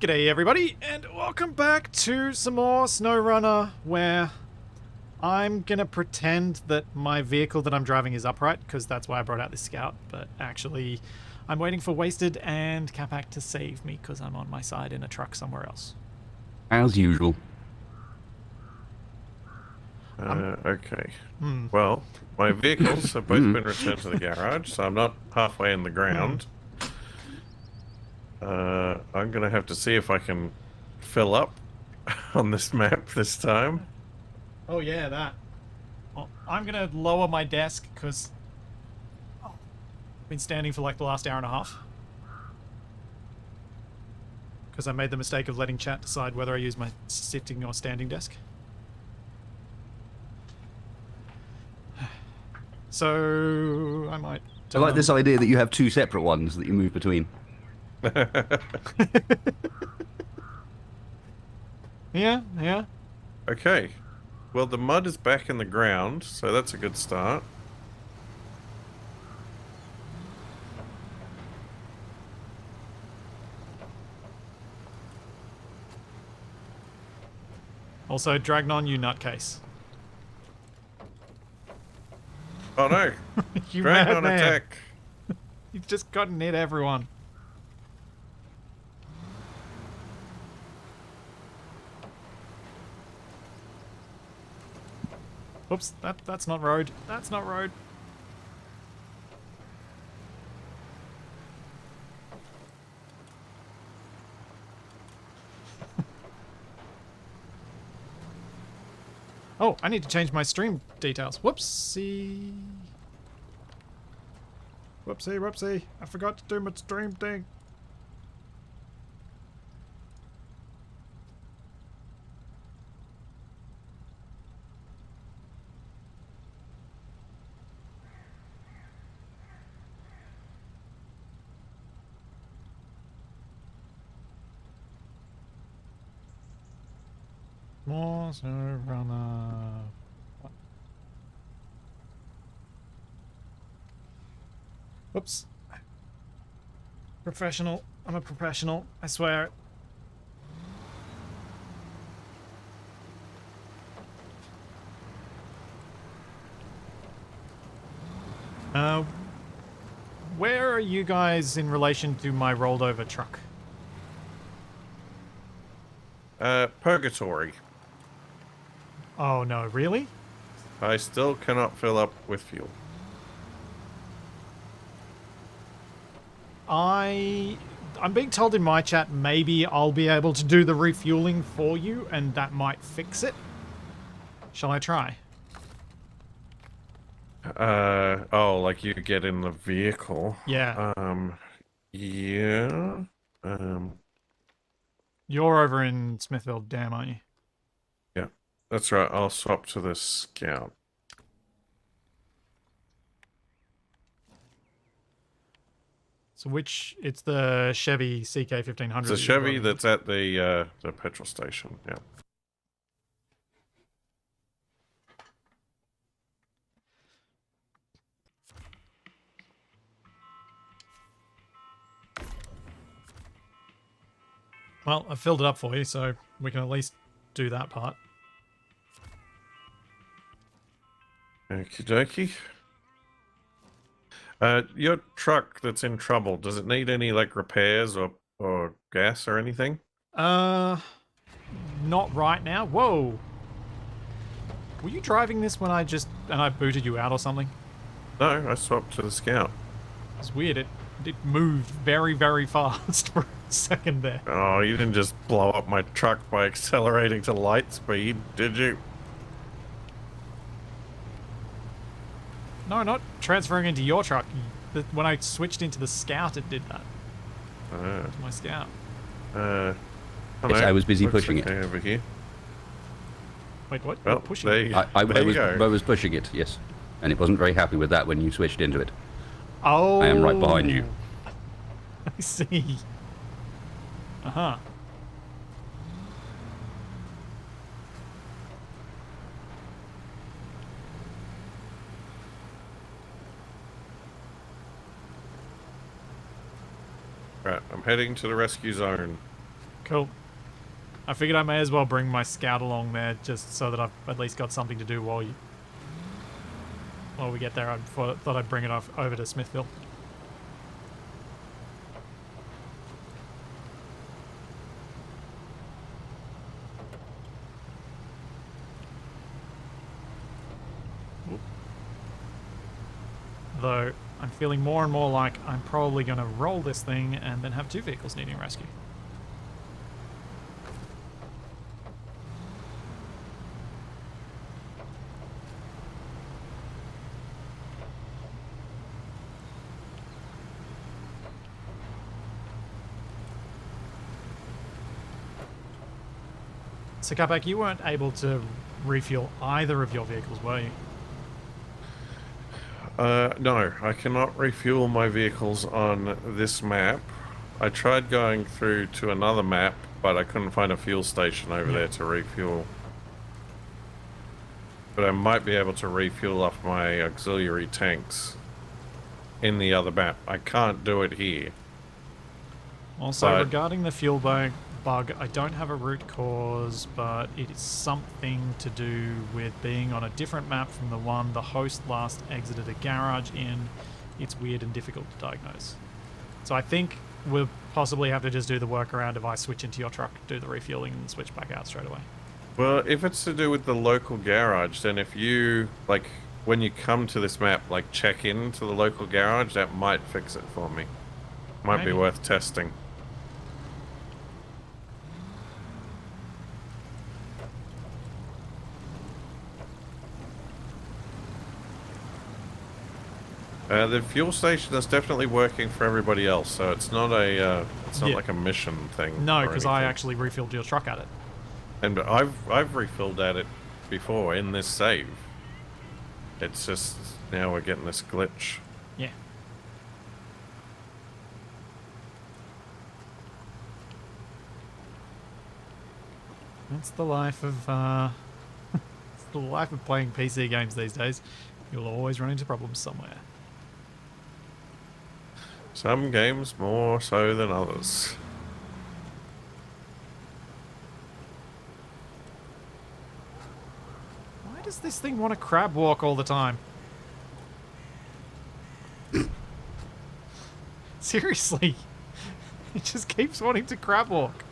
G'day everybody, and welcome back to some more SnowRunner, where I'm gonna pretend that my vehicle that I'm driving is upright, because that's why I brought out this Scout, but actually I'm waiting for Wasted and Capac to save me, because I'm on my side in a truck somewhere else. As usual. Okay. Well, my vehicles have both been returned to the garage, so I'm not halfway in the ground. I'm going to have to see if I can fill up on this map this time. Oh yeah, that. Well, I'm gonna lower my desk, because I've been standing for like the last hour and a half. Because I made the mistake of letting chat decide whether I use my sitting or standing desk. So I might. I like this idea that you have two separate ones that you move between. Yeah. Okay. Well, the mud is back in the ground, so that's a good start. Also, Dragnon, you nutcase. Oh no! You Dragon madman. attack! You've just gotten hit everyone. Oops, that's not road. That's not road. Oh, I need to change my stream details. Whoopsie. Whoopsie. I forgot to do my stream thing. More SnowRunner. Whoops. Professional. I'm a professional. I swear. Where are you guys in relation to my rolled over truck? Purgatory. Oh no, really? I still cannot fill up with fuel. I'm being told in my chat maybe I'll be able to do the refueling for you and that might fix it. Shall I try? Oh, like you get in the vehicle. Yeah. Yeah. You're over in Smithville Dam, aren't you? Yeah, that's right. I'll swap to the Scout. So it's the Chevy CK-1500. It's a Chevy that's at the petrol station. Yeah. Well, I've filled it up for you, so we can at least do that part. Okie dokie. Your truck that's in trouble, does it need any like repairs or gas or anything? Not right now. Whoa. Were you driving this when I booted you out or something? No, I swapped to the Scout. It's weird. It moved very, very fast for a second there. Oh, you didn't just blow up my truck by accelerating to light speed, did you? No, not transferring into your truck. When I switched into the Scout, it did that. To my Scout. Yes, I was busy pushing it. Over here. Wait, what? Well, You're pushing there it? you, I there you go. was pushing it, yes. And it wasn't very happy with that when you switched into it. Oh. I am right behind you. I see. Uh-huh. Right, I'm heading to the rescue zone. Cool. I figured I may as well bring my scout along there just so that I've at least got something to do while we get there. I thought I'd bring it over to Smithville. Though I'm feeling more and more like I'm probably going to roll this thing and then have 2 vehicles needing rescue. So Capac, you weren't able to refuel either of your vehicles, were you? No, I cannot refuel my vehicles on this map. I tried going through to another map, but I couldn't find a fuel station over there to refuel. But I might be able to refuel off my auxiliary tanks in the other map. I can't do it here. Also, regarding the fuel bug, I don't have a root cause, but it is something to do with being on a different map from the one the host last exited a garage in. It's weird and difficult to diagnose. So I think we'll possibly have to just do the workaround if I switch into your truck, do the refueling, and switch back out straight away. Well, if it's to do with the local garage, then if you, like, when you come to this map, like, check in to the local garage, that might fix it for me. Might be worth testing. The fuel station is definitely working for everybody else, so it's not a it's not like a mission thing. No, because I actually refilled your truck at it. And I've refilled at it before in this save. It's just now we're getting this glitch. Yeah. That's the life of it's the life of playing PC games these days. You'll always run into problems somewhere. Some games more so than others. Why does this thing want to crab walk all the time? Seriously. It just keeps wanting to crab walk.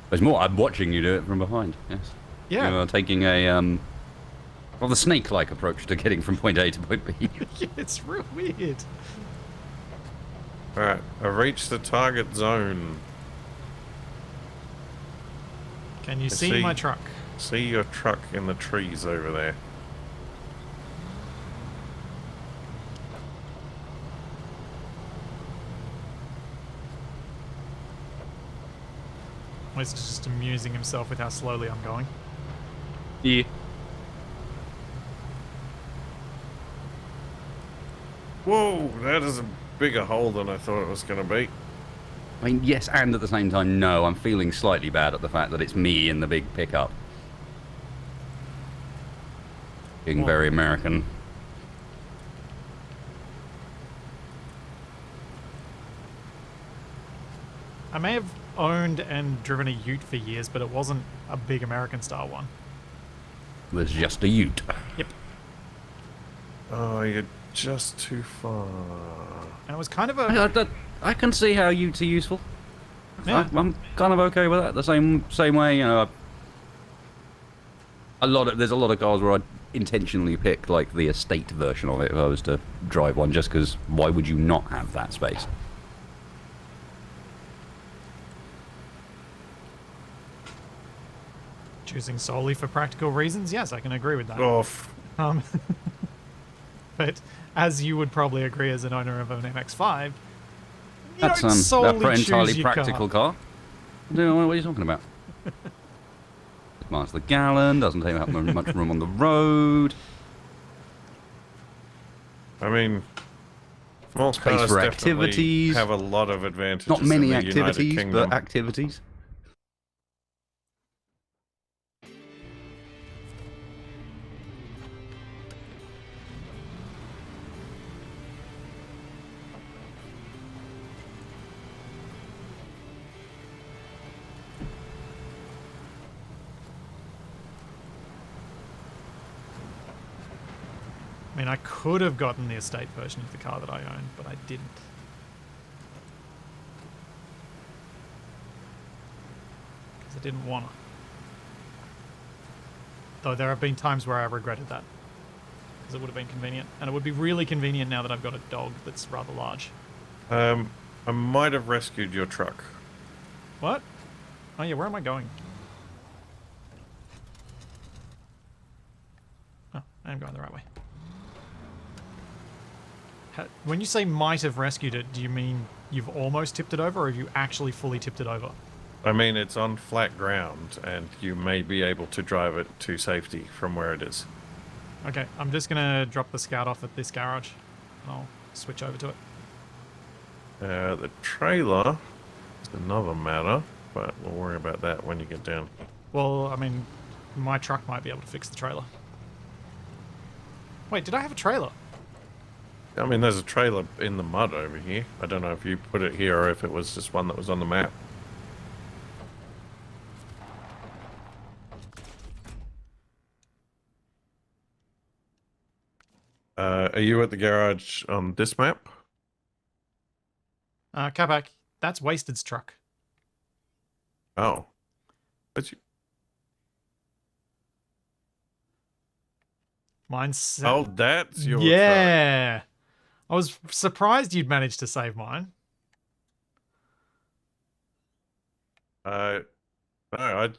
There's more. I'm watching you do it from behind. Yes. Yeah. You're taking a the snake-like approach to getting from point A to point B. Yeah, it's real weird. Alright, I've reached the target zone. Can you see my truck? See your truck in the trees over there. He's just amusing himself with how slowly I'm going. Yeah. Whoa, that is a bigger hole than I thought it was going to be. I mean, yes, and at the same time, no. I'm feeling slightly bad at the fact that it's me in the big pickup. Being very American. I may have owned and driven a ute for years, but it wasn't a big American style one. It was just a ute. Yep. Oh, you're just too far. And it was kind of a... I can see how utes are useful. Yeah. I'm kind of okay with that. The same way, you know. There's a lot of cars where I'd intentionally pick like the estate version of it if I was to drive one, just because why would you not have that space? Choosing solely for practical reasons, yes, I can agree with that. Off. But as you would probably agree as an owner of an MX-5, you That's don't solely that entirely choose your practical car. I don't know what you're talking about. Miles the gallon, doesn't take up much room on the road. I mean, most Space cars for definitely activities. have a lot of advantages. Not many in the United activities, Kingdom. but activities. I mean, I could have gotten the estate version of the car that I own, but I didn't. Because I didn't want to. Though there have been times where I regretted that. Because it would have been convenient. And it would be really convenient now that I've got a dog that's rather large. I might have rescued your truck. What? Oh yeah, where am I going? Oh, I am going the right way. When you say might have rescued it, do you mean you've almost tipped it over, or have you actually fully tipped it over? I mean, it's on flat ground, and you may be able to drive it to safety from where it is. Okay, I'm just gonna drop the Scout off at this garage, and I'll switch over to it. The trailer is another matter, but we'll worry about that when you get down. Well, I mean, my truck might be able to fix the trailer. Wait, did I have a trailer? I mean, there's a trailer in the mud over here. I don't know if you put it here or if it was just one that was on the map. Are you at the garage on this map? Capac, that's Wasted's truck. Oh. But you... Mine's... Oh, that's your truck. Yeah! I was surprised you'd managed to save mine. No,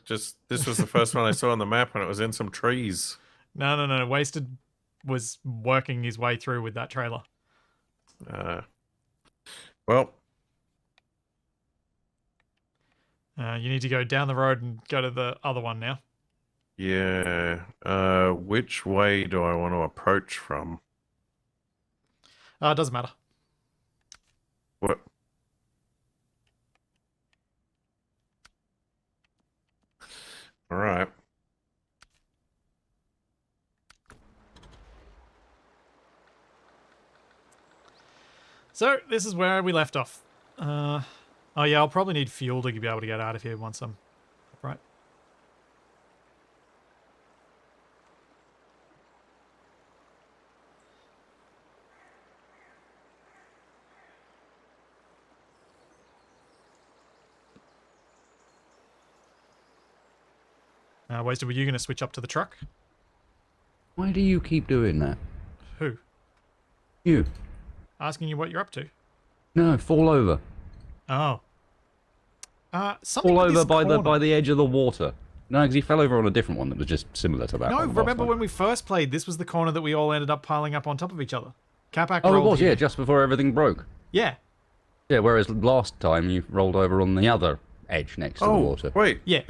this was the first one I saw on the map and it was in some trees. No. Wasted was working his way through with that trailer. Well. You need to go down the road and go to the other one now. Yeah. Which way do I want to approach from? It doesn't matter. What? All right. So, this is where we left off. Oh yeah, I'll probably need fuel to be able to get out of here once I'm upright. Wasted, were you going to switch up to the truck? Why do you keep doing that? Who? You. Asking you what you're up to. No, fall over. Oh. Something Fall with over this corner. by the edge of the water. No, because he fell over on a different one that was just similar to that No, one. remember when we first played, this was the corner that we all ended up piling up on top of each other. Capac Oh, it rolled was, you. yeah, just before everything broke. Yeah. Yeah, whereas last time you rolled over on the other edge next to the water. Wait. Yeah.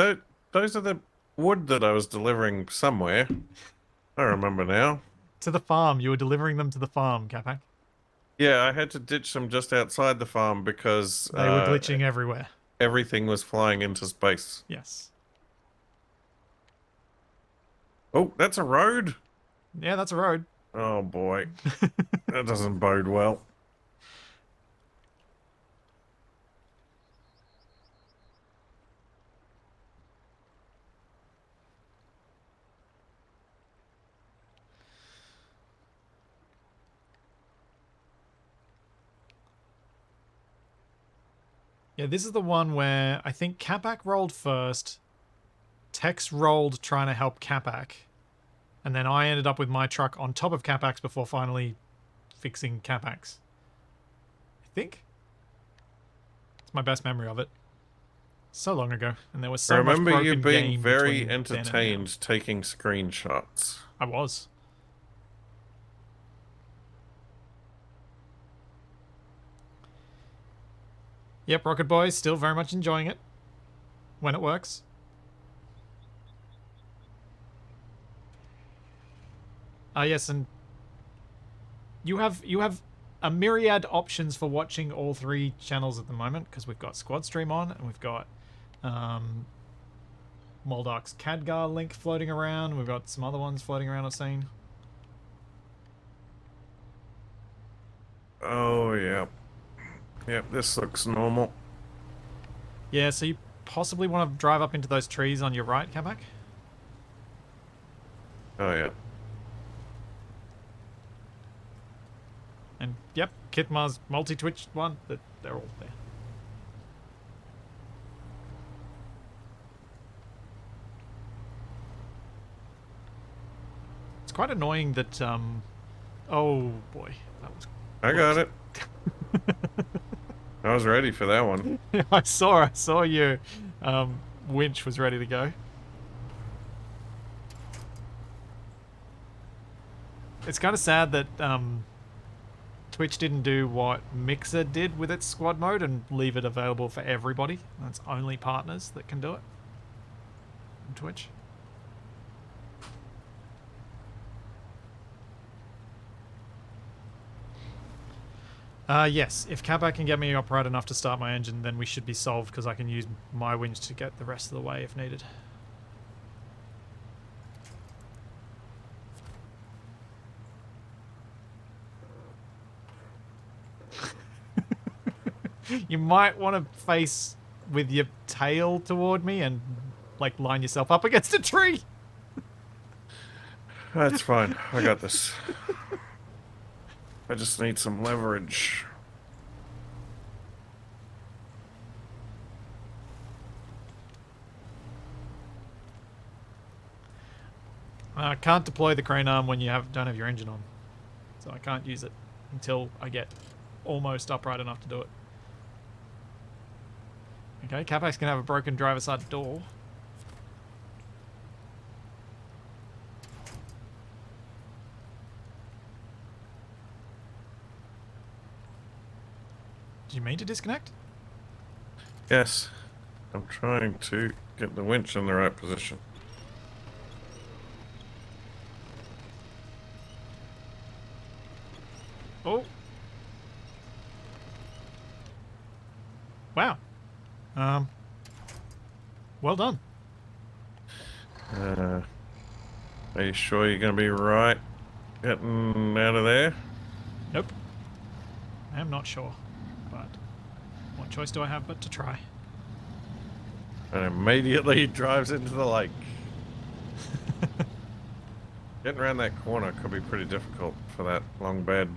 Those are the wood that I was delivering somewhere. I remember now. To the farm. You were delivering them to the farm, Capac. Yeah, I had to ditch them just outside the farm because They were glitching everywhere. everything was flying into space. Yes. Oh, that's a road? Yeah, that's a road. Oh, boy. That doesn't bode well. Yeah, this is the one where I think Capac rolled first. Tex rolled trying to help Capac. And then I ended up with my truck on top of Capac's before finally fixing Capac's. I think. It's my best memory of it. So long ago. And there was so I much remember you broken being game very between then and now. entertained taking screenshots. I was. Yep, Rocket Boy, still very much enjoying it. When it works. Yes, and you have a myriad options for watching all three channels at the moment, because we've got Squad Stream on, and we've got Moldark's Cadgar link floating around, we've got some other ones floating around I've seen. Oh, yeah. Yep, this looks normal. Yeah, so you possibly want to drive up into those trees on your right, Capac? Oh, yeah. And yep, Kitmar's multi-twitch one, they're all there. It's quite annoying that, oh boy, that was... I got it. I was ready for that one. I saw your winch was ready to go. It's kind of sad that Twitch didn't do what Mixer did with its squad mode and leave it available for everybody. It's only partners that can do it on Twitch. Yes, if Capac can get me upright enough to start my engine, then we should be solved because I can use my winch to get the rest of the way if needed. You might want to face with your tail toward me and, like, line yourself up against a tree. That's fine. I got this. I just need some leverage. I can't deploy the crane arm when you don't have your engine on. So I can't use it until I get almost upright enough to do it. Okay, Capac's gonna have a broken driver's side door. Did you mean to disconnect? Yes. I'm trying to get the winch in the right position. Oh. Wow. Well done. Are you sure you're going to be right getting out of there? Nope. I am not sure. But what choice do I have but to try? And immediately drives into the lake. Getting around that corner could be pretty difficult for that long bed.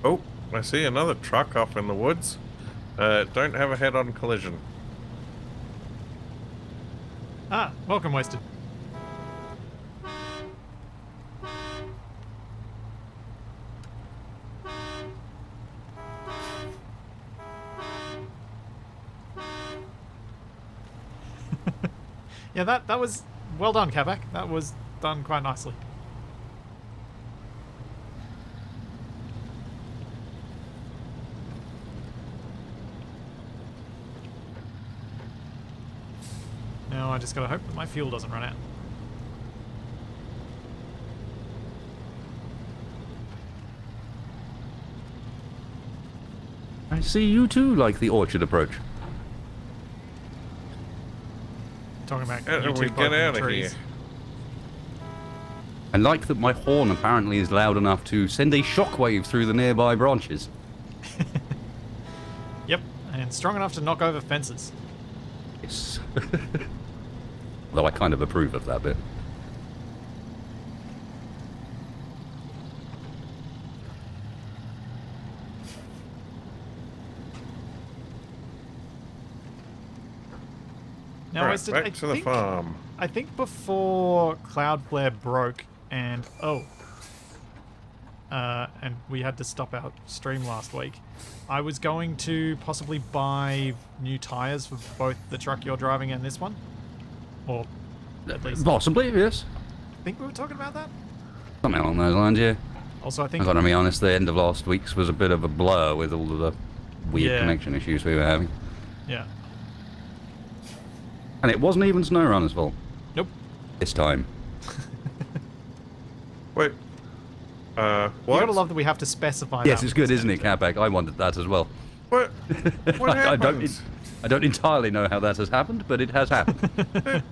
Oh, I see another truck off in the woods. Don't have a head-on collision. Ah, welcome, Wasted. Yeah, that was well done, Capac. That was done quite nicely. Now I just gotta hope that my fuel doesn't run out. I see you too like the orchard approach. Talking about How do YouTube we get poking out of trees. here? I like that my horn apparently is loud enough to send a shockwave through the nearby branches. Yep, and strong enough to knock over fences. Yes. Though I kind of approve of that bit. Now, Right, Wasted, back to the farm. I think before Cloudflare broke and and we had to stop our stream last week, I was going to possibly buy new tires for both the truck you're driving and this one. Or at least Possibly, yes. I think we were talking about that. Something along those lines, yeah. Also, I I think gotta be honest, the end of last week's was a bit of a blur with all of the weird Yeah. connection issues we were having. yeah. And it wasn't even SnowRunner's fault. Nope. This time. Wait. You What? gotta love that we have to specify Yes, that it's with good, this isn't it, game. Capac? I wanted that as well. What? What happened? I don't entirely know how that has happened, but it has happened.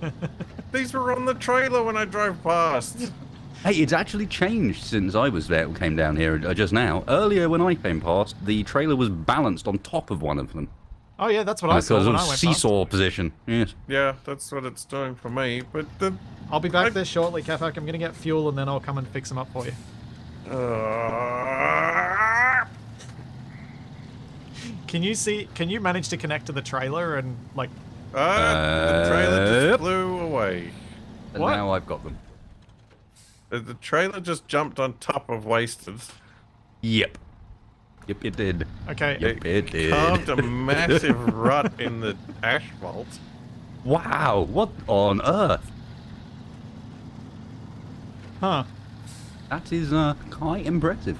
These were on the trailer when I drove past. Hey, it's actually changed since I was there, came down here just now. Earlier when I came past, the trailer was balanced on top of one of them. Oh yeah, that's what I saw It's when a I went seesaw position. Yes. Yeah, that's what it's doing for me. But the past. I'll be back there shortly, Capac. I'm gonna get fuel and then I'll come and fix them up for you. Can you manage to connect to the trailer and like? The trailer just Yep. flew away. And What? now I've got them. The trailer just jumped on top of Wasted. Yep. Yep, it did. Okay. Yep, it did. Carved a massive rut in the asphalt. Wow, what on earth? Huh. That is quite impressive.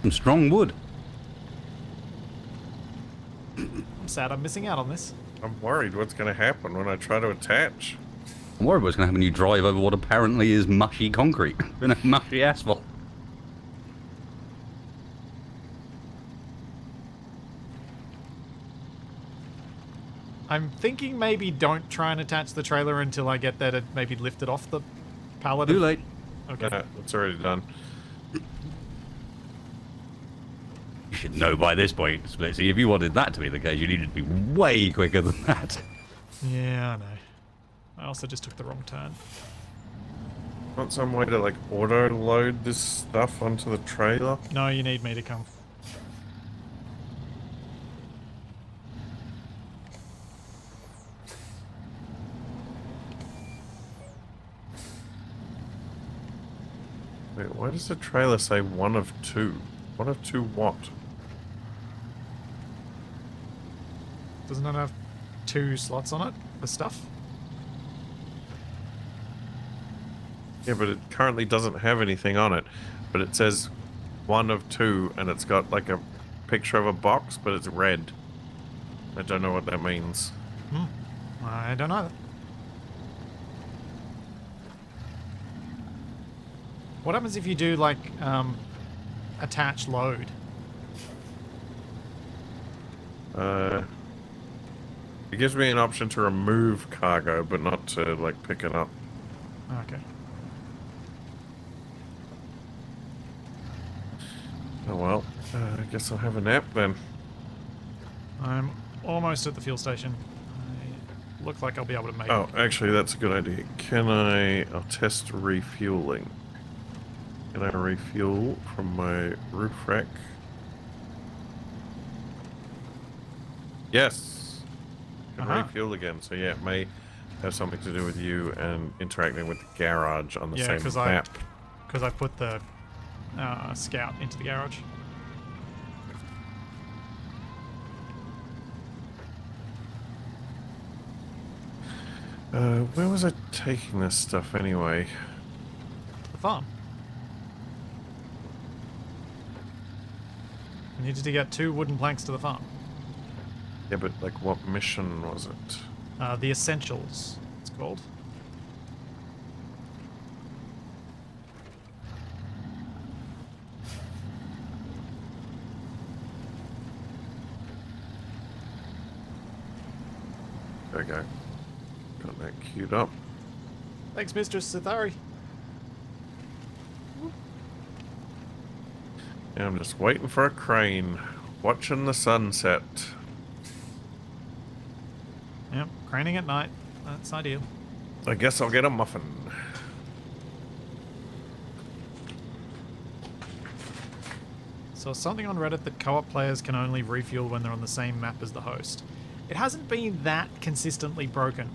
Some strong wood. I'm sad I'm missing out on this. I'm worried what's going to happen when I try to attach. I'm worried what's going to happen when you drive over what apparently is mushy concrete and mushy asphalt. I'm thinking maybe don't try and attach the trailer until I get there to maybe lift it off the pallet. Too late. Okay. It's already done. You should know by this point, Splitsy. If you wanted that to be the case, you needed to be way quicker than that. Yeah, I know. I also just took the wrong turn. Want some way to like auto load this stuff onto the trailer? No, you need me to come. Wait, why does the trailer say 1 of 2? 1 of 2 what? Doesn't it have 2 slots on it for stuff? Yeah, but it currently doesn't have anything on it. But it says 1 of 2, and it's got like a picture of a box, but it's red. I don't know what that means. I don't know. What happens if you do like attach load? It gives me an option to remove cargo, but not to like pick it up. Okay. Oh well, I guess I'll have a nap then. I'm almost at the fuel station. I look like I'll be able to make Oh, actually, that's a good idea. I'll test refueling. Can I refuel from my roof rack? Yes! Can refuel again, so yeah, it may have something to do with you and interacting with the garage on the same map. Because I put the scout into the garage. Where was I taking this stuff anyway? The farm. I needed to get 2 wooden planks to the farm. Yeah, but like what mission was it? The Essentials, it's called. There we go. Got that queued up. Thanks, Mistress Sithari. Yeah, I'm just waiting for a crane. Watching the sunset. Yep, craning at night. That's ideal. I guess I'll get a muffin. So something on Reddit that co-op players can only refuel when they're on the same map as the host. It hasn't been that consistently broken.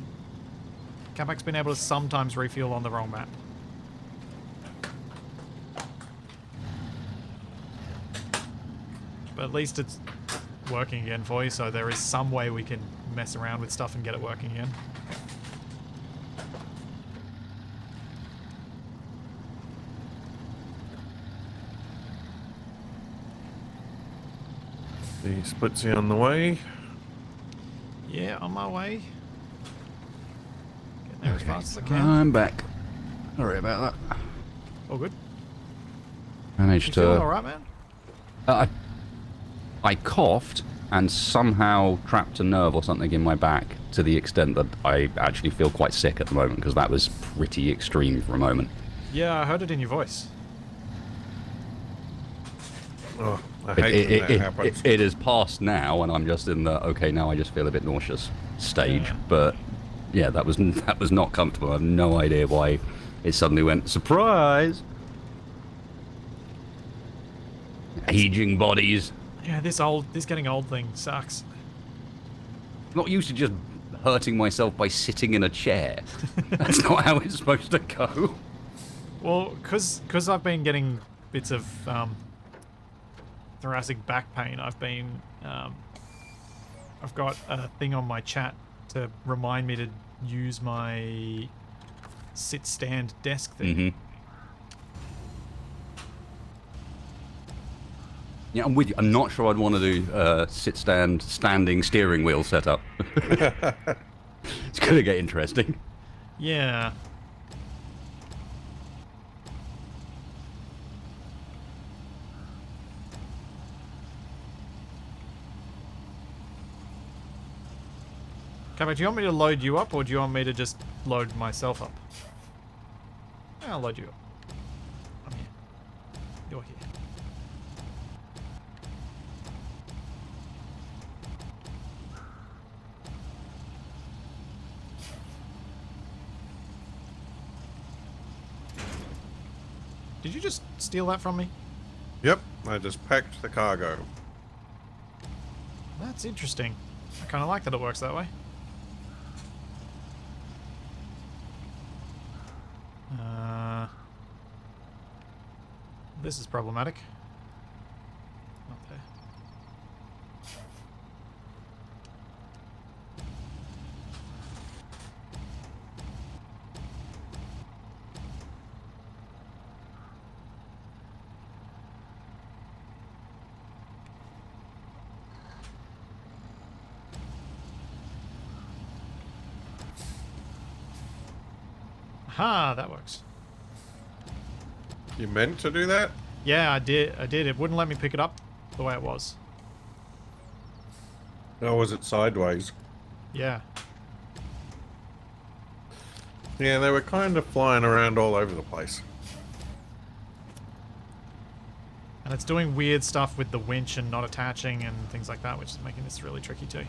Capac's been able to sometimes refuel on the wrong map. But at least it's working again for you, so there is some way we can mess around with stuff and get it working again. The splitsy on the way. Yeah, on my way. Getting there as fast as I can. I'm back. Sorry about that. All good. Managed You to. feeling alright, man? I coughed and somehow trapped a nerve or something in my back to the extent that I actually feel quite sick at the moment because that was pretty extreme for a moment. Yeah, I heard it in your voice. Oh, I hate when that happens. It is past now, and I'm just in the okay. Now I just feel a bit nauseous stage. Yeah. But yeah, that was not comfortable. I have no idea why it suddenly went surprise. Aging bodies. Yeah, this getting old thing sucks. I'm not used to just hurting myself by sitting in a chair. That's not how it's supposed to go. Well, because I've been getting bits of thoracic back pain, I've got a thing on my chat to remind me to use my sit-stand desk thing. Mm-hmm. Yeah, I'm with you. I'm not sure I'd want to do standing steering wheel setup. It's going to get interesting. Yeah. Capac, do you want me to load you up, or do you want me to just load myself up? I'll load you up. I'm here. You're here. Did you just steal that from me? Yep, I just packed the cargo. That's interesting. I kind of like that it works that way. This is problematic. Not there. Aha, that works. You meant to do that? Yeah, I did. It wouldn't let me pick it up the way it was. Or was it sideways? Yeah. Yeah, they were kind of flying around all over the place. And it's doing weird stuff with the winch and not attaching and things like that, which is making this really tricky too.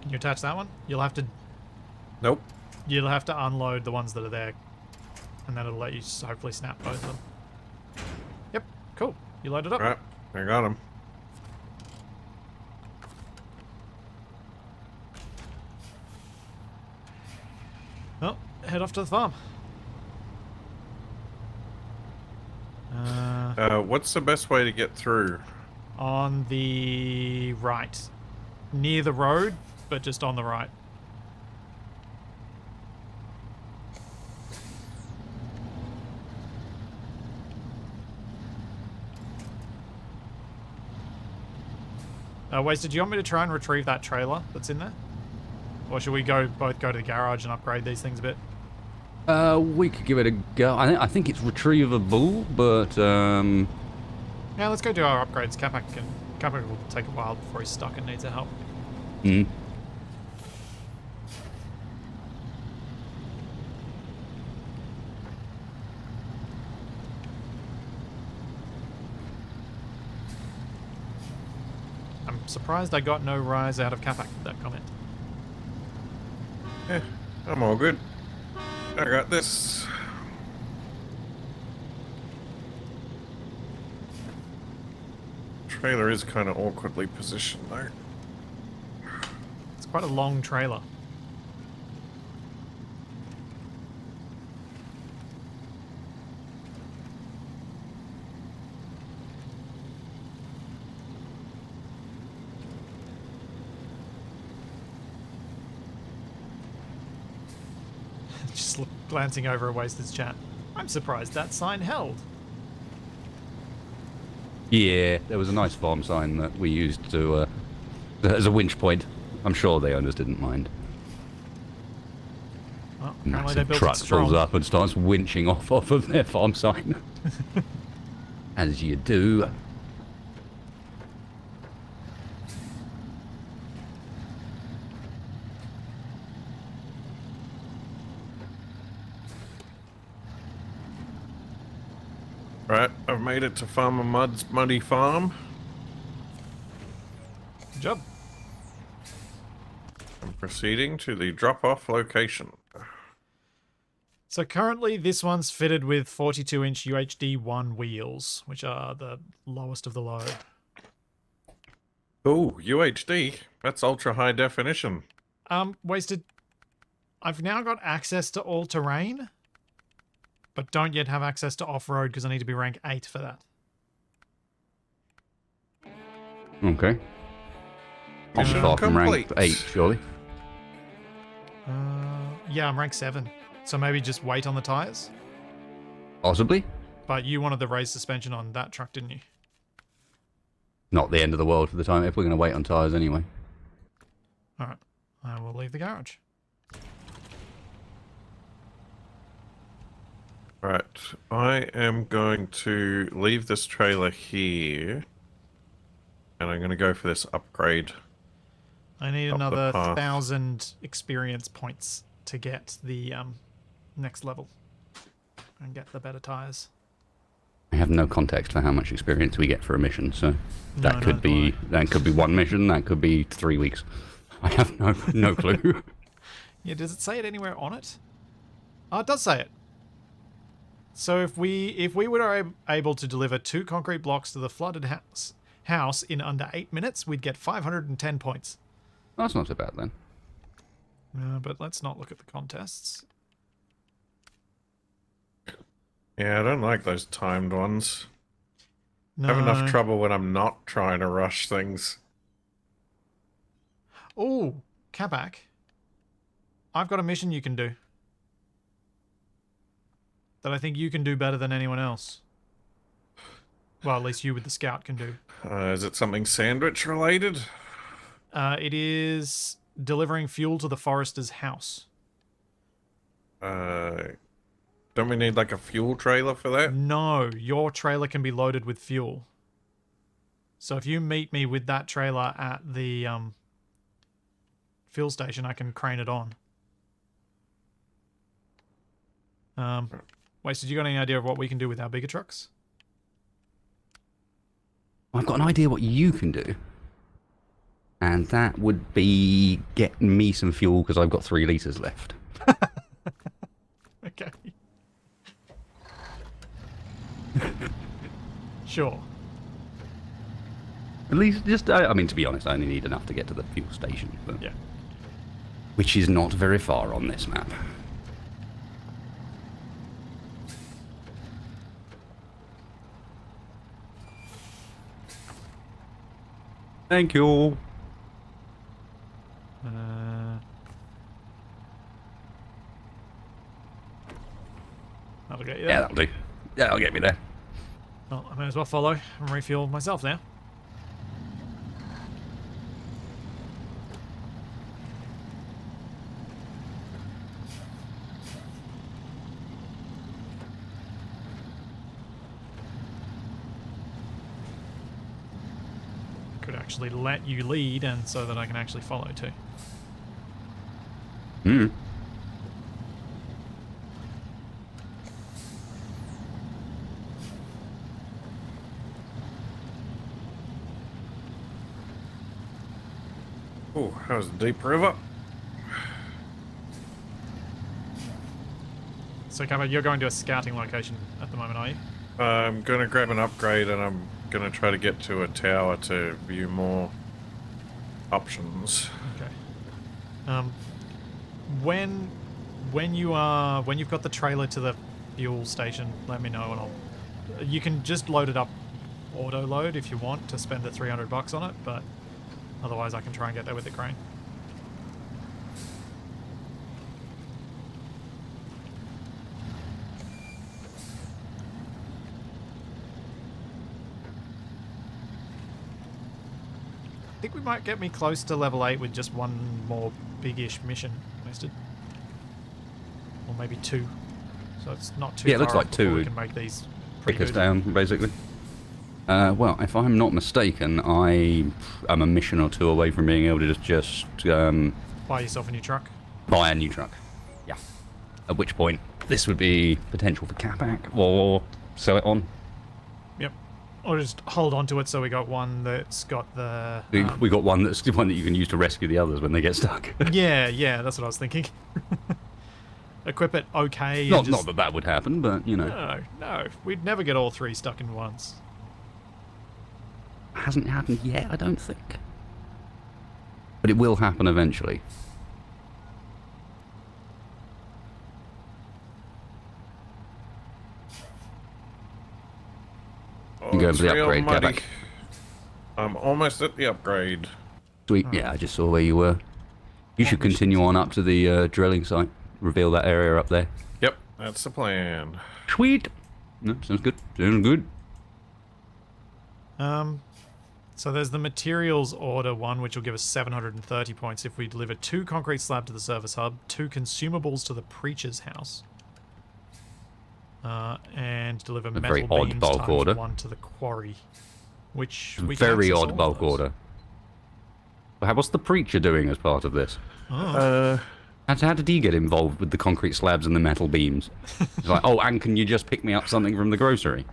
Can you attach that one? You'll have to Nope. unload the ones that are there, and then it'll let you hopefully snap both of them. Yep, cool. You loaded up. Right, I got him. Well, head off to the farm. What's the best way to get through? On the right. Near the road, but just on the right. Wasted, do you want me to try and retrieve that trailer that's in there? Or should we both go to the garage and upgrade these things a bit? We could give it a go. I think it's retrievable, but Yeah, let's go do our upgrades. Capac will take a while before he's stuck and needs our help. Mm. I'm surprised I got no rise out of Capac with that comment. Yeah, I'm all good. I got this. Trailer is kind of awkwardly positioned though. It's quite a long trailer. Just glancing over a Wasted's chat. I'm surprised that sign held. yeah, there was a nice farm sign that we used to As a winch point. I'm sure the owners didn't mind. Well, apparently they Massive built truck it strong. pulls up and starts winching off of their farm sign. As you do. Right, I've made it to Farmer Mud's muddy farm. Good job. I'm proceeding to the drop-off location. So currently this one's fitted with 42-inch UHD1 wheels, which are the lowest of the low. Oh, UHD. That's ultra high definition. Wasted. I've now got access to all terrain, but don't yet have access to off-road because I need to be rank 8 for that. Okay. I'm Mission far from rank complete. 8, surely. Yeah, I'm rank 7. So maybe just wait on the tyres? Possibly. But you wanted the raised suspension on that truck, didn't you? Not the end of the world for the time if we're going to wait on tyres anyway. Alright. I will leave the garage. Right, I am going to leave this trailer here. And I'm going to go for this upgrade. I need Up the another path. 1,000 experience points to get the next level. And get the better tyres. I have no context for how much experience we get for a mission, so that No, could neither do be one mission, that could be 3 weeks. I have no clue. Yeah, does it say it anywhere on it? Oh, it does say it. So if we were able to deliver 2 concrete blocks to the flooded house in under 8 minutes, we'd get 510 points. That's not so bad then. But let's not look at the contests. Yeah, I don't like those timed ones. No. I have enough trouble when I'm not trying to rush things. Oh, Capac. I've got a mission you can do. That I think you can do better than anyone else. Well, at least you with the scout can do. Is it something sandwich related? It is delivering fuel to the forester's house. Don't we need like a fuel trailer for that? No, your trailer can be loaded with fuel. So if you meet me with that trailer at the fuel station, I can crane it on. Wasted, you got any idea of what we can do with our bigger trucks? I've got an idea what you can do. And that would be get me some fuel because I've got 3 litres left. Okay. Sure. At least just, I mean, to be honest, I only need enough to get to the fuel station. But, Yeah. which is not very far on this map. Thank you. That'll get you Yeah, there. that'll do. Yeah, that'll get me there. Well, I may as well follow and refuel myself now. Could actually let you lead and so that I can actually follow too. Hmm. Oh, that was a deep river. So, Capac, you're going to a scouting location at the moment, are you? I'm going to grab an upgrade and I'm going to try to get to a tower to view more options. Okay. When you've got the trailer to the fuel station, let me know and you can just load it up auto load if you want to spend the $300 on it, but otherwise I can try and get there with the crane. I think we might get me close to level 8 with just one more big-ish mission wasted. Or maybe 2. So it's not too Yeah, it far looks off like before 2 we would can make these Pick pretty us good. down, basically. Well, if I'm not mistaken, I am a mission or 2 away from being able to just Buy yourself a new truck. buy a new truck. Yeah. At which point, this would be potential for Capac, or sell it on. Yep. Or just hold on to it so we got one that's got the... We got one that's one that you can use to rescue the others when they get stuck. yeah, that's what I was thinking. Equip it okay. And not just... that that would happen, but, you know. No. We'd never get all 3 stuck in once. Hasn't happened yet, I don't think. But it will happen eventually. You go it's for the real upgrade, muddy. Capac. I'm almost at the upgrade. Sweet, yeah, I just saw where you were. You should continue on up to the drilling site. Reveal that area up there. Yep, that's the plan. Sweet. No, sounds good. Sounds good. So there's the materials order one, which will give us 730 points if we deliver 2 concrete slab to the service hub, 2 consumables to the preacher's house, and deliver metal very odd beams bulk times order. 1 to the quarry, which we can Very access odd all bulk those. order. What's the preacher doing as part of this? Oh. How did he get involved with the concrete slabs and the metal beams? It's like, oh, and can you just pick me up something from the grocery?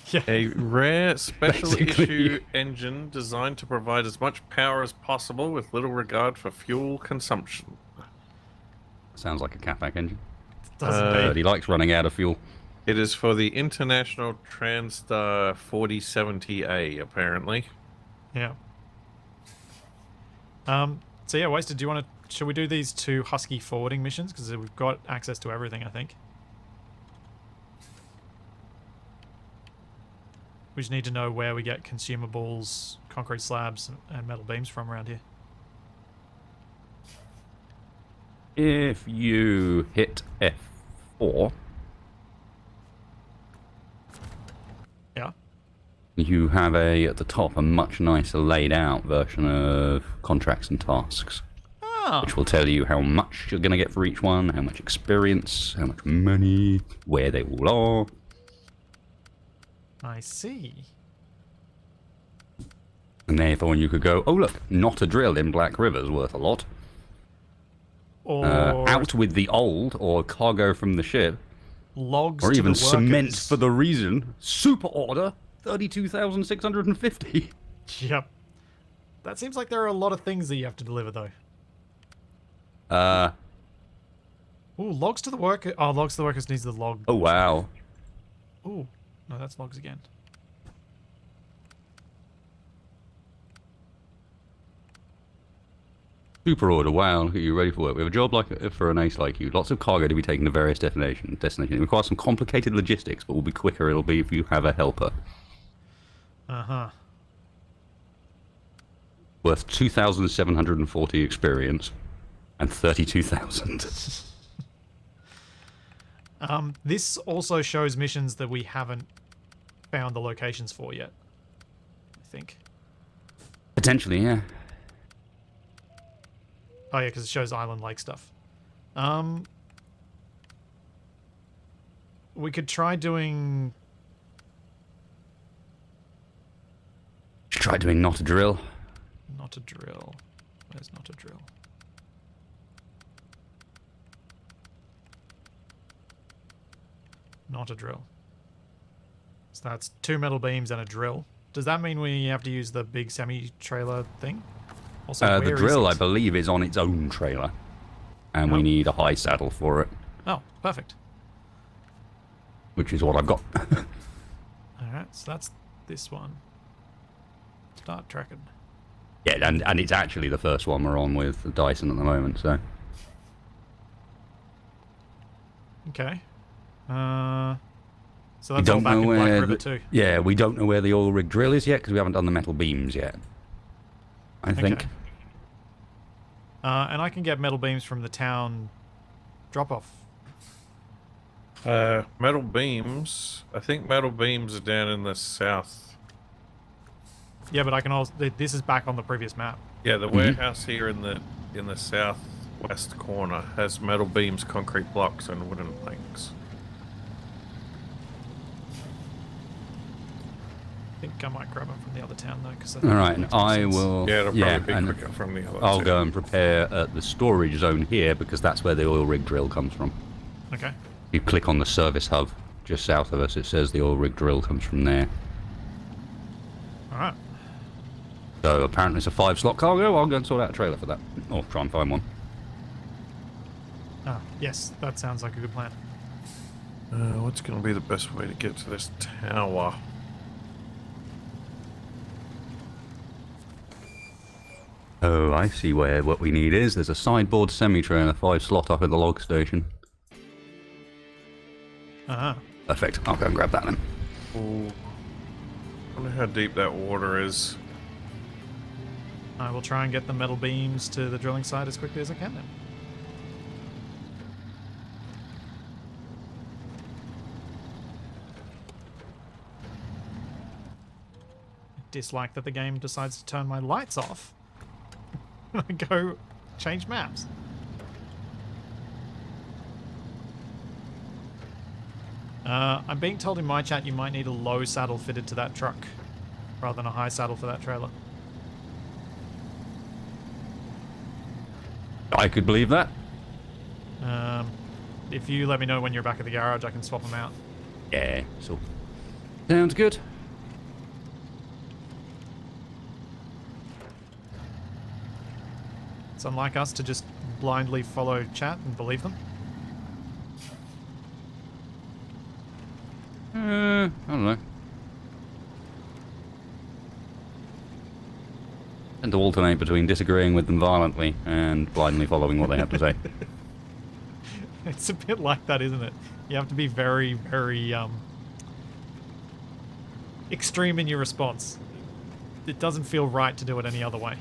Yeah. A rare special Basically. issue engine designed to provide as much power as possible with little regard for fuel consumption. Sounds like a Capac engine. Doesn't But he likes running out of fuel. It is for the International Transstar 4070A, apparently. Yeah. So yeah, Wasted, do you want to... Should we do these 2 Husky forwarding missions? Because we've got access to everything, I think. We just need to know where we get consumables, concrete slabs, and metal beams from around here. If you hit F4, Yeah. you have at the top, a much nicer laid out version of contracts and tasks, Oh. which will tell you how much you're going to get for each one, how much experience, how much money, where they all are. I see. And therefore you could go, oh look, not a drill in Black River's worth a lot. Or Out with the old, or cargo from the ship, logs or to even the cement workers. for the reason. Super order, 32,650. Yep. That seems like there are a lot of things that you have to deliver, though. Ooh, logs to the worker. Oh, logs to the workers needs the log. Oh wow. Ooh, no, that's logs again. Super order, wow, look at you ready for work. We have a job for an ace like you. Lots of cargo to be taken to various destinations. It requires some complicated logistics, but will be quicker it'll be if you have a helper. Uh-huh. Worth 2,740 experience and 32,000. This also shows missions that we haven't found the locations for yet, I think. Potentially, yeah. Oh yeah, because it shows Island Lake stuff. We could try doing... Try doing not a drill. Not a drill. Where's not a drill? Not a drill. So that's 2 metal beams and a drill. Does that mean we have to use the big semi-trailer thing? Also, The where is drill, it? I believe, is on its own trailer. And we Oh. need a high saddle for it, Oh, perfect. which is what I've got. Alright, so that's this one. Start tracking. Yeah, and it's actually the first one we're on with Dyson at the moment, so... Okay. So We that's all don't back know in Black where River the, too. yeah, we don't know where the oil rig drill is yet because we haven't done the metal beams yet. I think. Okay. And I can get metal beams from the town drop-off. Metal beams. I think metal beams are down in the south. Yeah, but I can also. This is back on the previous map. Yeah, the warehouse here in the southwest corner has metal beams, concrete blocks, and wooden planks. I think I might grab them from the other town though, because All right, and I will. Yeah, it'll probably and be quicker from the other. I'll two. go and prepare at the storage zone here because that's where the oil rig drill comes from. Okay. You click on the service hub just south of us. It says the oil rig drill comes from there. All right. So apparently it's a 5-slot cargo. I'll go and sort out a trailer for that, or try and find one. Ah, yes, that sounds like a good plan. What's going to be the best way to get to this tower? Oh, I see what we need is. There's a sideboard semi-trailer 5-slot up at the log station. Uh-huh. Perfect. I'll go and grab that then. Ooh. I wonder how deep that water is. I will try and get the metal beams to the drilling site as quickly as I can then. Dislike that the game decides to turn my lights off when I go change maps. I'm being told in my chat you might need a low saddle fitted to that truck rather than a high saddle for that trailer. I could believe that. If you let me know when you're back at the garage, I can swap them out. Yeah, so sounds good. It's unlike us to just blindly follow chat and believe them. I don't know. Tend to alternate between disagreeing with them violently and blindly following what they have to say. It's a bit like that, isn't it? You have to be very, very extreme in your response. It doesn't feel right to do it any other way.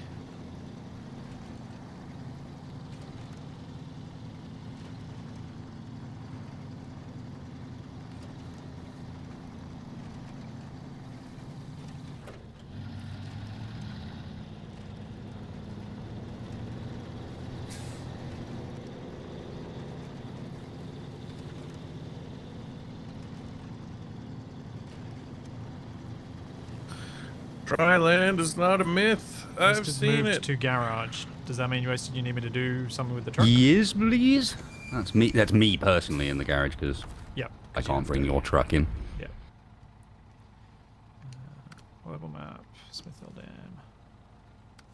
Dry land is not a myth. I've Wasted seen moved it. to garage. Does that mean you need me to do something with the truck? Yes, please. That's me. That's me personally in the garage because Yep. I can't bring your truck in. Yep. Global map. Smithville Dam.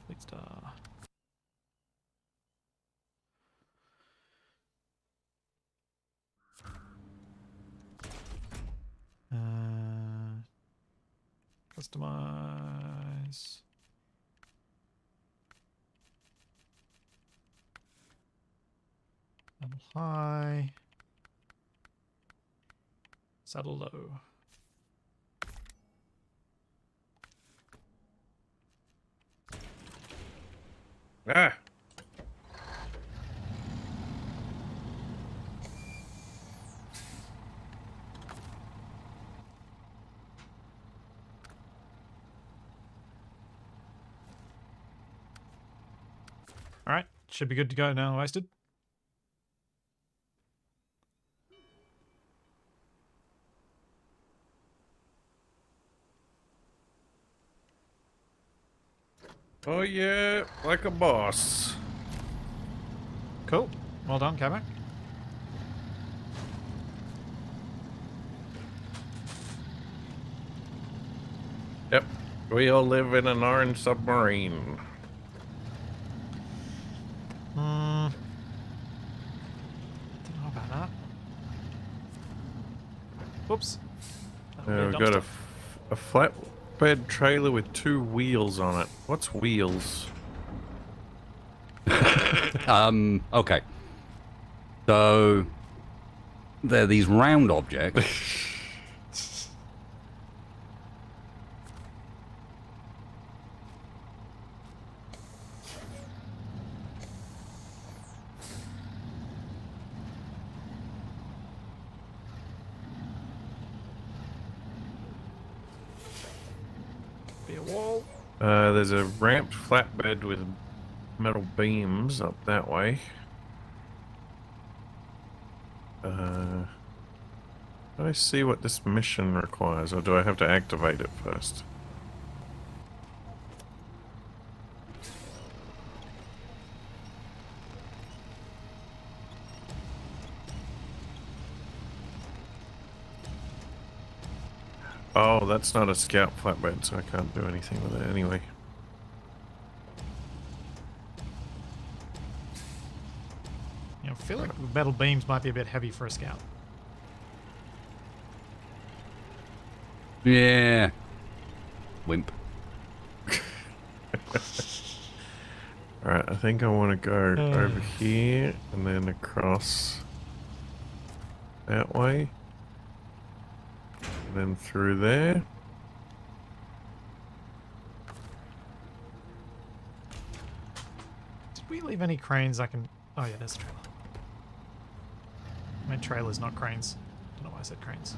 Big Star. Customize. Saddle high. Saddle low. Ah. Alright, should be good to go now, Wasted. Oh yeah, like a boss. Cool. Well done, Capac. Yep. We all live in an orange submarine. Don't know about that. Whoops. We've got a flatbed trailer with 2 wheels on it. What's wheels? Okay. So they're these round objects. Be a wall. There's a ramped flatbed with metal beams up that way. Do I see what this mission requires, or do I have to activate it first? Oh, that's not a scout flatbed, so I can't do anything with it anyway. I feel like the metal beams might be a bit heavy for a scout. Yeah. Wimp. Alright, I think I want to go over here and then across that way. And then through there. Did we leave any cranes I can... Oh yeah, there's a trailer. I meant trailers, not cranes. Don't know why I said cranes.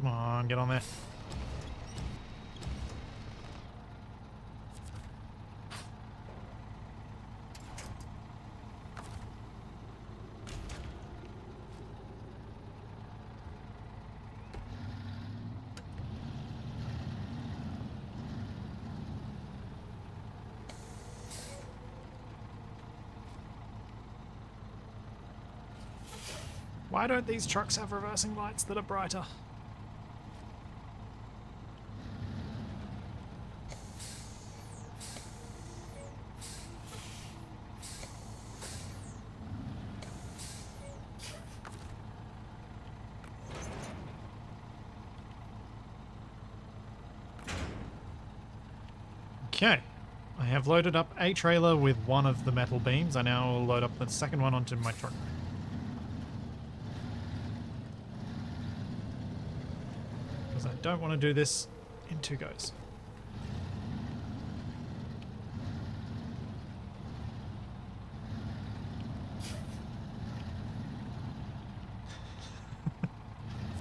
Come on, get on there. Why don't these trucks have reversing lights that are brighter? Okay, I have loaded up a trailer with one of the metal beams. I now will load up the second one onto my truck. Because I don't want to do this in two goes.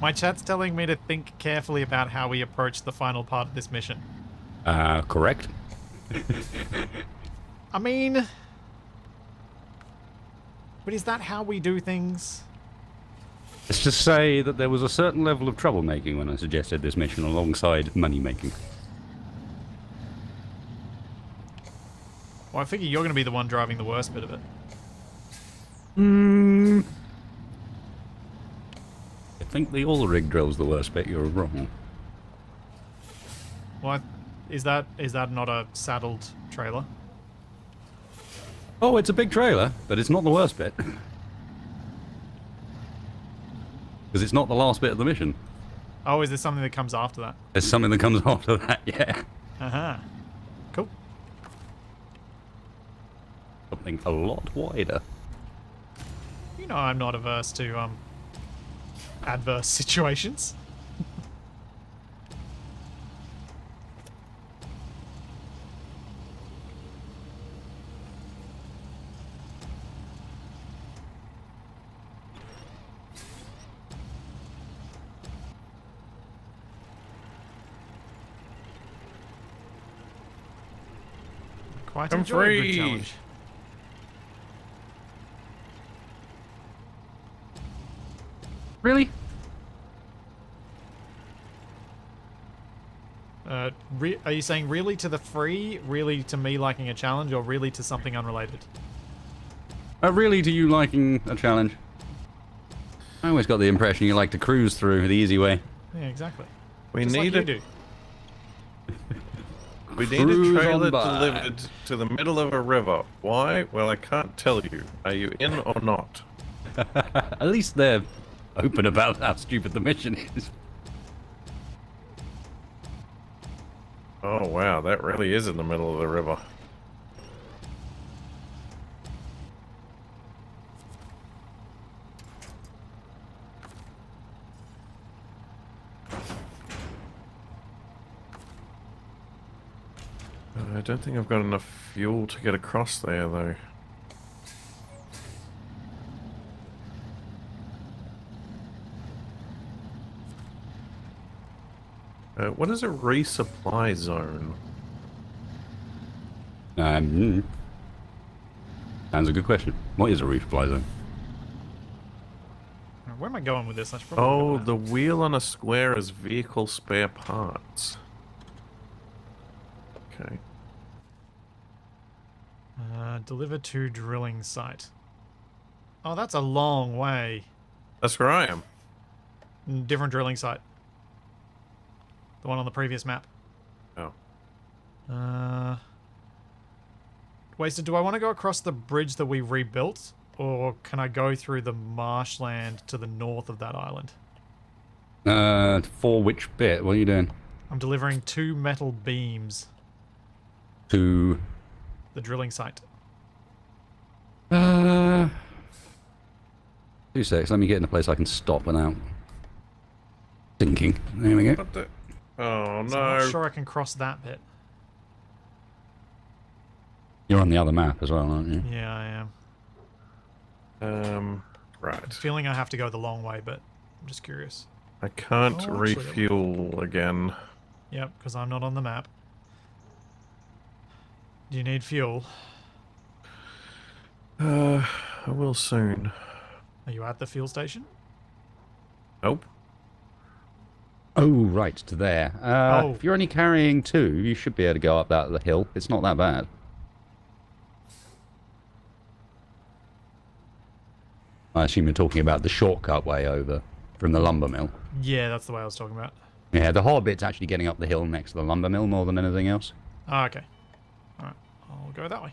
My chat's telling me to think carefully about how we approach the final part of this mission. Correct. I mean... But is that how we do things? Let's just say that there was a certain level of troublemaking when I suggested this mission alongside money-making. Well, I figure you're going to be the one driving the worst bit of it. I think the oil rig drill's the worst bit. You're wrong. What? Is that not a saddled trailer? Oh, it's a big trailer, but it's not the worst bit. Because it's not the last bit of the mission. Oh, is there something that comes after that? There's something that comes after that, yeah. Uh-huh. Cool. Something a lot wider. You know I'm not averse to, adverse situations. Quite I'm enjoy a good free. challenge. Really? Are you saying really to the free, really to me liking a challenge, or really to something unrelated? Really, to you liking a challenge? I always got the impression you like to cruise through the easy way. Yeah, exactly. We Just need like you do. We need a Cruise trailer on by. delivered to the middle of a river. Why? Well, I can't tell you. Are you in or not? At least they're open about how stupid the mission is. Oh, wow. That really is in the middle of the river. I don't think I've got enough fuel to get across there, though. What is a resupply zone? Sounds a good question. What is a resupply zone? Where am I going with this? I should probably Oh, look at the wheel on a square is vehicle spare parts. Okay. that. Deliver to drilling site. Oh, that's a long way. That's where I am. Different drilling site. The one on the previous map. Oh. Wasted, do I want to go across the bridge that we rebuilt? Or can I go through the marshland to the north of that island? For which bit? What are you doing? I'm delivering 2 metal beams. To... The drilling site. 2 secs. Let me get in a place I can stop without thinking. There we go. What the? Oh, So I'm no. not sure I can cross that bit. You're on the other map as well, aren't you? Yeah, I am. Right. Feeling I have to go the long way, but I'm just curious. I can't Oh, actually, refuel again. Yep, because I'm not on the map. Do you need fuel? I will soon. Are you at the fuel station? Nope. Oh, right, to there. Oh. If you're only carrying 2, you should be able to go up that hill. It's not that bad. I assume you're talking about the shortcut way over from the lumber mill. Yeah, that's the way I was talking about. Yeah, the hard bit's actually getting up the hill next to the lumber mill more than anything else. Ah, okay. Alright, I'll go that way.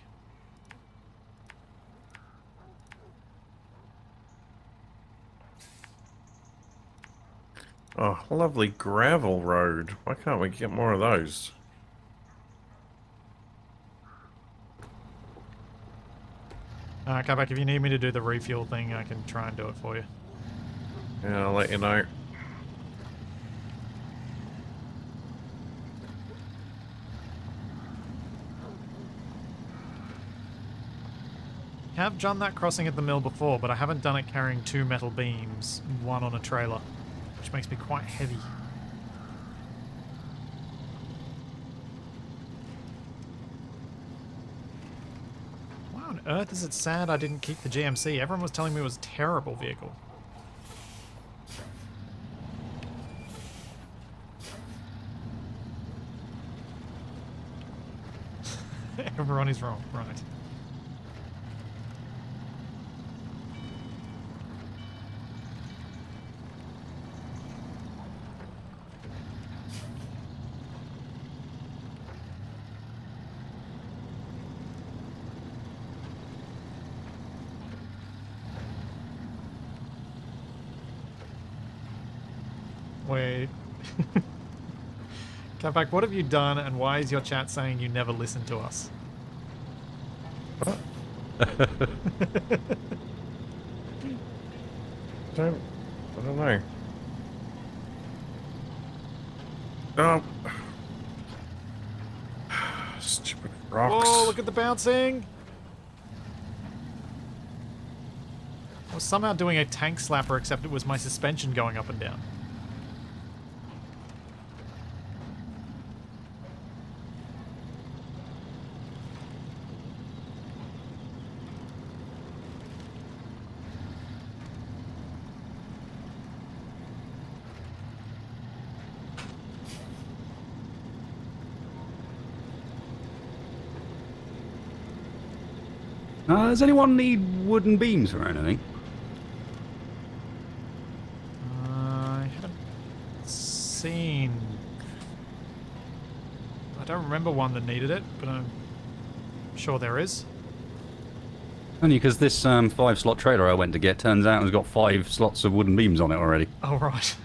Oh, lovely gravel road. Why can't we get more of those? Capac, if you need me to do the refuel thing, I can try and do it for you. Yeah, I'll let you know. Have done that crossing at the mill before, but I haven't done it carrying 2 metal beams, 1 on a trailer, which makes me quite heavy. Why on earth is it sad I didn't keep the GMC? Everyone was telling me it was a terrible vehicle. Everyone is wrong, right. Wait. Capac, what have you done and why is your chat saying you never listen to us? What? I don't know. Oh. Stupid rocks. Whoa, look at the bouncing! I was somehow doing a tank slapper, except it was my suspension going up and down. Does anyone need wooden beams or anything? I haven't seen... I don't remember one that needed it, but I'm sure there is. Only because this 5-slot trailer I went to get turns out has got 5 slots of wooden beams on it already. Oh, right.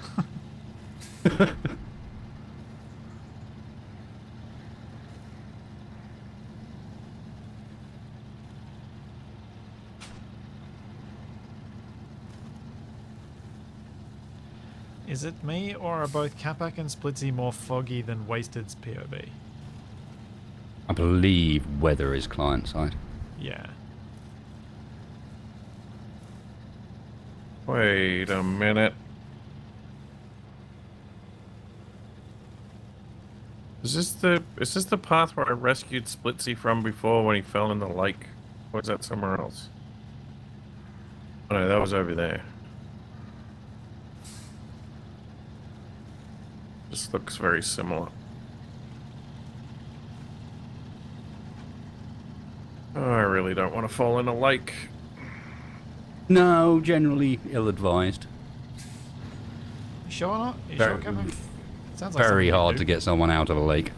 Is it me, or are both Capac and Splitsy more foggy than Wasted's POV? I believe weather is client side. Yeah. Wait a minute. Is this the path where I rescued Splitsy from before when he fell in the lake? Or is that somewhere else? Oh no, that was over there. This looks very similar. Oh, I really don't want to fall in a lake. No, generally ill-advised. You sure or not? You Very- sure, Capac? Sounds like Very something hard you'd to do. get someone out of a lake.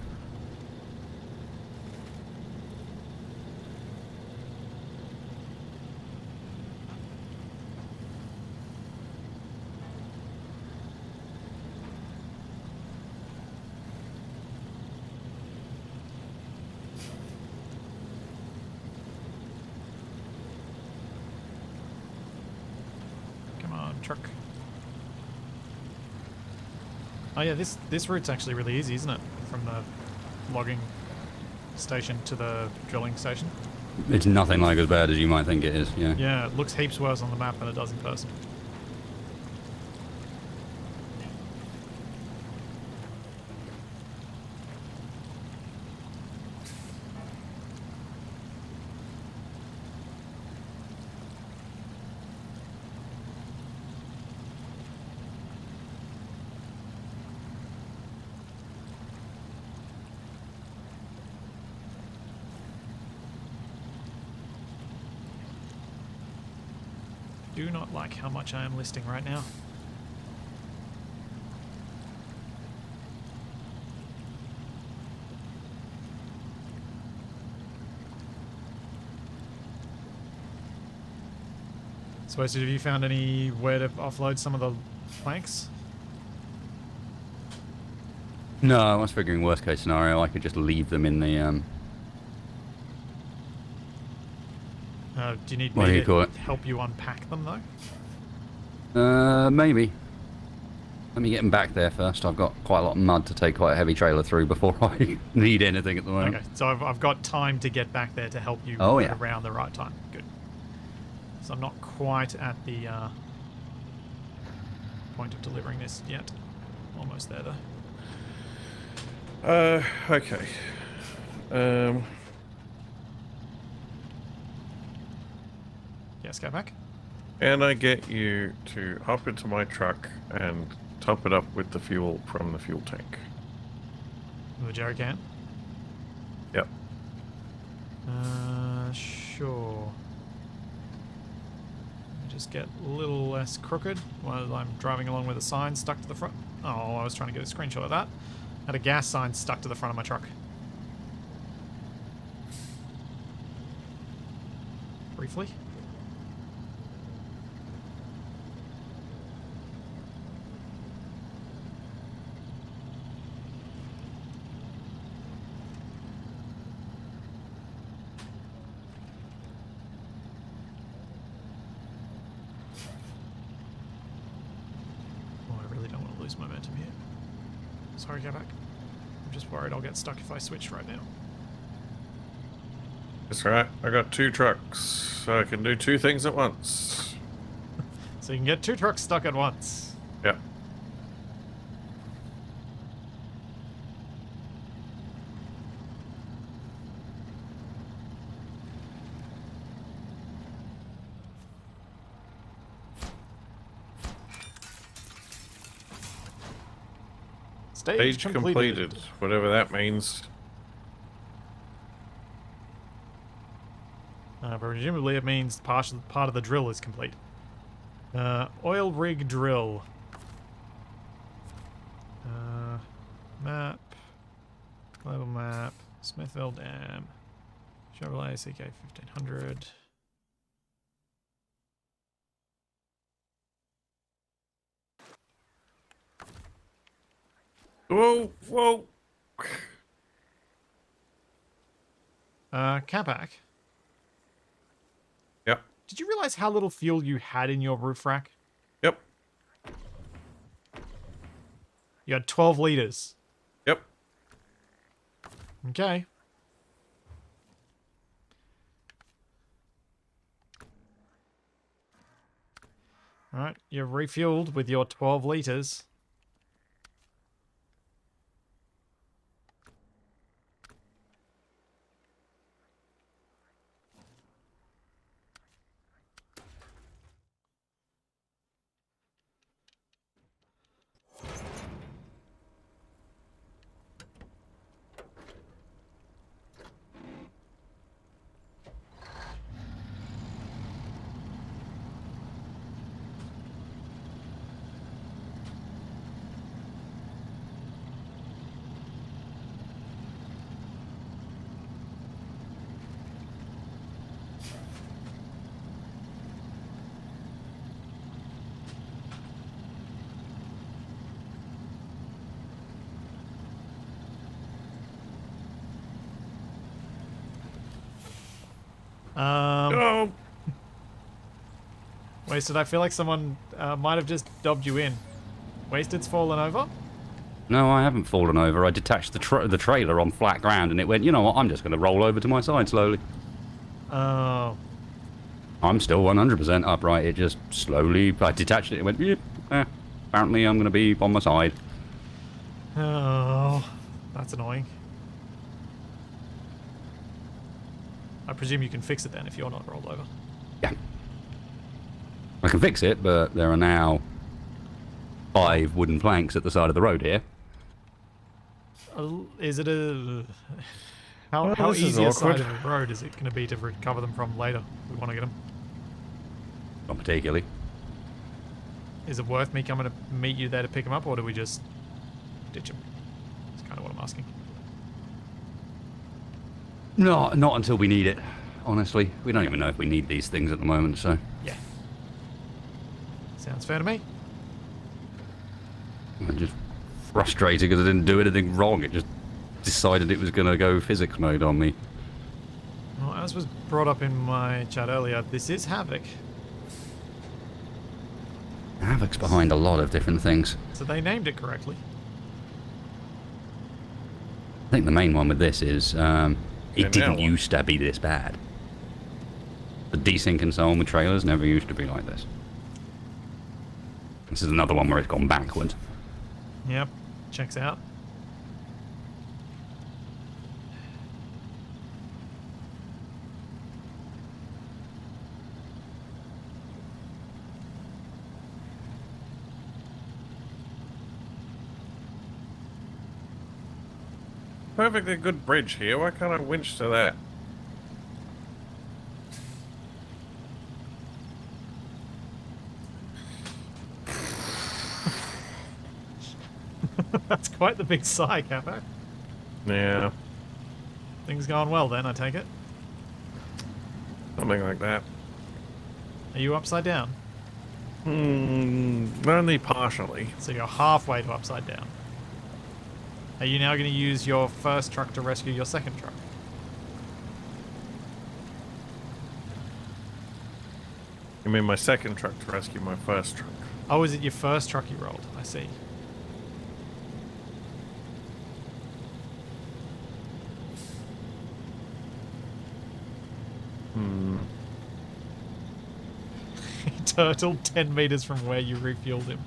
Come on, truck. Oh yeah, this route's actually really easy, isn't it? From the logging station to the drilling station. It's nothing like as bad as you might think it is, yeah. Yeah, it looks heaps worse on the map than it does in person. Do not like how much I am listing right now. So, have you found anywhere to offload some of the planks? No, I was figuring worst case scenario I could just leave them in the Do you need What do me you call to it? help you unpack them though? maybe. Let me get them back there first. I've got quite a lot of mud to take quite a heavy trailer through before I need anything at the moment. Okay, so I've got time to get back there to help you Oh, move yeah. around the right time. Good. So I'm not quite at the point of delivering this yet. Almost there though. Okay. Yes, go back. Can I get you to hop into my truck and top it up with the fuel from the fuel tank? With a jerry can. Yep. Sure. Let me just get a little less crooked while I'm driving along with a sign stuck to the front. Oh, I was trying to get a screenshot of that. Had a gas sign stuck to the front of my truck. Briefly. Oh, I really don't want to lose momentum here. Sorry, Capac. I'm just worried I'll get stuck if I switch right now. That's right. I got 2 trucks, so I can do 2 things at once. So you can get 2 trucks stuck at once. Yep. Stage completed, whatever that means. presumably it means part of the drill is complete. Oil rig drill. Map. Global map. Smithville Dam. Chevrolet CK 1500. Whoa, whoa. Capac. Yep, Did you realize how little fuel you had in your roof rack? yep, You had 12 liters. yep. Okay. Alright, you're refueled with your 12 liters. Oh, Wasted, I feel like someone might have just dobbed you in. Wasted's fallen over? No, I haven't fallen over. I detached the trailer on flat ground, and it went, you know what, I'm just going to roll over to my side slowly. Oh. I'm still 100% upright. It just slowly, I detached it, it went, yep, apparently I'm going to be on my side. Oh. That's annoying. I presume you can fix it then if you're not rolled over. Yeah. I can fix it, but there are now 5 wooden planks at the side of the road here. Is it a... Well, How this is easy a side awkward. of a road is it going to be to recover them from later? We want to get them. Not particularly. Is it worth me coming to meet you there to pick them up, or do we just ditch them? That's kind of what I'm asking. No, not until we need it, honestly. We don't even know if we need these things at the moment, so... Yeah. Sounds fair to me. I'm just frustrated because I didn't do anything wrong. It just decided it was going to go physics mode on me. Well, as was brought up in my chat earlier, this is Havoc. Havoc's behind a lot of different things. So they named it correctly. I think the main one with this is Yeah, it didn't now used to be this bad. The desync and so on with trailers never used to be like this. This is another one where it's gone backwards. Yep. Checks out. perfectly good bridge here. Why can't I winch to that? That's quite the big sigh, Capac. Yeah, Things going well then, I take it. something like that. Are you upside down? Only partially. So you're halfway to upside down. Are you now going to use your first truck to rescue your second truck? You mean my second truck to rescue my first truck? Oh, is it your first truck you rolled? I see. He turtled 10 meters from where you refueled him.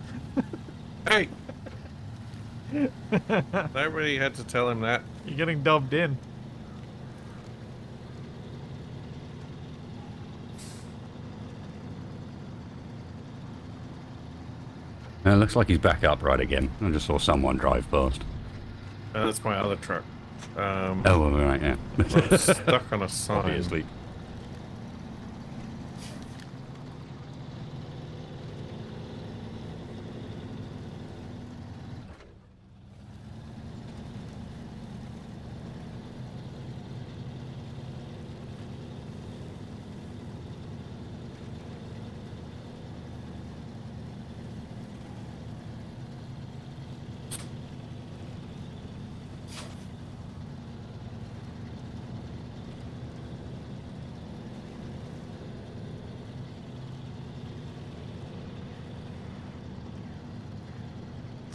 Hey! Nobody had to tell him that. You're getting dubbed in. It looks like he's back upright again. I just saw someone drive past. That's my other truck. Oh, all right, yeah. I was stuck on a sign. Obviously.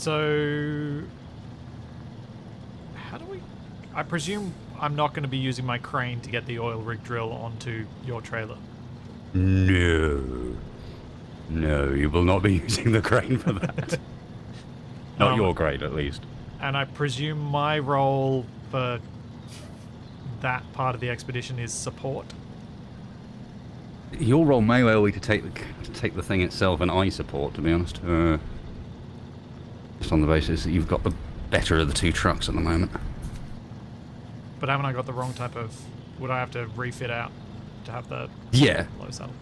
So, how do we... I presume I'm not going to be using my crane to get the oil rig drill onto your trailer. No. No, you will not be using the crane for that. Not your crane, at least. And I presume my role for that part of the expedition is support. Your role may well be to take the thing itself, and I support, to be honest. Just on the basis that you've got the better of the two trucks at the moment. But haven't I got the wrong type of... Would I have to refit out to have the low saddle?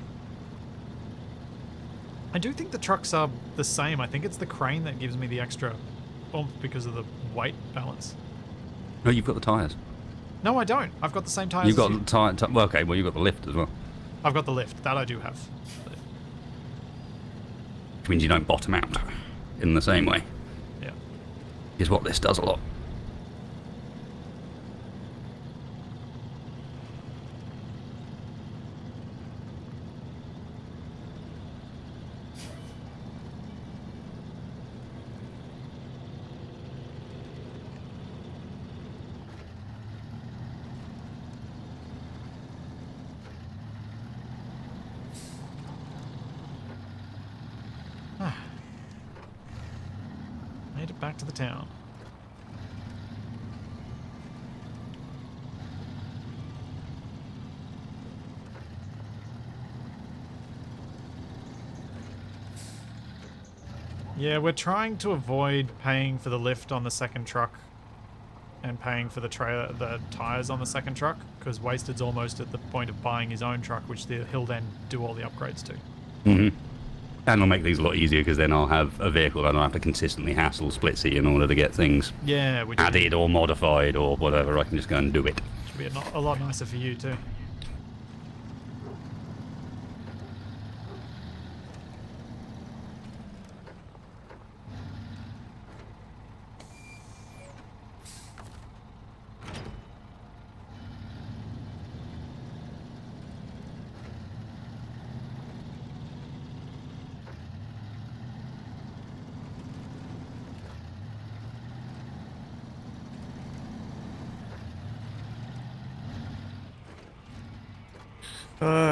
I do think the trucks are the same. I think it's the crane that gives me the extra oomph because of the weight balance. No, you've got the tyres. No, I don't. I've got the same tyres. You've got the tyre... Well, okay, well, you've got the lift as well. I've got the lift. That I do have. Which means you don't bottom out in the same way. Yeah. Is what this does a lot. Made it back to the town. Yeah, we're trying to avoid paying for the lift on the second truck and paying for the tires on the second truck, because Wasted's almost at the point of buying his own truck, which he'll then do all the upgrades to. Mm-hmm. And it'll make things a lot easier, because then I'll have a vehicle that I don't have to consistently hassle Splitsy in order to get things added or modified or whatever. I can just go and do it. Should be a lot nicer for you too.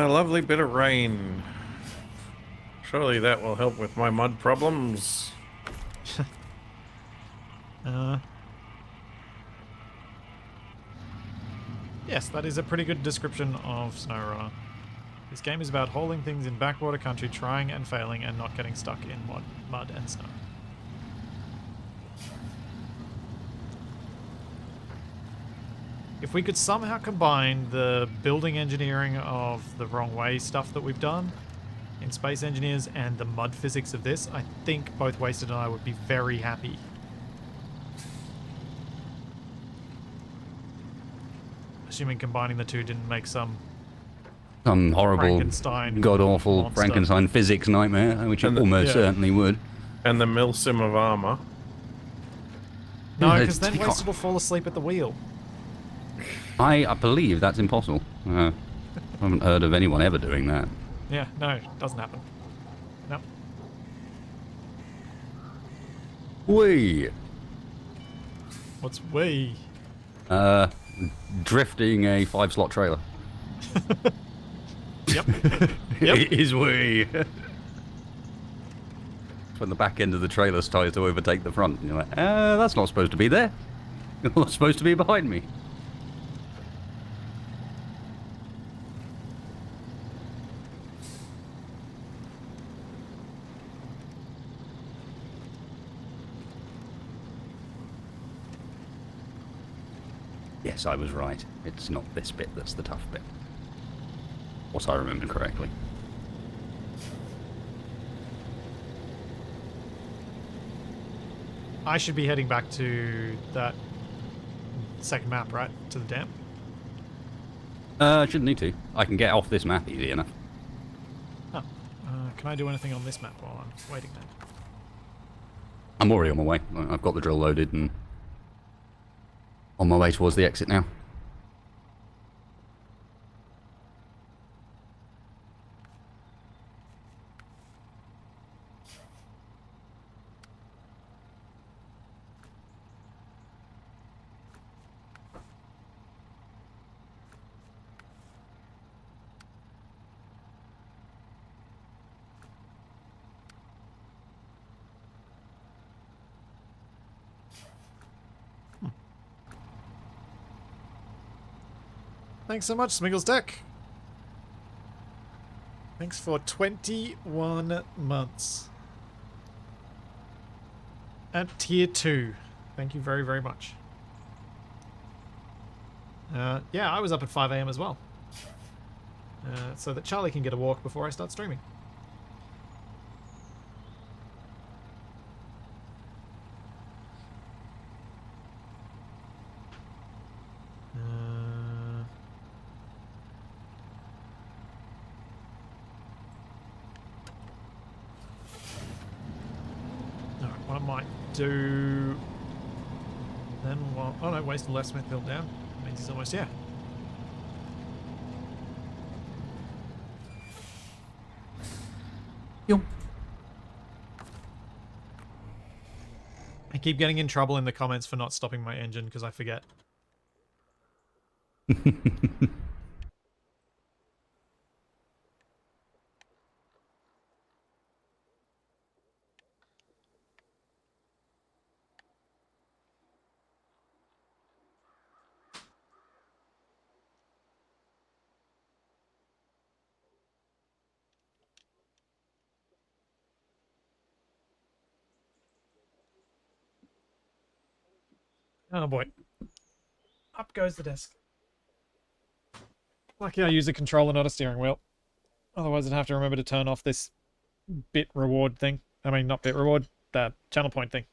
Lovely bit of rain. Surely that will help with my mud problems. Yes, that is a pretty good description of SnowRunner. This game is about hauling things in backwater country, trying and failing, and not getting stuck in mud and snow. If we could somehow combine the building engineering of the wrong way stuff that we've done in Space Engineers and the mud physics of this, I think both Wasted and I would be very happy. Assuming combining the two didn't make some horrible, god-awful Frankenstein physics nightmare, which it almost certainly would. And the milsim of armor. No, because then Wasted will fall asleep at the wheel. I believe that's impossible. I haven't heard of anyone ever doing that. Yeah, no, it doesn't happen. No. Wee. What's wee? Drifting a 5-slot trailer. Yep. It is wee. When the back end of the trailer tries to overtake the front, and you're like, that's not supposed to be there. It's not supposed to be behind me. Yes, I was right. It's not this bit that's the tough bit. What I remember correctly. I should be heading back to that second map, right? To the dam? Shouldn't need to. I can get off this map easy enough. Oh. Can I do anything on this map while I'm waiting then? I'm already on my way. I've got the drill loaded and on my way towards the exit now. Thanks so much, Smiggles Tech. Thanks for 21 months. At tier 2. Thank you very, very much. Yeah, I was up at 5 AM as well. So that Charlie can get a walk before I start streaming. Alright, what I might do... Then, well... Oh no, wasted left Smith built down. Means he's almost here. Yo. I keep getting in trouble in the comments for not stopping my engine because I forget. Oh boy. Up goes the desk. Lucky I use a controller, not a steering wheel. Otherwise I'd have to remember to turn off this bit reward thing. I mean, not bit reward, that channel point thing.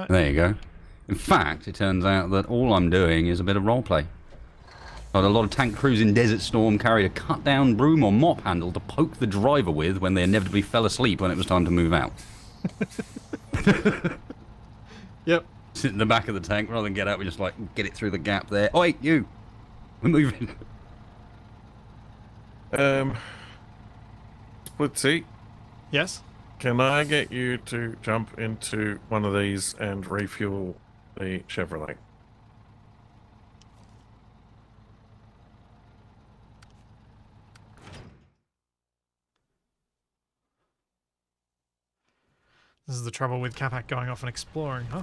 There you go. In fact, it turns out that all I'm doing is a bit of roleplay. I had a lot of tank crews in Desert Storm carried a cut-down broom or mop handle to poke the driver with when they inevitably fell asleep when it was time to move out. Yep. Sit in the back of the tank rather than get out, we just like get it through the gap there. Oi, you! We're moving. Split seat. Yes? Can I get you to jump into one of these and refuel the Chevrolet? This is the trouble with Capac going off and exploring, huh?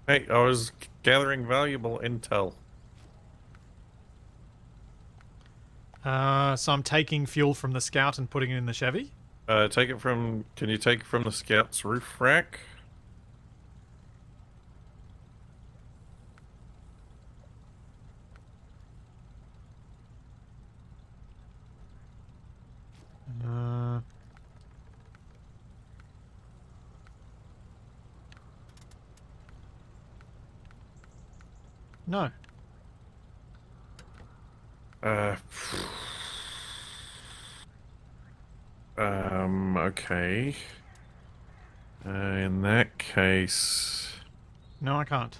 Hey, I was gathering valuable intel. So I'm taking fuel from the Scout and putting it in the Chevy? Take it from... Can you take it from the Scout's roof rack? No. Okay. In that case... No, I can't.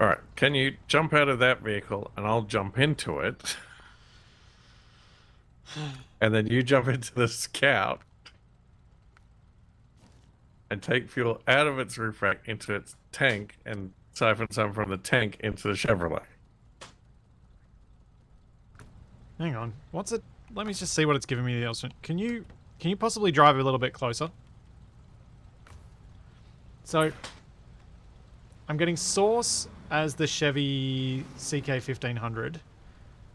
Alright, can you jump out of that vehicle and I'll jump into it? And then you jump into the Scout and take fuel out of its roof rack into its tank and siphon some from the tank into the Chevrolet. Hang on. What's it? Let me just see what it's giving me the option. Can you possibly drive a little bit closer? So I'm getting source as the Chevy CK1500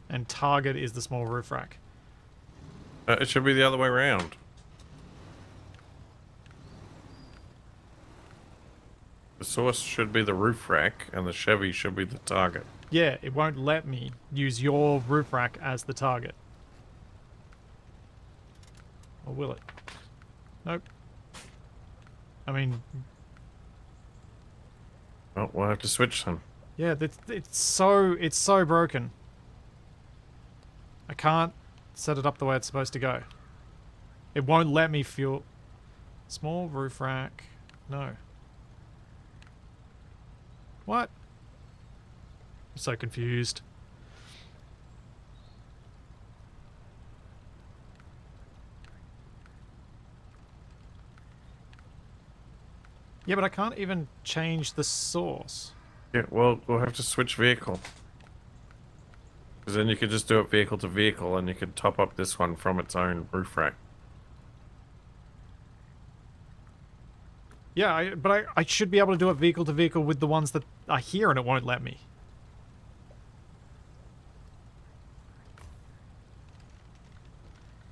and target is the small roof rack. It should be the other way around. The source should be the roof rack and the Chevy should be the target. Yeah, it won't let me use your roof rack as the target. Or will it? Nope. I mean... Oh, we'll have to switch them. Yeah, it's so broken. I can't set it up the way it's supposed to go. It won't let me fuel... Small roof rack... No. What? I'm so confused. Yeah, but I can't even change the source. Yeah, well, we'll have to switch vehicle. Because then you could just do it vehicle to vehicle, and you could top up this one from its own roof rack. Yeah, but I should be able to do it vehicle to vehicle with the ones that are here, and it won't let me.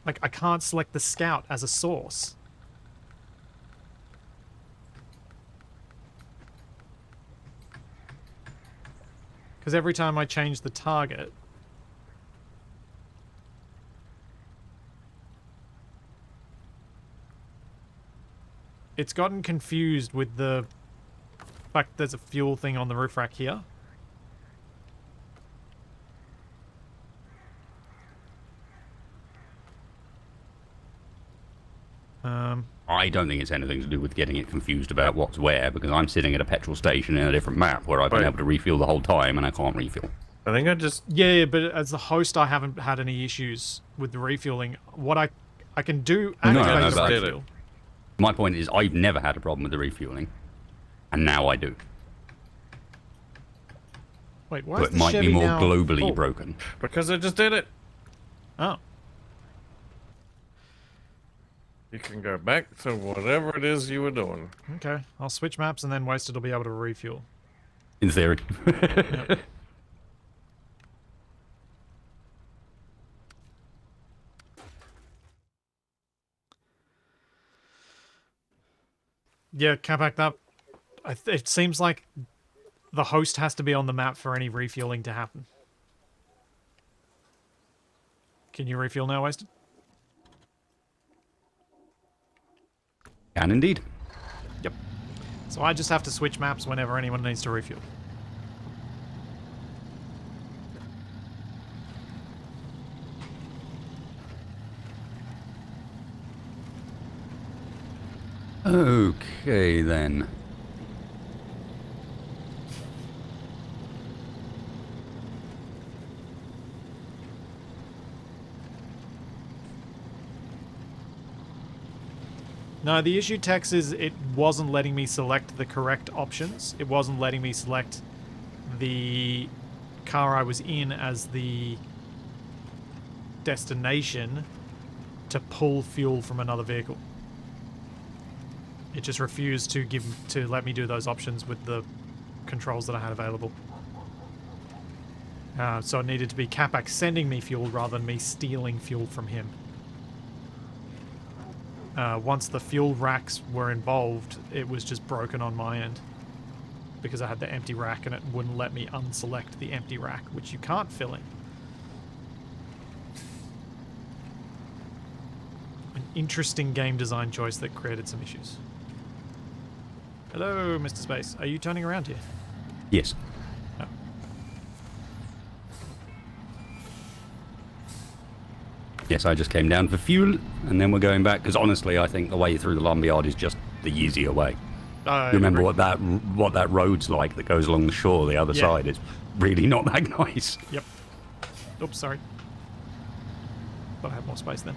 Like, I can't select the Scout as a source. Because every time I change the target... It's gotten confused with the fact there's a fuel thing on the roof rack here. I don't think it's anything to do with getting it confused about what's where, because I'm sitting at a petrol station in a different map where I've been able to refuel the whole time and I can't refuel. I think I just... Yeah, but as the host, I haven't had any issues with the refueling. What I can do... activate the refuel. My point is I've never had a problem with the refueling, and now I do. Wait, why So is it the might be Chevy more now globally full? broken. Because I just did it. Oh. You can go back to whatever it is you were doing. Okay, I'll switch maps and then Wasted will be able to refuel. In theory. Yep. Yeah, Capac, that... it seems like the host has to be on the map for any refueling to happen. Can you refuel now, Wasted? Can indeed. Yep. So I just have to switch maps whenever anyone needs to refuel. Okay, then. No, the issue, Tex, is it wasn't letting me select the correct options. It wasn't letting me select the car I was in as the destination to pull fuel from another vehicle. It just refused to let me do those options with the controls that I had available. So it needed to be Capac sending me fuel rather than me stealing fuel from him. Once the fuel racks were involved, it was just broken on my end. Because I had the empty rack and it wouldn't let me unselect the empty rack, which you can't fill in. An interesting game design choice that created some issues. Hello, Mr. Space. Are you turning around here? Yes. Oh. Yes, I just came down for fuel, and then we're going back, because honestly, I think the way through the lumberyard is just the easier way. You remember what that road's like that goes along the shore the other side? It's really not that nice. Yep. Oops, sorry. Thought I had more space then.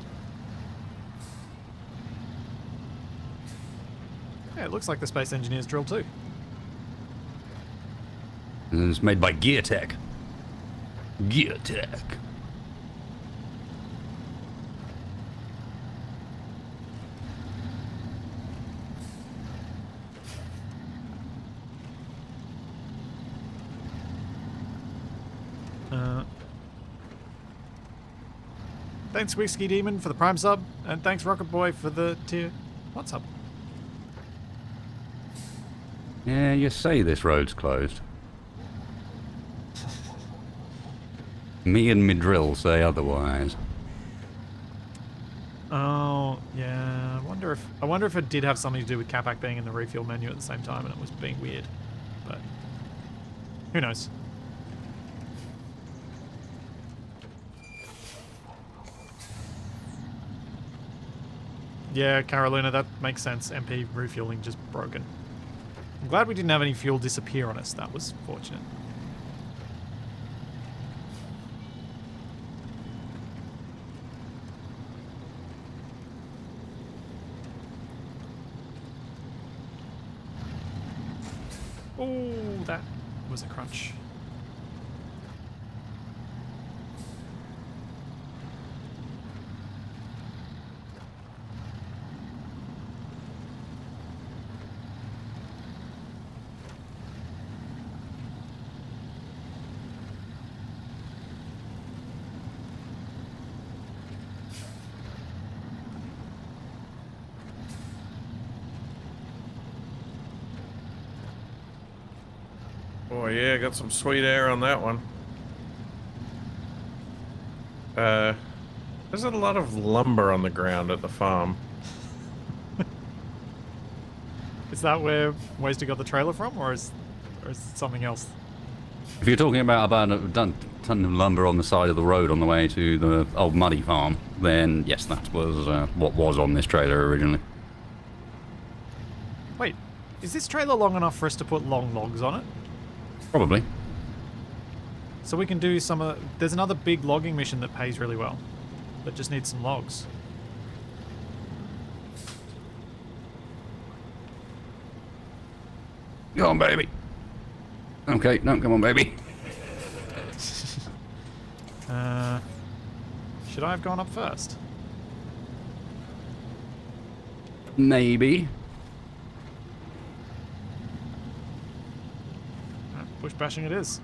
Yeah, it looks like the Space Engineers drill too. And it's made by Gear Tech. Gear Tech. Thanks Whiskey Demon for the Prime sub, and thanks Rocket Boy for the tier 1 sub. Yeah, you say this road's closed. Me and me drill say otherwise. Oh, yeah. I wonder if it did have something to do with Capac being in the refuel menu at the same time and it was being weird. But who knows? Yeah, Carolina, that makes sense. MP refueling just broken. I'm glad we didn't have any fuel disappear on us. That was fortunate. Oh, that was a crunch. Oh yeah, got some sweet air on that one. There's a lot of lumber on the ground at the farm. Is that where Wasted got the trailer from, or is it something else? If you're talking about a ton of lumber on the side of the road on the way to the old muddy farm, then yes, that was what was on this trailer originally. Wait, is this trailer long enough for us to put long logs on it? Probably. So we can do some there's another big logging mission that pays really well, that just needs some logs. Go on, baby. Okay, no, come on, baby. Should I have gone up first? Maybe. Push bashing it is.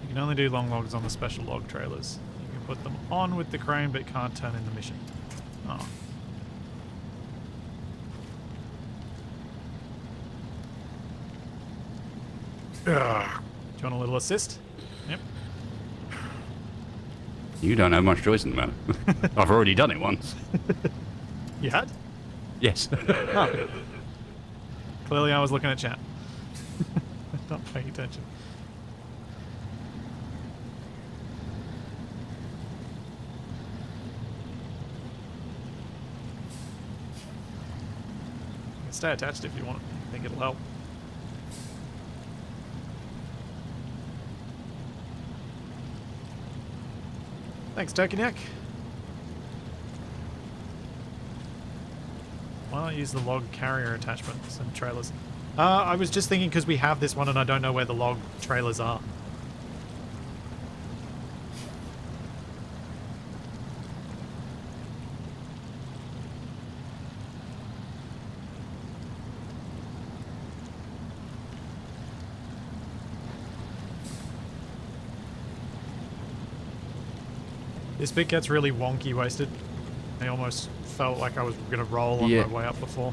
You can only do long logs on the special log trailers. You can put them on with the crane but can't turn in the mission. Oh. Ugh. Do you want a little assist? Yep. You don't have much choice in the matter. I've already done it once. You had? Yes. Oh. Clearly I was looking at chat. Not paying attention. You can stay attached if you want. I think it'll help. Thanks, Turkey Neck. Why not use the log carrier attachments and trailers? I was just thinking because we have this one and I don't know where the log trailers are. This bit gets really wonky, Wasted. I almost felt like I was going to roll on my way up before.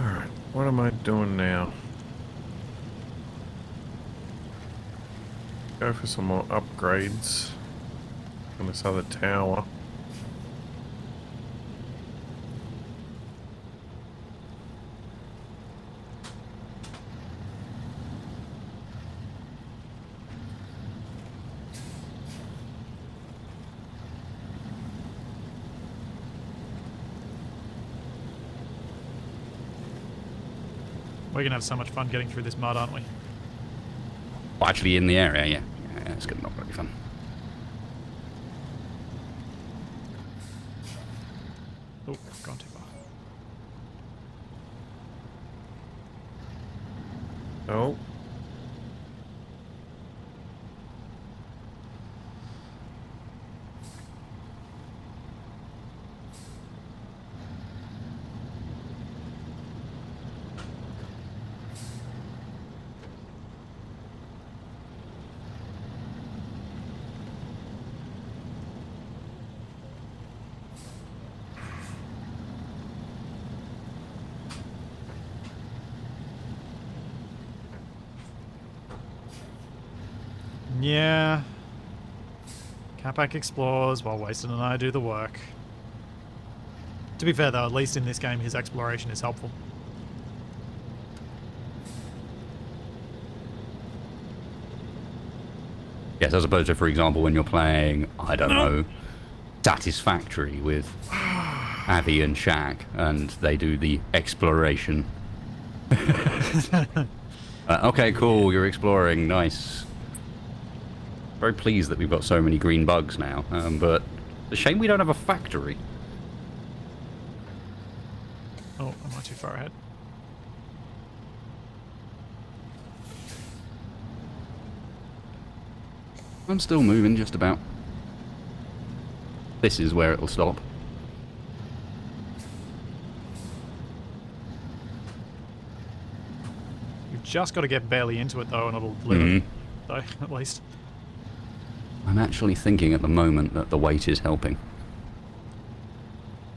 Alright, what am I doing now? Go for some more upgrades on this other tower. We're going to have so much fun getting through this mud, aren't we? Well, actually, in the area, yeah. Yeah, it's good, not very fun. Oh, gone too far. Oh. Yeah. Capac explores while Wasted and I do the work. To be fair though, at least in this game his exploration is helpful. Yes, as opposed to, for example, when you're playing, I don't know, Satisfactory with Abby and Shaq, and they do the exploration. Okay, cool. You're exploring. Nice. Very pleased that we've got so many green bugs now. But it's a shame we don't have a factory. Oh, am I too far ahead? I'm still moving, just about. This is where it'll stop. You've just got to get barely into it, though, and it'll deliver. Though, at least. I'm actually thinking at the moment that the weight is helping.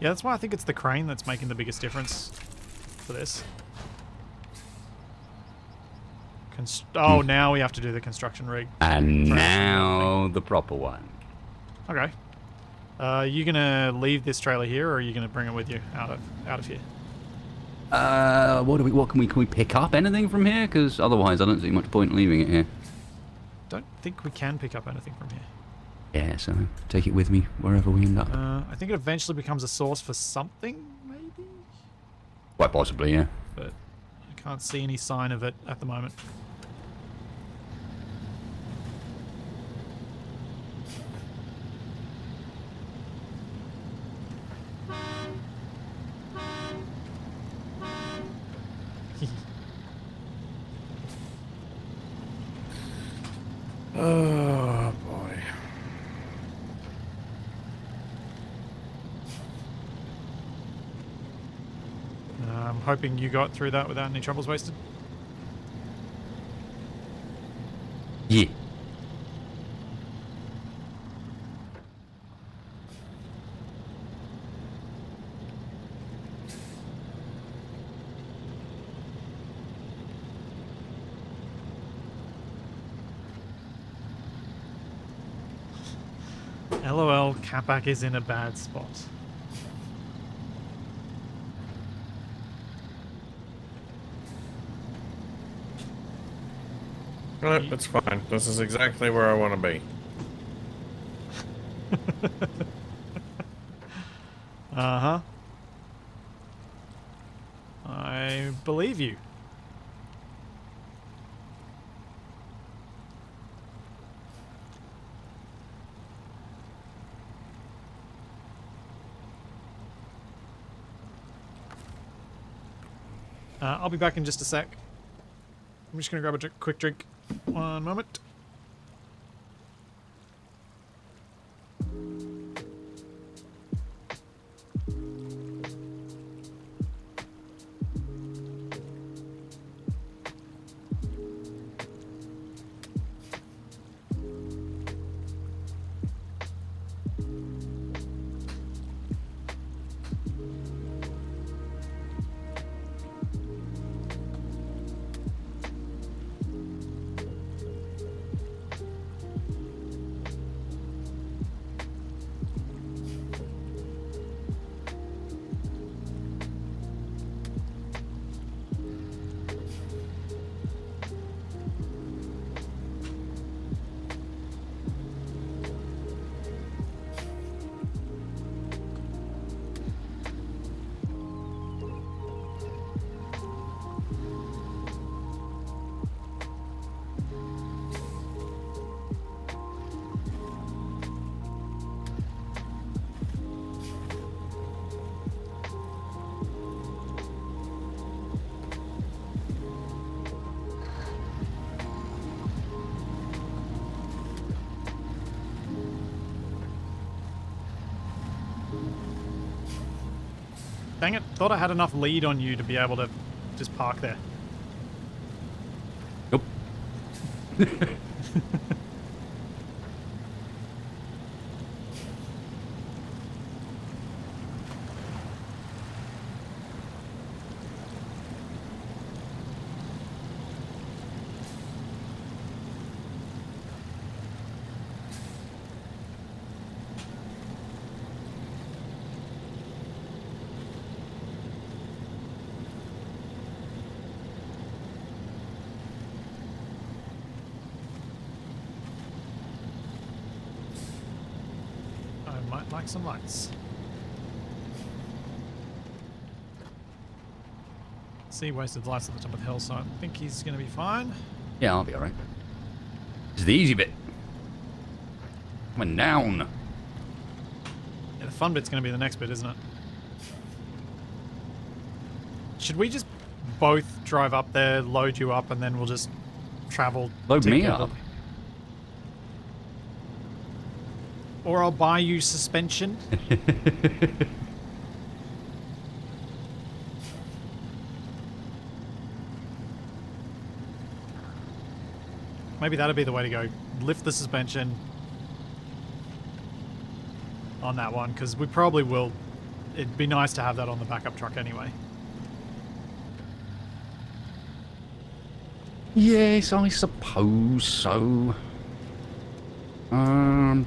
Yeah, that's why I think it's the crane that's making the biggest difference for this. Oh, now we have to do the construction rig. And now the proper one. Okay. You gonna leave this trailer here, or are you gonna bring it with you out of here? What can we pick up anything from here? Because otherwise I don't see much point in leaving it here. Don't think we can pick up anything from here. Yeah, so take it with me wherever we end up. I think it eventually becomes a source for something, maybe? Quite possibly, yeah. But I can't see any sign of it at the moment. Oh boy. I'm hoping you got through that without any troubles wasted. Yeah. LOL, Capac is in a bad spot. No, it's fine. This is exactly where I want to be. Uh-huh. I believe you. I'll be back in just a sec. I'm just going to grab a quick drink. One moment. Dang it, thought I had enough lead on you to be able to just park there. Nope. I might like some lights. See wasted lights at the top of the hill, so I think he's going to be fine. Yeah, I'll be alright. This is the easy bit. Coming down. Yeah, the fun bit's going to be the next bit, isn't it? Should we just both drive up there, load you up, and then we'll just travel Load me together? up? Or I'll buy you suspension. Maybe that'd be the way to go. Lift the suspension on that one, because we probably will. It'd be nice to have that on the backup truck anyway. Yes, I suppose so. What am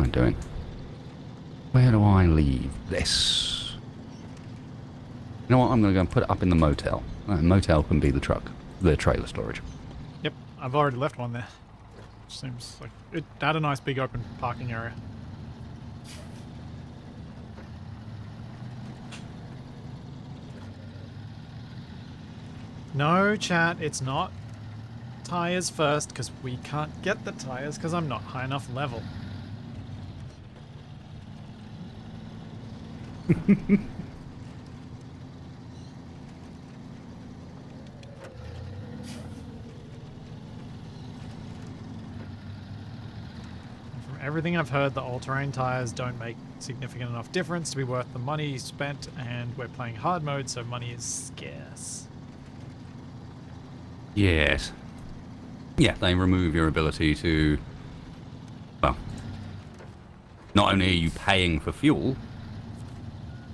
I doing? Where do I leave this? You know what? I'm going to go and put it up in the motel. Motel can be the truck, the trailer storage. Yep, I've already left one there. Seems like it had a nice big open parking area. No, chat, it's not tires first, because we can't get the tires because I'm not high enough level. From everything I've heard, the all-terrain tires don't make significant enough difference to be worth the money spent, and we're playing hard mode, so money is scarce. Yes. Yeah, they remove your ability to... Well, not only are you paying for fuel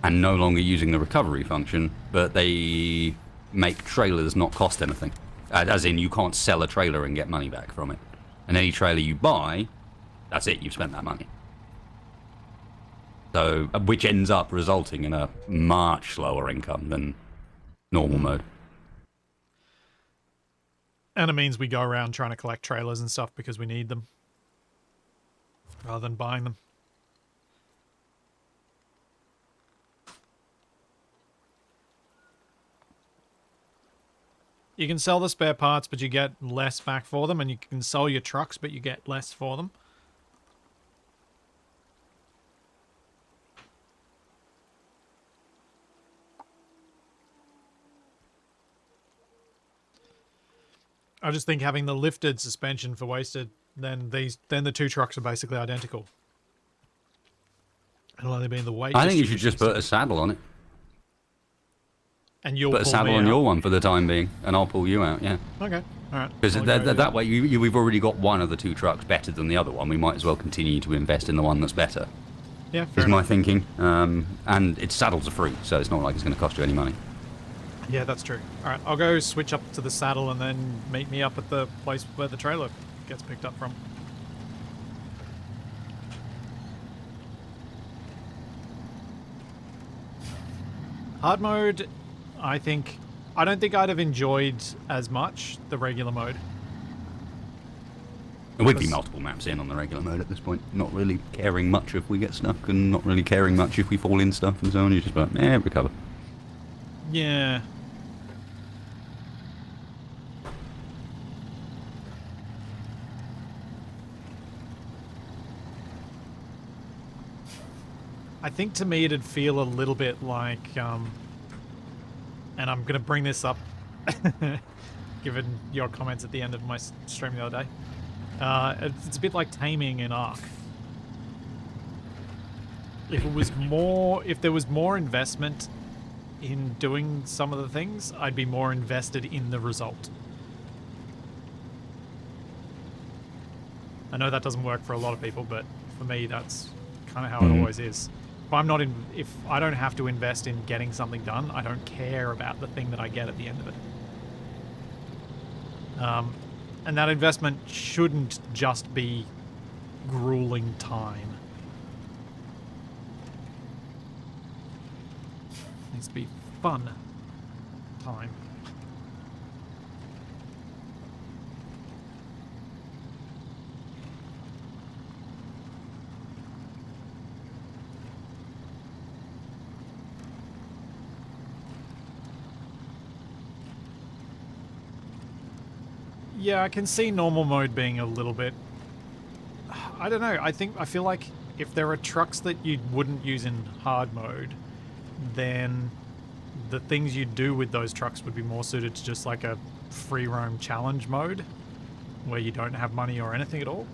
and no longer using the recovery function, but they make trailers not cost anything. As in, you can't sell a trailer and get money back from it. And any trailer you buy, that's it, you've spent that money. So, which ends up resulting in a much lower income than normal mode. And it means we go around trying to collect trailers and stuff because we need them, rather than buying them. You can sell the spare parts, but you get less back for them, and you can sell your trucks, but you get less for them. I just think having the lifted suspension for wasted, then the two trucks are basically identical. It'll only be in the weight. I think you should just put a saddle on it. And you'll put a saddle on your one for the time being, and I'll pull you out, yeah. Okay, alright. Because that way we've already got one of the two trucks better than the other one. We might as well continue to invest in the one that's better. Yeah, fair is enough. my thinking. And its saddles are free, so it's not like it's going to cost you any money. Yeah, that's true. Alright, I'll go switch up to the saddle and then meet me up at the place where the trailer gets picked up from. Hard mode, I don't think I'd have enjoyed as much the regular mode. And we'd be multiple maps in on the regular mode at this point, not really caring much if we get stuck and not really caring much if we fall in stuff and so on. You just like, recover. Yeah. I think to me it'd feel a little bit like, and I'm going to bring this up given your comments at the end of my stream the other day. It's a bit like taming an Ark. If there was more investment in doing some of the things, I'd be more invested in the result. I know that doesn't work for a lot of people, but for me, that's kind of how it always is. If I don't have to invest in getting something done, I don't care about the thing that I get at the end of it. And that investment shouldn't just be grueling time. It needs to be fun time. Yeah, I can see normal mode being a little bit... I don't know. I feel like if there are trucks that you wouldn't use in hard mode, then the things you do with those trucks would be more suited to just like a free roam challenge mode where you don't have money or anything at all.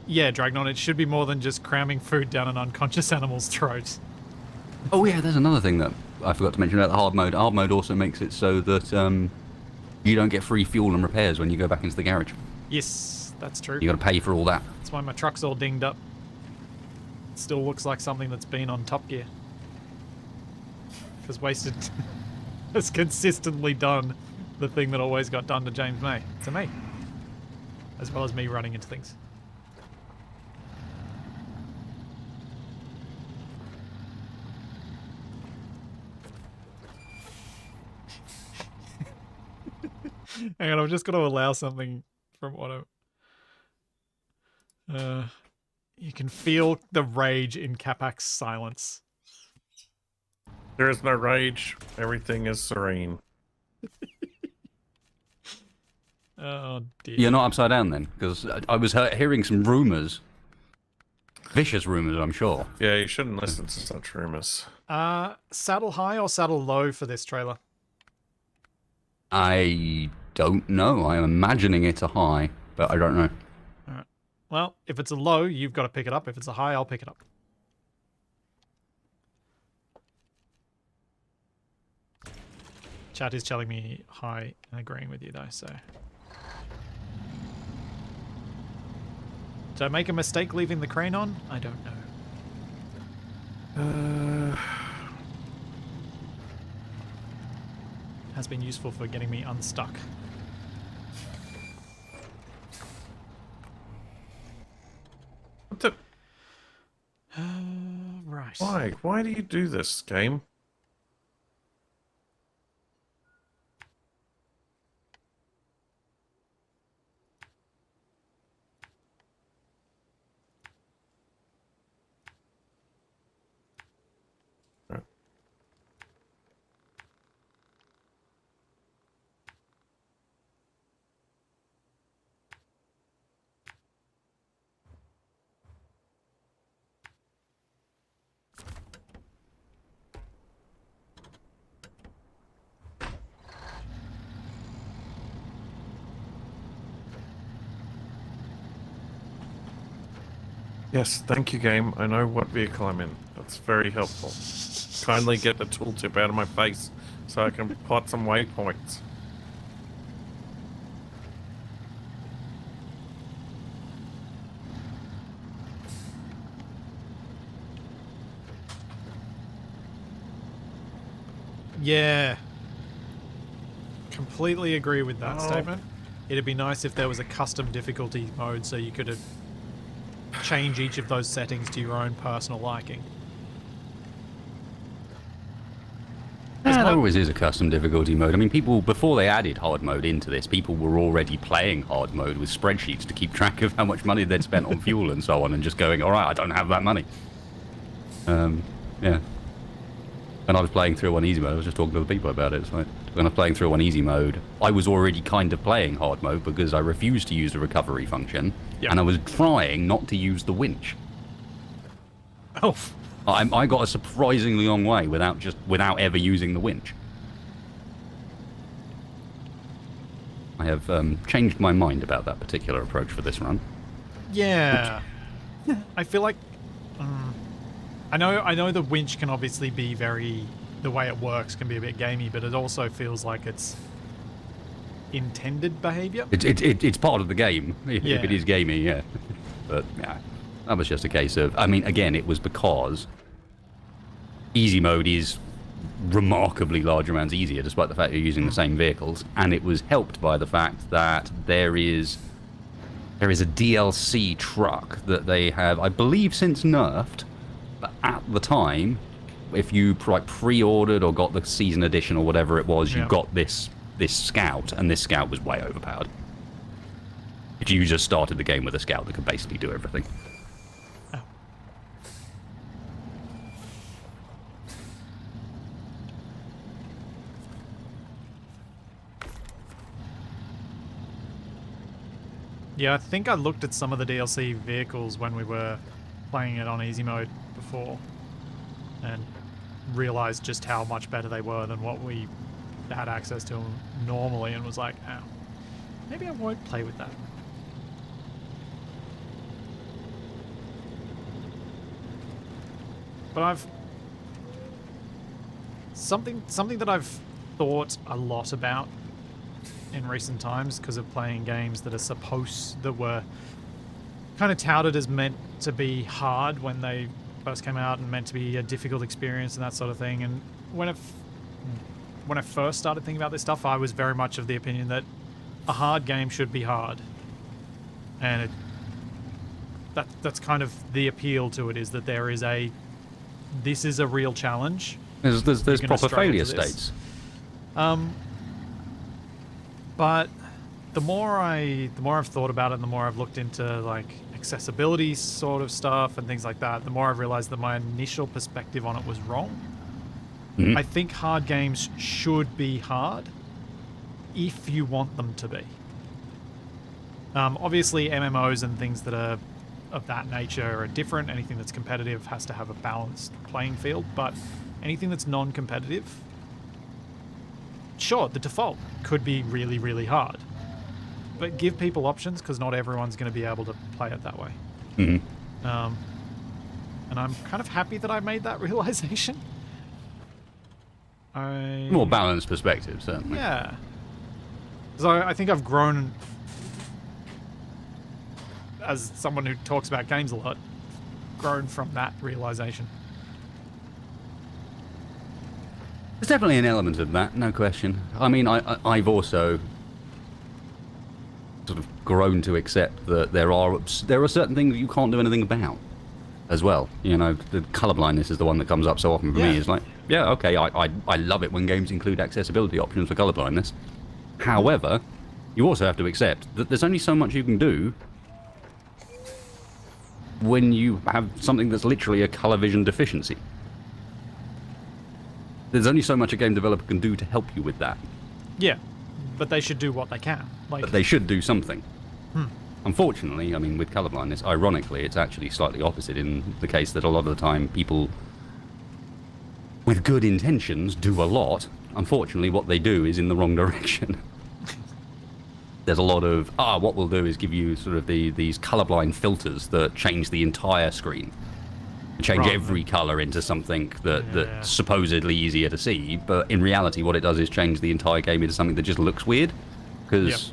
Yeah, Dragnon, it should be more than just cramming food down an unconscious animal's throat. Oh yeah, there's another thing that I forgot to mention about the hard mode. Hard mode also makes it so that you don't get free fuel and repairs when you go back into the garage. Yes, that's true. You got to pay for all that. That's why my truck's all dinged up. It still looks like something that's been on Top Gear. Because Wasted has consistently done the thing that always got done to James May. To me. As well as me running into things. Hang on, I'm just going to allow something from what I'm... you can feel the rage in Capac's silence. There is no rage. Everything is serene. Oh dear. You're not upside down then? Because I was hearing some rumours. Vicious rumours, I'm sure. Yeah, you shouldn't listen to such rumors. Saddle high or saddle low for this trailer? I don't know. I'm imagining it's a high, but I don't know. Alright. Well, if it's a low, you've got to pick it up. If it's a high, I'll pick it up. Chat is telling me high and agreeing with you though, so... Did I make a mistake leaving the crane on? I don't know. Has been useful for getting me unstuck. What the? Right. Why? Why do you do this, game? Yes, thank you, game. I know what vehicle I'm in. That's very helpful. Kindly get the tooltip out of my face so I can plot some waypoints. Yeah. Completely agree with that Oh. statement. It'd be nice if there was a custom difficulty mode so you could change each of those settings to your own personal liking. There always is a custom difficulty mode. I mean, people, before they added hard mode into this, people were already playing hard mode with spreadsheets to keep track of how much money they'd spent on fuel and so on, and just going, all right, I don't have that money. Yeah. When I was playing through on easy mode, I was just talking to the people about it. So when I was playing through on easy mode, I was already kind of playing hard mode because I refused to use the recovery function, Yep. and I was trying not to use the winch. Oh. I got a surprisingly long way without ever using the winch. I have changed my mind about that particular approach for this run. Yeah. I feel like... I know the winch can obviously be very... The way it works can be a bit gamey, but it also feels like it's intended behavior. It's part of the game, if Yeah. it is gamey, yeah. But, yeah, that was just a case of... I mean, again, it was because easy mode is remarkably large amounts easier, despite the fact you're using the same vehicles, and it was helped by the fact that there is a DLC truck that they have, I believe, since nerfed, but at the time, if you pre-ordered or got the season edition or whatever it was, you Yeah. got this scout, and this scout was way overpowered. If you just started the game with a scout that could basically do everything. Yeah, I think I looked at some of the DLC vehicles when we were playing it on easy mode before and realized just how much better they were than what we had access to normally, and was like, oh, maybe I won't play with that. But I've something that I've thought a lot about in recent times, because of playing games that were kind of touted as meant to be hard when they first came out and meant to be a difficult experience and that sort of thing. And when I first started thinking about this stuff, I was very much of the opinion that a hard game should be hard, and that's kind of the appeal to it, is that this is a real challenge. There's proper failure states. But the more I've thought about it, and the more I've looked into like accessibility sort of stuff and things like that, the more I've realized that my initial perspective on it was wrong. Mm-hmm. I think hard games should be hard if you want them to be. Obviously, MMOs and things that are of that nature are different. Anything that's competitive has to have a balanced playing field, but anything that's non-competitive, sure, the default could be really, really hard. But give people options, because not everyone's going to be able to play it that way. Mm-hmm. And I'm kind of happy that I made that realization. More balanced perspective, certainly. Yeah. Because I think I've grown as someone who talks about games a lot, grown from that realization. There's definitely an element of that, no question. I mean, I've also sort of grown to accept that there are certain things you can't do anything about as well. You know, the colorblindness is the one that comes up so often for me. It's like, yeah, okay, I love it when games include accessibility options for colorblindness. However, you also have to accept that there's only so much you can do when you have something that's literally a color vision deficiency. There's only so much a game developer can do to help you with that. Yeah, but they should do what they can. But they should do something. Unfortunately, I mean, with colorblindness, ironically, it's actually slightly opposite in the case that a lot of the time people with good intentions do a lot. Unfortunately, what they do is in the wrong direction. There's a lot of, what we'll do is give you sort of these colorblind filters that change the entire screen. Change every color into something that's supposedly easier to see, but in reality what it does is change the entire game into something that just looks weird, because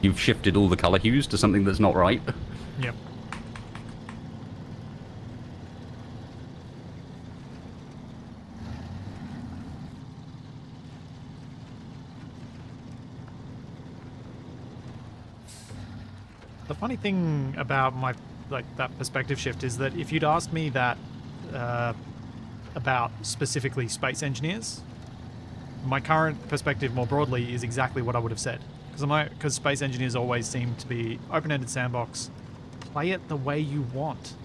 you've shifted all the color hues to something that's not right. Yep. The funny thing about that perspective shift is that if you'd asked me that about specifically space engineers, my current perspective more broadly is exactly what I would have said. Because space engineers always seem to be open-ended sandbox, play it the way you want.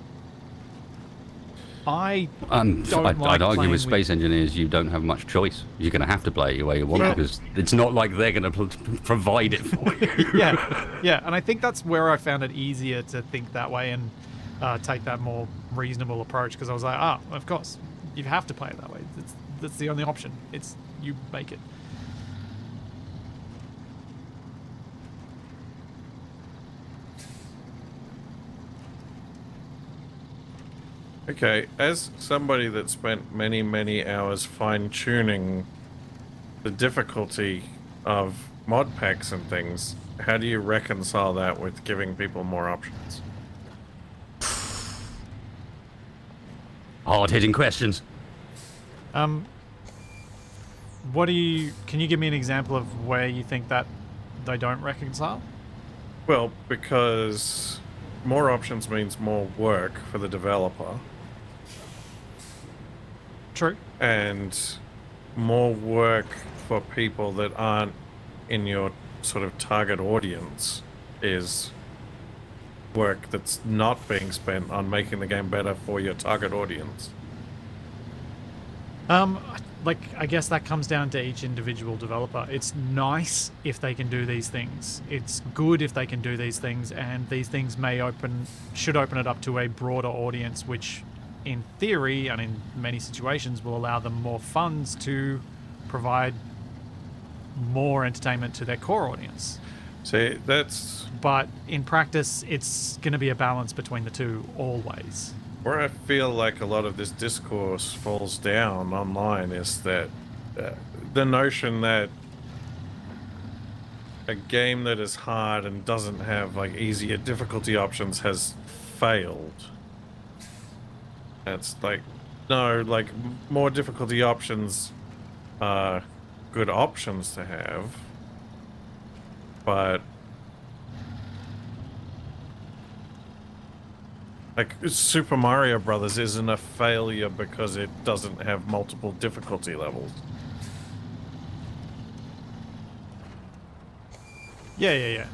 I'd argue with space engineers, you don't have much choice. You're going to have to play it the way you want, because it's not like they're going to provide it for you. Yeah, and I think that's where I found it easier to think that way and take that more reasonable approach, because I was like, of course, you have to play it that way. That's the only option. It's you make it. Okay, as somebody that spent many, many hours fine-tuning the difficulty of mod packs and things, how do you reconcile that with giving people more options? Hard-hitting questions. Can you give me an example of where you think that they don't reconcile? Well, because more options means more work for the developer. True. And more work for people that aren't in your sort of target audience is work that's not being spent on making the game better for your target audience. Um, like, I guess that comes down to each individual developer. It's nice if they can do these things. It's good if they can do these things, and these things should open it up to a broader audience, which, in theory and in many situations, will allow them more funds to provide more entertainment to their core audience. See, that's But in practice, it's going to be a balance between the two always. where I feel like a lot of this discourse falls down online is that the notion that a game that is hard and doesn't have like easier difficulty options has failed. That's like, no, like more difficulty options are good options to have, but like Super Mario Brothers isn't a failure because it doesn't have multiple difficulty levels. Yeah.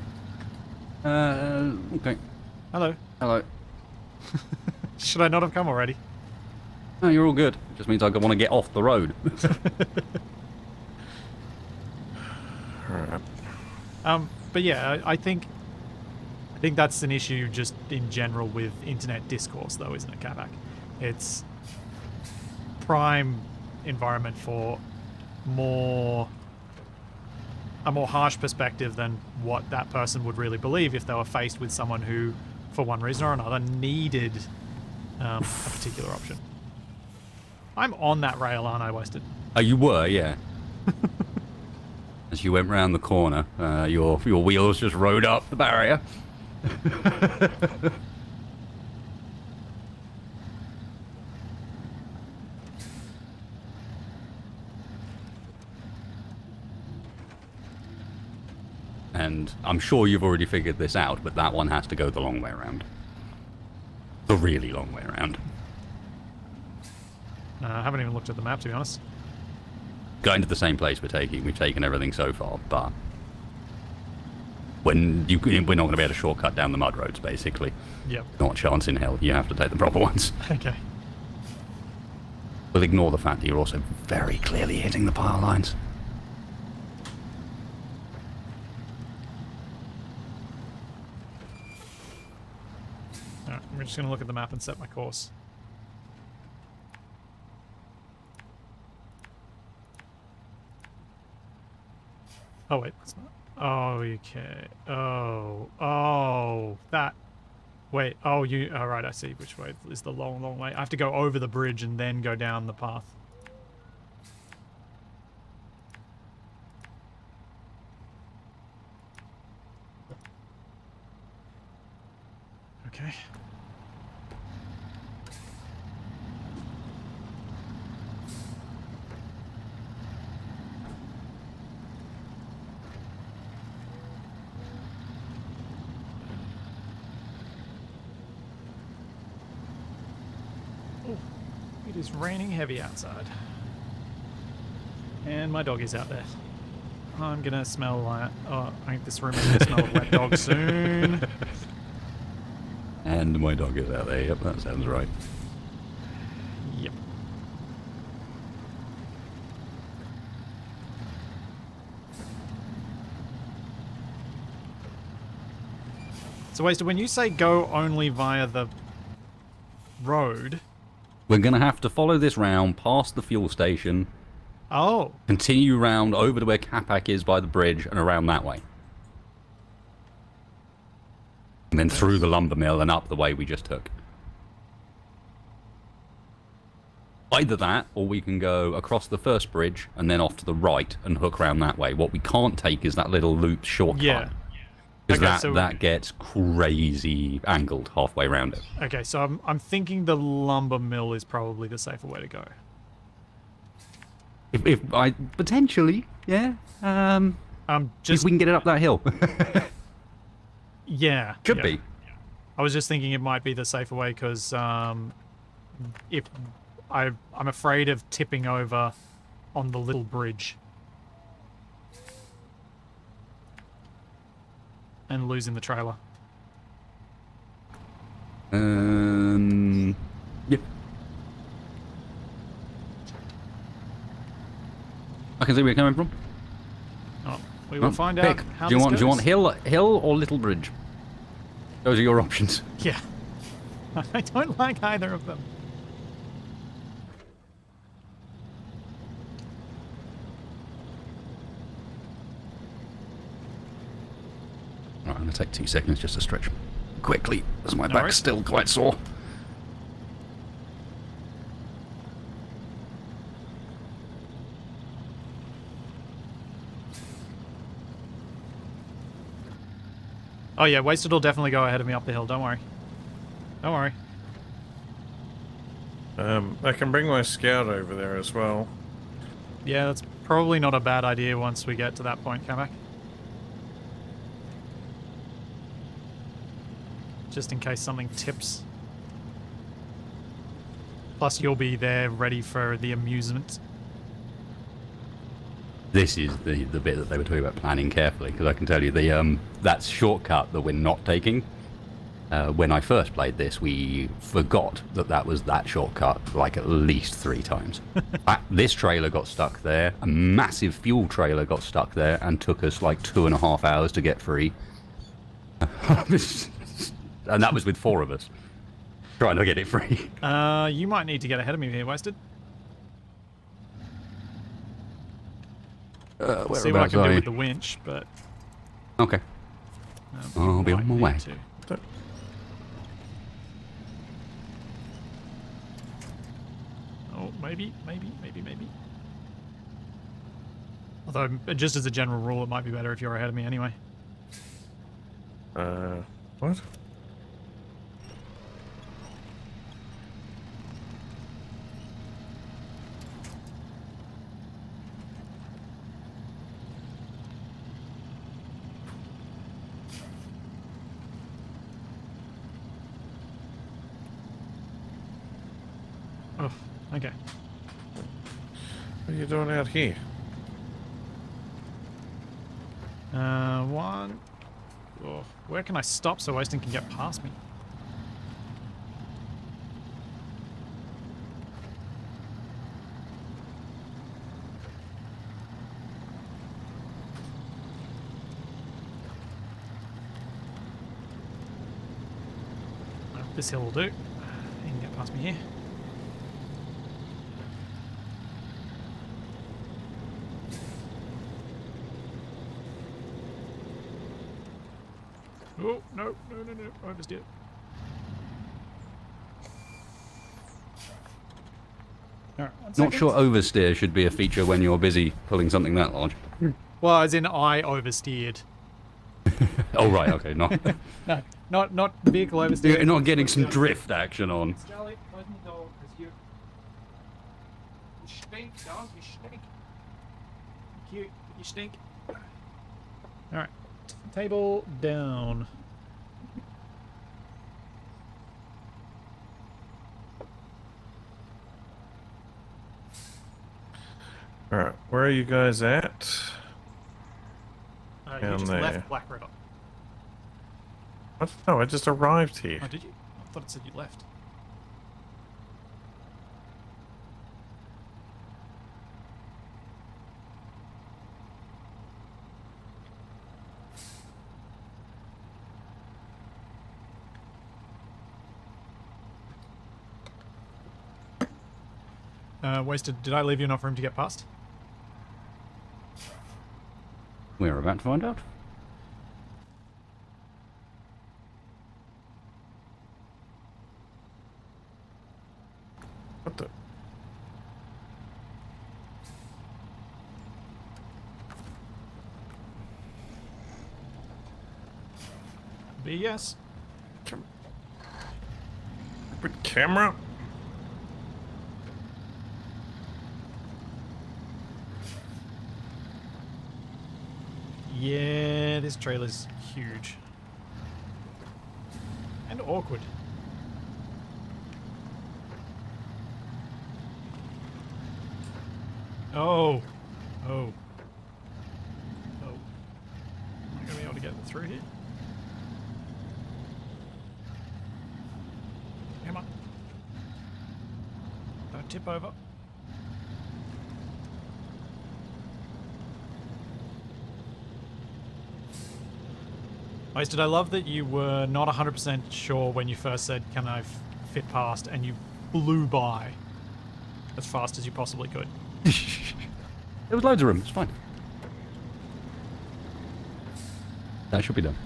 Okay. Hello. Hello. Should I not have come already? No, you're all good. It just means I want to get off the road. Alright. But yeah, I think that's an issue just in general with internet discourse, though, isn't it, Capac? It's prime environment for a more harsh perspective than what that person would really believe if they were faced with someone who, for one reason or another, needed a particular option. I'm on that rail, aren't I, Wasted? Oh, you were, yeah. As you went round the corner, your wheels just rode up the barrier. And I'm sure you've already figured this out, but that one has to go the long way around. The really long way around. I haven't even looked at the map, to be honest. Going to the same place we've taken everything so far, but we're not going to be able to shortcut down the mud roads, basically. Yep. Not a chance in hell. You have to take the proper ones. Okay. We'll ignore the fact that you're also very clearly hitting the power lines. Alright, I'm just going to look at the map and set my course. Oh, wait, that's not. Oh, okay. Oh, that. Wait, oh, right, I see which way is the long, long way. I have to go over the bridge and then go down the path. Okay. It is raining heavy outside. And my dog is out there. I'm gonna smell like... Oh, I think this room is gonna smell of wet dog soon. And my dog is out there. Yep, that sounds right. Yep. So, Wasted, when you say go only via the road... We're going to have to follow this round past the fuel station, Oh, continue round over to where Capac is by the bridge and around that way. And then through the lumber mill and up the way we just took. Either that, or we can go across the first bridge and then off to the right and hook round that way. What we can't take is that little loop shortcut. yeah. Because Okay, that gets crazy angled halfway around it. Okay, so I'm thinking the lumber mill is probably the safer way to go. If I potentially, yeah. If Just we can get it up that hill. yeah, Should yeah. be. I was just thinking it might be the safer way because if I'm afraid of tipping over on the little bridge and losing the trailer. Yeah. I can see where you're coming from. Oh, we will find Pick. out how Do you this want? goes. Do you want hill or little bridge? Those are your options. Yeah. I don't like either of them. Right, I'm gonna take 2 seconds just to stretch quickly, as my No back's worries. still quite sore. Oh yeah, Wasted will definitely go ahead of me up the hill. Don't worry. Don't worry. I can bring my scout over there as well. Yeah, that's probably not a bad idea once we get to that point, Capac. Just in case something tips. Plus, you'll be there ready for the amusement. This is the bit that they were talking about planning carefully, because I can tell you the that shortcut that we're not taking. When I first played this, we forgot that was that shortcut like at least 3 times. This trailer got stuck there. A massive fuel trailer got stuck there and took us like 2.5 hours to get free. And that was with 4 of us trying to get it free. You might need to get ahead of me here, Wasted. See what I can do with the winch, but... Okay. you I'll be might on my need way. to. Oh, maybe. Although, just as a general rule, it might be better if you're ahead of me anyway. What? Oh, okay. What are you doing out here? One... Oh, where can I stop so Wasting can get past me? This hill will do. You can get past me here. Oh, no, oversteer. Alright, Not sure oversteer should be a feature when you're busy pulling something that large. Well, as in I oversteered. Oh, right, okay, not... No, not vehicle oversteer. You're not getting some drift action on. Charlie, close the door, because you stink, dog, you stink. Cute, you stink. Alright, table down. Alright, where are you guys at? You Down just there. left Black River. What? No, I just arrived here. Oh, did you? I thought it said you left. Wasted, did I leave you enough room to get past? We're about to find out. What the? BS. With camera? Yeah, this trailer's huge. And awkward. Oh. Oh. Oh. Am I gonna be able to get through here? Come on. Don't tip over. Wasted, I love that you were not 100% sure when you first said, can I fit past, and you blew by as fast as you possibly could. There was loads of room. It's fine. That should be done.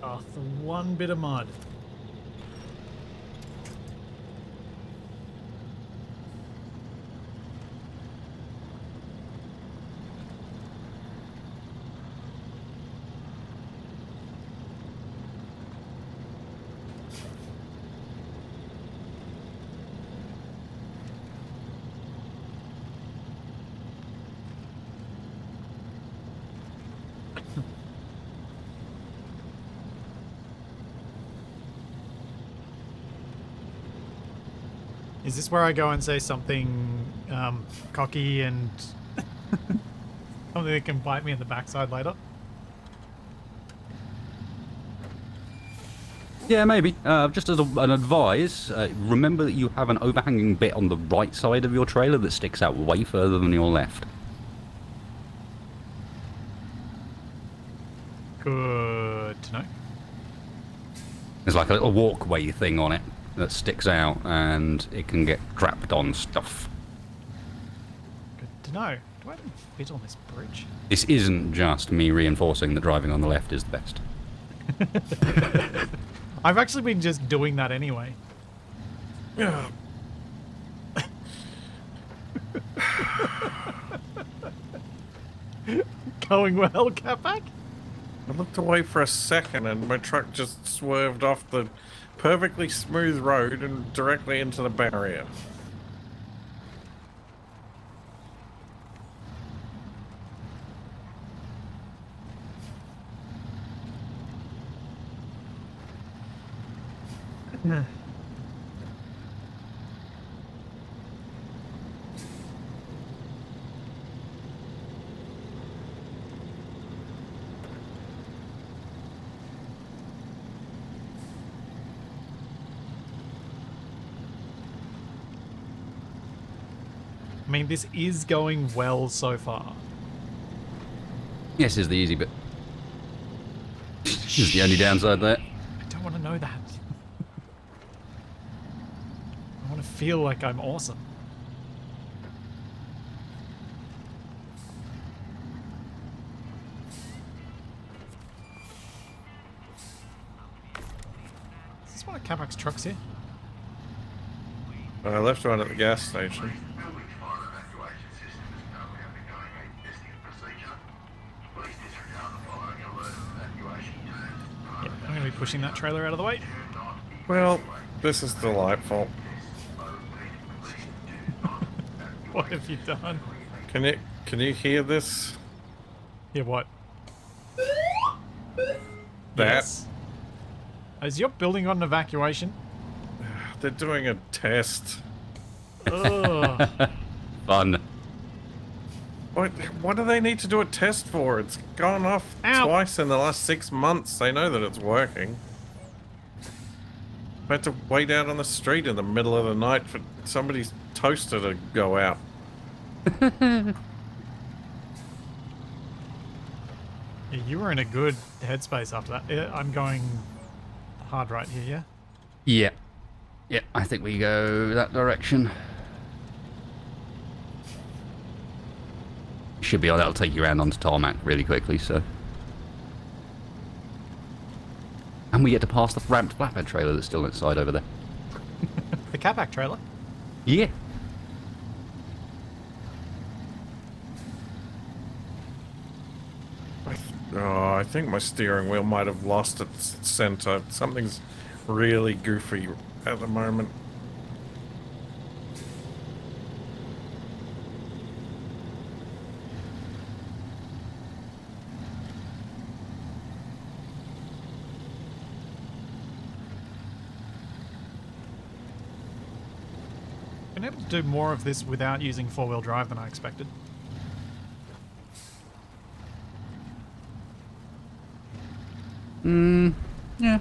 Oh, the one bit of mud. Is this where I go and say something cocky and something that can bite me in the backside later? Yeah, maybe. Just as an advice, remember that you have an overhanging bit on the right side of your trailer that sticks out way further than your left. Good to know. There's like a little walkway thing on it that sticks out, and it can get trapped on stuff. Good to know. Do I even fit on this bridge? This isn't just me reinforcing that driving on the left is the best. I've actually been just doing that anyway. Yeah. Going well, Capac? I looked away for a second and my truck just swerved off the perfectly smooth road and directly into the barrier. I mean, this is going well so far. Yes, is the easy bit. This is the only downside there. I don't want to know that. I want to feel like I'm awesome. Is this one of Capac's trucks here? I left one at the gas station. Yeah, I'm going to be pushing that trailer out of the way. Well, this is delightful. What have you done? Can you hear this? Yeah, what? That? Yes. Is your building on an evacuation? They're doing a test. Ugh. Fun. What do they need to do a test for? It's gone off Ow. twice in the last 6 months. They know that it's working. I had to wait out on the street in the middle of the night for somebody's toaster to go out. Yeah, you were in a good headspace after that. Yeah, I'm going hard right here, yeah? Yeah. Yeah, I think we go that direction. Should be able that'll take you around onto tarmac really quickly, so. And we get to pass the ramped flatbed trailer that's still inside over there. The Capac trailer? Yeah. Oh, I think my steering wheel might have lost its center. Something's really goofy at the moment. Been able to do more of this without using four-wheel drive than I expected. Yeah.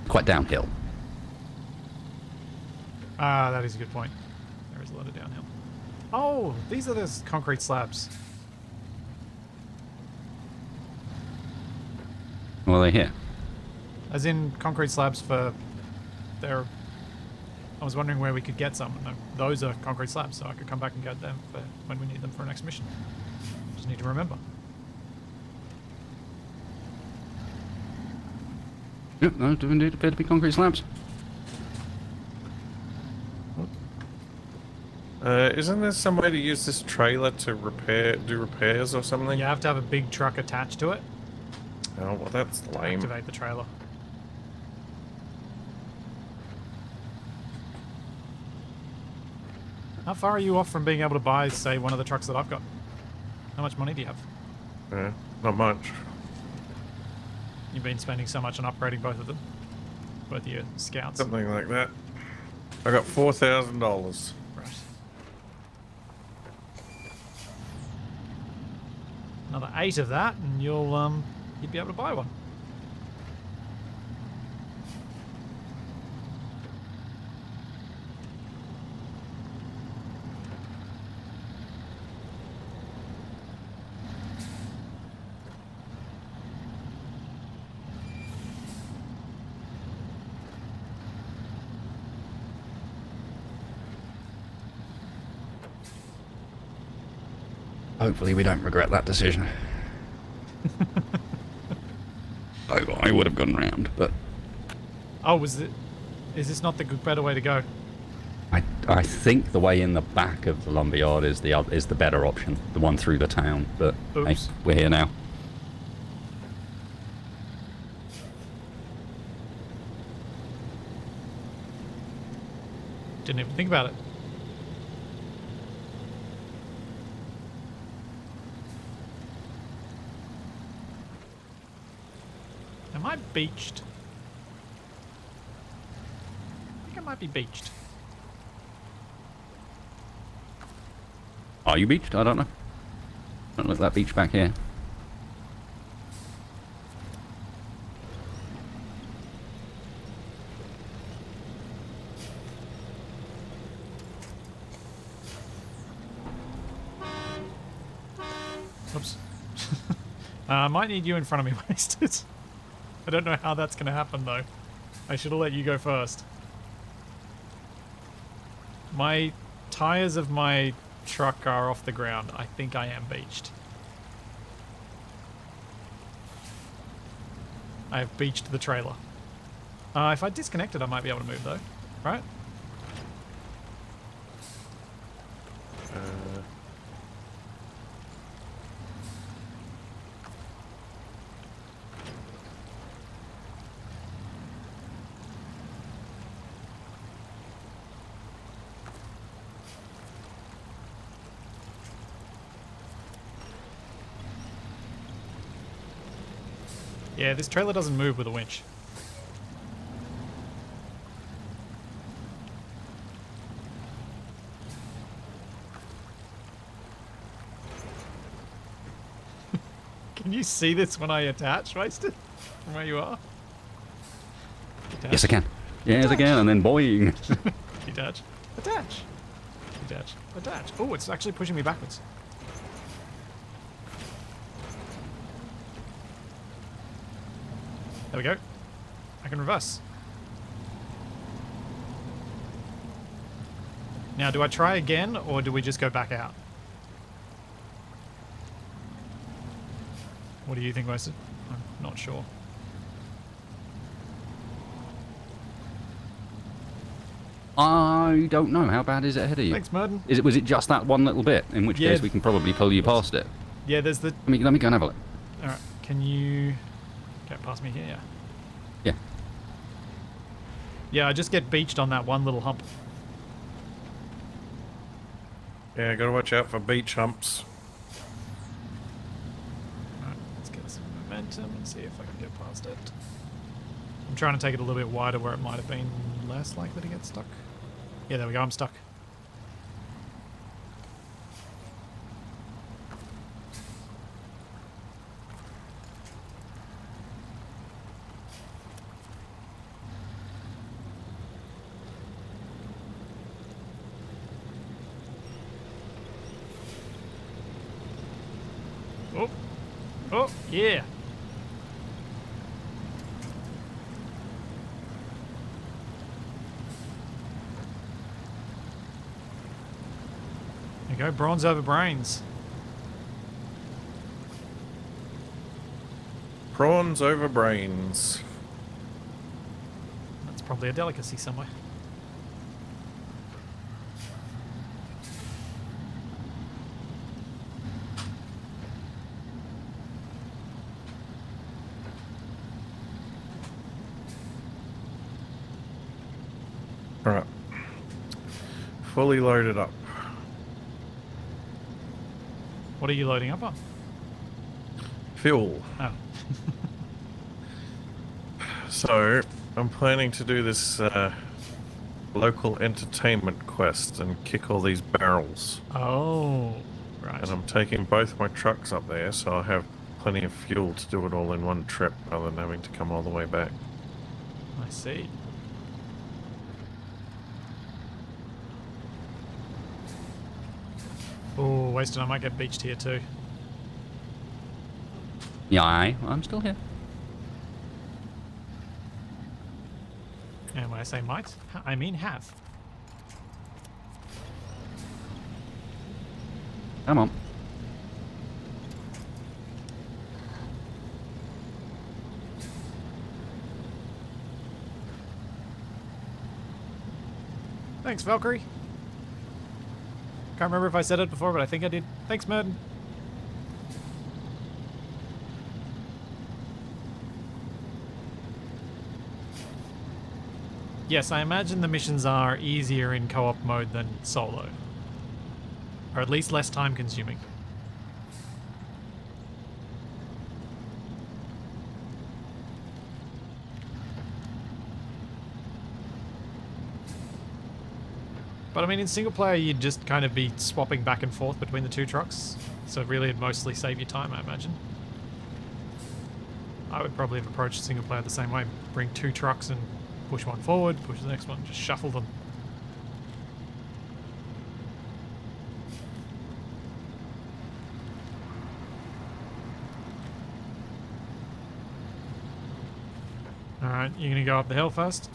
Quite downhill. Ah, that is a good point. There is a lot of downhill. Oh, these are those concrete slabs. Well, they're here. As in concrete slabs for their... I was wondering where we could get some. No, those are concrete slabs, so I could come back and get them for when we need them for our next mission. Just need to remember. Yep, those do indeed appear to be concrete slabs. Isn't there some way to use this trailer to do repairs or something? You have to have a big truck attached to it. Oh, well, that's lame. Activate the trailer. How far are you off from being able to buy, say, one of the trucks that I've got? How much money do you have? Not much. You've been spending so much on upgrading both of them? Both of your scouts? Something like that. I got $4,000. Right. Another 8 of that, and you'd be able to buy one. Hopefully we don't regret that decision. I would have gone round, but... Oh, is this not the better way to go? I think the way in the back of the lumberyard is the better option, the one through the town. But hey, Oops. we're here now. Didn't even think about it. Am I beached? I think I might be beached. Are you beached? I don't know. Don't look that beach back here. Oops. I might need you in front of me, Wasted. I don't know how that's going to happen, though. I should have let you go first. My tires of my truck are off the ground. I think I am beached. I have beached the trailer. If I disconnect it, I might be able to move, though. Right? Yeah, this trailer doesn't move with a winch. Can you see this when I attach, Wasted? From where you are? Detach. Yes, I can. Yes, I can. And then boing. Detach. Attach. Detach. Attach. Oh, it's actually pushing me backwards. There we go. I can reverse. Now, do I try again, or do we just go back out? What do you think, Wasted? I'm not sure. I don't know. How bad is it ahead of you? Thanks, Murden. Was it just that one little bit? In which Yeah. case we can probably pull you past it. Yeah, there's the... Let me go and have a look. Alright, can you... get past me here? Yeah. Yeah, I just get beached on that one little hump. Yeah, gotta watch out for beach humps. Alright, let's get some momentum and see if I can get past it. I'm trying to take it a little bit wider where it might have been less likely to get stuck. Yeah, there we go, I'm stuck. Oh, oh, yeah. There you go, bronze over brains. Prawns over brains. That's probably a delicacy somewhere. Alright. Fully loaded up. What are you loading up on? Fuel. Oh. So, I'm planning to do this local entertainment quest and kick all these barrels. Oh, right. And I'm taking both my trucks up there, so I'll have plenty of fuel to do it all in one trip rather than having to come all the way back. I see. Oh, wasted. I might get beached here too. Yeah, I'm still here. And when I say might, I mean have. Come on. Thanks, Valkyrie. Can't remember if I said it before, but I think I did. Thanks, Merton. Yes, I imagine the missions are easier in co-op mode than solo. Or at least less time consuming. But I mean, in single player, you'd just kind of be swapping back and forth between the two trucks. So really, it'd mostly save you time, I imagine. I would probably have approached single player the same way. Bring two trucks and push one forward, push the next one, just shuffle them. Alright, you're gonna go up the hill first?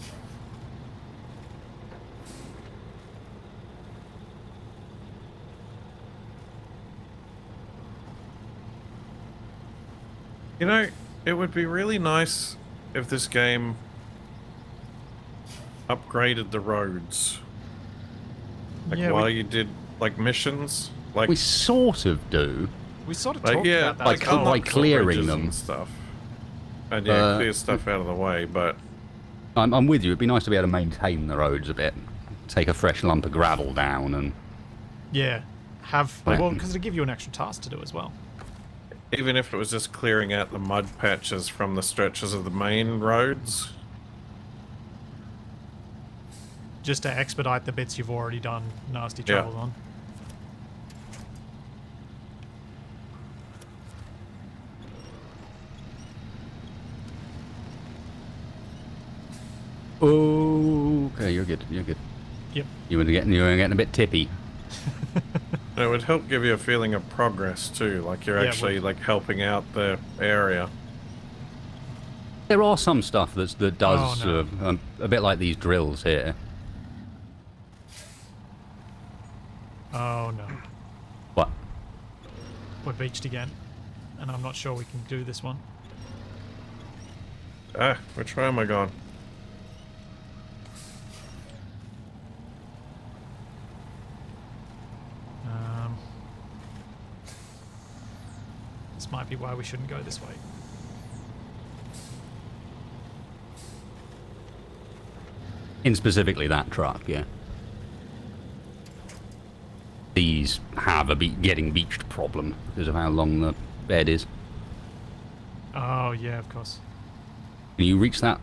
You know, it would be really nice if this game upgraded the roads. Like Yeah, while you did like missions, like We sort of do. we sort of like talked yeah, about that. like as well. by unlock clearing bridges them. and stuff, and yeah, clear stuff out of the way. But I'm with you. It'd be nice to be able to maintain the roads a bit. Take a fresh lump of gravel down and... Yeah, have Right. well, because it'll give you an extra task to do as well. even if it was just clearing out the mud patches from the stretches of the main roads, Just to expedite the bits you've already done nasty Yeah. trouble on. Okay, you're good. You're good. Yep. You were getting a bit tippy. and it would help give you a feeling of progress too, like you're Yeah, it actually would. like helping out the area. There are some stuff that does Oh, no. a bit like these drills here. Oh no. What? We're beached again. And I'm not sure we can do this one. Ah, which way am I going? This might be why we shouldn't go this way. In specifically that truck, yeah. These have a getting beached problem because of how long the bed is. Oh yeah, of course. Can you reach that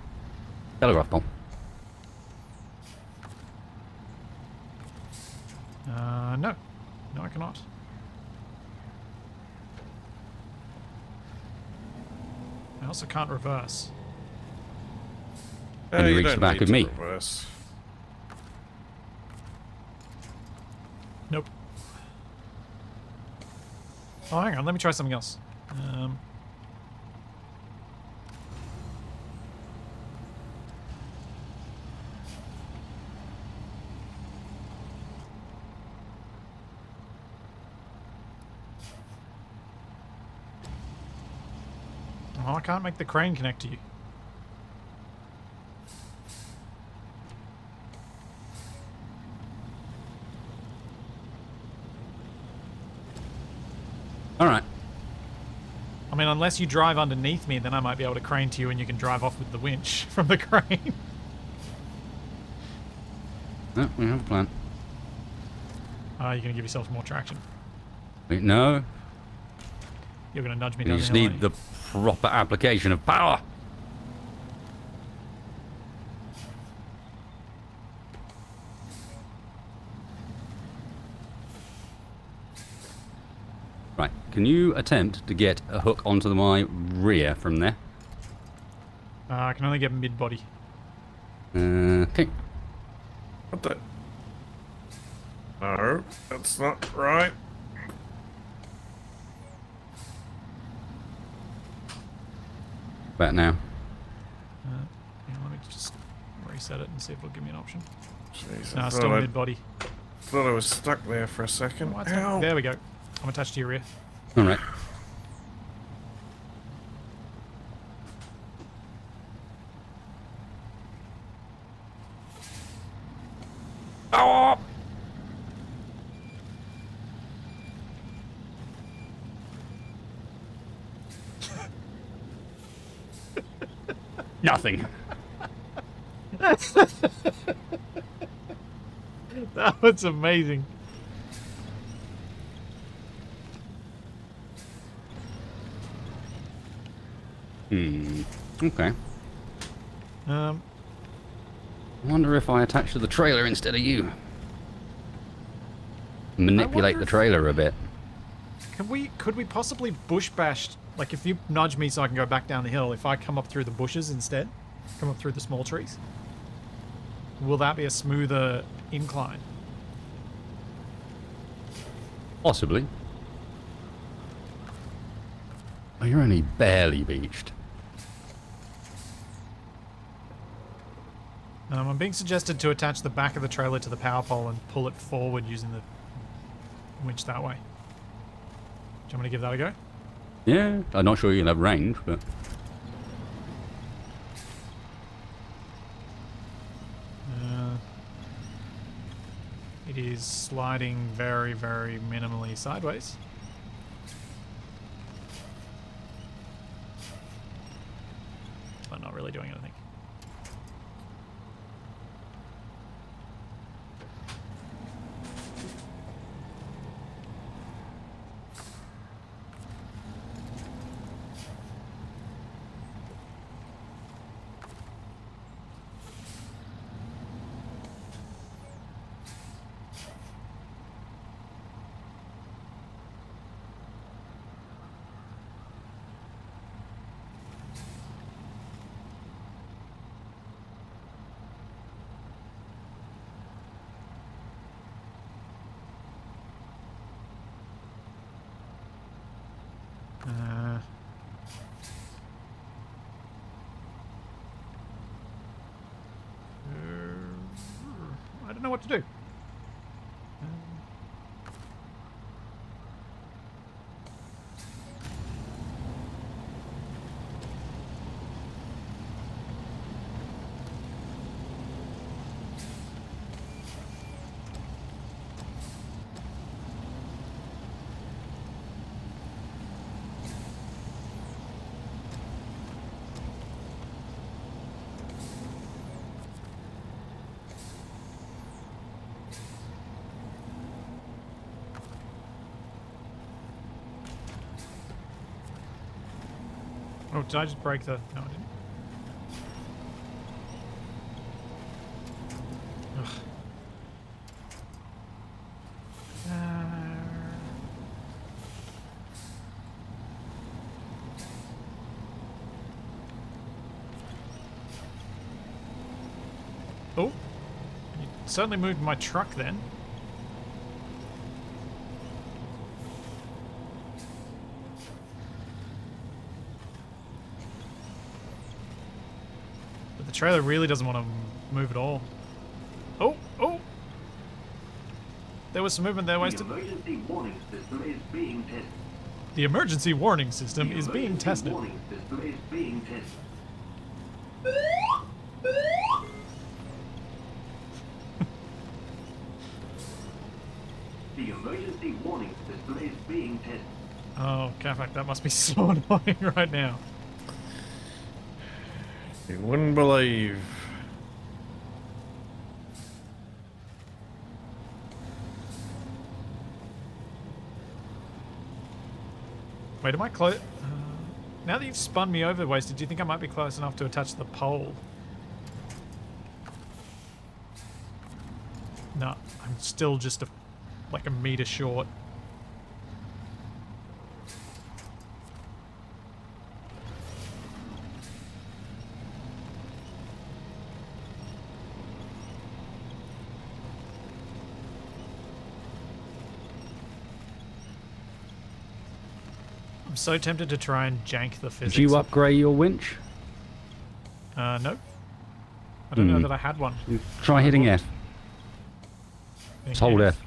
telegraph pole? No. No, I cannot. I also can't reverse. Can you reach don't the back need of to me? reverse. Nope. Oh, hang on. Let me try something else. Um, oh, I can't make the crane connect to you. Alright. I mean, unless you drive underneath me, then I might be able to crane to you and you can drive off with the winch from the crane. No, we have a plan. You're going to give yourself more traction. Wait, no. You're going to nudge me You down just the hill, need the proper application of power. Right, can you attempt to get a hook onto my rear from there? I can only get mid-body. Okay. What the? No, that's not right. About now. Yeah, let me just reset it and see if it'll give me an option. Jeez, No, I still thought I mid-body. thought I was stuck there for a second. Oh, Ow. there we go. I'm attached to your rear. Alright. Oh! Nothing. That was amazing. Okay. I wonder if I attach to the trailer instead of you. Manipulate wonder the if- trailer a bit. Could we possibly bush bash, like if you nudge me so I can go back down the hill, if I come up through the bushes instead? Come up through the small trees? Will that be a smoother incline? Possibly. Oh, you're only barely beached. I'm being suggested to attach the back of the trailer to the power pole and pull it forward using the winch that way. Do you want me to give that a go? Yeah, I'm not sure you'll have range, but... It is sliding very, very minimally sideways. But not really doing anything. I don't know what to do. Oh, did I just break the... No, I didn't. Ugh. Oh. You certainly moved my truck then. trailer really doesn't want to move at all. Oh, oh! There was some movement there, wasted. The emergency warning system is being tested. The emergency warning system is being Emergency tested. warning system is being tested. The emergency warning system is being tested. Oh, Capac, that must be so annoying right now. You wouldn't believe. Wait, am I close? Now that you've spun me over, Wasted, do you think I might be close enough to attach the pole? No, I'm still just like a meter short. I'm so tempted to try and jank the physics. Did you upgrade your winch? No. I don't know that I had one. Try hitting F. Hitting Just hold F.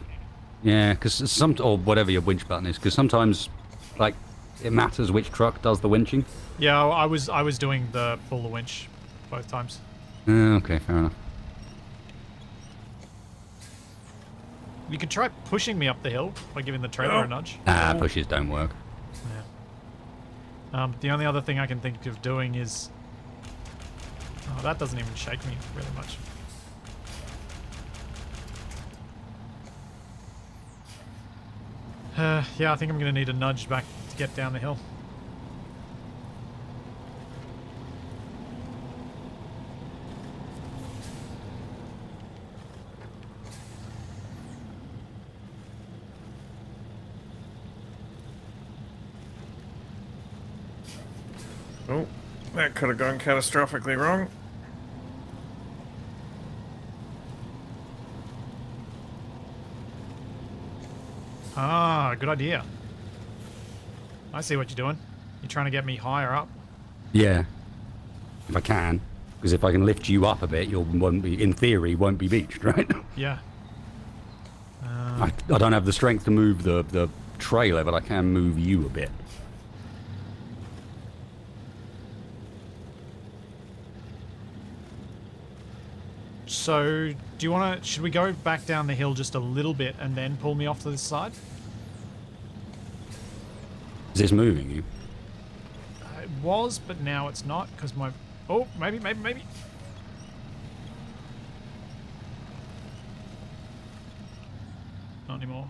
Yeah, because or whatever your winch button is, because sometimes, like, it matters which truck does the winching. Yeah, I was doing the pull the winch both times. Okay, fair enough. You could try pushing me up the hill by giving the trailer a nudge. Ah, pushes don't work. Yeah. The only other thing I can think of doing is... Oh, that doesn't even shake me really much. Yeah, I think I'm going to need a nudge back to get down the hill. Oh, that could have gone catastrophically wrong. Ah, good idea. I see what you're doing. You're trying to get me higher up. Yeah, if I can, because if I can lift you up a bit, you won't be, in theory, won't be beached, right? Yeah. I don't have the strength to move the trailer, but I can move you a bit. So, do you want to... Should we go back down the hill just a little bit and then pull me off to this side? Is this moving you? It was, but now it's not, because my... Oh, maybe. Not anymore.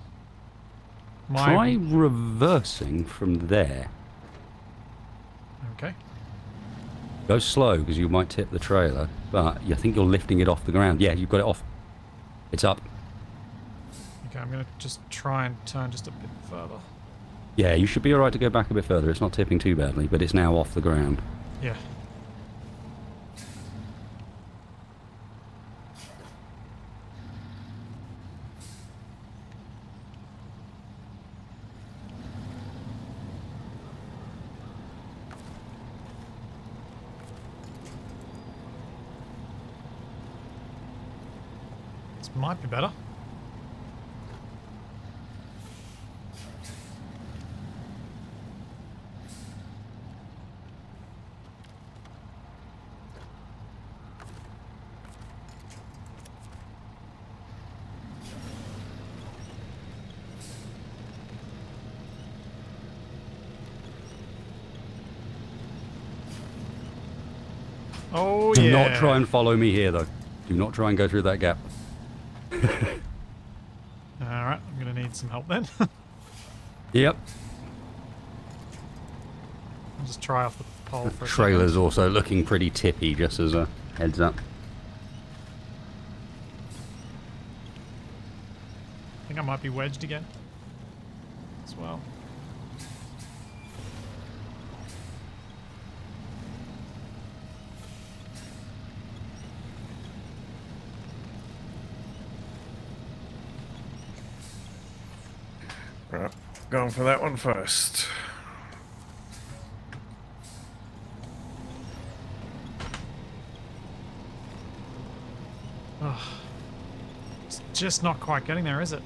Try reversing from there. Okay. Go slow, because you might tip the trailer, but I think you're lifting it off the ground. Yeah, you've got it off. It's up. Okay, I'm going to just try and turn just a bit further. Yeah, you should be alright to go back a bit further. It's not tipping too badly, but it's now off the ground. Yeah. This might be better. Oh, Do yeah. not try and follow me here, though. Do not try and go through that gap. Alright, I'm going to need some help then. Yep. I'll just try off the pole for a Trailer's second. also looking pretty tippy, just as a heads up. I think I might be wedged again as well. Right, going for that one first. Ugh. It's just not quite getting there, is it?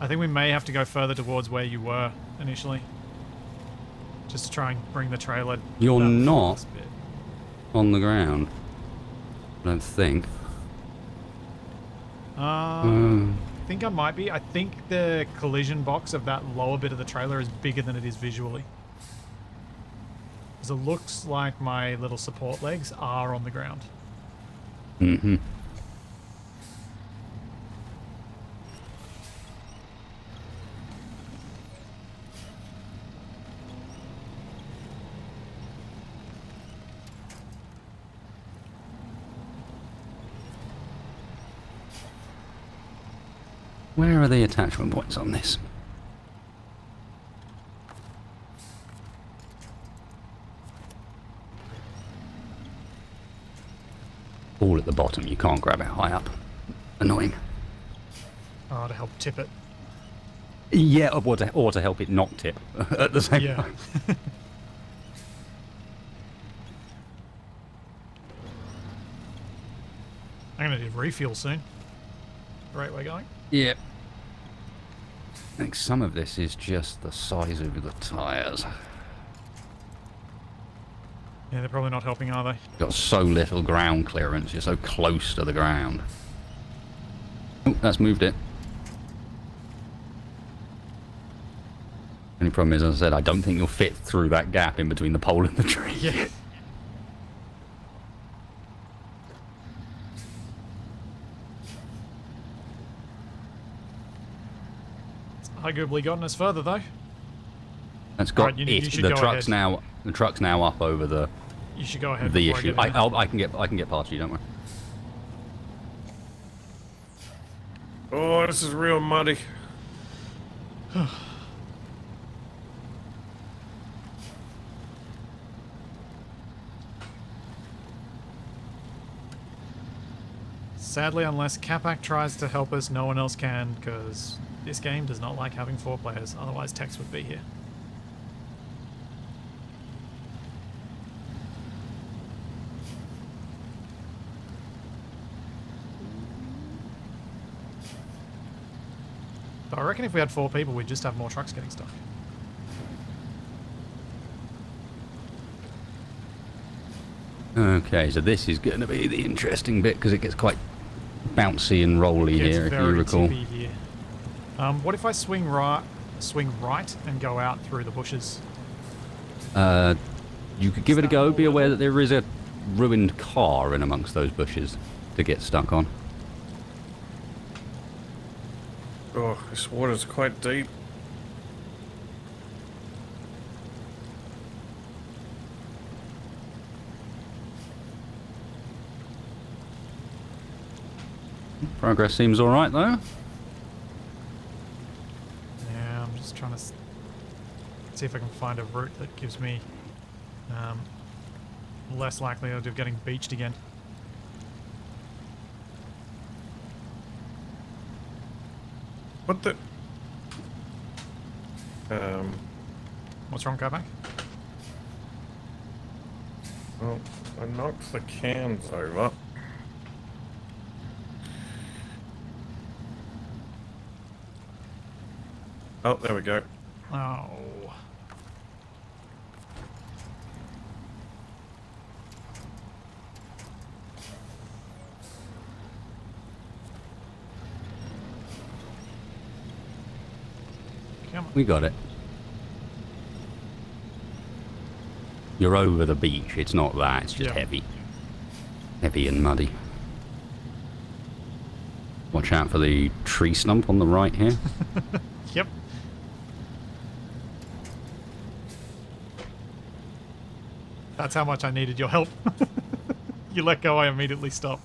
I think we may have to go further towards where you were initially. Just to try and bring the trailer. You're that not last bit. on the ground. I don't think. I think I might be. I think the collision box of that lower bit of the trailer is bigger than it is visually. Because it looks like my little support legs are on the ground. Mm-hmm. Where are the attachment points on this? All at the bottom, you can't grab it high up. Annoying. Oh, to help tip it. Yeah, or to help it not tip at the same Yeah. time. I'm going to do refuel soon. Right way going. Yeah. I think some of this is just the size of the tyres. Yeah, they're probably not helping, are they? Got so little ground clearance, you're so close to the ground. Oh, that's moved it. Only problem is, as I said, I don't think you'll fit through that gap in between the pole and the tree. Yeah. It's arguably gotten us further, though. That's got Right, you it. should The go truck's ahead. now up over the You should go ahead. the before issue. I get in there. I can get past you, don't worry. Oh, this is real muddy. Sadly, unless Capac tries to help us, no one else can, because this game does not like having 4 players, otherwise Tex would be here. But I reckon if we had 4 people, we'd just have more trucks getting stuck. Okay, so this is going to be the interesting bit because it gets quite bouncy and rolly Gets here, if you very recall. tippy here. What if I swing right and go out through the bushes? You could give it a go. Be aware that there is a ruined car in amongst those bushes to get stuck on. Oh, this water's quite deep. Progress seems all right, though. Yeah, I'm just trying to see if I can find a route that gives me less likelihood of getting beached again. What the? What's wrong, Capac? Well, I knocked the cans over. Oh, there we go. Oh. Come on. We got it. You're over the beach. It's not that. It's just Yeah. heavy. Heavy and muddy. Watch out for the tree stump on the right here. Yep. That's how much I needed your help. You let go, I immediately stop.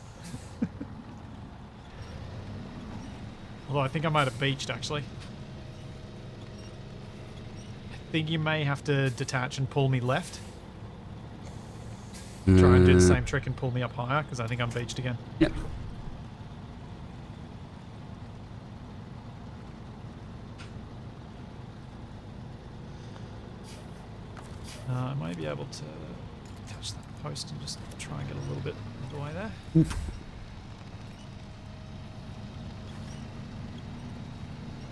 Although I think I might have beached, actually. I think you may have to detach and pull me left. Try and do the same trick and pull me up higher, because I think I'm beached again. Yep. I might be able to touch that post and just try and get a little bit of the way there. Oof.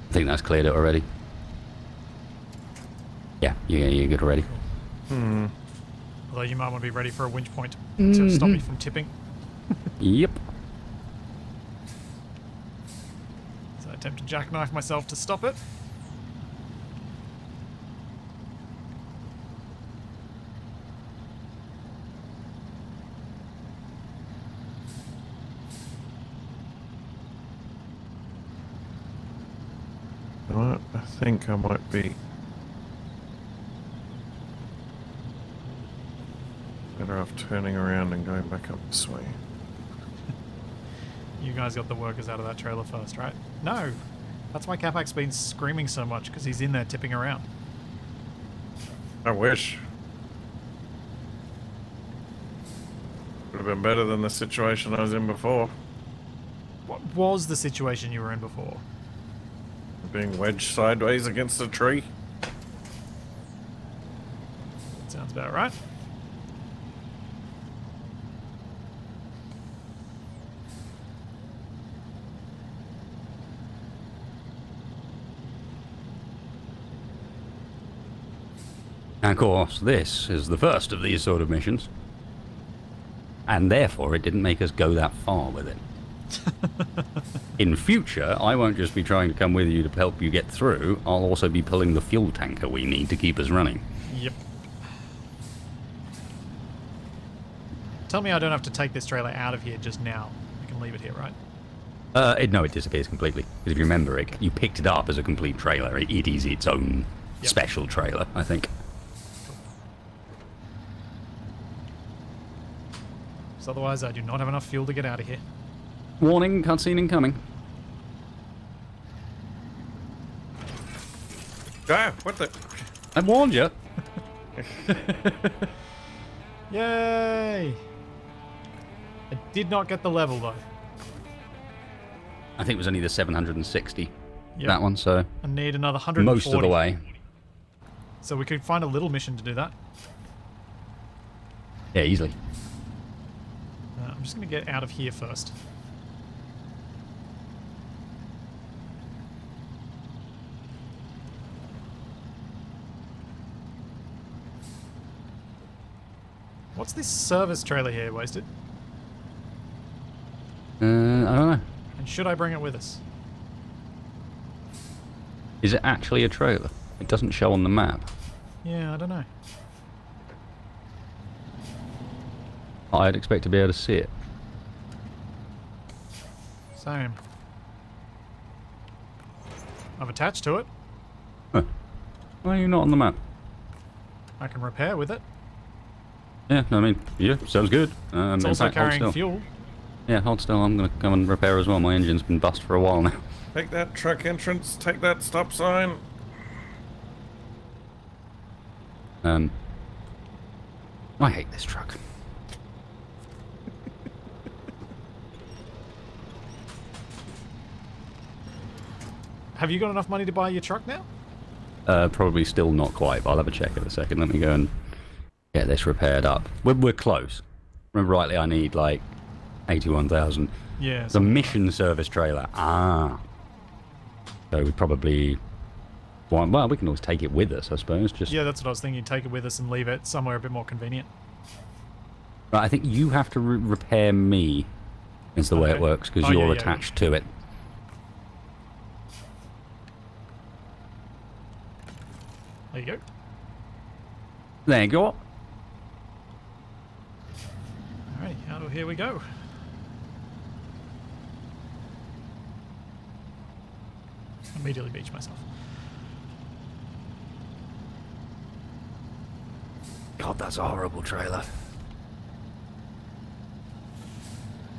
I think that's cleared it already. Yeah, you're good already. Although you might want to be ready for a winch point to stop me from tipping. Yep. So I attempt to jackknife myself to stop it. Right, I think I might be better off turning around and going back up this way. You guys got the workers out of that trailer first, right? No. That's why Capac's been screaming so much, because he's in there tipping around. I wish. Would have been better than the situation I was in before. What was the situation you were in before? Being wedged sideways against a tree. Sounds about right. And of course, this is the first of these sort of missions. And therefore, it didn't make us go that far with it. In future, I won't just be trying to come with you to help you get through, I'll also be pulling the fuel tanker we need to keep us running. Yep. Tell me I don't have to take this trailer out of here just now. I can leave it here, right? No, it disappears completely. Because if you remember, you picked it up as a complete trailer. It is its own special trailer, I think. So otherwise I do not have enough fuel to get out of here. Warning, cutscene incoming. Ah, what the? I warned you. Yay! I did not get the level though. I think it was only the 760. Yep. That one, so I need another 140. most of the way. So we could find a little mission to do that. Yeah, easily. I'm just going to get out of here first. What's this service trailer here, Wasted? I don't know. And should I bring it with us? Is it actually a trailer? It doesn't show on the map. Yeah, I don't know. I'd expect to be able to see it. Same. I've attached to it. Huh. Why are you not on the map? I can repair with it. Yeah, I mean, yeah, sounds good. It's in also fact, hold carrying still. fuel. Yeah, hold still. I'm going to come and repair as well. My engine's been bust for a while now. Take that truck entrance, take that stop sign. I hate this truck. Have you got enough money to buy your truck now? Probably still not quite, but I'll have a check in a second. Let me go and get this repaired up. We're close. Remember rightly, I need like 81,000. Yeah. The mission service trailer. Ah. So we probably... Well, we can always take it with us, I suppose. Just Yeah, that's what I was thinking. Take it with us and leave it somewhere a bit more convenient. Right, I think you have to repair me, is the way it Okay. works, because Oh, you're yeah, attached to it. There you go. There you go. Alrighty, out of here we go. Immediately beach myself. God, that's a horrible trailer.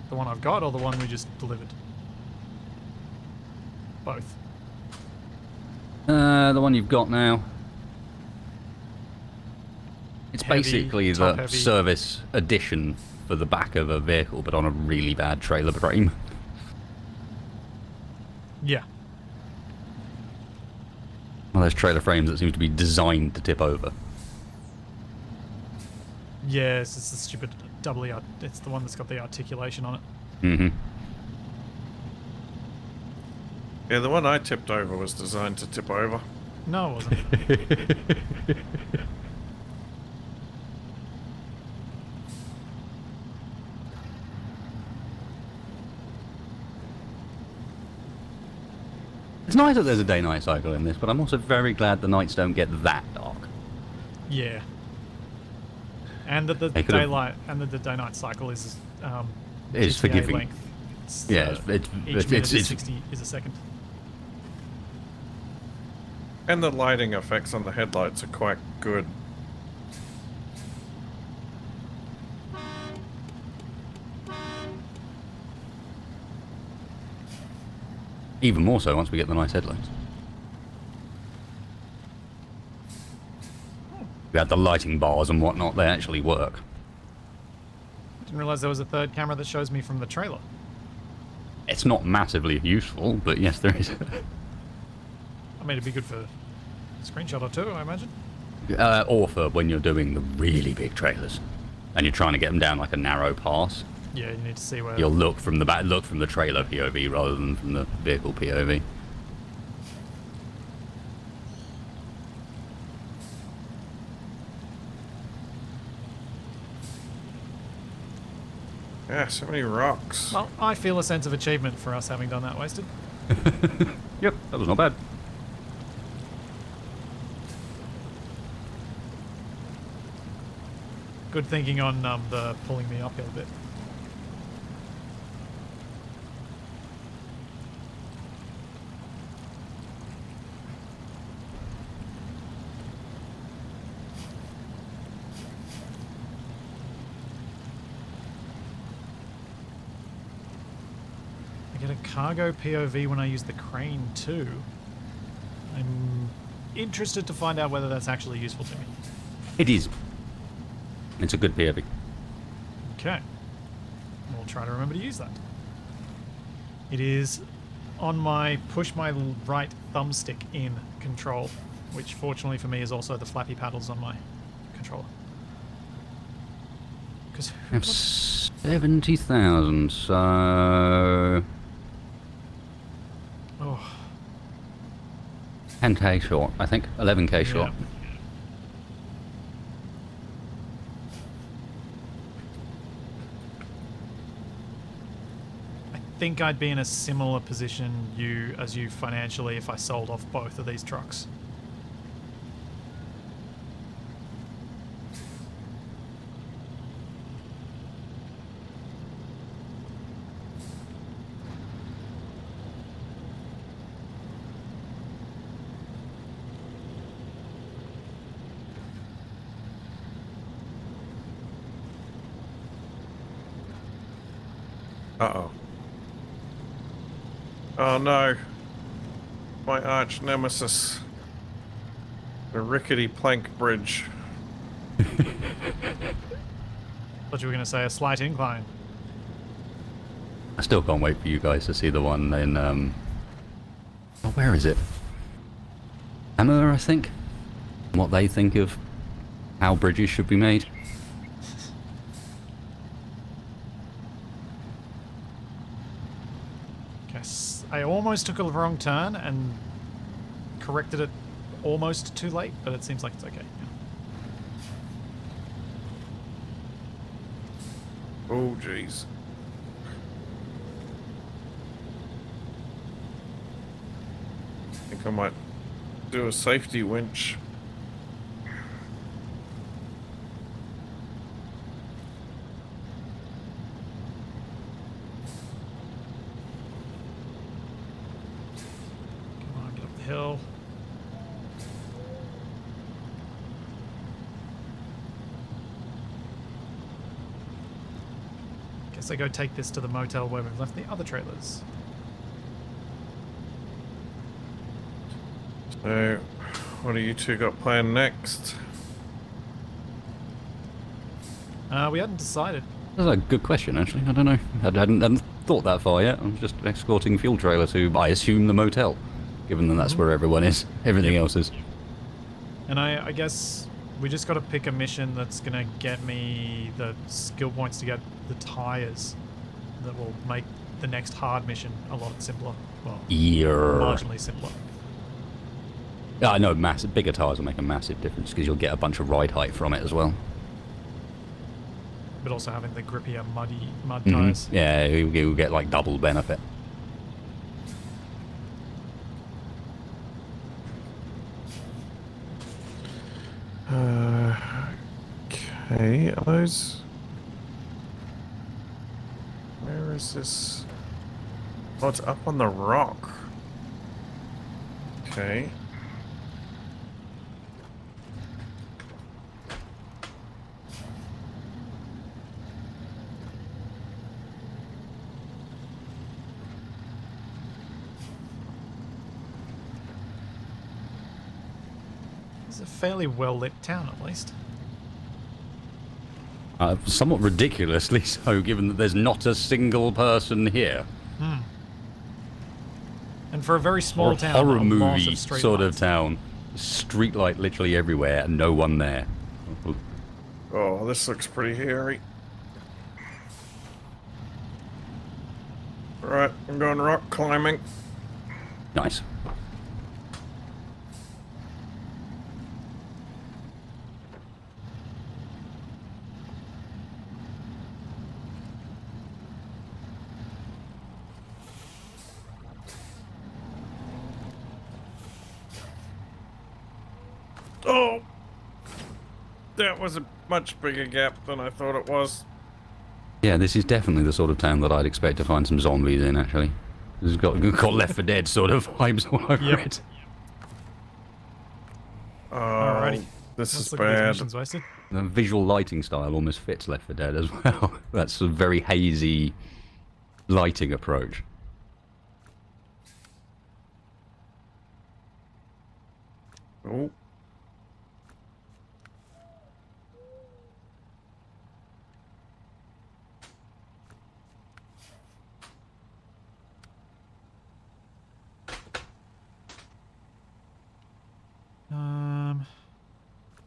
The one I've got or the one we just delivered? Both. The one you've got now. It's Heavy, basically the top heavy. service addition for the back of a vehicle, but on a really bad trailer frame. Yeah. One of those trailer frames that seems to be designed to tip over. Yes, it's the stupid it's the one that's got the articulation on it. Mm-hmm. Yeah, the one I tipped over was designed to tip over. No, it wasn't. It's nice that there's a day-night cycle in this, but I'm also very glad the nights don't get that dark. Yeah. And that the They could've- day-night cycle is It's GTA forgiving. length. It's, Yeah, each minute is 60 is a second. And the lighting effects on the headlights are quite good. Even more so once we get the nice headlights. We had the lighting bars and whatnot, they actually work. Didn't realize there was a third camera that shows me from the trailer. It's not massively useful, but yes, there is. I mean, it'd be good for a screenshot or two, I imagine. Or for when you're doing the really big trailers and you're trying to get them down like a narrow pass. Yeah, you need to see where. You'll look from the back, look from the trailer POV rather than from the vehicle POV. Yeah, so many rocks. Well, I feel a sense of achievement for us having done that, Wasted. Yep, that was not bad. Good thinking on the pulling the uphill bit. I get a cargo POV when I use the crane too. I'm interested to find out whether that's actually useful to me. It is. It's a good POV. Okay. We'll try to remember to use that. It is on my push my right thumbstick in control, which fortunately for me is also the flappy paddles on my controller. Because I have 70,000, so... oh 10k short, I think. 11k short. yeah. I think I'd be in a similar position as you financially if I sold off both of these trucks. Uh-oh. Oh no. My arch nemesis. The rickety plank bridge. Thought you were going to say a slight incline. I still can't wait for you guys to see the one in, oh, where is it? Emma, I think? What they think of how bridges should be made. Guess I almost took a wrong turn and corrected it almost too late, but it seems like it's okay. Yeah. Oh jeez. I think I might do a safety winch. Come on, get up the hill. Guess I go take this to the motel where we've left the other trailers. So, what do you two got planned next? We hadn't decided. That's a good question, actually. I don't know. I hadn't thought that far yet. I'm just escorting fuel trailer to, I assume, the motel, given that that's where everyone is. Everything else is. And I guess We just got to pick a mission that's going to get me the skill points to get the tires that will make the next hard mission a lot simpler. Well, marginally simpler. Yeah, I know, bigger tires will make a massive difference because you'll get a bunch of ride height from it as well. But also having the grippier, mud tires. Yeah, you'll get like double benefit. Okay, are those... Where is this? Oh, it's up on the rock. Okay. It's a fairly well-lit town, at least. Somewhat ridiculously so, given that there's not a single person here. And for a very small town, horror a lot movie of street sort lights. of town. Street light literally everywhere and no one there. Oh, this looks pretty hairy. Right, I'm going rock climbing. Nice. Oh! That was a much bigger gap than I thought it was. Yeah, this is definitely the sort of town that I'd expect to find some zombies in, actually. It's got Left 4 Dead sort of vibes all over it. Oh, Alrighty. this Let's is look at these bad. missions wasted. The visual lighting style almost fits Left 4 Dead as well. That's a very hazy lighting approach. Oh.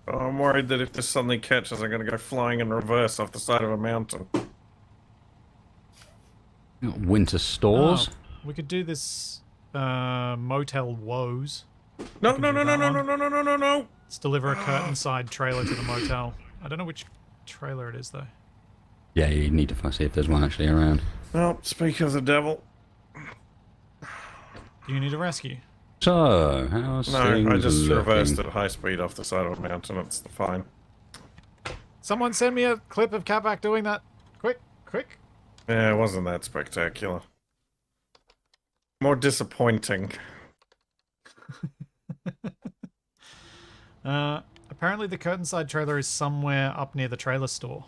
Oh, I'm worried that if this suddenly catches, I'm going to go flying in reverse off the side of a mountain. Winter stores. We could do this Motel Woes. No, can no, do no, no, that no, one. no, no, no, no, no, no. Let's deliver a curtain side trailer to the motel. I don't know which trailer it is, though. Yeah, you need to see if there's one actually around. Oh, speak of the devil. Do you need a rescue? So, how's No, things I just looking? reversed at high speed off the side of a mountain. It's fine. Someone send me a clip of Capac doing that. Quick, quick. Yeah, it wasn't that spectacular. More disappointing. Apparently the curtain side trailer is somewhere up near the trailer store.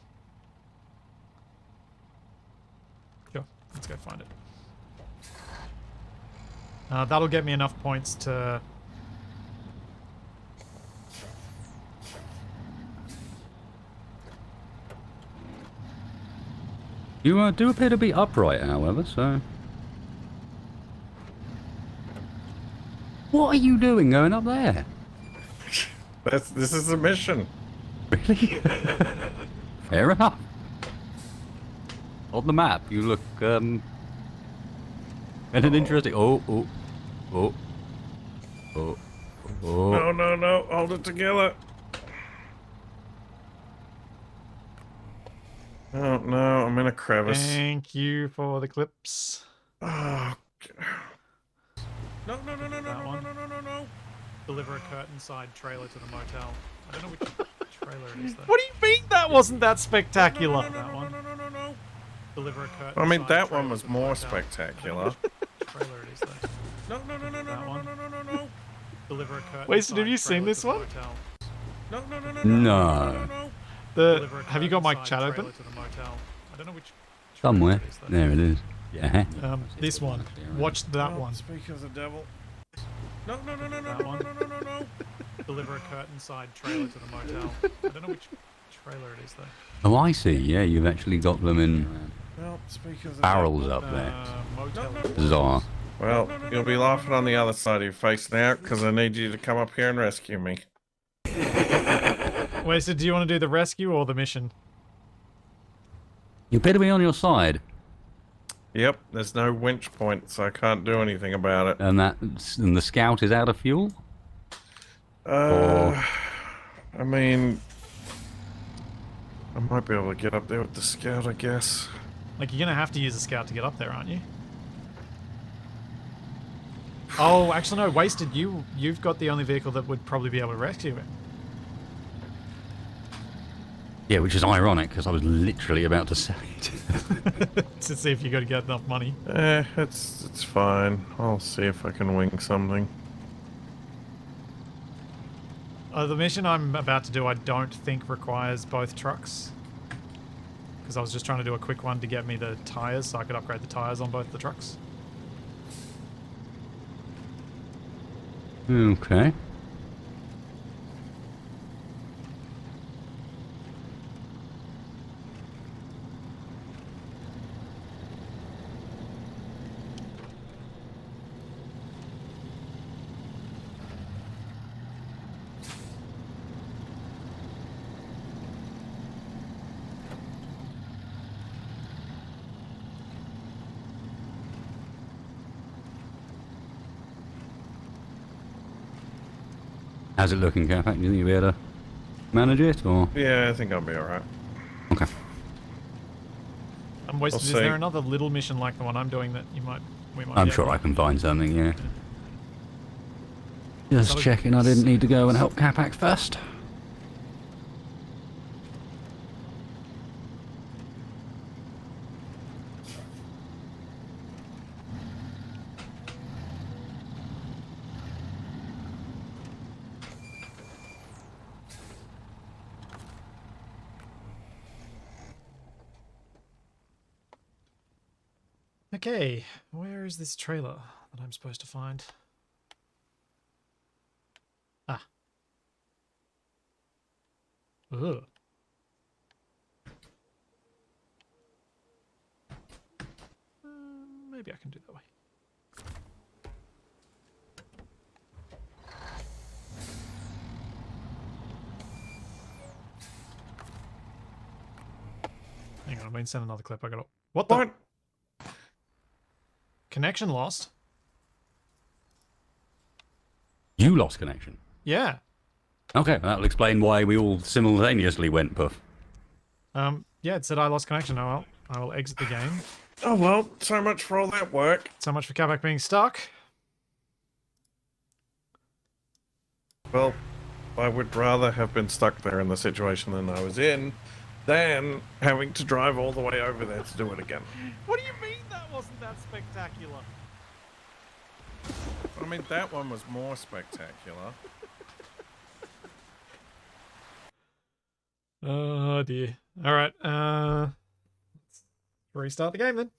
Sure, let's go find it. That'll get me enough points to... You do appear to be upright, however, so... What are you doing going up there? This is a mission. Really? Fair enough. On the map, you look, and an interesting... Oh. No, no, no. Hold it together. Oh, no. I'm in a crevice. Thank you for the clips. Oh, no, no, no, no, no, That no, one. no, no, no, no. Deliver a curtain side trailer to the motel. I don't know which trailer it is, though. What do you mean that wasn't that spectacular? No, no, That no, one. no, no, no, no. Deliver a curtain I mean, side that trailer one was to the more motel. spectacular. Trailer it is, though. No, no, no, no, no, That no, one. no, no, no, no. Deliver a curtain Wasted, have side you seen trailer this to the one? motel. No, no, no, no, No. no, no, no. Deliver a Have you got curtain my side chat trailer open? to the motel. I don't know which Somewhere. trailer it is, though. There it is. Yeah. This one. Watch that Oh, one. Speak of the devil. No, no, no, no, no, That no, one. no, no, no, no. Deliver a curtain side trailer to the motel. I don't know which trailer it is, though. Oh, I see. Yeah, you've actually got them in No, speak of the barrels devil. up there. Motel. Bizarre. Well, you'll be laughing on the other side of your face now, because I need you to come up here and rescue me. Wasted, do you want to do the rescue or the mission? You better be on your side. Yep, there's no winch point, so I can't do anything about it. And the scout is out of fuel? I mean, I might be able to get up there with the scout, I guess. Like, you're going to have to use a scout to get up there, aren't you? Oh, actually, no. Wasted, you've got the only vehicle that would probably be able to rescue it. Yeah, which is ironic, because I was literally about to say it. To see if you got to get enough money. It's fine. I'll see if I can wing something. The mission I'm about to do, I don't think requires both trucks. Because I was just trying to do a quick one to get me the tires, so I could upgrade the tires on both the trucks. Okay. How's it looking, Capac? Do you think you'll be able to manage it, or? Yeah, I think I'll be alright. Okay. I'm wasted. Is see. there another little mission like the one I'm doing that we might I'm be sure able I to- can find something, yeah. Just That'll- checking I didn't need to go and help Capac first. Okay, where is this trailer that I'm supposed to find? Ah. Ugh. Maybe I can do that way. Hang on, I'm going to send another clip. I got to... What the? What? Connection lost? You lost connection. Yeah. Okay, that'll explain why we all simultaneously went poof. Yeah, it said I lost connection. Oh well, I will exit the game. Oh well, so much for all that work. So much for Capac being stuck. Well, I would rather have been stuck there in the situation than I was in than having to drive all the way over there to do it again. What do you mean that wasn't that spectacular? I mean, that one was more spectacular. Oh dear. Alright, let's restart the game then.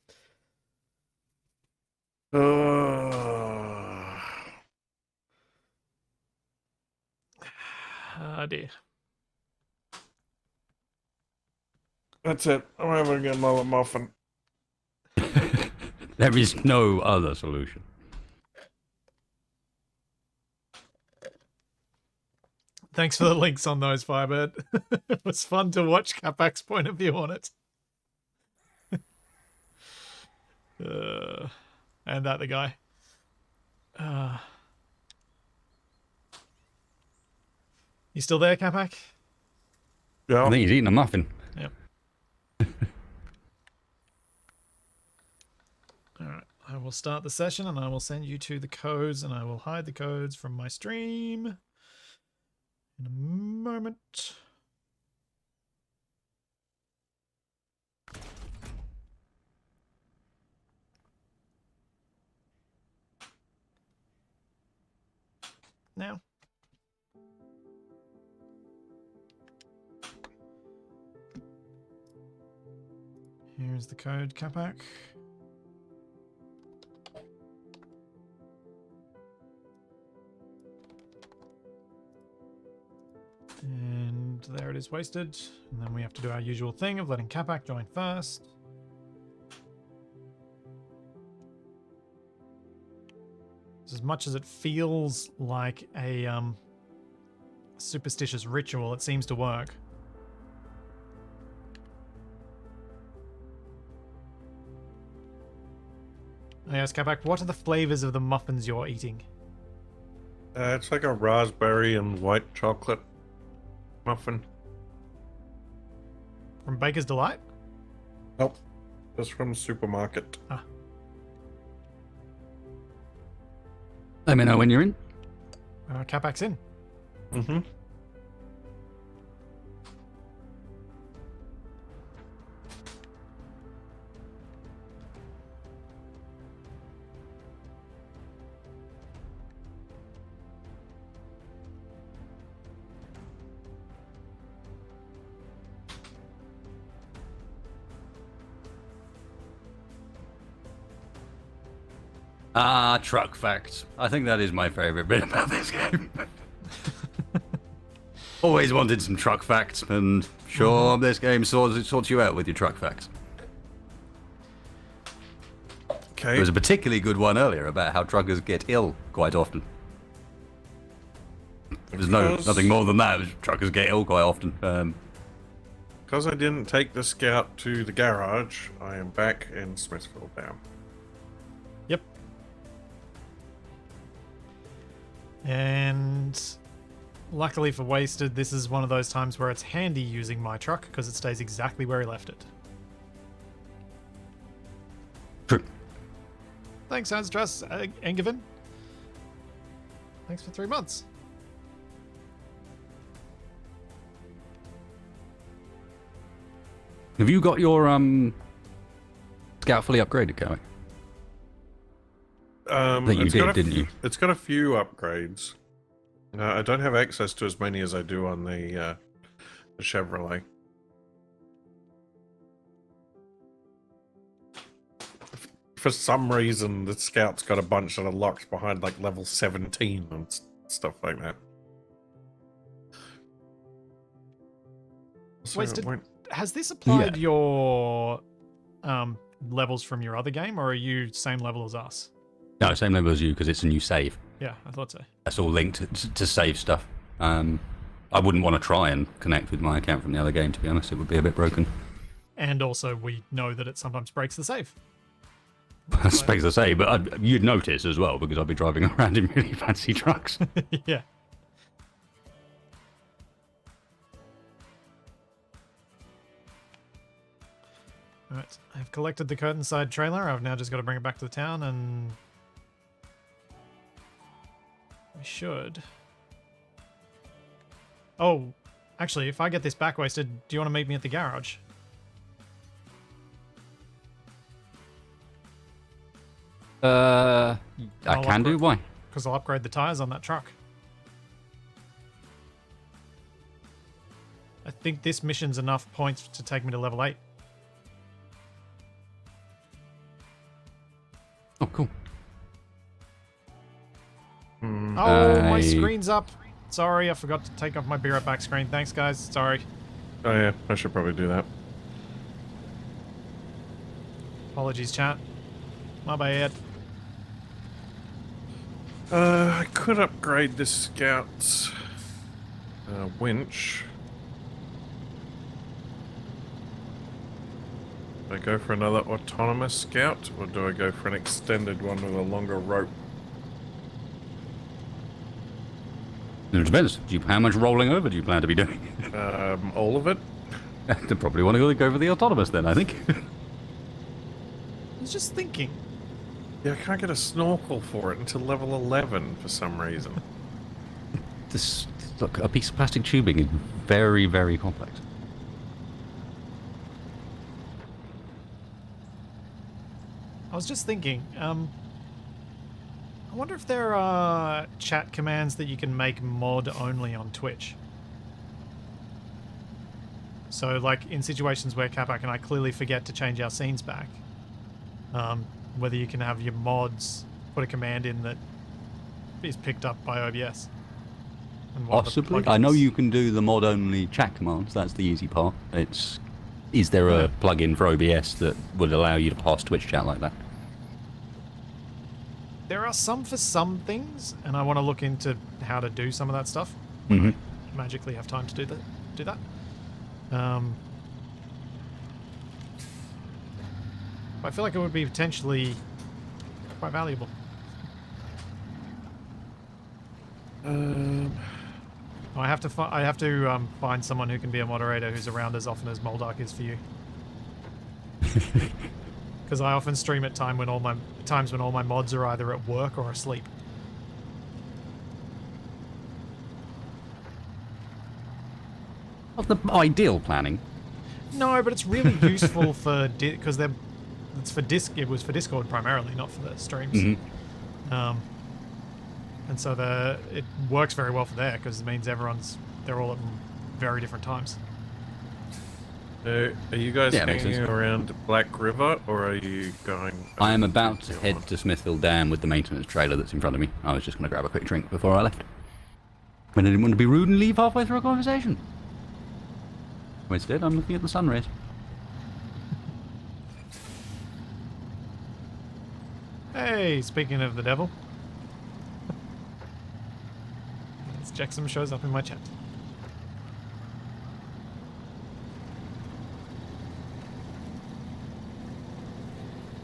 Oh dear. That's it. I'm having a mullet muffin. There is no other solution. Thanks for the links on those, Firebird. It was fun to watch Capac's point of view on it. And that the guy. You still there, Capac? Yeah. I think he's eating a muffin. Yep. Alright, I will start the session and I will send you to the codes and I will hide the codes from my stream in a moment. Now. Here's the code, Capac. And there it is wasted. And then we have to do our usual thing of letting Capac join first. As much as it feels like a superstitious ritual. It seems to work. Oh, yes, Capac, what are the flavors of the muffins you're eating? It's like a raspberry and white chocolate muffin. From Baker's Delight? Nope. Just from the supermarket. Ah. Let me know when you're in. Capac's in. Mm-hmm. Truck facts. I think that is my favourite bit about this game. Always wanted some truck facts, and sure, this game sorts you out with your truck facts. Okay. There was a particularly good one earlier about how truckers get ill quite often. There's nothing more than that. Truckers get ill quite often. Because I didn't take the Scout to the garage, I am back in Smithville now. Yep. And luckily for Wasted, this is one of those times where it's handy using my truck because it stays exactly where he left it. True. Thanks, Ansdras Engiven. Thanks for 3 months. Have you got your Scout fully upgraded, Capac? That you did, didn't you? It's got a few upgrades. I don't have access to as many as I do on the Chevrolet. For some reason, the Scout's got a bunch that are locked behind like level 17 and stuff like that. So Wasted. it won't- Has this applied your levels from your other game, or are you same level as us? No, same level as you because it's a new save. Yeah, I thought so. That's all linked to save stuff. I wouldn't want to try and connect with my account from the other game, to be honest. It would be a bit broken. And also, we know that it sometimes breaks the save. I suppose I say, but you'd notice as well because I'd be driving around in really fancy trucks. Yeah. Alright, I've collected the curtain side trailer. I've now just got to bring it back to the town and... we should. Oh, actually, if I get this back wasted, do you want to meet me at the garage? I can do. Why? Because I'll upgrade the tires on that truck. I think this mission's enough points to take me to level 8. Oh, cool. Oh, my screen's up. Sorry, I forgot to take off my Be Right Back screen. Thanks, guys. Sorry. Oh yeah, I should probably do that. Apologies, chat. My bad. I could upgrade this Scout's winch. Do I go for another autonomous Scout, or do I go for an extended one with a longer rope? It depends. How much rolling over do you plan to be doing? All of it? They probably want to go for the autonomous then, I think. I was just thinking. Yeah, I can't get a snorkel for it until level 11 for some reason. This, look, a piece of plastic tubing is very, very complex. I was just thinking, I wonder if there are chat commands that you can make mod only on Twitch. So, like, in situations where Capac and I clearly forget to change our scenes back, whether you can have your mods put a command in that is picked up by OBS. And what the Possibly. I know plugins- you can do the mod-only chat commands. That's the easy part. Is there a plugin for OBS that would allow you to pass Twitch chat like that? There are some for some things, and I want to look into how to do some of that stuff. Mm-hmm. magically have time to do that. I feel like it would be potentially quite valuable. I have to find someone who can be a moderator who's around as often as Moldark is for you. Because I often stream at times when all my mods are either at work or asleep. Of the ideal planning. No, but it's really useful for because it's for It was for Discord primarily, not for the streams. Mm-hmm. And so it works very well for there because it means they're all at very different times. Are you guys Yeah, makes hanging sense. around Black River, or are you going... I am about to head to Smithfield Dam with the maintenance trailer that's in front of me. I was just going to grab a quick drink before I left. But I didn't want to be rude and leave halfway through a conversation. Instead, I'm looking at the sun rays. Hey, speaking of the devil. Let's check some shows up in my chat.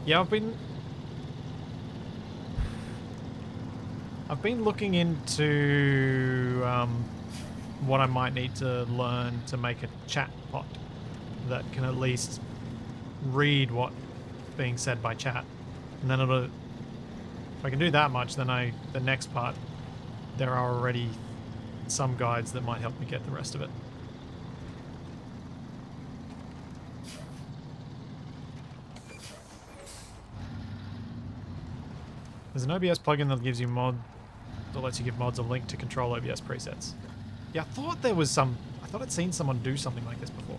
Yeah, I've been looking into what I might need to learn to make a chat bot that can at least read what's being said by chat, and then if I can do that much, then the next part there are already some guides that might help me get the rest of it. There's an OBS plugin that gives you that lets you give mods a link to control OBS presets. Yeah, I thought I'd seen someone do something like this before.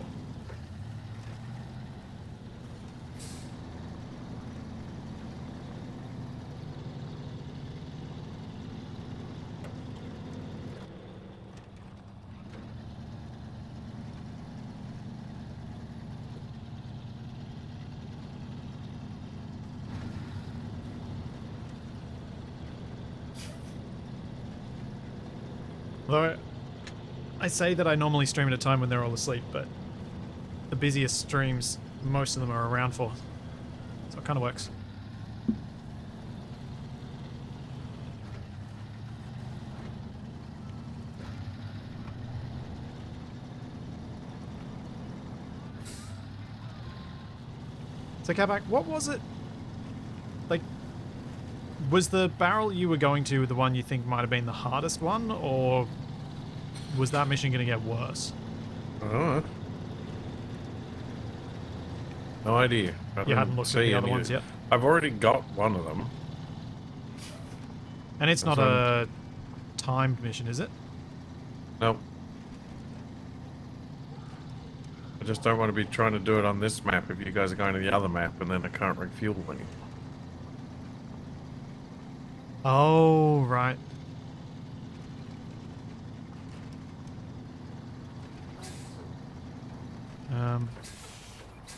Although I say that I normally stream at a time when they're all asleep, but the busiest streams, most of them are around for. So it kind of works. So Capac, what was it? Like, was the barrel you were going to the one you think might have been the hardest one, or was that mission going to get worse? Oh. No idea. You hadn't looked at the other ones yet? I've already got one of them. And it's not a timed mission, is it? Nope. I just don't want to be trying to do it on this map if you guys are going to the other map and then I can't refuel any. Oh, right.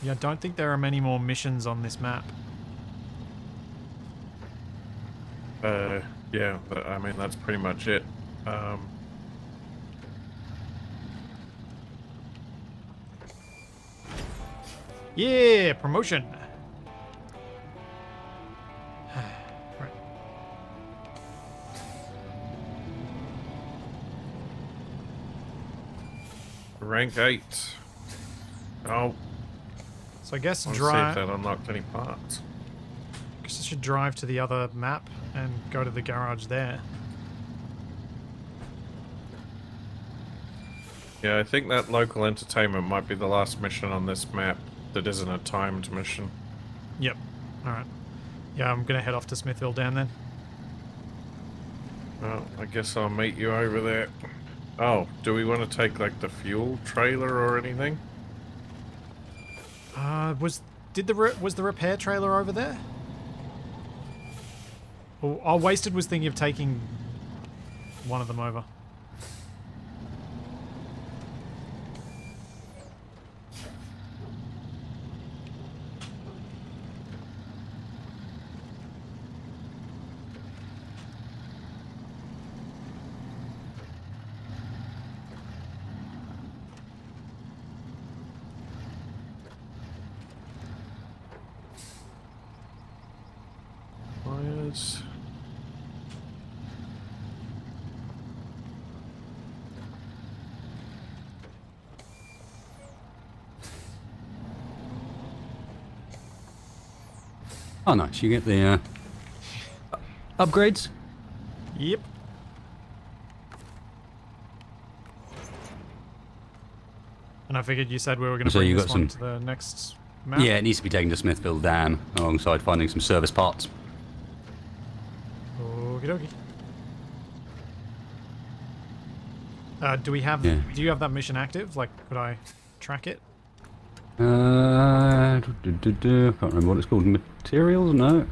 Yeah, I don't think there are many more missions on this map. Yeah, but I mean, that's pretty much it. Yeah, promotion. Right. Rank 8. Oh, So I guess let's see if that unlocked any parts. I guess I should drive to the other map and go to the garage there. Yeah, I think that local entertainment might be the last mission on this map that isn't a timed mission. Yep. Alright. Yeah, I'm gonna head off to Smithfield Dam then. Well, I guess I'll meet you over there. Oh, do we want to take like the fuel trailer or anything? Was the repair trailer over there? Oh, Wasted was thinking of taking one of them over. is. Oh, nice. You get the upgrades. Yep. And I figured you said we were going to So bring you this got one some- to the next map. Yeah, it needs to be taken to Smithville Dam alongside finding some service parts. Okie dokie. Do we have? Yeah. Do you have that mission active? Like, could I track it? Can't remember what it's called. Materials? No.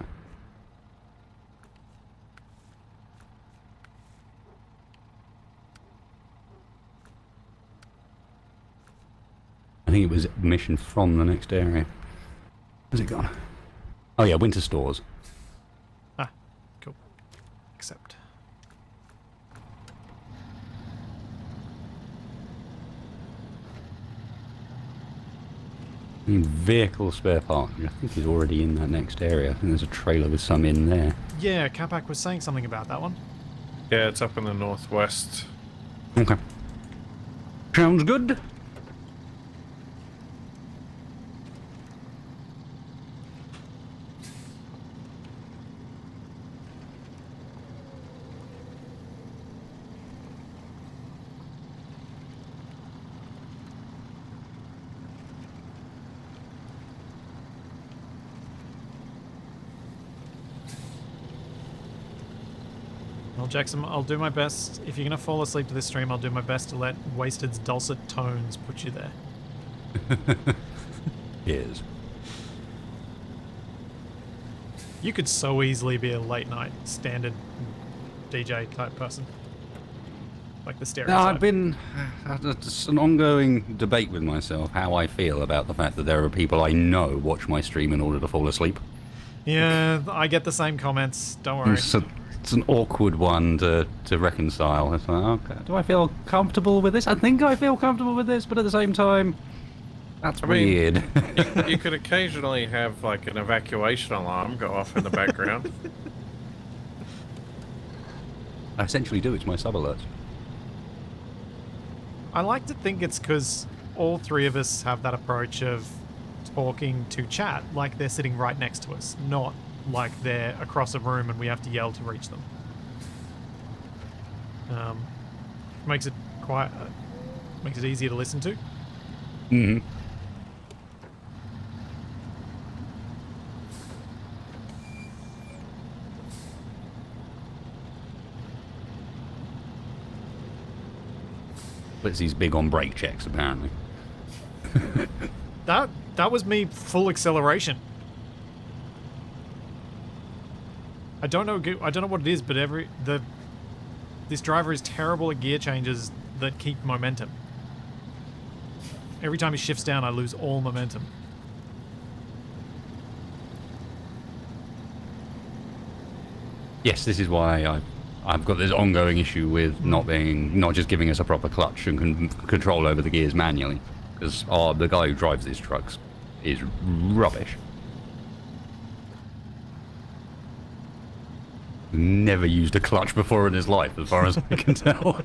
I think it was mission from the next area. Where's it gone? Oh yeah, winter stores. Ah, cool. Accept. Vehicle spare part, which I think is already in that next area. I think there's a trailer with some in there. Yeah, Capac was saying something about that one. Yeah, it's up in the northwest. Okay. Sounds good. Well, Jackson, I'll do my best. If you're going to fall asleep to this stream, I'll do my best to let Wasted's dulcet tones put you there. Cheers. You could so easily be a late night standard DJ type person. Like the No, stereotype. I've been... It's an ongoing debate with myself how I feel about the fact that there are people I know watch my stream in order to fall asleep. Yeah, I get the same comments. Don't worry. It's an awkward one to reconcile. It's like, okay, do I feel comfortable with this? I think I feel comfortable with this, but at the same time, that's weird. You could occasionally have like an evacuation alarm go off in the background. I essentially do. It's my sub-alerts. I like to think it's because all three of us have that approach of talking to chat like they're sitting right next to us, not like they're across a room and we have to yell to reach them. Makes it makes it easier to listen to. Mm-hmm. Blitzy's big on brake checks, apparently. That was me full acceleration. I don't know what it is, but this driver is terrible at gear changes that keep momentum. Every time he shifts down, I lose all momentum. Yes, this is why I've got this ongoing issue with not just giving us a proper clutch and control over the gears manually, because the guy who drives these trucks is rubbish. Never used a clutch before in his life, as far as I can tell.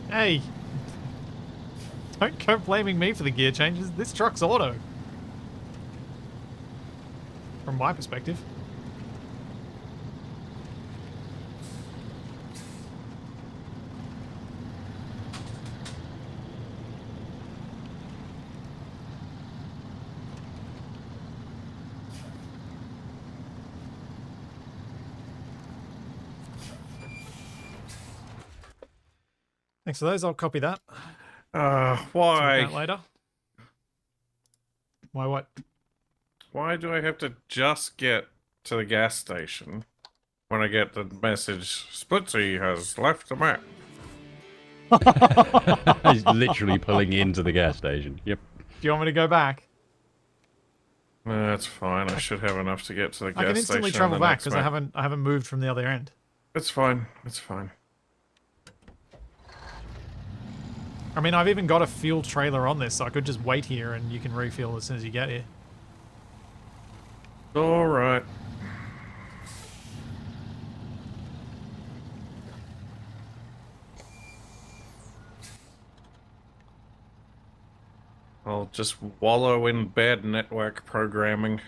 Hey! Don't go blaming me for the gear changes. This truck's auto. From my perspective. Thanks for those. I'll copy that. That Why? later. Why what? Why do I have to just get to the gas station when I get the message Splitsy has left the map? He's literally pulling into the gas station. Yep. Do you want me to go back? That's fine. I should have enough to get to the gas I can instantly station travel and the back next because I map. haven't moved from the other end. It's fine. It's fine. I mean, I've even got a fuel trailer on this, so I could just wait here and you can refuel as soon as you get here. All right. I'll just wallow in bad network programming.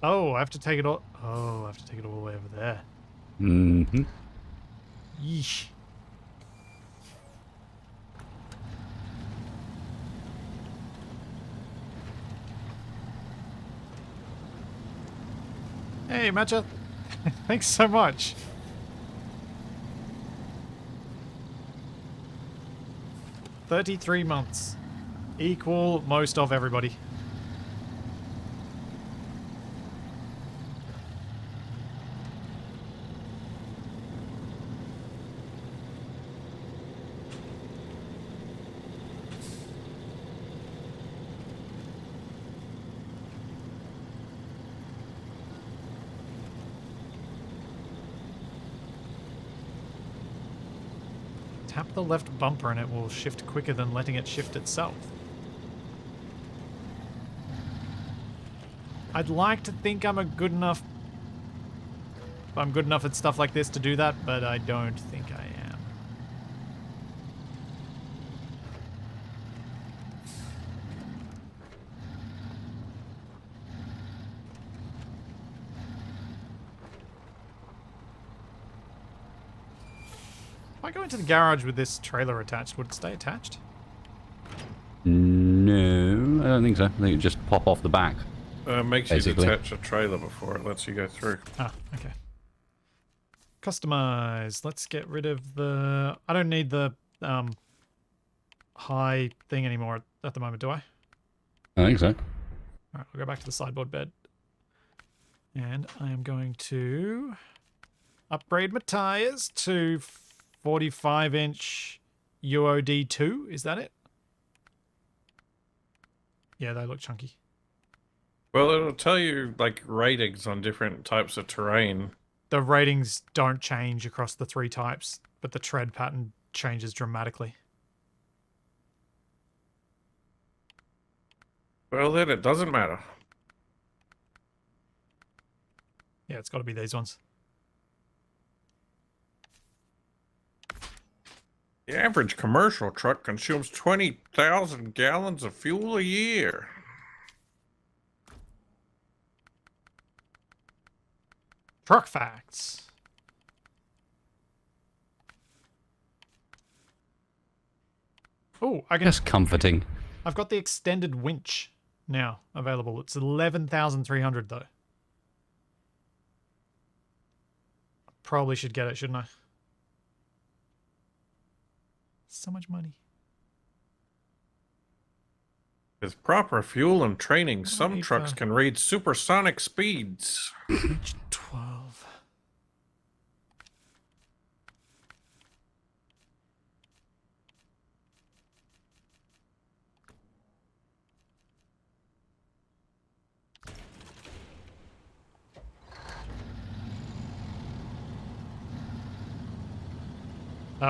Oh, I have to take it all. Oh, I have to take it all the way over there. Mm-hmm. Yeesh. Hey, Matcha. Thanks so much. $33 months. Equal most of everybody. Tap the left bumper and it will shift quicker than letting it shift itself. I'd like to think I'm good enough at stuff like this to do that, but I don't think I am. If I go into the garage with this trailer attached, would it stay attached? No, I don't think so. I think it just pop off the back. Makes Basically. you detach a trailer before it lets you go through. Ah, okay. Customize. Let's get rid of the... I don't need the high thing anymore at the moment, do I? I think so. Alright, I'll go back to the sideboard bed. And I am going to upgrade my tires to 45-inch UOD 2. Is that it? Yeah, they look chunky. Well, it'll tell you like ratings on different types of terrain. The ratings don't change across the 3 types, but the tread pattern changes dramatically. Well, then it doesn't matter. Yeah, it's got to be these ones. The average commercial truck consumes 20,000 gallons of fuel a year. Truck facts. Oh, I can. Just comforting. I've got the extended winch now available. It's 11,300 though. Probably should get it, shouldn't I? So much money. With proper fuel and training, I some need trucks to- can reach supersonic speeds. Winch 12.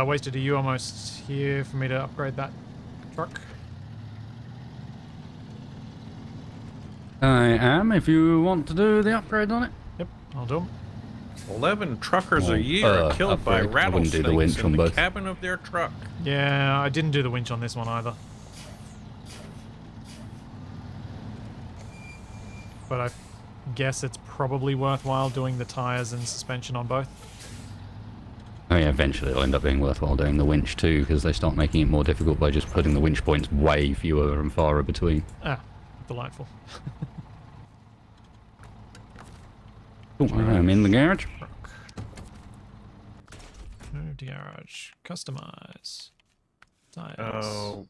Wasted, are you almost here for me to upgrade that truck? I am, if you want to do the upgrade on it. Yep, I'll do them. 11 truckers a Oh, year are killed by upgrade. I wouldn't do the rattlesnakes winch in on the both. cabin of their truck. Yeah, I didn't do the winch on this one either. But I guess it's probably worthwhile doing the tires and suspension on both. Oh yeah, eventually it'll end up being worthwhile doing the winch too, because they start making it more difficult by just putting the winch points way fewer and farther between. Ah, delightful. Cool, I'm in the garage. Truck. Move to garage. Customize. Tires. Oh,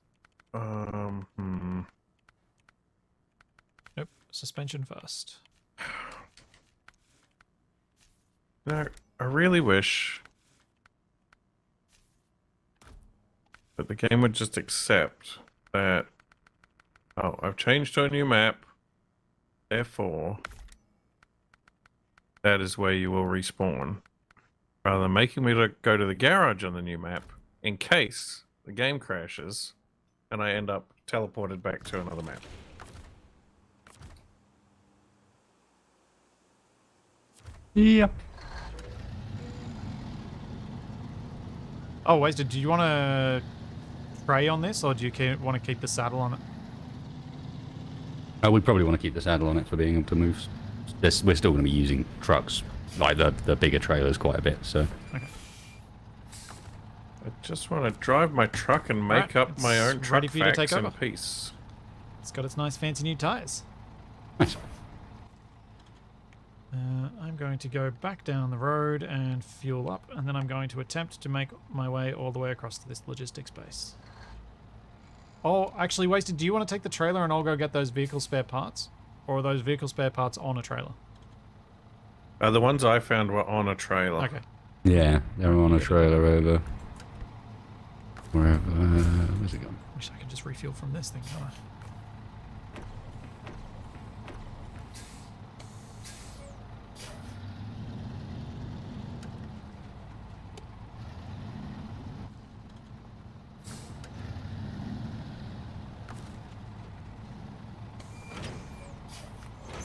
Nope. Suspension first. No, I really wish But the game would just accept that, oh, I've changed to a new map, therefore, that is where you will respawn. Rather than making me go to the garage on the new map, in case the game crashes, and I end up teleported back to another map. Yeah. Oh, Wasted, do you want to tray on this, or do you want to keep the saddle on it? We probably want to keep the saddle on it for being able to move. We're still going to be using trucks, like the bigger trailers, quite a bit. So. Okay. I just want to drive my truck and make Right, up my own it's truck ready for you to take facts in over. peace. It's got its nice fancy new tires. Nice. I'm going to go back down the road and fuel up, and then I'm going to attempt to make my way all the way across to this logistics base. Oh, actually, Wasted, do you want to take the trailer and I'll go get those vehicle spare parts? Or are those vehicle spare parts on a trailer? The ones I found were on a trailer. Okay. Yeah, they're on a trailer over wherever. Where's it gone? Wish I could just refuel from this thing, can't I?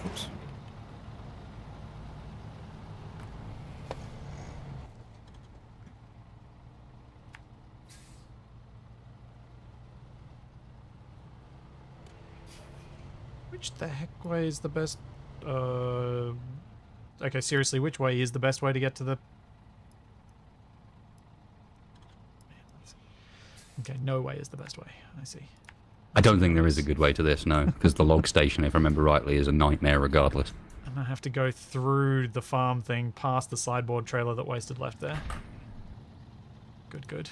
Oops. Which the heck way is the best? Okay, seriously, which way is the best way to get to the... Okay, no way is the best way. I see. I don't think there is a good way to this, no, because the log station, if I remember rightly, is a nightmare regardless. And I have to go through the farm thing past the sideboard trailer that Wasted left there. Good, good.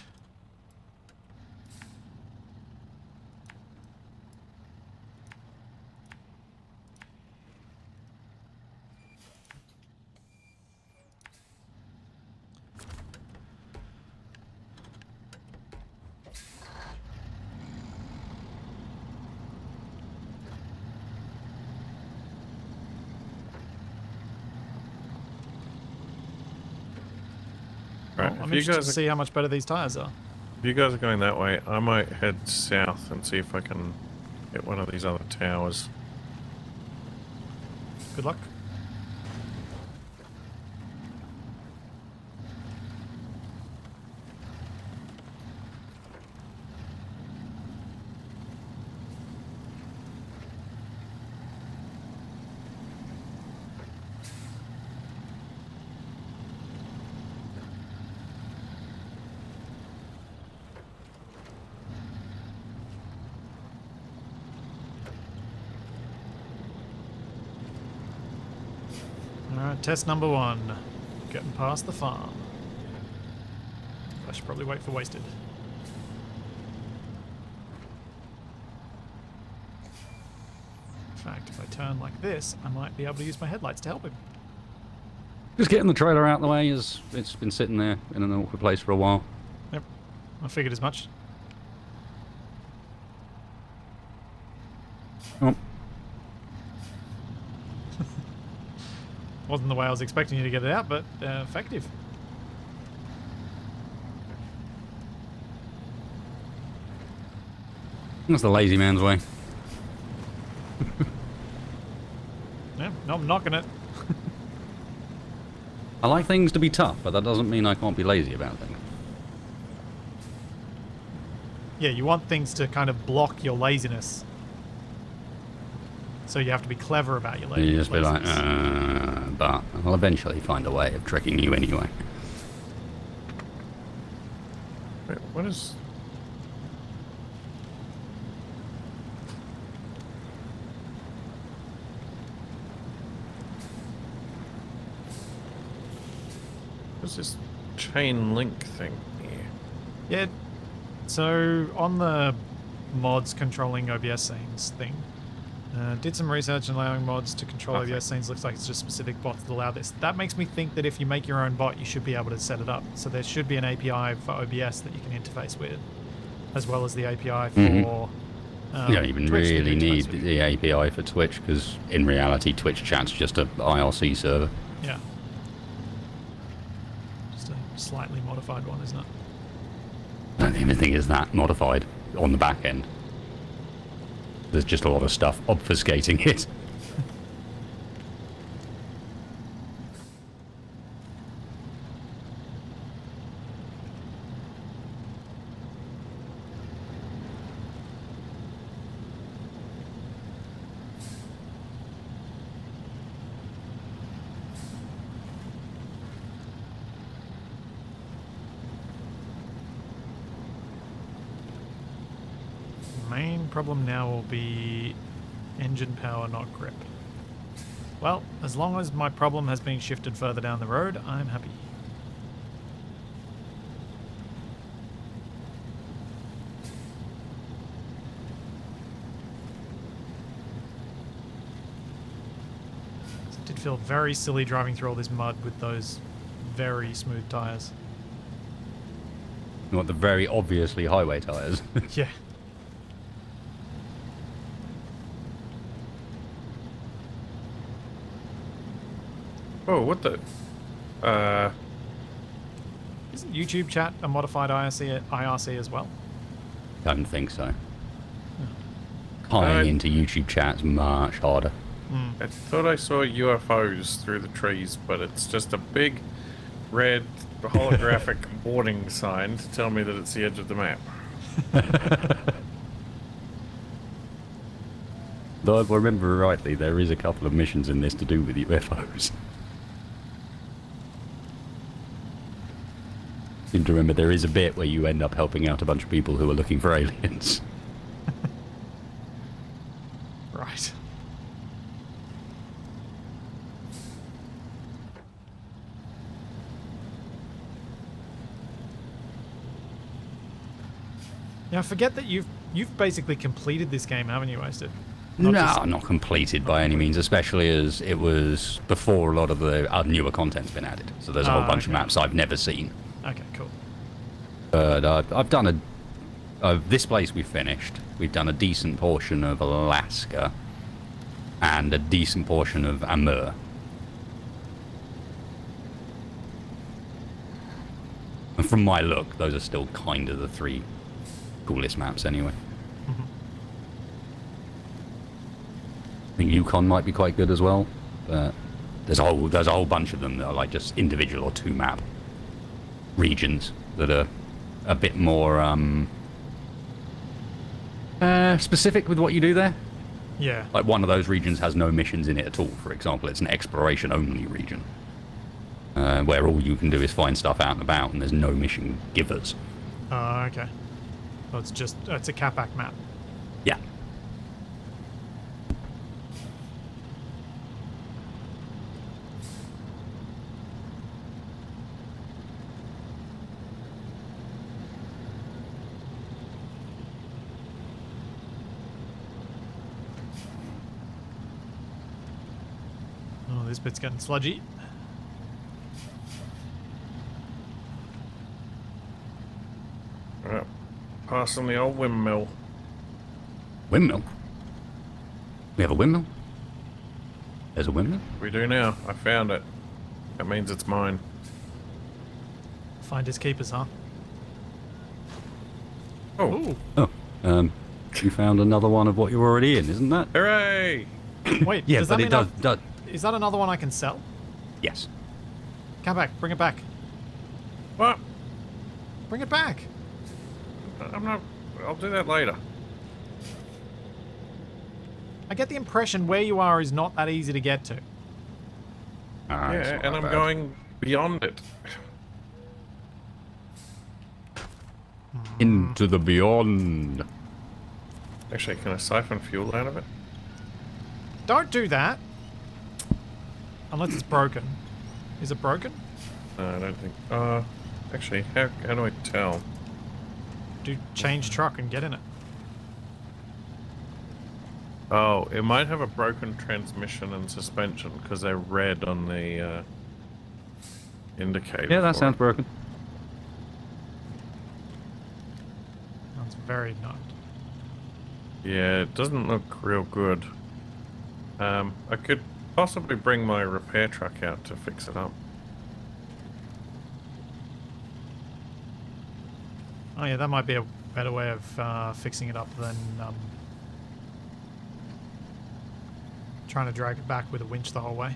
Right, Well, I'm if you interested guys to see how much better these tires are. If you guys are going that way, I might head south and see if I can get one of these other towers. Good luck. Alright, test number 1. Getting past the farm. I should probably wait for Wasted. In fact, if I turn like this, I might be able to use my headlights to help him. Just getting the trailer out of the way, as it's been sitting there in an awkward place for a while. Yep, I figured as much. Oh, Wasn't the way I was expecting you to get it out, but effective. that's the lazy man's way. Yeah, no, I'm knocking it. I like things to be tough, but that doesn't mean I can't be lazy about things. Yeah, you want things to kind of block your laziness. So you have to be clever about your You just be like, laziness. but I'll eventually find a way of tricking you anyway. Wait, what is... What's this chain link thing here? Yeah, so on the mods controlling OBS scenes thing, did some research and allowing mods to control Okay. OBS scenes. Looks like it's just specific bots that allow this. That makes me think that if you make your own bot, you should be able to set it up. So there should be an API for OBS that you can interface with. as well as the API for. You don't even Twitch that really to need Twitch. the API for Twitch, because in reality, Twitch chat's just a IRC server. Yeah. Just a slightly modified one, isn't it? I don't even think it's that modified on the back end. There's just a lot of stuff obfuscating it. Main problem now will be engine power, not grip. Well, as long as my problem has been shifted further down the road, I'm happy. It did feel very silly driving through all this mud with those very smooth tyres. Not the very obviously highway tyres. Yeah. Oh, what the? Isn't YouTube chat a modified IRC as well? Don't think so. Tying into YouTube chat's much harder. I thought I saw UFOs through the trees, but it's just a big red holographic warning sign to tell me that it's the edge of the map. Though if I remember rightly, there is a couple of missions in this to do with UFOs. Seem to remember there is a bit where you end up helping out a bunch of people who are looking for aliens. Right. Yeah, I forget that you've basically completed this game, haven't you, Wasted? Not completed by any means, especially as it was before a lot of the newer content's been added. So there's a whole bunch of maps I've never seen. Okay, cool. But I've done this place we finished. We've done a decent portion of Alaska and a decent portion of Amur. And from my look, those are still kind of the three coolest maps anyway. I think Yukon might be quite good as well, but there's a whole bunch of them that are like just individual or two map regions that are a bit more specific with what you do there. Yeah. Like one of those regions has no missions in it at all. For example, it's an exploration only region where all you can do is find stuff out and about, and there's no mission givers. Okay. So it's a Capac map. Yeah. Oh, this bit's getting sludgy. Right. Passing the old windmill. Windmill? We have a windmill? There's a windmill? We do now. I found it. That means it's mine. Finders keepers, huh? Oh, Ooh. Oh, you found another one of what you're already in, isn't that? hooray! Wait, Yeah, does but that it mean does. is that another one I can sell? Yes. Capac, bring it back. What? Bring it back. I'm not. I'll do that later. I get the impression where you are is not that easy to get to. Ah, it's Yeah, not and that I'm bad. going beyond it. Into the beyond. Actually, can I siphon fuel out of it? Don't do that. Unless it's broken. Is it broken? No, I don't think. Actually, how do I tell? Do change truck and get in it. Oh, it might have a broken transmission and suspension because they're red on the indicator. Yeah, that for sounds it. broken. Sounds very knocked. Yeah, it doesn't look real good. I could possibly bring my repair truck out to fix it up. Oh yeah, that might be a better way of fixing it up than trying to drag it back with a winch the whole way.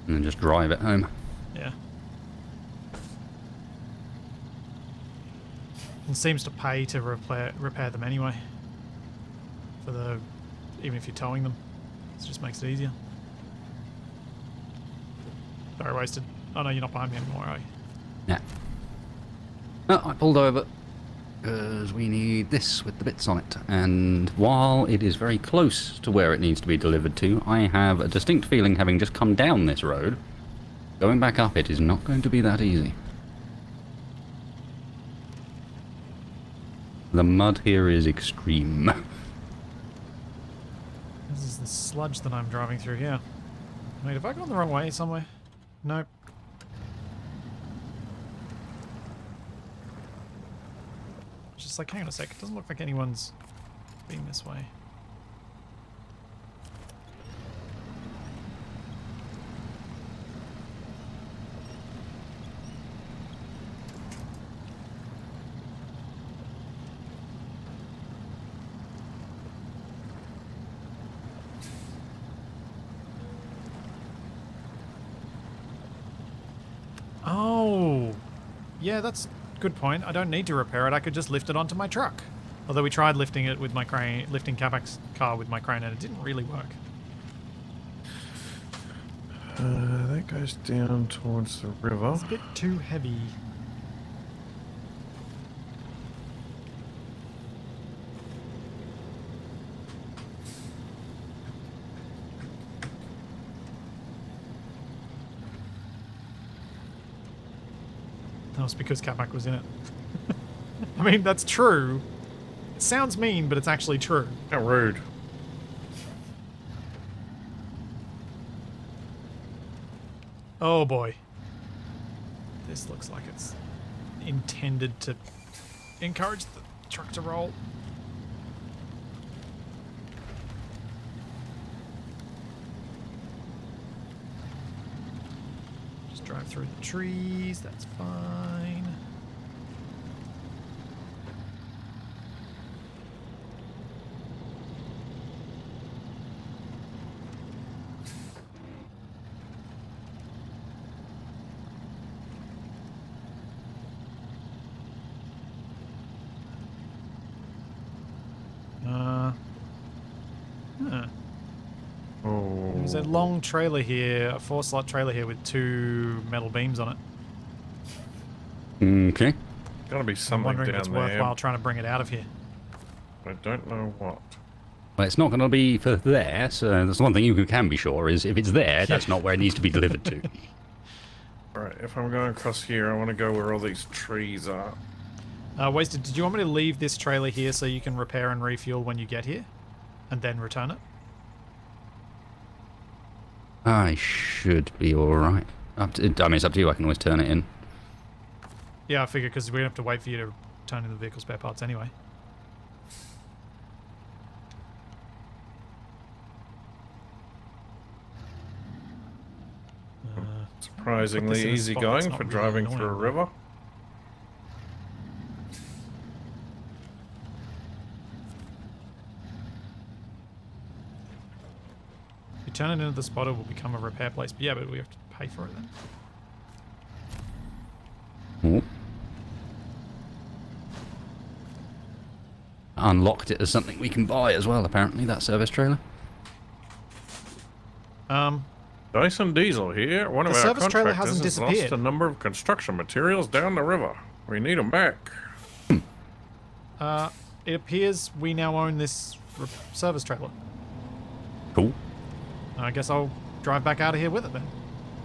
And then just drive it home. Yeah. It seems to pay to repair them anyway. Even if you're towing them, it just makes it easier. Sorry, wasted. Oh no, you're not behind me anymore, are you? Yeah. Oh, I pulled over because we need this with the bits on it. And while it is very close to where it needs to be delivered to, I have a distinct feeling, having just come down this road, going back up it is not going to be that easy. The mud here is extreme. This is the sludge that I'm driving through here. Wait, have I gone the wrong way somewhere? Nope. Just like, hang on a sec, it doesn't look like anyone's been this way. Oh, yeah, that's a good point. I don't need to repair it. I could just lift it onto my truck. Although we tried lifting it with my crane, lifting Capac's car with my crane, and it didn't really work. That goes down towards the river. It's a bit too heavy. That was because Capac was in it. I mean, that's true. It sounds mean, but it's actually true. How rude. Oh boy. This looks like it's intended to encourage the truck to roll. Just drive through the trees, that's fine. Oh. There's a long trailer here, a 4-slot trailer here with 2 metal beams on it. Okay. Gotta be I'm something wondering if down it's there. worthwhile trying to bring it out of here. I don't know what. Well, it's not going to be for there, so that's one thing you can be sure is if it's there, that's not where it needs to be delivered to. Alright, if I'm going across here, I want to go where all these trees are. Wasted, did you want me to leave this trailer here so you can repair and refuel when you get here? And then return it? I should be alright. I mean, it's up to you, I can always turn it in. Yeah, I figure because we're going to have to wait for you to turn in the vehicle spare parts anyway. Surprisingly in a easy spot that's going not for really driving annoying, through a though. river. If you turn it into the spot, it will become a repair place. But yeah, but we have to pay for it then. Oh. Unlocked it as something we can buy as well, apparently, that service trailer. Dyson Diesel here. One of The our service trailer contractors hasn't has lost disappeared. a number of construction materials down the river. We need them back. It appears we now own this service trailer. Cool. I guess I'll drive back out of here with it then.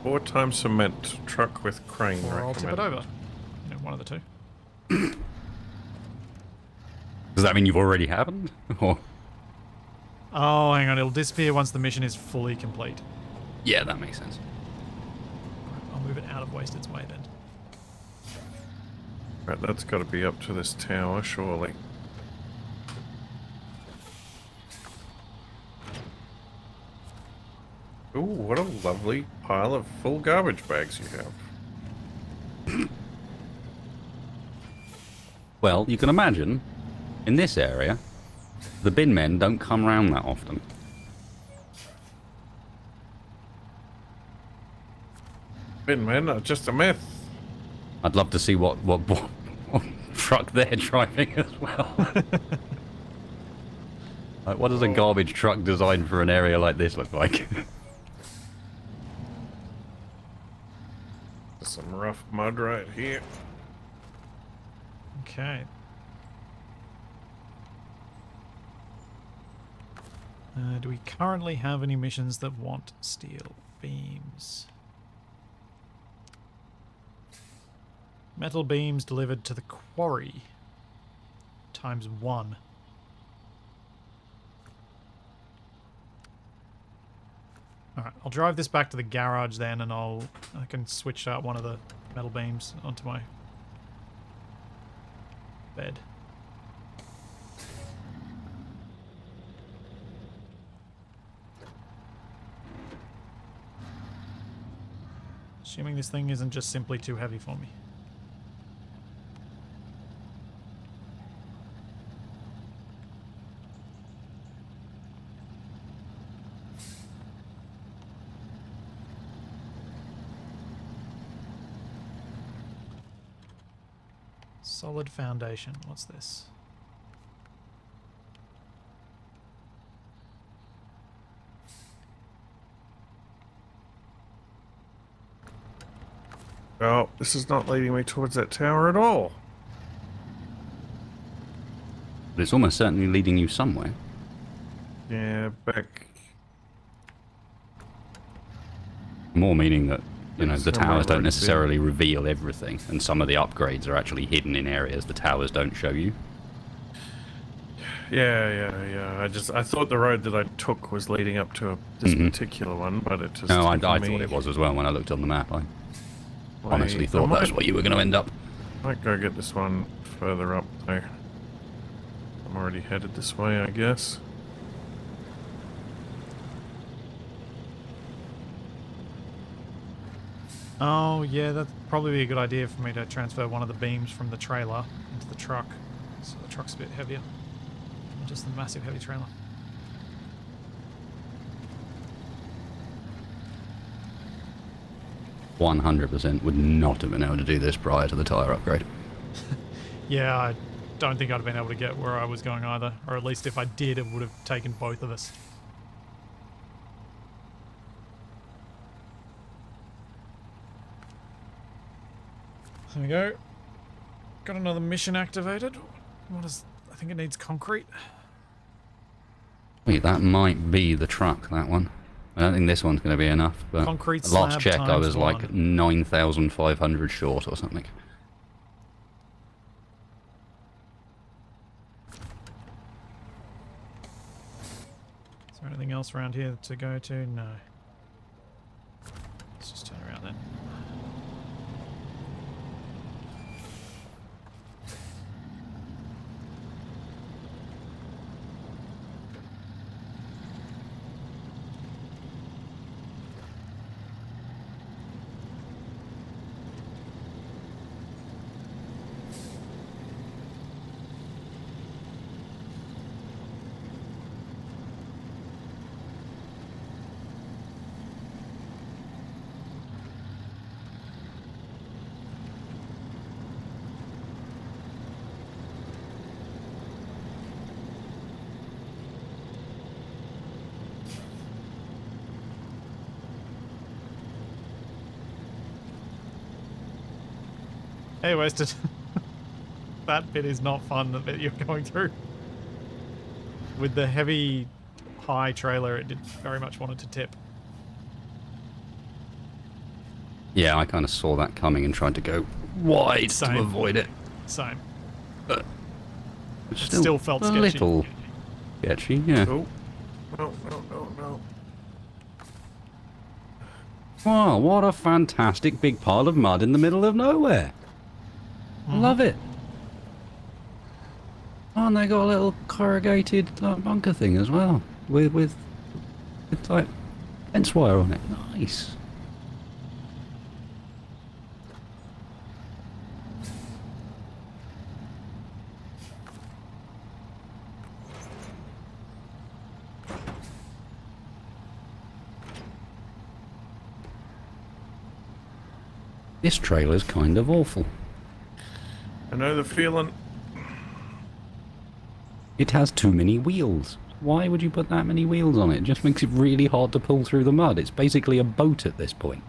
4 times cement, truck with crane Or I'll tip it recommended. over. You know, one of the two. Does that mean you've already happened? Or... Oh, hang on. It'll disappear once the mission is fully complete. Yeah, that makes sense. I'll move it out of Wasted's way then. Right, that's got to be up to this tower, surely. Ooh, what a lovely pile of full garbage bags you have. Well, you can imagine, in this area, the bin men don't come round that often. Bin men are just a myth. I'd love to see what truck they're driving as well. Like, what does a garbage truck designed for an area like this look like? Some rough mud right here. Okay. Do we currently have any missions that want steel beams? Metal beams delivered to the quarry. ×1. Alright, I'll drive this back to the garage then, and I can switch out one of the metal beams onto my bed. Assuming this thing isn't just simply too heavy for me. Solid foundation. What's this? Oh, this is not leading me towards that tower at all. But it's almost certainly leading you somewhere. Yeah, back. More meaning that, you know, the Somewhere towers don't right necessarily reveal everything, and some of the upgrades are actually hidden in areas the towers don't show you. Yeah. I thought the road that I took was leading up to this particular one, but it just. No, I took me- thought it was as well when I looked on the map. I Wait, honestly I thought that's what you were going to end up. Might go get this one further up though. I'm already headed this way, I guess. Oh, yeah, that'd probably be a good idea for me to transfer one of the beams from the trailer into the truck. So the truck's a bit heavier than just the massive heavy trailer. %100% would not have been able to do this prior to the tyre upgrade. Yeah, I don't think I'd have been able to get where I was going either. Or at least if I did, it would have taken both of us. There we go. Got another mission activated. What is... I think it needs concrete. Wait, that might be the truck, that one. I don't think this one's going to be enough, but Concrete last slab check I was like ×1. 9,500 short or something. Is there anything else around here to go to? No. Let's just turn around then. Hey, Wasted. That bit is not fun, the bit you're going through. With the heavy, high trailer, it did very much wanted to tip. Yeah, I kind of saw that coming and tried to go wide Same. to avoid it. Same. But It still felt a sketchy. little sketchy, yeah. Oh. No. Wow, what a fantastic big pile of mud in the middle of nowhere. I love it. Oh, and they got a little corrugated bunker thing as well, with like fence wire on it. Nice. This trailer's kind of awful. I know the feeling. It has too many wheels. Why would you put that many wheels on it? It just makes it really hard to pull through the mud. It's basically a boat at this point.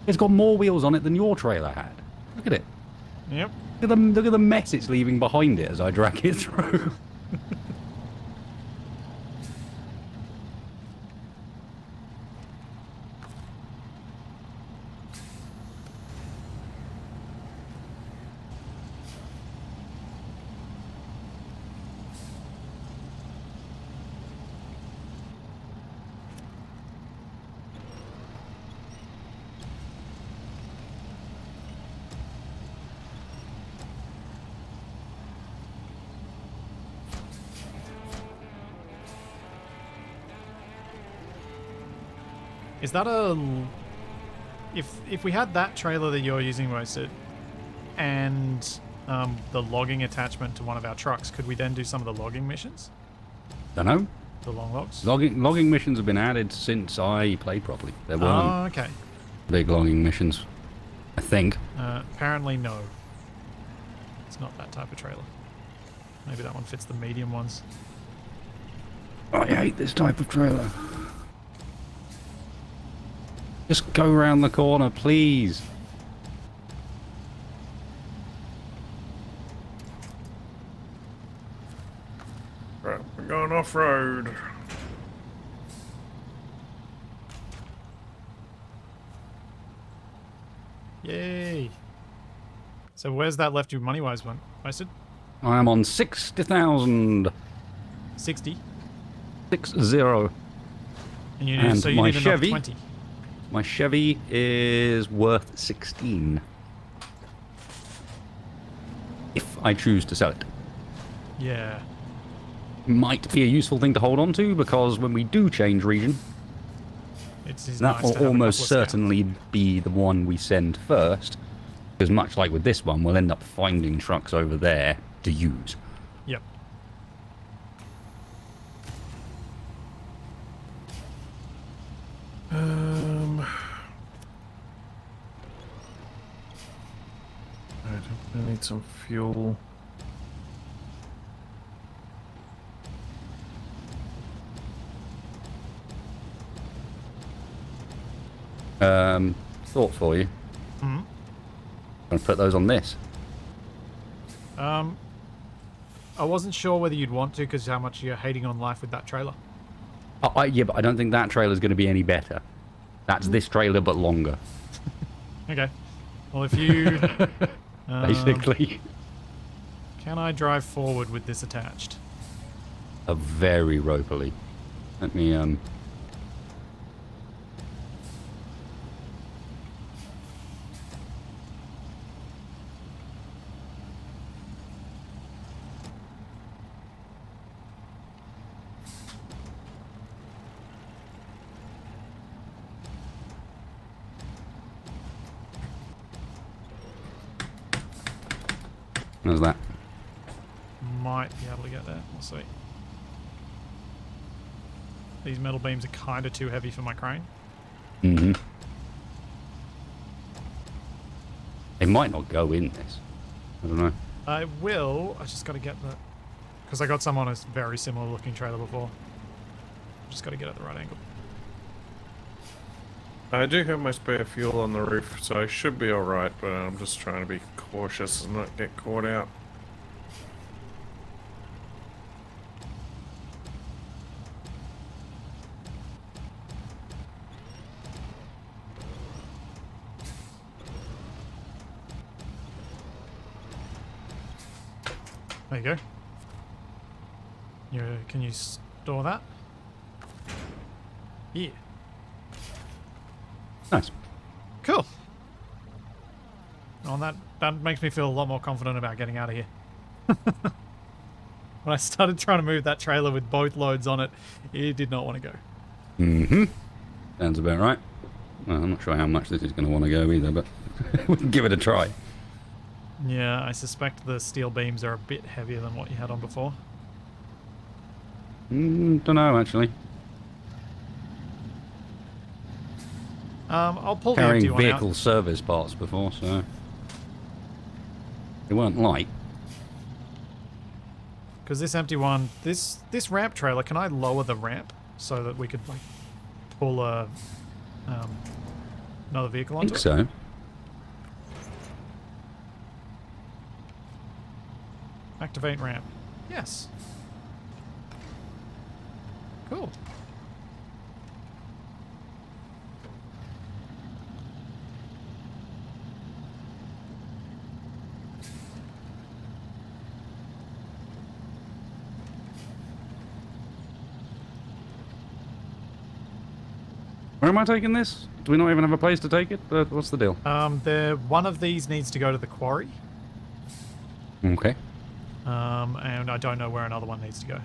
It's got more wheels on it than your trailer had. Look at it. Yep. Look at the mess it's leaving behind it as I drag it through. Is that a... If we had that trailer that you're using, Roasted, and the logging attachment to one of our trucks, could we then do some of the logging missions? Dunno. The long logs? Logging missions have been added since I played properly. There weren't Oh, okay. big logging missions, I think. Apparently no. It's not that type of trailer. Maybe that one fits the medium ones. I hate this type of trailer. Just go round the corner, please. Right, we're going off-road. Yay! So where's that left you money-wise one? Wasted? I am on 60,000. 60? 60. And you And so you my need another Chevy? 20. My Chevy is worth 16. If I choose to sell it. Yeah. Might be a useful thing to hold on to, because when we do change region, It's that nice to will have a almost couple of scouts. certainly be the one we send first. Because much like with this one, we'll end up finding trucks over there to use. Yep. I need some fuel. Thought for you. Hmm. I'm gonna put those on this. I wasn't sure whether you'd want to because how much you're hating on life with that trailer. Yeah, but I don't think that trailer's going to be any better. That's this trailer, but longer. Okay. Well, if you... Basically. Can I drive forward with this attached? A very ropily. Let me, How's that? Might be able to get there. We'll see. These metal beams are kind of too heavy for my crane. Mm-hmm. They might not go in this. I don't know. I will. I just got to get the... Because I got some on a very similar looking trailer before. Just got to get at the right angle. I do have my spare fuel on the roof, so I should be alright, but I'm just trying to be cautious and not get caught out. There you go. Can you store that? Yeah. Nice. Cool. Oh, that makes me feel a lot more confident about getting out of here. When I started trying to move that trailer with both loads on it, it did not want to go. Mm-hmm. Sounds about right. Well, I'm not sure how much this is going to want to go either, but we can give it a try. Yeah, I suspect the steel beams are a bit heavier than what you had on before. Don't know, actually. I'll pull the Carrying empty one vehicle out. service parts before, so they weren't light. Because this empty one, this ramp trailer, can I lower the ramp so that we could like pull another vehicle I onto think it? so. Activate ramp. Yes. Cool. Where am I taking this? Do we not even have a place to take it? What's the deal? One of these needs to go to the quarry. Okay. And I don't know where another one needs to go.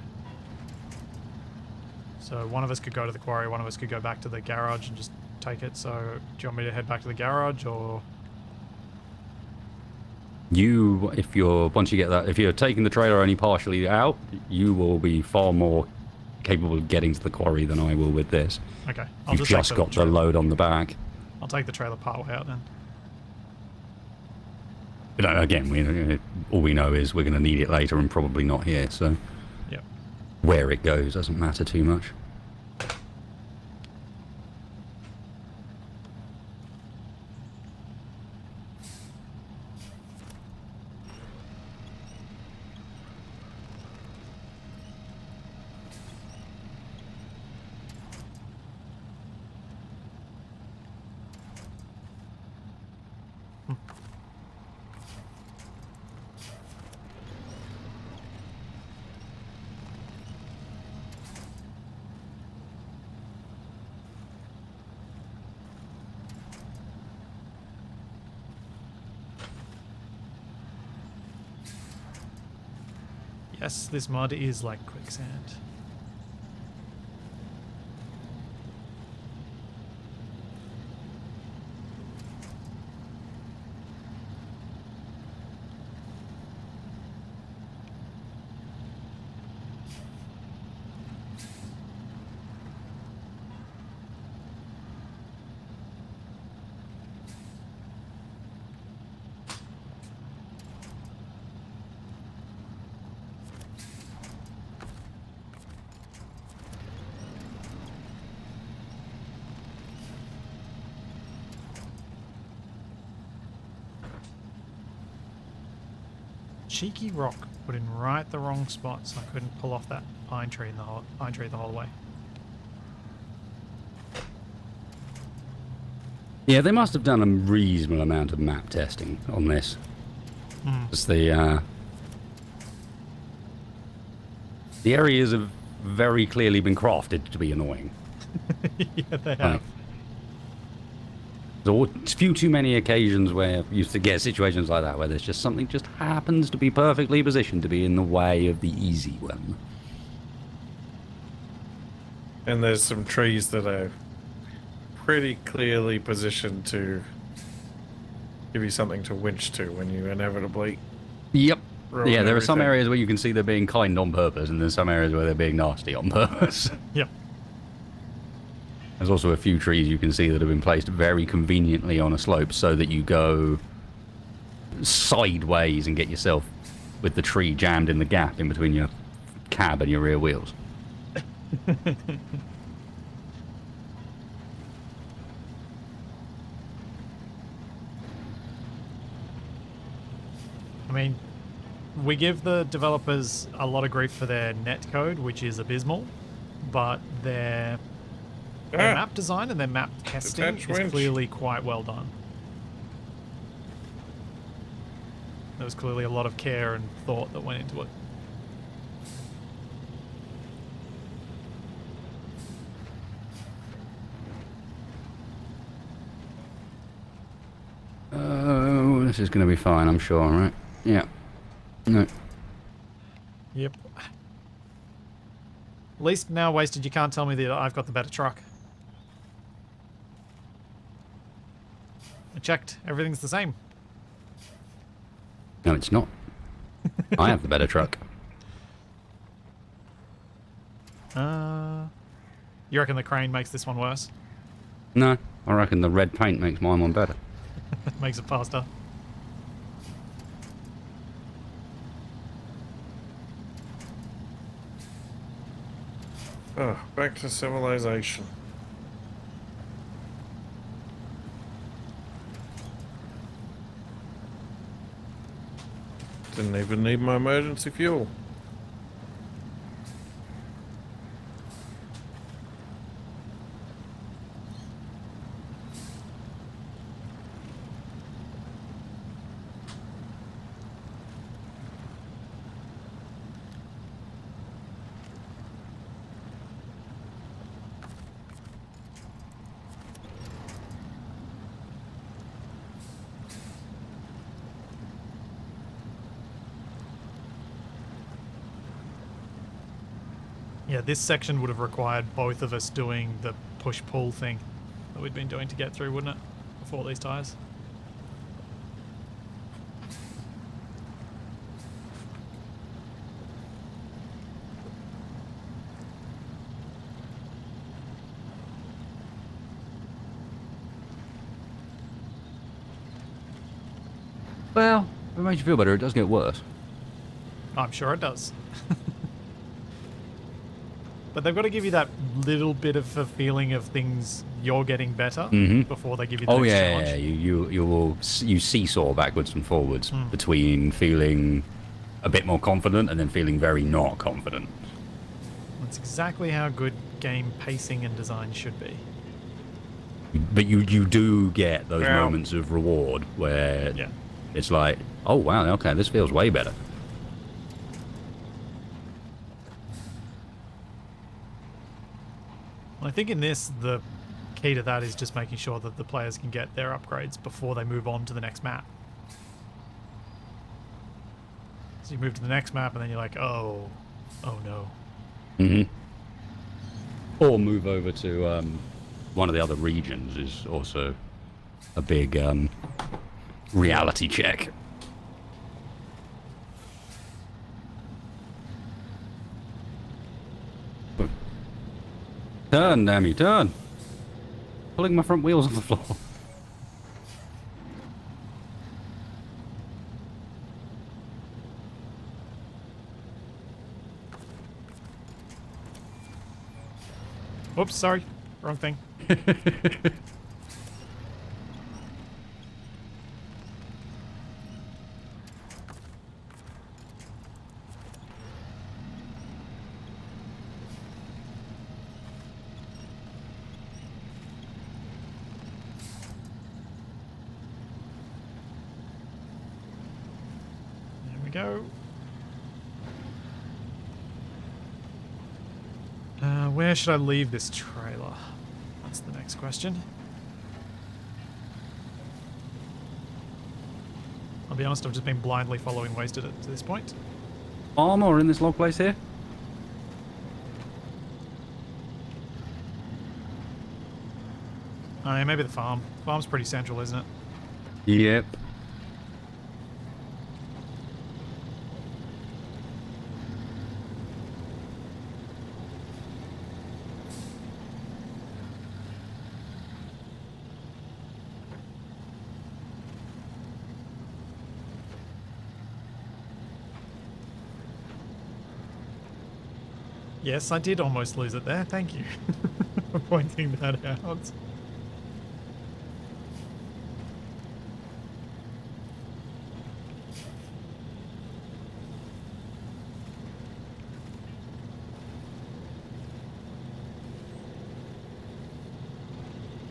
So one of us could go to the quarry, one of us could go back to the garage and just take it. So do you want me to head back to the garage, or? Once you get that, if you're taking the trailer only partially out, you will be far more capable of getting to the quarry than I will with this. Okay, You've just got the load on the back. I'll take the trailer part way out then. But again, all we know is we're going to need it later and probably not here, so Yep. where it goes doesn't matter too much. Yes, this mud is like quicksand. Cheeky rock put in right the wrong spot, so I couldn't pull off that pine tree the whole way. Yeah, they must have done a reasonable amount of map testing on this. Just the areas have very clearly been crafted to be annoying. Yeah, they have. There's a few too many occasions where you used to get situations like that where there's just something just happens to be perfectly positioned to be in the way of the easy one. And there's some trees that are pretty clearly positioned to give you something to winch to when you inevitably... Yep. ruin Yeah, there are some everything. areas where you can see they're being kind on purpose, and there's some areas where they're being nasty on purpose. Yep. There's also a few trees you can see that have been placed very conveniently on a slope so that you go sideways and get yourself with the tree jammed in the gap in between your cab and your rear wheels. I mean, we give the developers a lot of grief for their net code, which is abysmal, but their map design and their map testing Detach is winch. clearly quite well done. There was clearly a lot of care and thought that went into it. this is going to be fine, I'm sure, right? Yeah. No. Yep. At least now, Wasted, you can't tell me that I've got the better truck. I checked. Everything's the same. No, it's not. I have the better truck. You reckon the crane makes this one worse? No, I reckon the red paint makes mine one better. Makes it faster. Oh, back to civilization. Didn't even need my emergency fuel. Yeah, this section would have required both of us doing the push-pull thing that we'd been doing to get through, wouldn't it? Before these tyres. Well, if it makes you feel better, it does get worse. I'm sure it does. But they've got to give you that little bit of a feeling of things you're getting better before they give you the next challenge. You seesaw backwards and forwards between feeling a bit more confident and then feeling very not confident. That's exactly how good game pacing and design should be. But you do get those moments of reward where it's like, oh wow, okay, this feels way better. I think in this, the key to that is just making sure that the players can get their upgrades before they move on to the next map. So you move to the next map and then you're like, oh no. Or move over to one of the other regions is also a big reality check. Turn, damn you, turn! Pulling my front wheels off the floor. Oops, sorry. Wrong thing. There we go. Where should I leave this trailer? That's the next question. I'll be honest, I've just been blindly following Wasted to this point. Farm or in this log place here? Yeah, maybe the farm. Farm's pretty central, isn't it? Yep. Yes, I did almost lose it there. Thank you for pointing that out.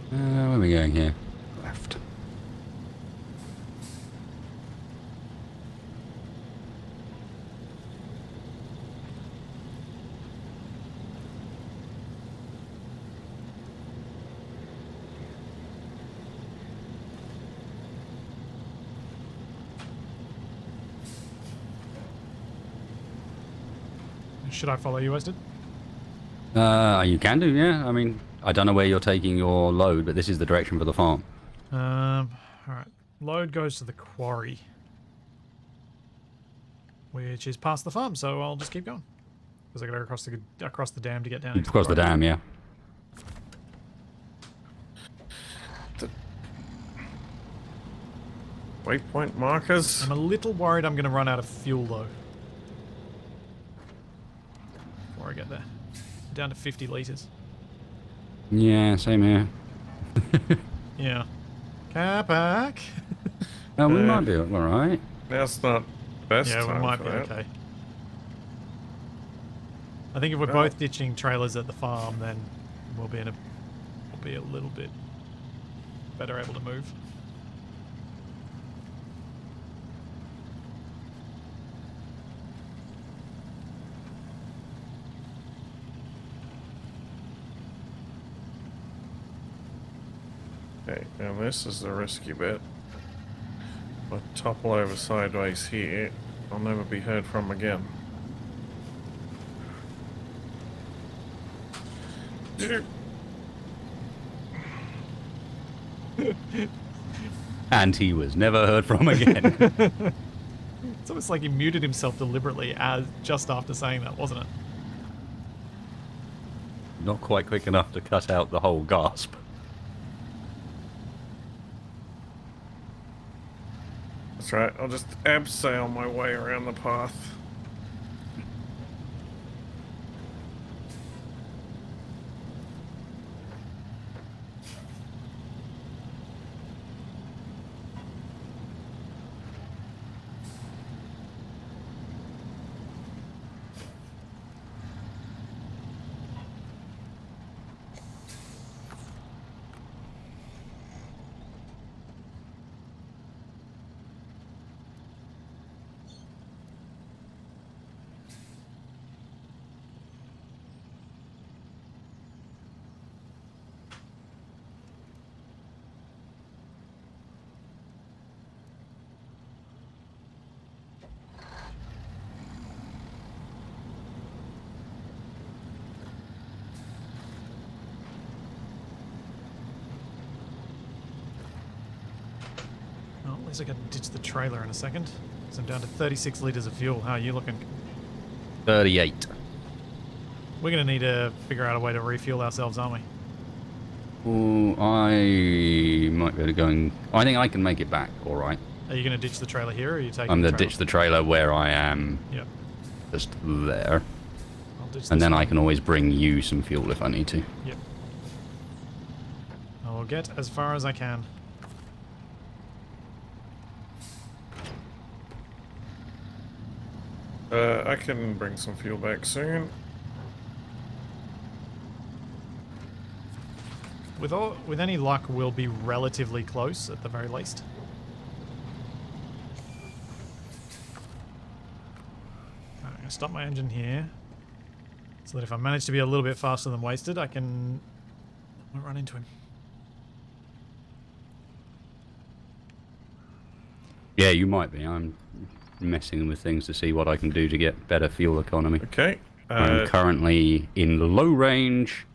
Where are we going here? Left. Should I follow you, Wested? You can do, yeah. I mean, I don't know where you're taking your load, but this is the direction for the farm. Alright. Load goes to the quarry. Which is past the farm, so I'll just keep going. Because I gotta go across the dam to get down into Across the quarry. dam, yeah. Waypoint markers. I'm a little worried I'm gonna run out of fuel though. Before I get there. Down to 50 litres. Yeah, same here. Yeah. Capac! Oh, we might be alright. That's not best Yeah, time we might for be that. okay. I think if we're both ditching trailers at the farm, then we'll be a little bit better able to move. Okay, now this is the risky bit. If I topple over sideways here, I'll never be heard from again. And he was never heard from again. It's almost like he muted himself deliberately just after saying that, wasn't it? Not quite quick enough to cut out the whole gasp. That's right, I'll just abseil my way around the path. Well, at least I can ditch the trailer in a second. So I'm down to 36 litres of fuel. How are you looking? 38. We're going to need to figure out a way to refuel ourselves, aren't we? Oh, I might be able to go and... I think I can make it back, alright. Are you going to ditch the trailer here, or are you taking I'm the going to trailer? ditch the trailer where I am, Yep. just there. I'll ditch And this then I one. can always bring you some fuel if I need to. Yep. I will get as far as I can. I can bring some fuel back soon. With any luck, we'll be relatively close at the very least. I'm going to stop my engine here, so that if I manage to be a little bit faster than wasted, I won't run into him. Yeah, you might be. I'm messing with things to see what I can do to get better fuel economy. Okay. I'm currently in low range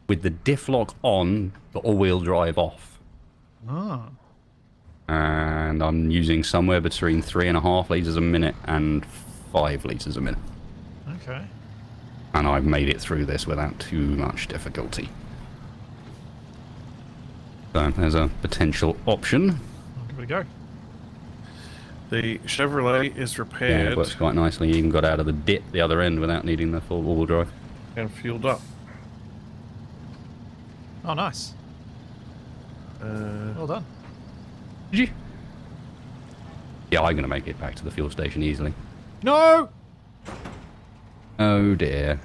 with the diff lock on, the all-wheel drive off. Oh. And I'm using somewhere between 3.5 litres a minute and 5 litres a minute. Okay. And I've made it through this without too much difficulty. So there's a potential option. I'll give it a go. The Chevrolet is Yeah, repaired it works quite nicely. You even got out of the dip the other end without needing the full all-wheel drive. and fueled up. Oh, nice. Well done. Did you? Yeah, I'm going to make it back to the fuel station easily. No! Oh dear.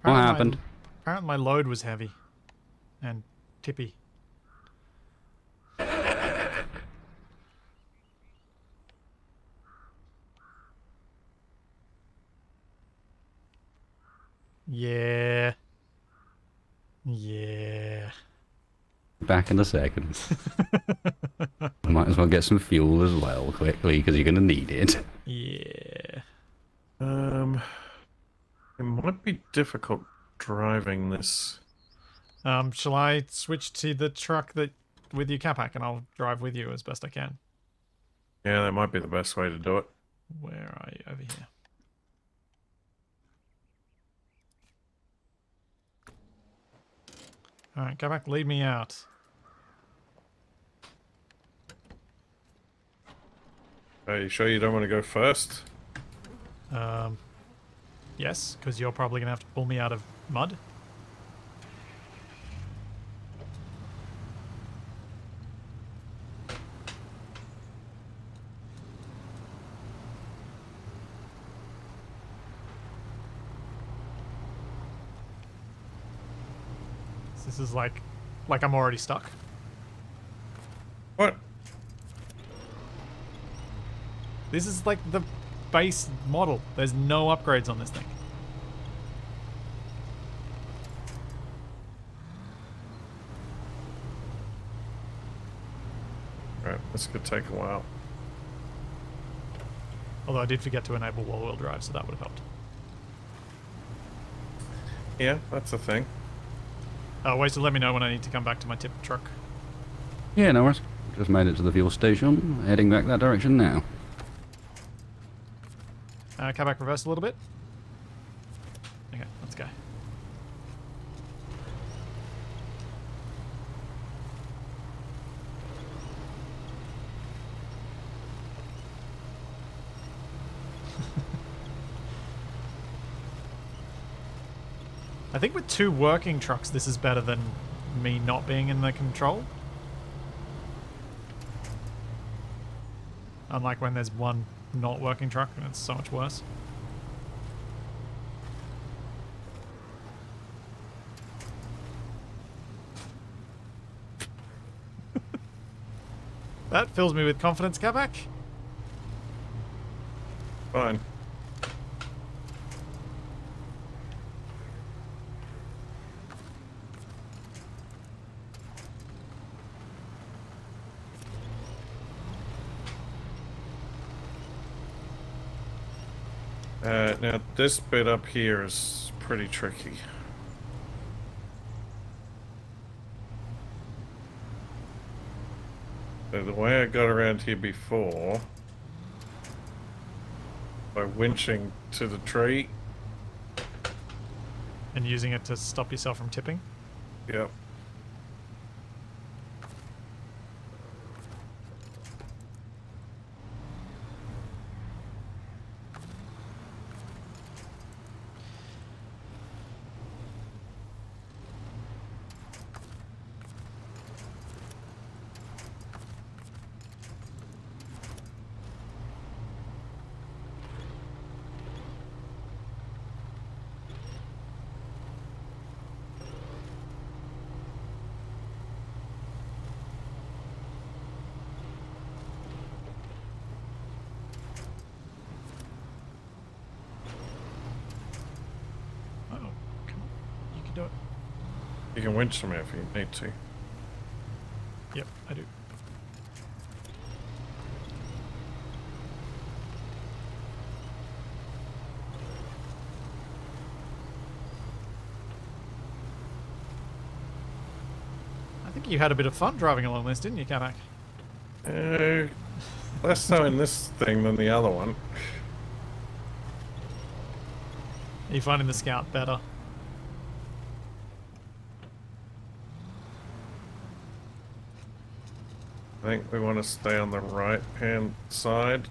What happened? Apparently my load was heavy. And tippy. Yeah. Yeah. Back in a second. Might as well get some fuel as well quickly because you're going to need it. Yeah. It might be difficult driving this. Shall I switch to the truck that with you, Capac, and I'll drive with you as best I can? Yeah, that might be the best way to do it. Where are you? Over here. Alright, Capac, lead me out. Are you sure you don't want to go first? Yes, because you're probably going to have to pull me out of mud. This is like I'm already stuck. What? This is like the base model. There's no upgrades on this thing. Alright, this could take a while. Although I did forget to enable wall-wheel drive, so that would have helped. Yeah, that's a thing. Ways to let me know when I need to come back to my tip truck. Yeah, no worries. Just made it to the fuel station. Heading back that direction now. Come back, reverse a little bit. Okay, let's go. I think with two working trucks, this is better than me not being in the control. Unlike when there's one not working truck and it's so much worse. That fills me with confidence, Capac. Fine. Now this bit up here is pretty tricky. So the way I got around here before, by winching to the tree. And using it to stop yourself from tipping. Yep. Oh, come on. You can do it. You can winch them if you need to. Yep, I do. I think you had a bit of fun driving along this, didn't you, Capac? Less so in this thing than the other one. Are you finding the Scout better? I think we want to stay on the right hand side.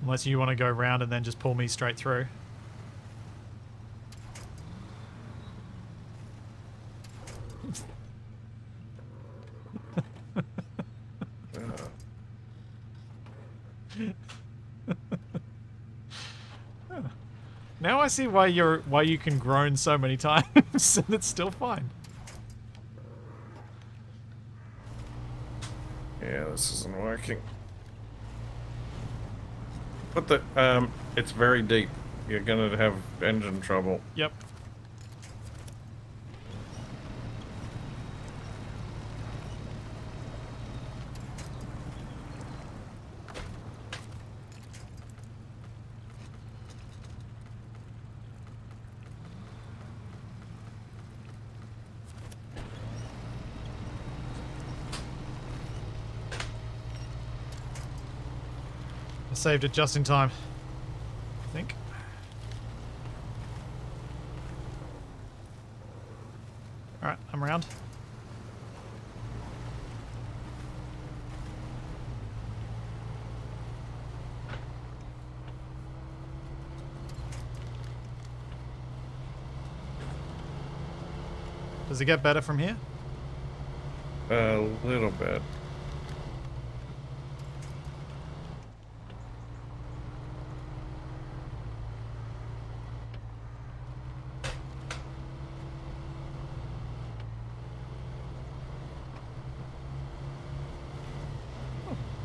Unless you want to go round and then just pull me straight through. Now I see why you can groan so many times and it's still fine. Yeah, this isn't working. But it's very deep. You're gonna have engine trouble. Yep. saved it just in time, I think. Alright, I'm around. Does it get better from here? A little bit.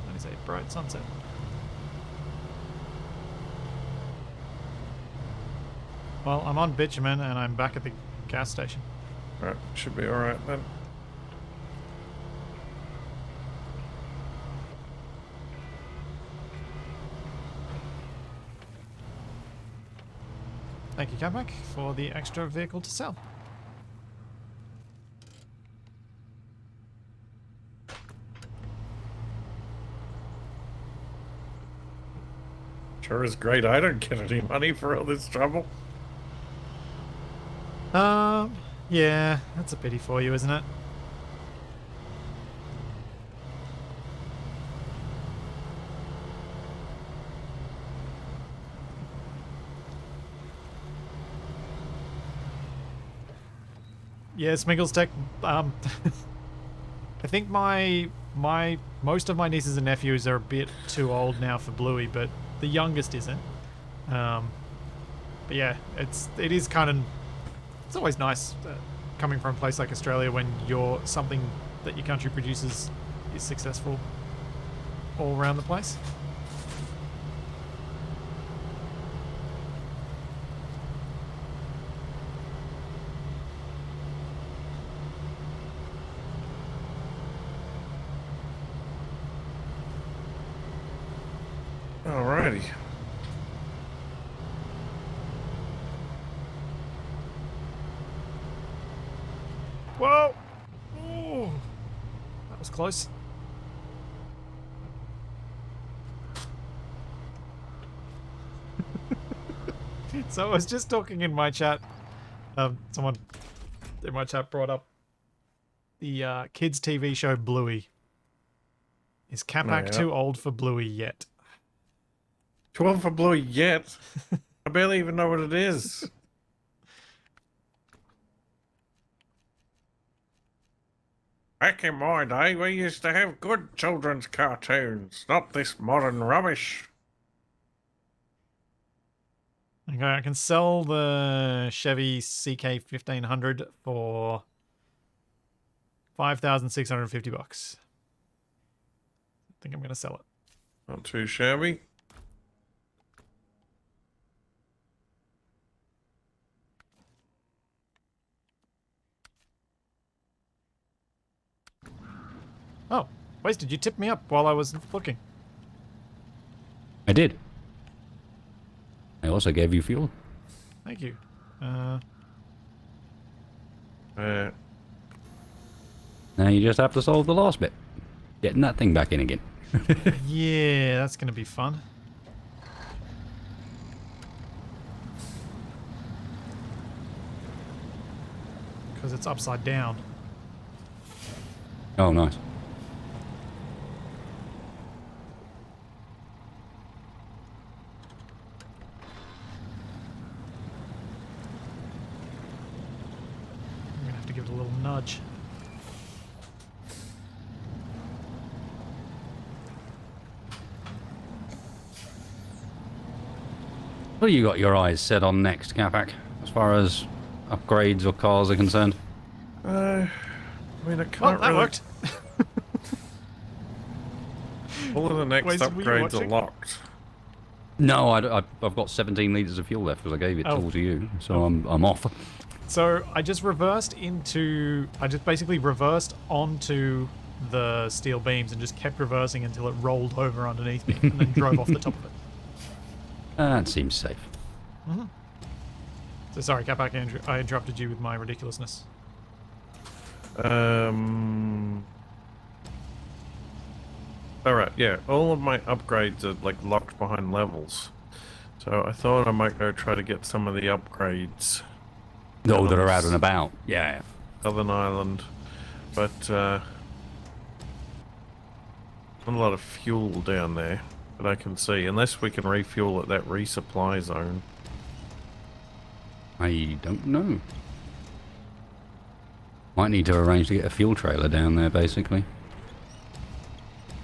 That is a bright sunset. Well, I'm on bitumen and I'm back at the gas station. Right, should be alright then. Thank you, Capac, for the extra vehicle to sell. Sure is great. I don't get any money for all this trouble. Yeah, that's a pity for you, isn't it? Yeah, Smiggles Tech, I think most of my nieces and nephews are a bit too old now for Bluey, but the youngest isn't. But yeah, it is kind of, it's always nice coming from a place like Australia when something that your country produces is successful all around the place. Alrighty. Whoa! Ooh, that was close. So I was just talking in my chat. Someone in my chat brought up the kids' TV show Bluey. Is Capac yeah. too old for Bluey yet? Too old for Bluey yet? I barely even know what it is. Back in my day, we used to have good children's cartoons, not this modern rubbish. Okay, I can sell the Chevy CK 1500 for $5,650. I think I'm gonna sell it. Not too shabby. Oh, wasted. You tipped me up while I was looking. I did. I also gave you fuel. Thank you. Now you just have to solve the last bit. Getting that thing back in again. Yeah, that's gonna be fun. Because it's upside down. Oh, nice. I'm gonna have to give it a little nudge. What do you got your eyes set on next, Capac, as far as upgrades or cars are concerned? I mean, I Oh, can't that really... worked. All of the next Wait, were you upgrades are watching? locked. No, I've got 17 litres of fuel left because I gave it all to you, so I'm off. So I just basically reversed onto the steel beams and just kept reversing until it rolled over underneath me and then drove off the top of it. That seems safe. So sorry, Capac, I interrupted you with my ridiculousness. Alright, yeah. All of my upgrades are like locked behind levels. So I thought I might go try to get some of the upgrades. Oh, out that on are out and about. Yeah. Southern Island. But not a lot of fuel down there that I can see. Unless we can refuel at that resupply zone. I don't know. Might need to arrange to get a fuel trailer down there, basically.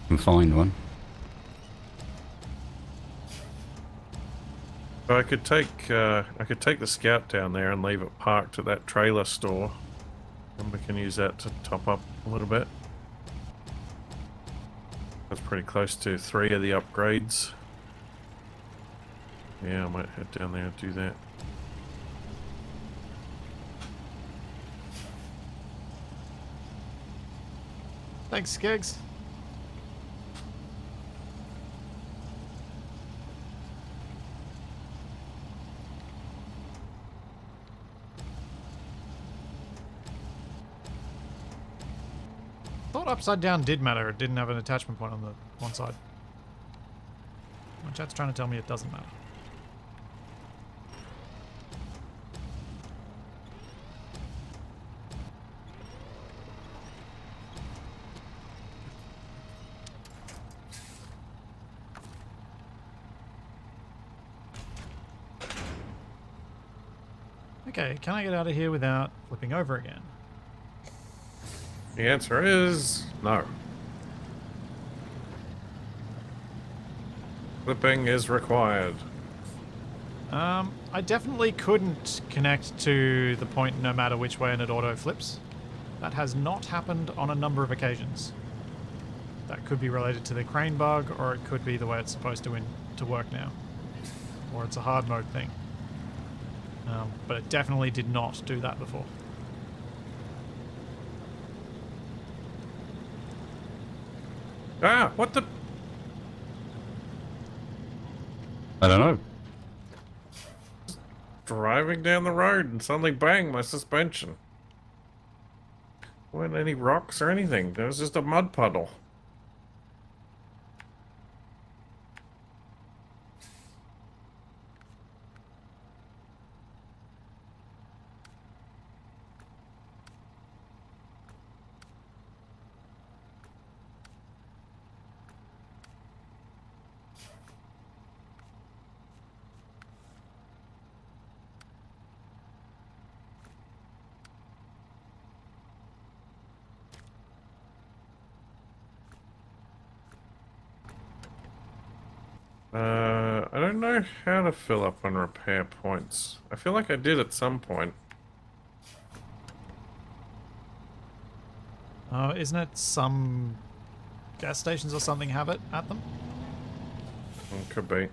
And find one. So I could take the scout down there and leave it parked at that trailer store. And we can use that to top up a little bit. That's pretty close to 3 of the upgrades. Yeah, I might head down there and do that. Thanks, Skeggs. Thought upside down did matter. It didn't have an attachment point on the one side. My chat's trying to tell me it doesn't matter. Okay, can I get out of here without flipping over again? The answer is no. Flipping is required. I definitely couldn't connect to the point no matter which way and it auto flips. That has not happened on a number of occasions. That could be related to the crane bug, or it could be the way it's supposed to work now. Or it's a hard mode thing. But it definitely did not do that before. Ah, what the? I don't know. Driving down the road and suddenly bang, my suspension. Weren't any rocks or anything. There was just a mud puddle. I don't know how to fill up on repair points. I feel like I did at some point. Isn't it some gas stations or something have it at them? Could be.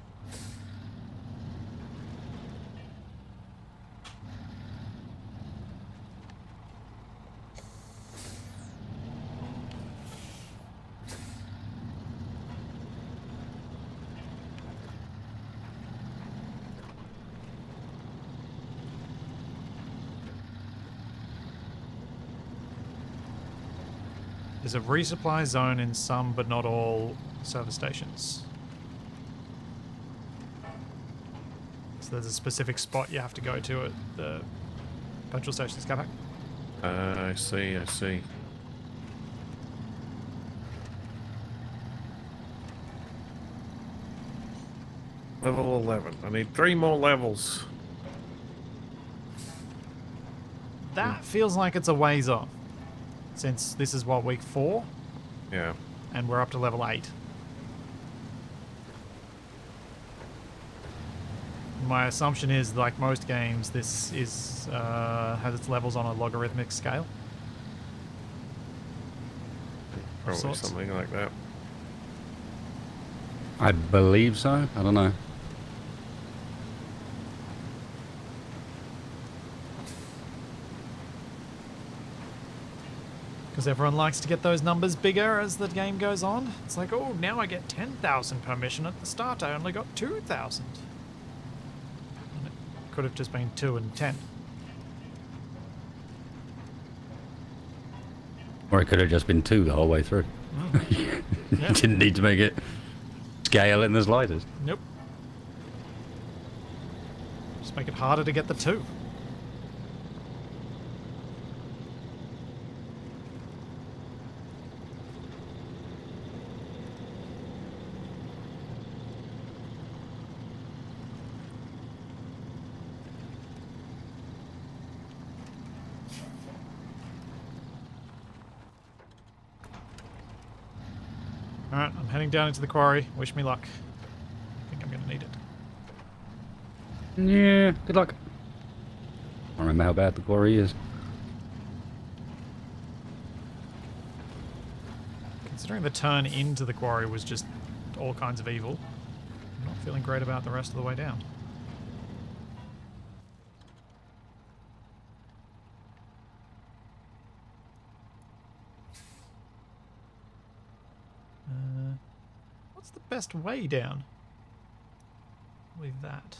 There's a resupply zone in some but not all service stations. So there's a specific spot you have to go to at the petrol stations, Capac. I see, I see. Level 11. I need 3 more levels. That feels like it's a ways off. Since this is what, week 4? Yeah. And we're up to level 8. My assumption is, like most games, this is has its levels on a logarithmic scale. Probably sorts. something like that. I believe so. I don't know. Because everyone likes to get those numbers bigger as the game goes on. It's like, oh, now I get 10,000 per mission. At the start, I only got 2,000. And it could have just been 2 and 10. Or it could have just been 2 the whole way through. You Yeah. didn't need to make it scale in the slightest. Nope. Just make it harder to get the 2. Alright, I'm heading down into the quarry. Wish me luck. I think I'm going to need it. Yeah, good luck. I remember how bad the quarry is. Considering the turn into the quarry was just all kinds of evil, I'm not feeling great about the rest of the way down. What's the best way down? With that.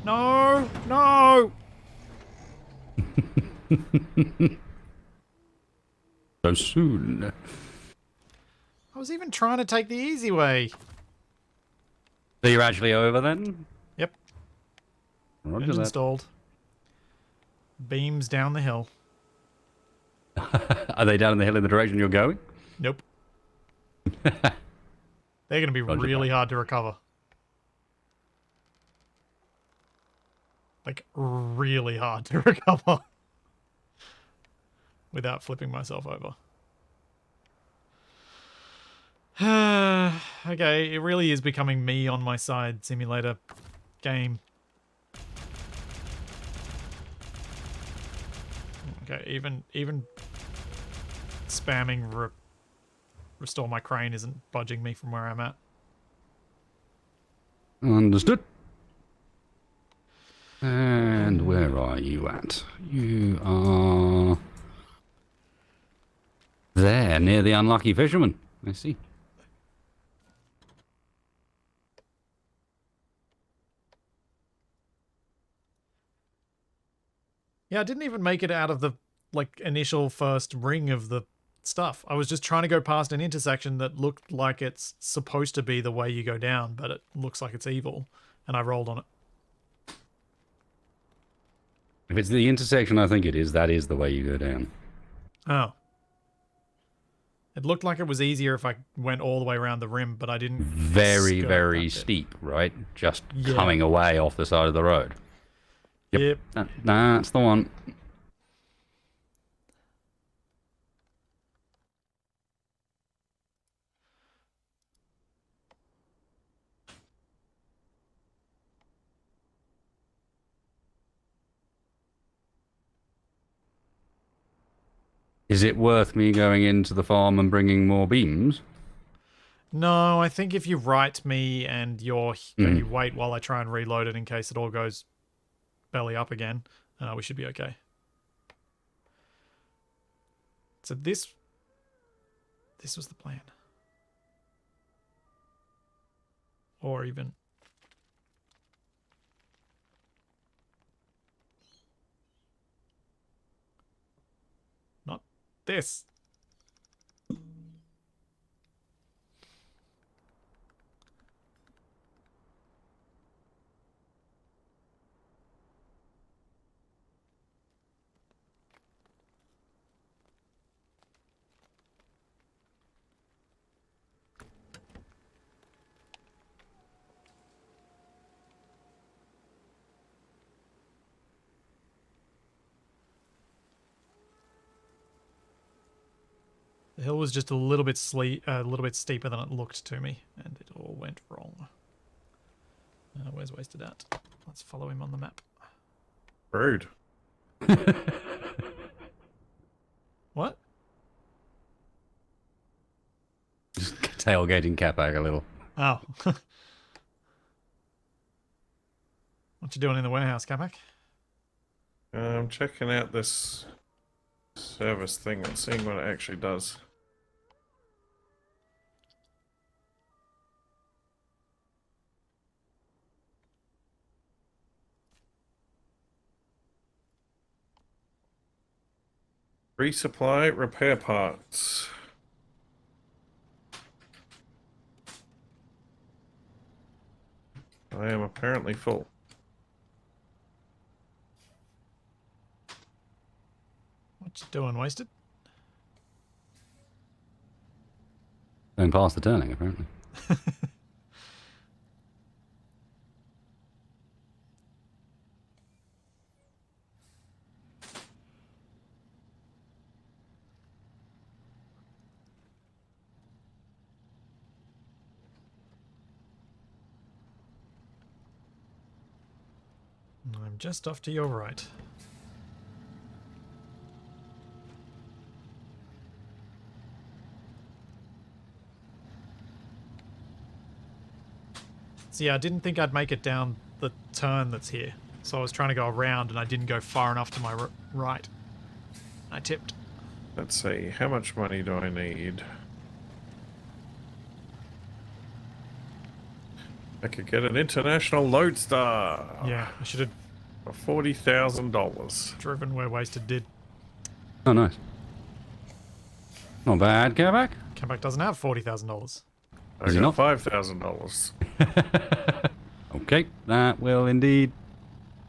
No! No! So soon. I was even trying to take the easy way. So you're actually over then? Yep. Roger Engine that. installed. Beams down the hill. Are they down the hill in the direction you're going? Nope. They're going to be Roger really that. hard to recover. Like, really hard to recover. Without flipping myself over. Okay, it really is becoming me on my side simulator game. Okay, even spamming restore my crane isn't budging me from where I'm at. Understood. And where are you at? You are there, near the unlucky fisherman. I see. Yeah, I didn't even make it out of the like initial first ring of the stuff. I was just trying to go past an intersection that looked like it's supposed to be the way you go down, but it looks like it's evil, and I rolled on it. If it's the intersection I think it is, that is the way you go down. Oh. It looked like it was easier if I went all the way around the rim, but I didn't. Very, skirt very that bit. steep, right? Just Yeah. coming away off the side of the road. Yep. That's the one. Is it worth me going into the farm and bringing more beams? No, I think if you write me and you wait while I try and reload it in case it all goes belly up again, we should be okay. So this was the plan. Or even... Not this. The hill was just a little bit steeper than it looked to me, and it all went wrong. Where's Wasted at? Let's follow him on the map. Rude. What? Just tailgating Capac a little. Oh. What you doing in the warehouse, Capac? I'm checking out this service thing and seeing what it actually does. Resupply repair parts. I am apparently full. What you doing, Wasted? Going past the turning, apparently. I'm just off to your right. So yeah, I didn't think I'd make it down the turn that's here. So I was trying to go around and I didn't go far enough to my right. I tipped. Let's see, how much money do I need? I could get an international lodestar. Yeah, I should have For $40,000. driven where Wasted did. Oh, nice. Not bad, Capac. Capac doesn't have $40,000. I Is he got not? $5,000. Okay, that will indeed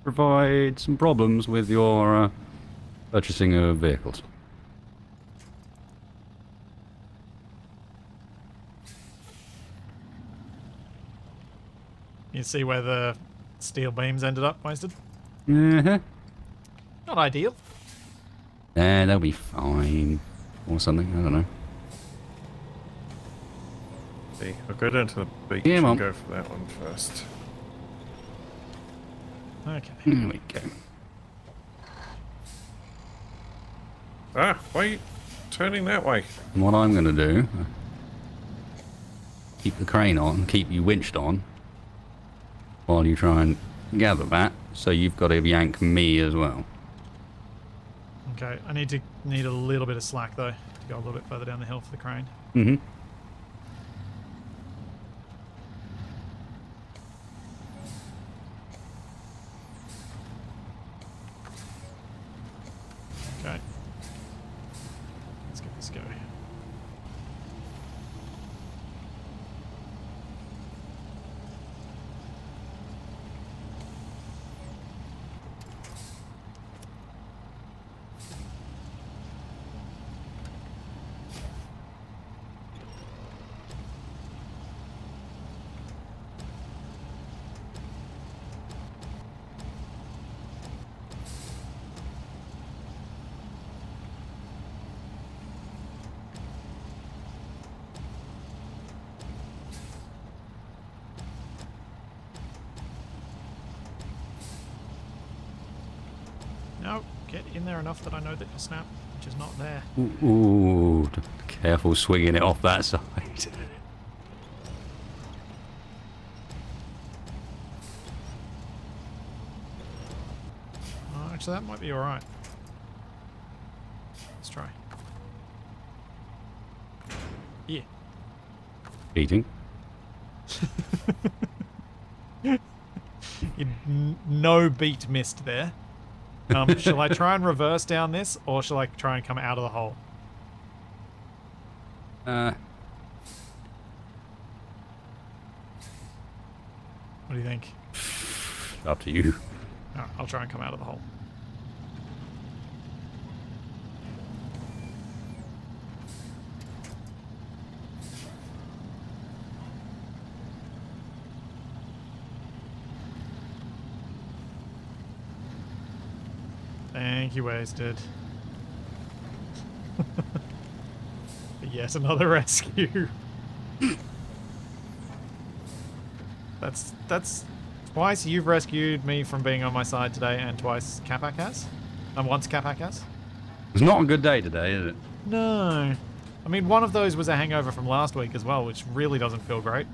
provide some problems with your purchasing of vehicles. You see where the steel beams ended up, Wasted? Uh-huh. Not ideal. Nah, they'll be fine. Or something, I don't know. See, I'll go down to the beach Yeah, and Mom. go for that one first. Okay. There we go. Ah, wait, turning that way. And what I'm going to do, keep the crane on, keep you winched on, while you try and gather that, so you've got to yank me as well. Okay, I need a little bit of slack though to go a little bit further down the hill for the crane. Mm-hmm. Okay. Let's get this going. No, get in there enough that I know that you'll snap, which is not there. Ooh, careful swinging it off that side. Oh, actually, that might be alright. Let's try. Yeah. Beating. No beat missed there. Shall I try and reverse down this, or shall I try and come out of the hole? What do you think? Up to you. Alright, I'll try and come out of the hole. Thank you, Wasted. Yet another rescue. That's twice you've rescued me from being on my side today, and twice Capac has. And once Capac has. It's not a good day today, is it? No. I mean, one of those was a hangover from last week as well, which really doesn't feel great.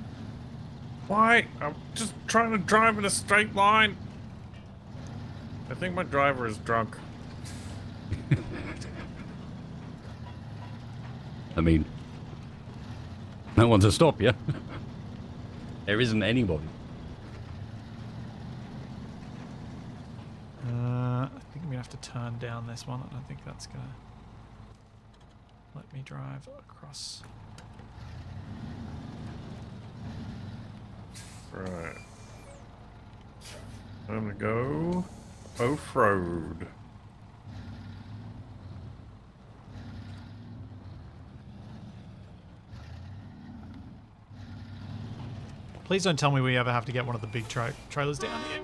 Why? I'm just trying to drive in a straight line. I think my driver is drunk. I mean, no one to stop you. There isn't anybody. I think I'm gonna have to turn down this one. I don't think that's gonna let me drive across. Right. Time to go off-road. Please don't tell me we ever have to get one of the big trailers down here.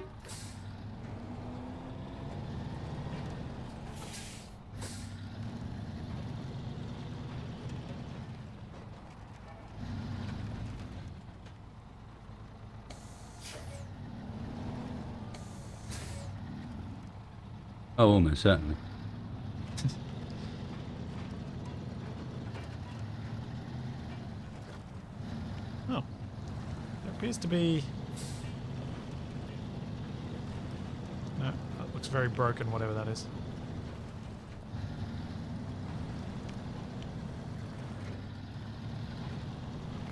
Oh, almost certainly. Oh. There appears to be... No, that looks very broken, whatever that is.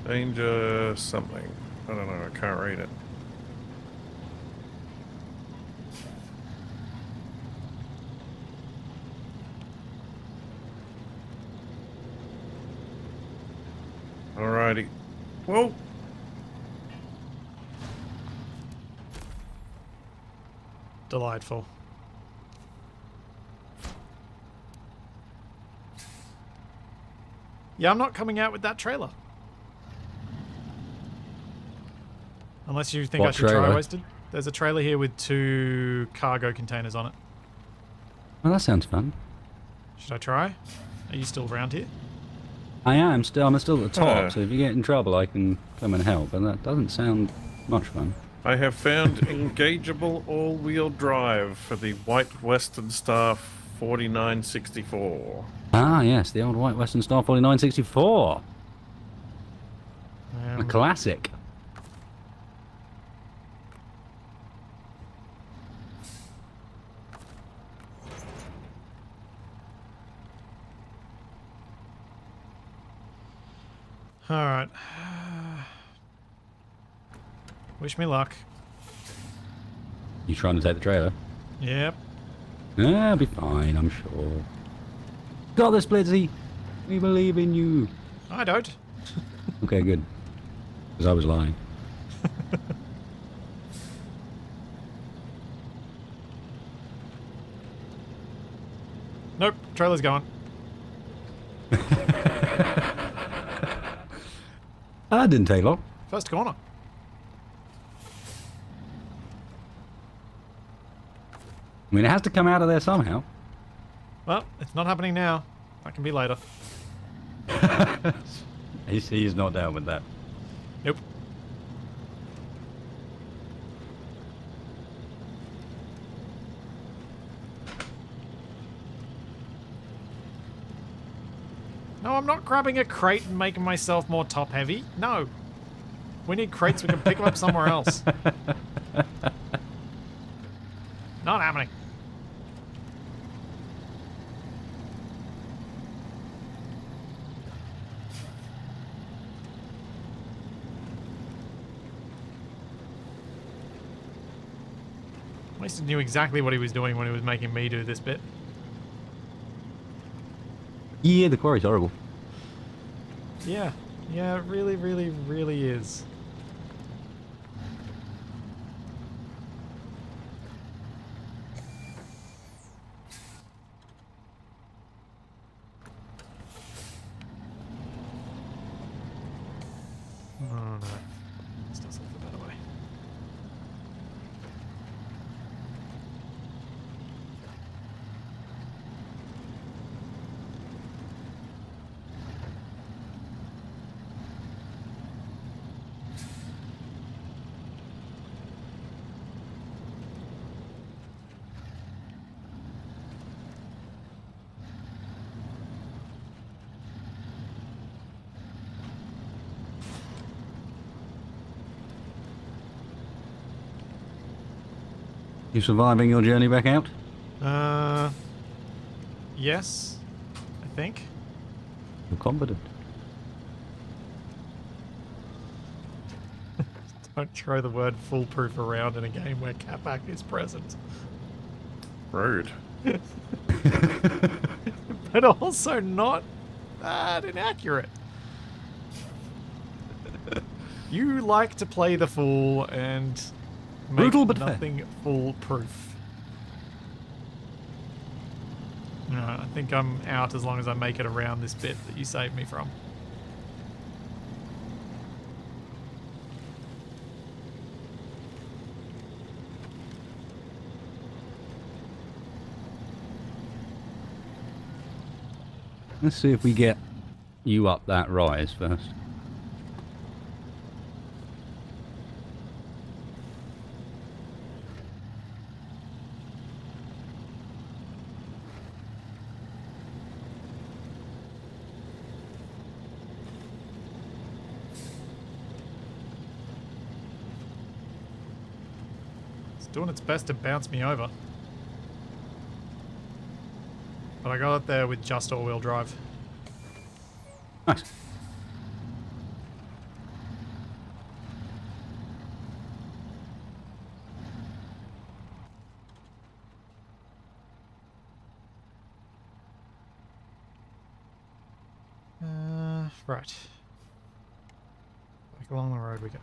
Danger something. I don't know, I can't read it. Alrighty. Whoa! Delightful. Yeah, I'm not coming out with that trailer. Unless you think What I should try trailer? wasted. There's a trailer here with 2 cargo containers on it. Well, that sounds fun. Should I try? Are you still around here? I am still. I'm still at the top. So if you get in trouble, I can come and help. But that doesn't sound much fun. I have found engageable all-wheel drive for the White Western Star 4964. Ah, yes, the old White Western Star 4964, a classic. Alright. Wish me luck. You trying to take the trailer? Yep. Yeah, I'll be fine, I'm sure. Got this, Blitzy. We believe in you. I don't. Okay, good. Because I was lying. Nope, trailer's going. That didn't take long. First corner. I mean, it has to come out of there somehow. Well, it's not happening now. That can be later. He's not down with that. Nope. No, I'm not grabbing a crate and making myself more top heavy. No. We need crates we can pick them up somewhere else. Not happening. At least he knew exactly what he was doing when he was making me do this bit. Yeah, the quarry's horrible. Yeah. Yeah, it really, really, really is. Oh no. This does look the better way. You surviving your journey back out? Yes, I think. You're confident. Don't throw the word foolproof around in a game where Capac is present. Rude. But also not that inaccurate. You like to play the fool and make Brutal but fair. nothing foolproof. No, I think I'm out as long as I make it around this bit that you saved me from. Let's see if we get you up that rise first. It's doing its best to bounce me over. But I got it there with just all-wheel drive. Nice. Right. Back along the road we go.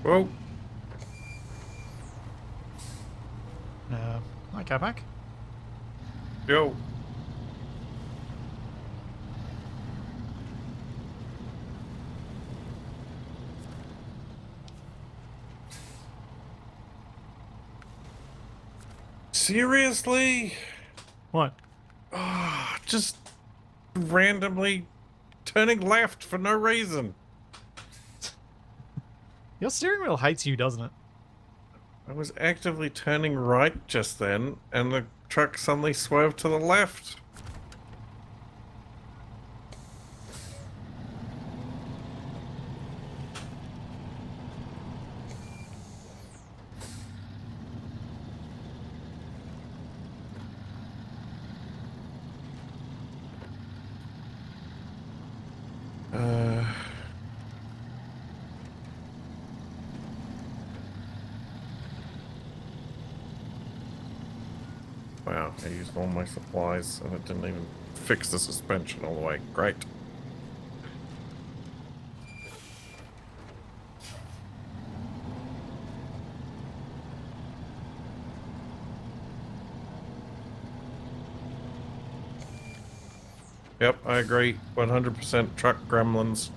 Whoa. Hi, Capac. Yo. Seriously? What? Just randomly turning left for no reason. Your steering wheel hates you, doesn't it? I was actively turning right just then, and the truck suddenly swerved to the left. Wow, I used all my supplies and it didn't even fix the suspension all the way. Great. Yep, I agree. 100% truck gremlins.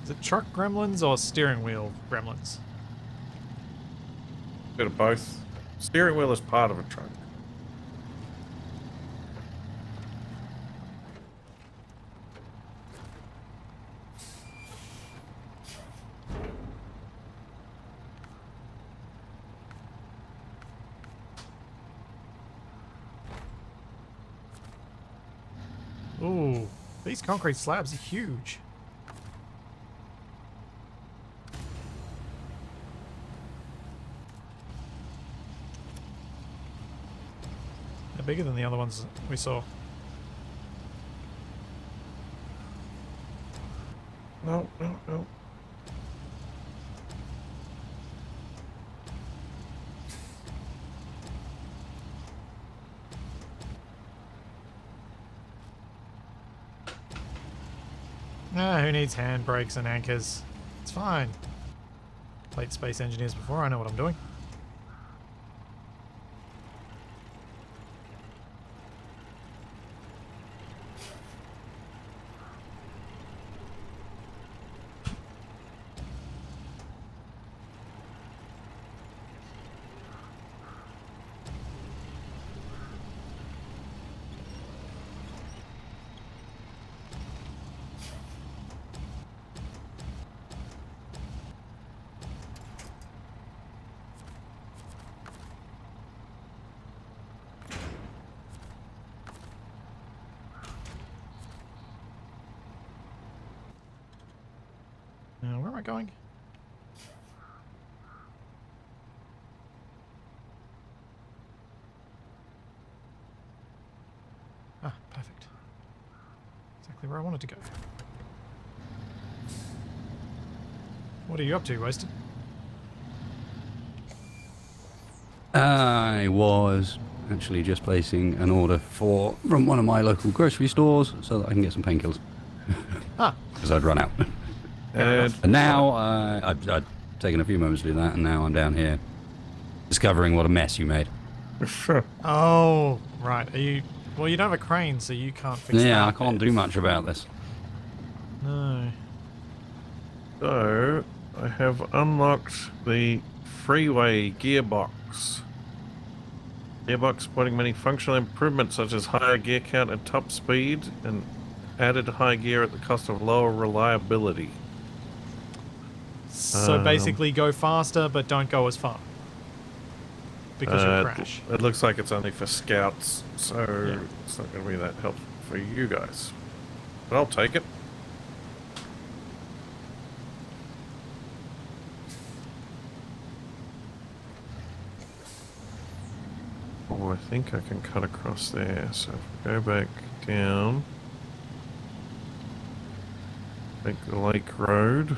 Is it truck gremlins or steering wheel gremlins? Bit of both. Steering wheel is part of a truck. Ooh, these concrete slabs are huge. They're bigger than the other ones we saw. No, no, no. Who needs handbrakes and anchors? It's fine. Played space engineers before, I know what I'm doing. Where am I going? where I wanted to go. What are you up to, Wasted? I was actually just placing an order from one of my local grocery stores so that I can get some painkillers. Ah, Because I'd run out. And And now I've taken a few moments to do that, and now I'm down here discovering what a mess you made. oh, right. Are you? Well, you don't have a crane, so you can't fix that. Yeah, I can't do much about this. No. so I have unlocked the freeway gearbox. Gearbox supporting many functional improvements such as higher gear count and top speed, and added high gear at the cost of lower reliability. So basically, go faster, but don't go as far. Because you'll crash. It looks like it's only for scouts, so Yeah. it's not going to be that helpful for you guys. But I'll take it. Oh, I think I can cut across there. So if we go back down, make the lake road.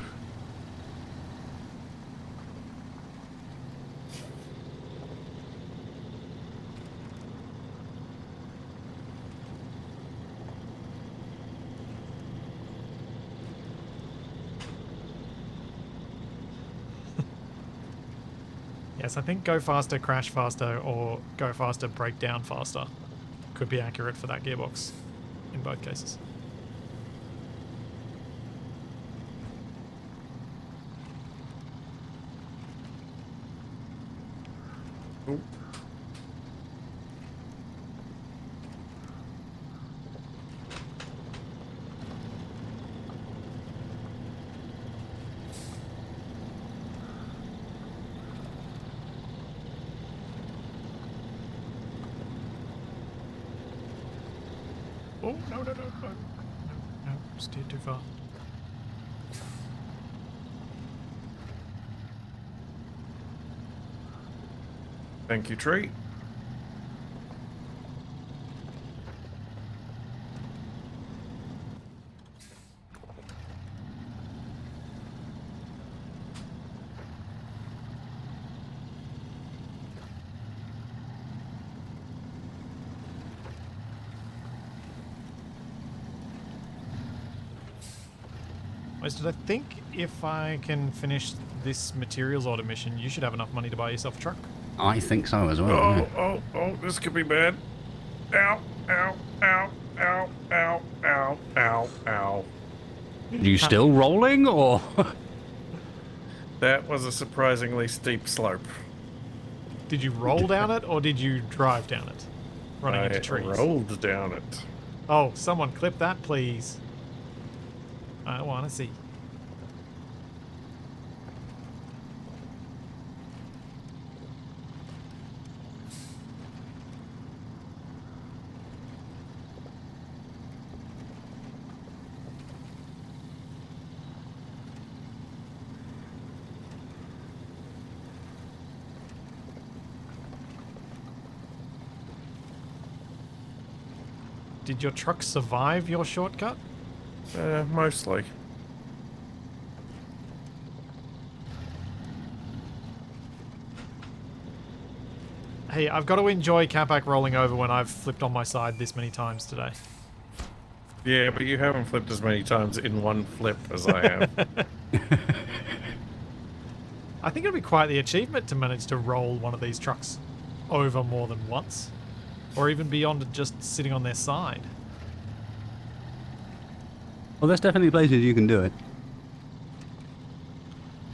Yes, I think go faster, crash faster, or go faster, break down faster could be accurate for that gearbox in both cases. Oh. Oh, no, no, no, no. No, no, steered too far. Thank you, tree. Wasted, I think if I can finish this materials order mission, you should have enough money to buy yourself a truck. I think so as well. Oh, yeah. oh, this could be bad. Ow, ow, ow, ow, ow, ow, ow, ow. You still rolling, or? That was a surprisingly steep slope. Did you roll down it, or did you drive down it? Running I into trees. rolled down it. Oh, someone clip that, please. I want to see. Did your truck survive your shortcut? Mostly. Hey, I've got to enjoy Capac rolling over when I've flipped on my side this many times today. Yeah, but you haven't flipped as many times in one flip as I have. I think it'd be quite the achievement to manage to roll one of these trucks over more than once. Or even beyond just sitting on their side. Well, there's definitely places you can do it.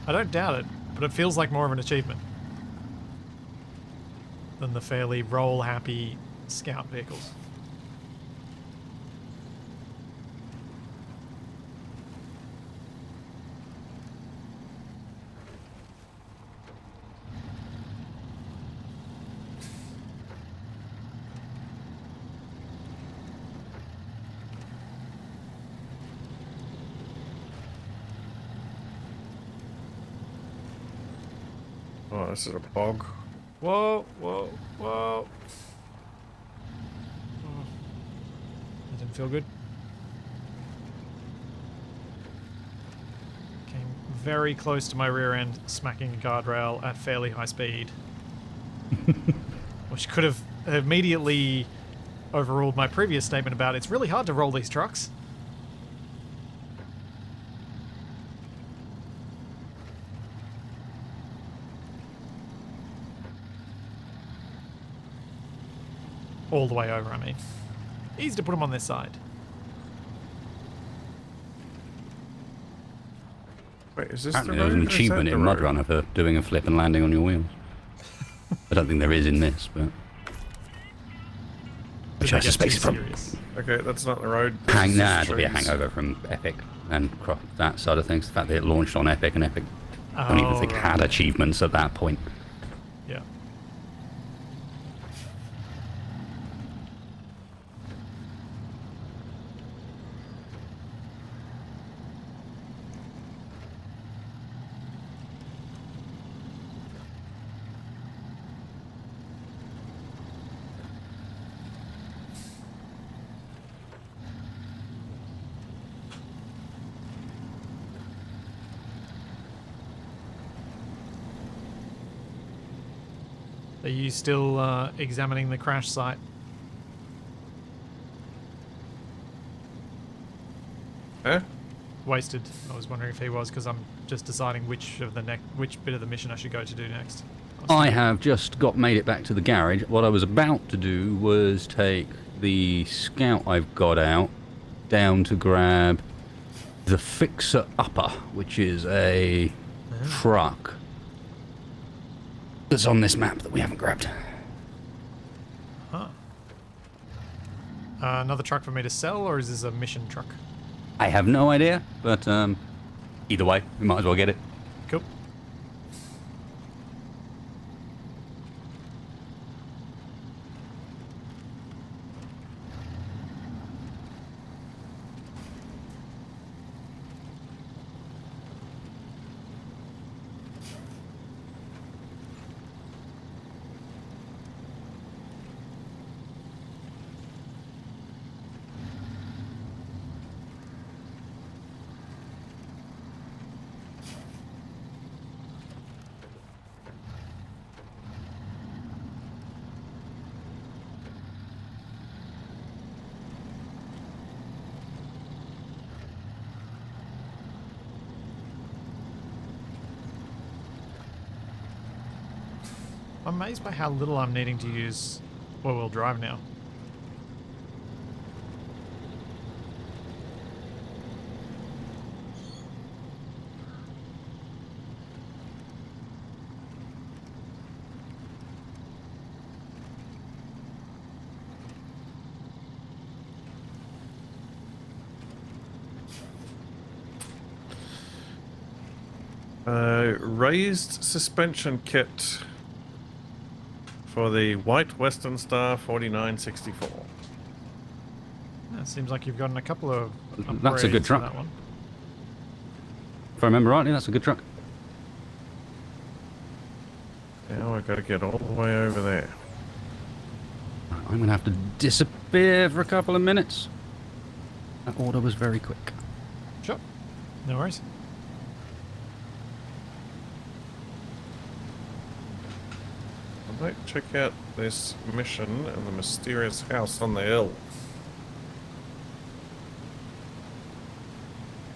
I don't doubt it, but it feels like more of an achievement than the fairly roll-happy scout vehicles. Oh, this is a bog. Whoa, whoa, whoa. Oh, that didn't feel good. very close to my rear end, smacking a guardrail at fairly high speed. Which could have immediately overruled my previous statement about it's really hard to roll these trucks. All the way over, I mean. Easy to put them on this side. Wait, is this the Apparently there's road? an or is that achievement the in road? Mudrunner for doing a flip and landing on your wheels. I don't think there is in this, but... Which I They get suspect too is from... Okay, that's not the road. Hang, This nah, is it'll be a trees. hangover from Epic and that side of things. The fact that it launched on Epic and Epic, I don't even think right. had achievements at that point. Yeah. Are you still examining the crash site? Huh? Wasted. I was wondering if he was, because I'm just deciding which bit of the mission I should go to do next. I have just made it back to the garage. What I was about to do was take the Scout I've got out down to grab the Fixer Upper, which is a truck that's on this map that we haven't grabbed. Huh. Another truck for me to sell, or is this a mission truck? I have no idea, but either way, we might as well get it. Cool. I'm amazed by how little I'm needing to use four-wheel drive now. Raised suspension kit for the White Western Star 4964. It seems like you've gotten a couple of That's a good upgrades for truck. that one. If I remember rightly, that's a good truck. Now I gotta get all the way over there. I'm going to have to disappear for a couple of minutes. That order was very quick. Sure. No worries. I might check out this mission and the mysterious house on the hill.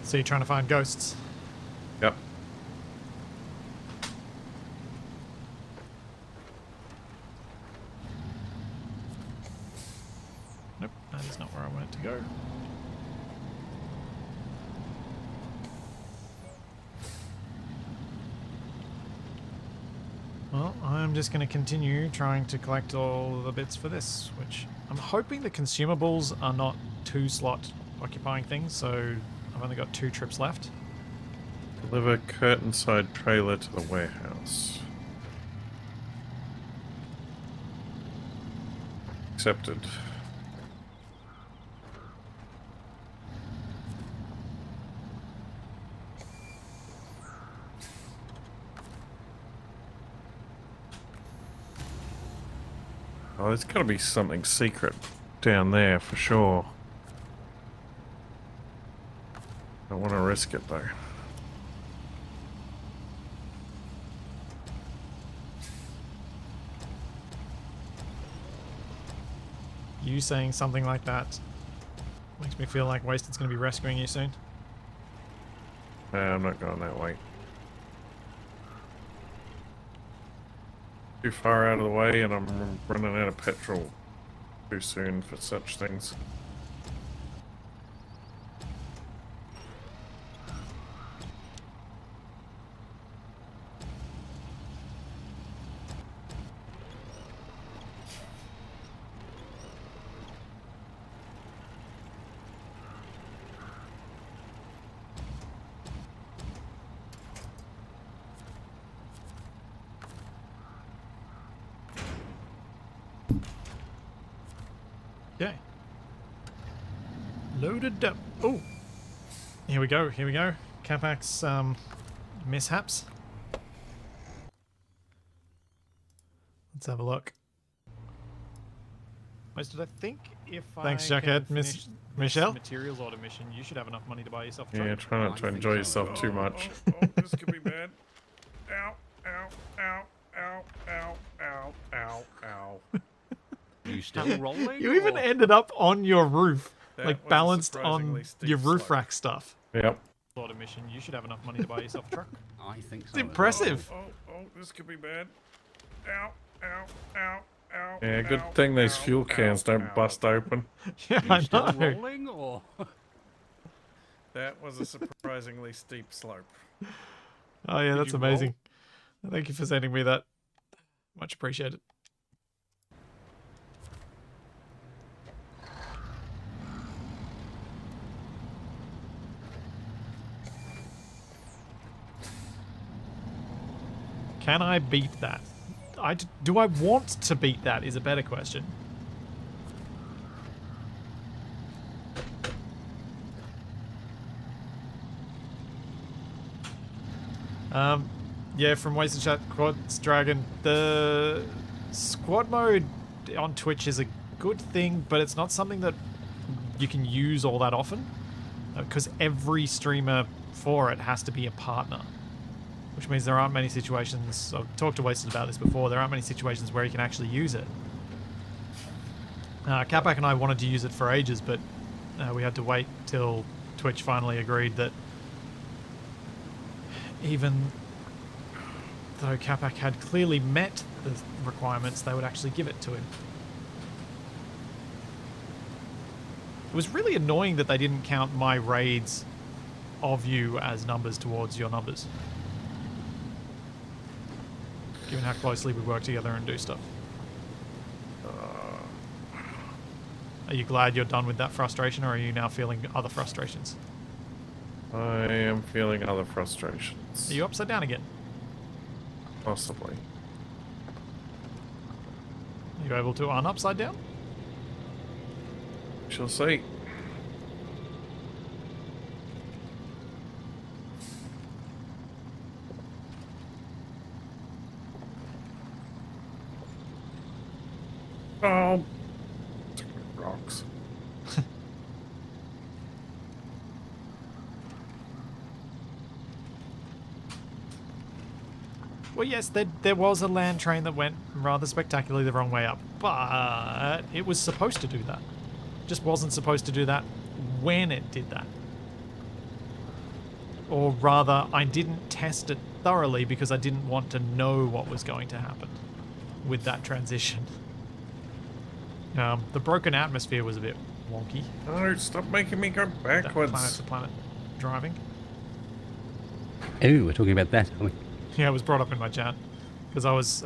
So you're trying to find ghosts? Yep. Nope, that is not where I wanted to go. Well, I'm just going to continue trying to collect all the bits for this, which I'm hoping the consumables are not 2 slot occupying things, so I've only got 2 trips left. Deliver curtain side trailer to the warehouse. Accepted. Oh, there's got to be something secret down there for sure. Don't want to risk it though. You saying something like that makes me feel like Wasted's going to be rescuing you soon. Nah, I'm not going that way. Too far out of the way, and I'm running out of petrol too soon for such things. Okay. Loaded up. Oh, here we go. Here we go. Capac's mishaps. Let's have a look. Wasted, I think if Thanks, I Jackhead. can Miss finish Michelle. materials auto mission, you should have enough money to buy yourself a truck. Yeah, try not to enjoy yourself too much. Oh, this could be bad. Ow, ow, ow, ow, ow, ow, ow, ow. You still rolling? You even or- ended up on your roof, That like was a balanced on surprisingly steep your roof slope. rack stuff. Yep. auto mission, you should have enough money to buy yourself a truck. I think so. It's impressive. Oh, this could be bad. Ow, ow, ow, ow. Yeah, good thing these fuel cans don't bust open. Yeah, You I still know. rolling or? That was a surprisingly steep slope. Oh yeah, Did that's you roll? amazing. Thank you for sending me that. Much appreciated. Can I beat that? Do I want to beat that is a better question. Yeah, from Wasted Chat, Quads Dragon, the squad mode on Twitch is a good thing, but it's not something that you can use all that often, because every streamer for it has to be a partner, which means there aren't many situations, I've talked to Wasted about this before, there aren't many situations where you can actually use it. Capac and I wanted to use it for ages, but we had to wait till Twitch finally agreed that even though Capac had clearly met the requirements, they would actually give it to him. It was really annoying that they didn't count my raids of you as numbers towards your numbers, given how closely we work together and do stuff. Are you glad you're done with that frustration, or are you now feeling other frustrations? I am feeling other frustrations. Are you upside down again? Possibly. Are you able to upside down? Shall see. Oh, rocks. Well, yes, there was a land train that went rather spectacularly the wrong way up, but it was supposed to do that. Just wasn't supposed to do that when it did that. Or rather, I didn't test it thoroughly because I didn't want to know what was going to happen with that transition. The broken atmosphere was a bit wonky. No, stop making me go That backwards. planet-to-planet driving. Oh, we're talking about that, aren't we? Yeah, it was brought up in my chat because I was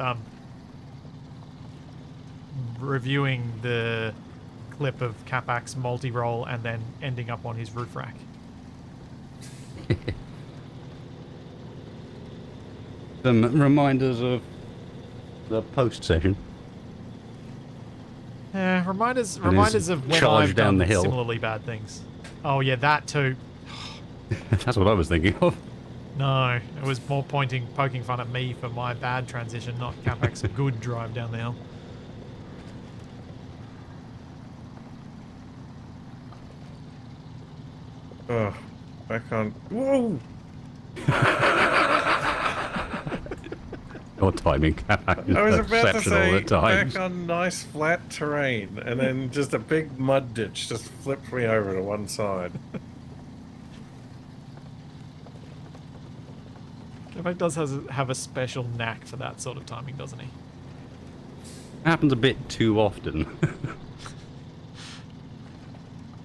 reviewing the clip of Capac's multi-roll and then ending up on his roof rack. Some reminders of the post session. Yeah, reminders his of when charge I've down done the hill. similarly bad things. Oh yeah, that too. That's what I was thinking of. No, it was more poking fun at me for my bad transition, not Capac's good drive down the hill. Ugh, back on. Whoa! Your timing is I was about to exceptional say at times. back on nice flat terrain, and then just a big mud ditch just flipped me over to one side. Capac does have a special knack for that sort of timing, doesn't he? Happens a bit too often.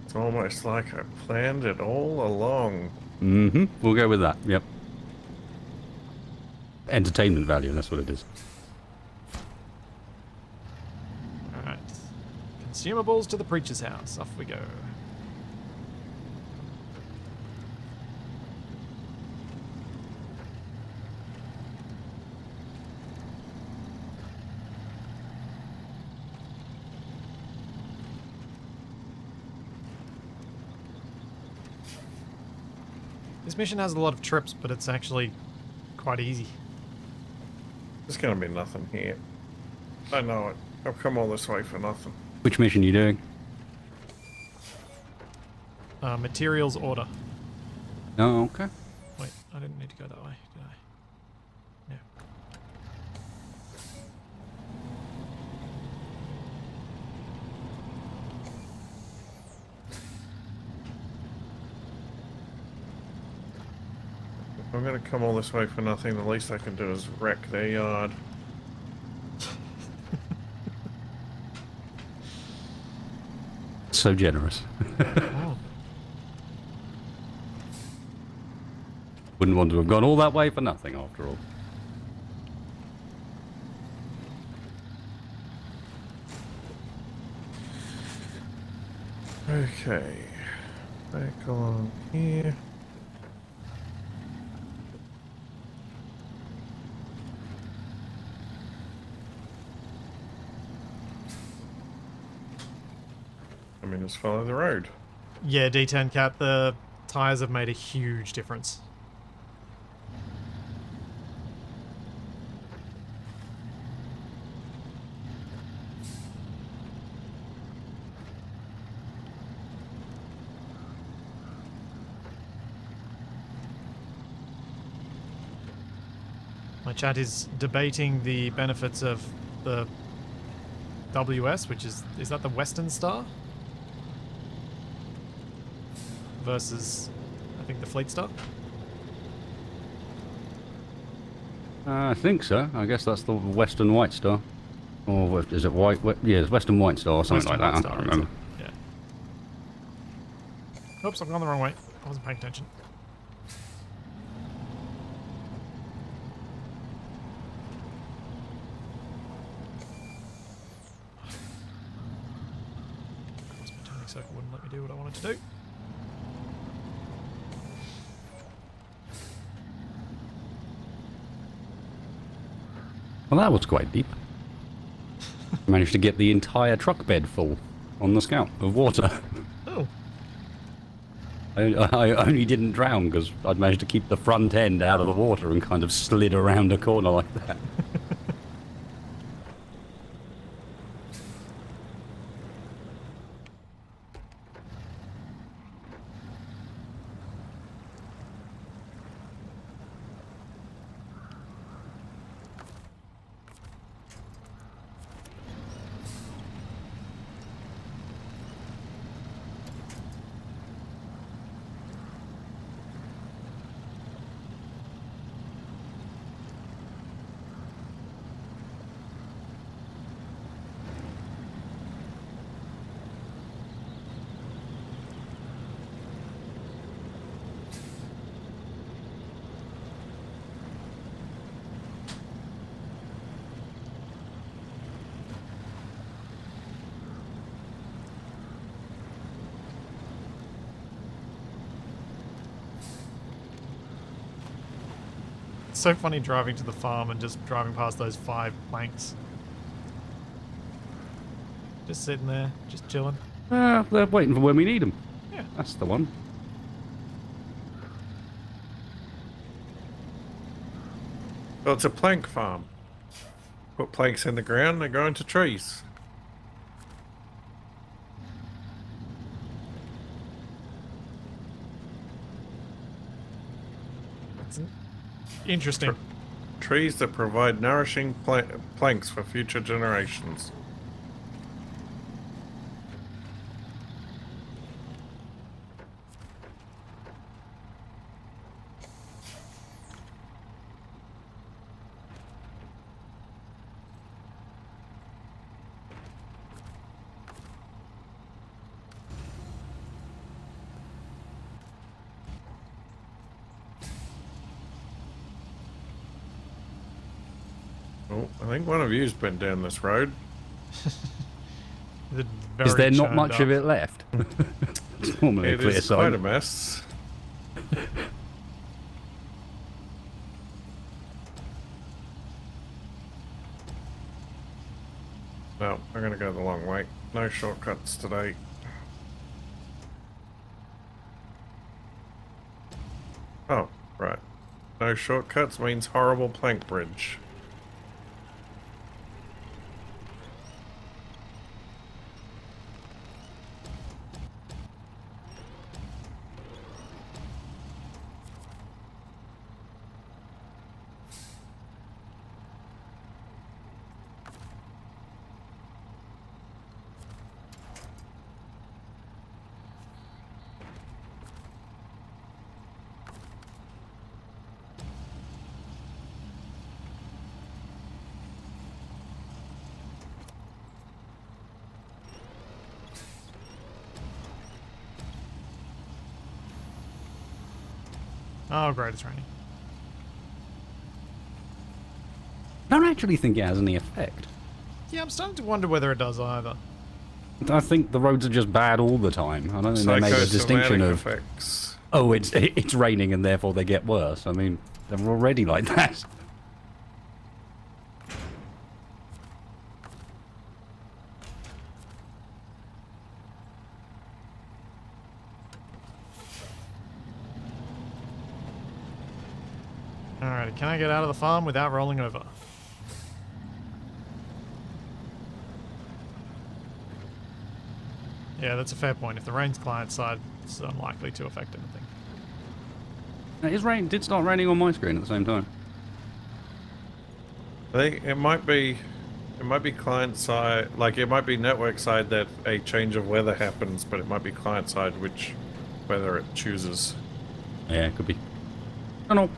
It's almost like I planned it all along. Mm-hmm. We'll go with that. Yep. Entertainment value, that's what it is. Alright. Consumables to the preacher's house. Off we go. This mission has a lot of trips, but it's actually quite easy. There's gonna be nothing here. I know it. I've come all this way for nothing. Which mission are you doing? Materials order. Oh, okay. Wait, I didn't need to go that way, did I? No. If I'm gonna come all this way for nothing, the least I can do is wreck their yard. So generous. Oh. Wouldn't want to have gone all that way for nothing, after all. Okay. Back along here. I mean, just follow the road. Yeah, D10 Cat, the tires have made a huge difference. My chat is debating the benefits of the WS, which is that the Western Star? Versus, I think, the Fleet Star? I think so. I guess that's the Western White Star. Or is it White? Yeah, it's Western White Star or something Western like that. White I Star, can't remember. Yeah. Oops, I've gone the wrong way. I wasn't paying attention. Of course, my turning circle wouldn't let me do what I wanted to do. Well, that was quite deep. Managed to get the entire truck bed full on the Scout of water. Oh. I only didn't drown because I'd managed to keep the front end out of the water and kind of slid around a corner like that. It's so funny driving to the farm and just driving past those 5 planks. Just sitting there, just chilling. They're waiting for when we need them. Yeah. That's the one. Well, it's a plank farm. Put planks in the ground, they grow into trees. It's interesting. trees that provide nourishing planks for future generations. Oh, I think one of you's been down this road. The Is there very not churned much up. of it left? It's normally a It clear is quite a sign. mess. No, I'm gonna go the long way. No shortcuts today. Oh, right. No shortcuts means horrible plank bridge. Oh, great, it's raining. I don't actually think it has any effect. Yeah, I'm starting to wonder whether it does either. I think the roads are just bad all the time. I don't think they made a distinction Psychosomatic of, effects. oh, it's raining and therefore they get worse. I mean, they're already like that. Alright, can I get out of the farm without rolling over? Yeah, that's a fair point. If the rain's client side, it's unlikely to affect anything. It did start raining on my screen at the same time. I think it might be client side, like it might be network side that a change of weather happens, but it might be client side which weather it chooses. Yeah, it could be. I don't know.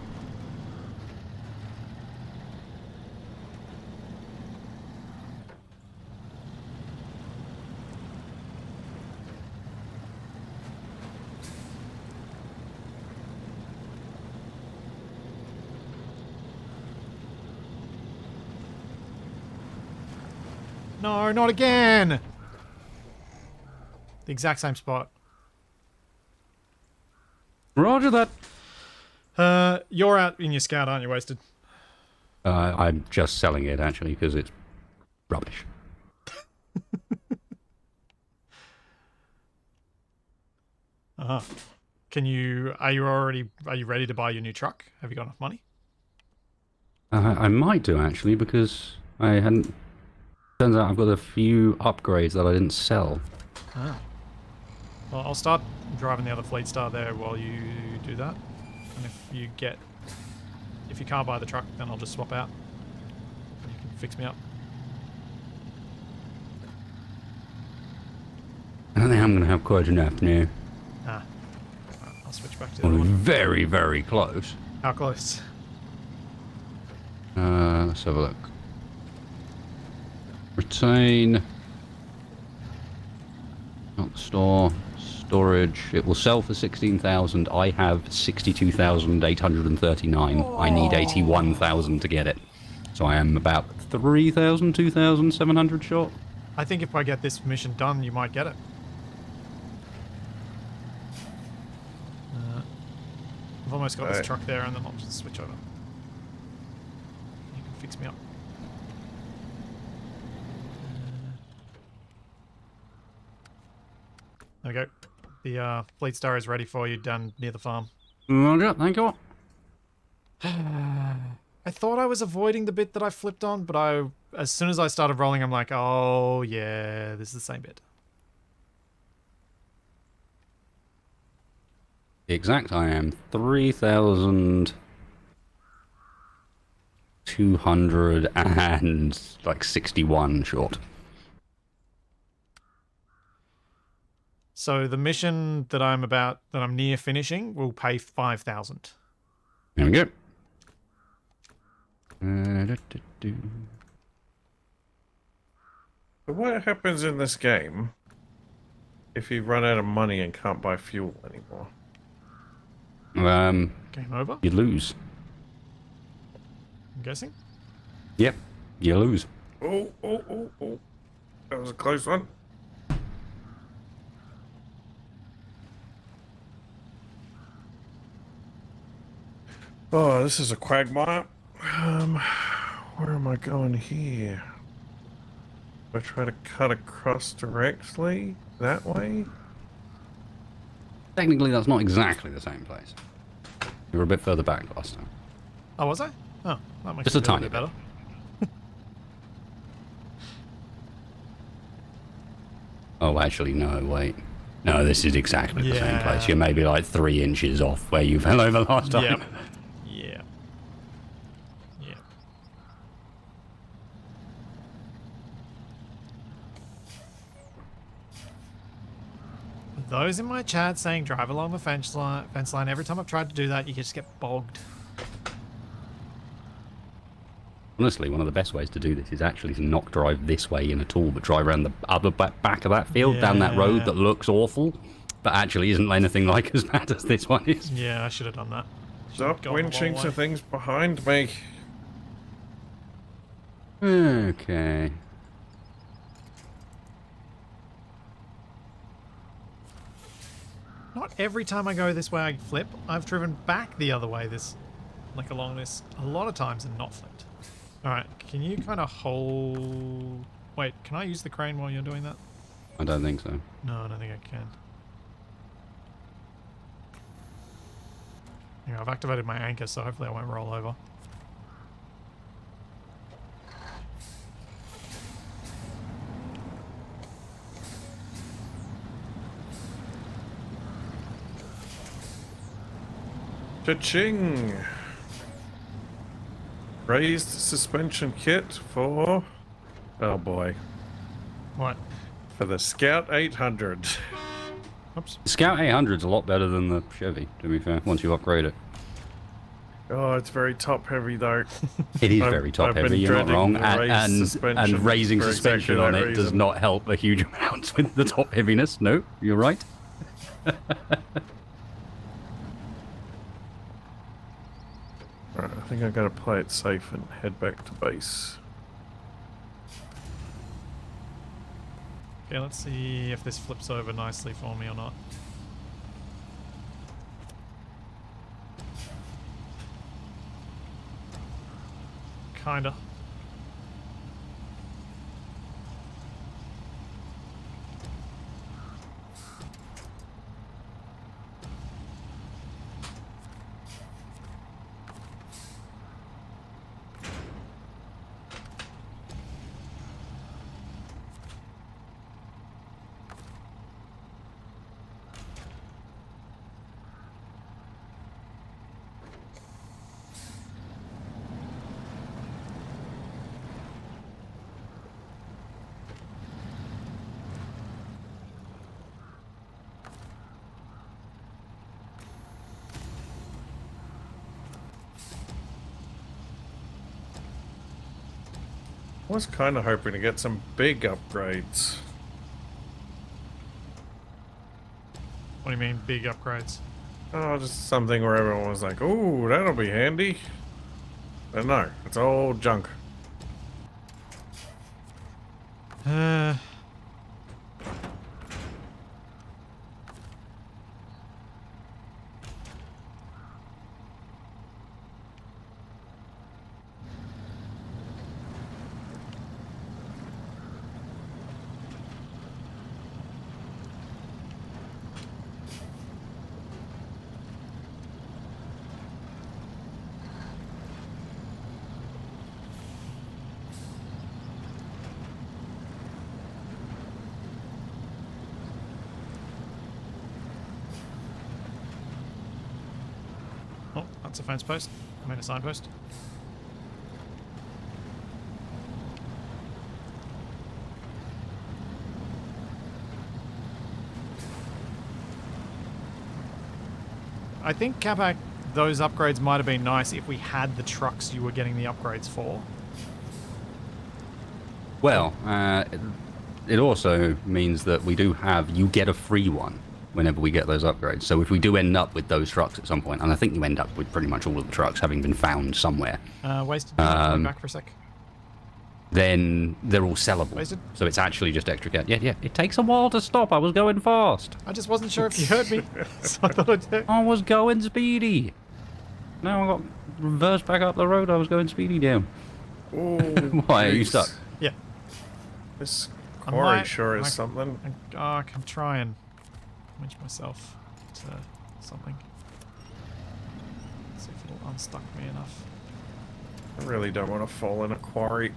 No, not again! The exact same spot. Roger that. You're out in your scout, aren't you, Wasted? I'm just selling it, actually, because it's rubbish. Uh-huh. Are you ready to buy your new truck? Have you got enough money? I might do, actually, because I hadn't... Turns out I've got a few upgrades that I didn't sell. Ah. Well, I'll start driving the other Fleet Star there while you do that. And if you can't buy the truck, then I'll just swap out. And you can fix me up. I don't think I'm going to have quite enough now. Ah. Alright, I'll switch back to the Well, other one. very, very close. How close? Let's have a look. Retain. Not the store. Storage. It will sell for 16,000. I have 62,839. I need 81,000 to get it. So I am about 3,000, 2,700 short. I think if I get this mission done, you might get it. I've almost got this truck there, and then I'll just switch over. You can fix me up. There we go. The Fleet Star is ready for you down near the farm. Roger, thank you. I thought I was avoiding the bit that I flipped on, but as soon as I started rolling, I'm like, oh yeah, this is the same bit. The exact I am 3,000. 261 short. So the mission that I'm near finishing will pay 5,000. There we go. So what happens in this game if you run out of money and can't buy fuel anymore? Game over, You lose. I'm guessing. Yep, you lose. Oh. That was a close one. Oh, this is a quagmire. Where am I going here? Do I try to cut across directly? That way? Technically, that's not exactly the same place. You were a bit further back last time. Oh, was I? Oh, that makes Just it a feel tiny bit better. Oh, actually, no, wait. No, this is exactly the same place. Yeah. You're maybe like 3 inches off where you fell over last time. Yep. Yeah. Yeah. Those in my chat saying drive along the fence line. Every time I've tried to do that, you just get bogged. Honestly, one of the best ways to do this is actually to not drive this way in at all, but drive around the other back of that field, down that road that looks awful, but actually isn't anything like as bad as this one is. Yeah, I should have done that. Stop gone the wrong winching way. to things behind me. Okay. Not every time I go this way I flip. I've driven back the other way along this a lot of times and not flipped. Alright, can you kind of hold... Wait, can I use the crane while you're doing that? I don't think so. No, I don't think I can. Yeah, I've activated my anchor, so hopefully I won't roll over. Cha-ching! Raised suspension kit for... Oh boy. What? For the Scout 800. Oops. The Scout 800 is a lot better than the Chevy, to be fair, once you upgrade it. Oh, it's very top heavy though. It is I've- very top I've been heavy, you're not dreading wrong, the and, raised and suspension raising for exactly suspension on that it does reason. not help a huge amount with the top heaviness. No, you're right. Alright, I think I gotta play it safe and head back to base. Okay, let's see if this flips over nicely for me or not. Kinda. I was kind of hoping to get some big upgrades. What do you mean, big upgrades? Oh, just something where everyone was like, "Ooh, that'll be handy." But no, it's all junk. Oh, that's a fence post. I mean a signpost. I think Capac, those upgrades might have been nice if we had the trucks you were getting the upgrades for. Well, it also means that you get a free one whenever we get those upgrades. So if we do end up with those trucks at some point, and I think you end up with pretty much all of the trucks having been found somewhere. Wasted. Coming back for a sec. Then they're all sellable. Wasted? So it's actually just extra cash. Yeah. It takes a while to stop. I was going fast. I just wasn't sure if you heard me, so I thought I'd... I was going speedy. Now I got reversed back up the road. I was going speedy down. Oh, Why, are you jeez. stuck? Yeah. This I quarry might- sure is I- something. I'm trying. Winch myself to something. See if it'll unstuck me enough. I really don't want to fall in a quarry.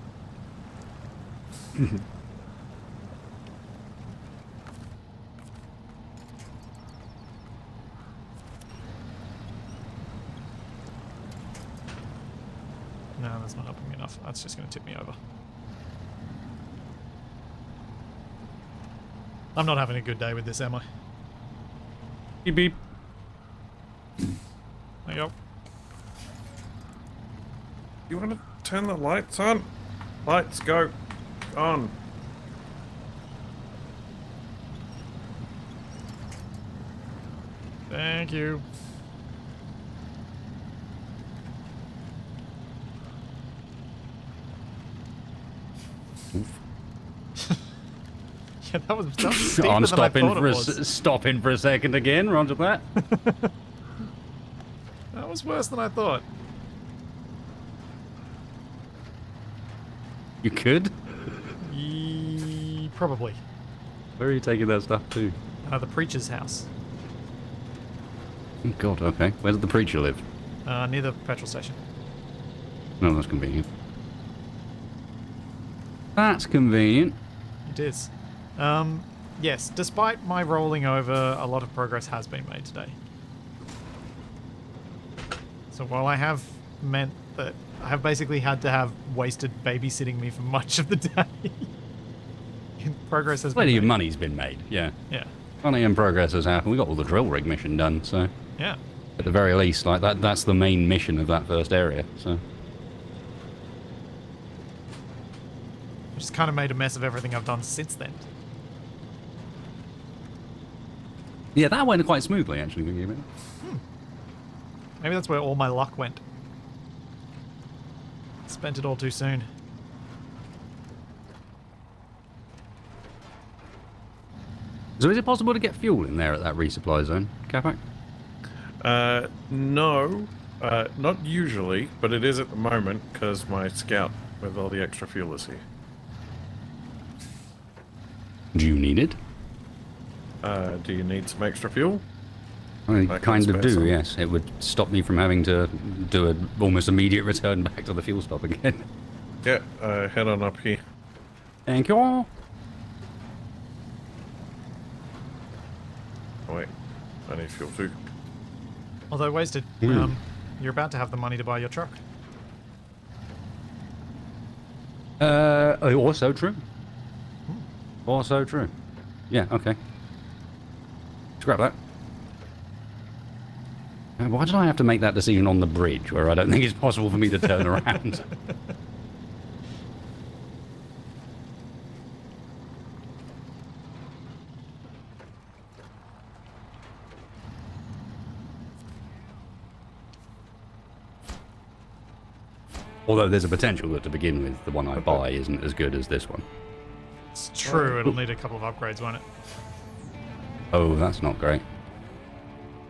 No, that's not helping me enough. That's just going to tip me over. I'm not having a good day with this, am I? Beep beep. There you go. You want to turn the lights on? Lights go on. Thank you. Yeah, that was steeper I'm than I stopping thought it was. stopping for a second again. Roger that. That was worse than I thought. You could. Probably. Where are you taking that stuff to? The preacher's house. Oh, God, okay. Where did the preacher live? Near the petrol station. No, that's convenient. That's convenient. It is. Yes, despite my rolling over, a lot of progress has been made today. So while I have meant that I have basically had to have wasted babysitting me for much of the day, progress has Plenty been of made. money's been made, yeah. Yeah. Plenty of progress has happened. We got all the drill rig mission done, so Yeah. at the very least, like that's the main mission of that first area, so. I just kind of made a mess of everything I've done since then. Yeah, that went quite smoothly, actually, thinking about it. Maybe that's where all my luck went. Spent it all too soon. So is it possible to get fuel in there at that resupply zone, Capac? No, not usually, but it is at the moment because my scout with all the extra fuel is here. Do you need it? Do you need some extra fuel? I can kind of spare do, some. yes. It would stop me from having to do an almost immediate return back to the fuel stop again. Yeah, head on up here. Thank you all. Oh, wait, I need fuel too. Although wasted, Hmm. you're about to have the money to buy your truck. Also true. Also true. Yeah, okay. Scrap that. Why did I have to make that decision on the bridge where I don't think it's possible for me to turn around? Although there's a potential that to begin with, the one I buy isn't as good as this one. It's true, it'll need a couple of upgrades, won't it? Oh, that's not great.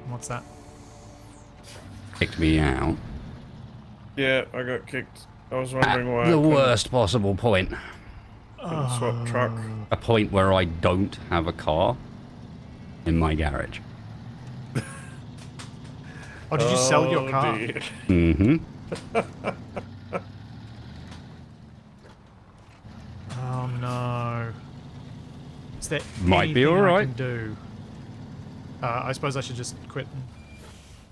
What's that? Kicked me out. Yeah, I got kicked. I was At wondering why. I the couldn't- worst possible point. couldn't swap truck. A point where I don't have a car in my garage. Oh, did you sell your car? dear. Mm-hmm. Oh no. Is there Might be anything I alright. can do? I suppose I should just quit and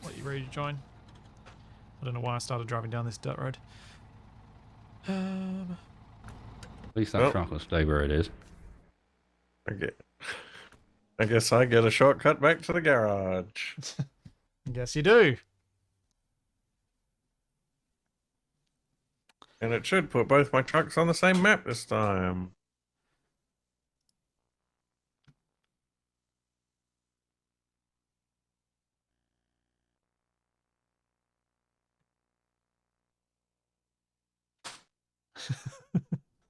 let you ready to join. I don't know why I started driving down this dirt road. At least that Well. truck will stay where it is. I guess I get a shortcut back to the garage. Guess you do. And it should put both my trucks on the same map this time.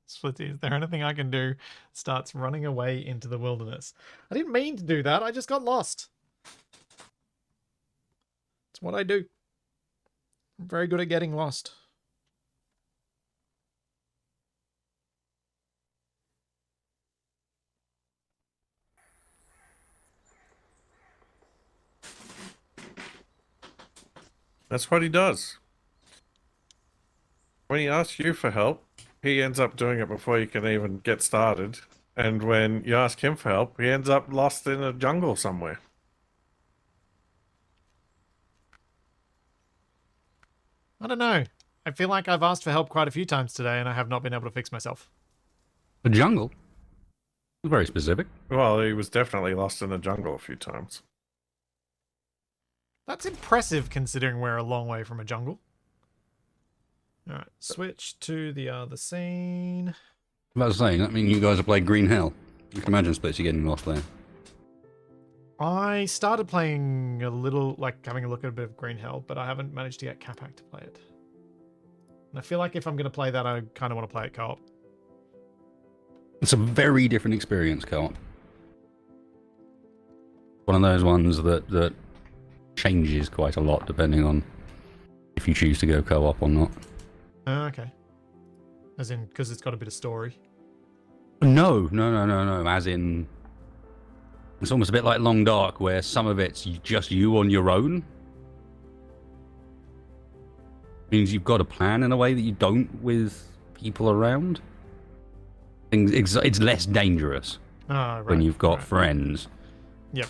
Splitty, is there anything I can do? Starts running away into the wilderness. I didn't mean to do that. I just got lost. It's what I do. I'm very good at getting lost. That's what he does. When he asks you for help, he ends up doing it before you can even get started. And when you ask him for help, he ends up lost in a jungle somewhere. I don't know. I feel like I've asked for help quite a few times today and I have not been able to fix myself. The jungle? Very specific. Well, he was definitely lost in the jungle a few times. That's impressive considering we're a long way from a jungle. Alright, switch to the other scene. About to say, that mean you guys have played Green Hell? You can imagine Splitsy getting lost there. I started playing a little, like having a look at a bit of Green Hell, but I haven't managed to get Capac to play it. And I feel like if I'm going to play that, I kind of want to play it co-op. It's a very different experience, co-op. One of those ones that changes quite a lot depending on if you choose to go co-op or not. Okay. As in, because it's got a bit of story. No. As in, it's almost a bit like Long Dark, where some of it's just you on your own. Means you've got a plan in a way that you don't with people around. It's less dangerous when you've got friends. Yep.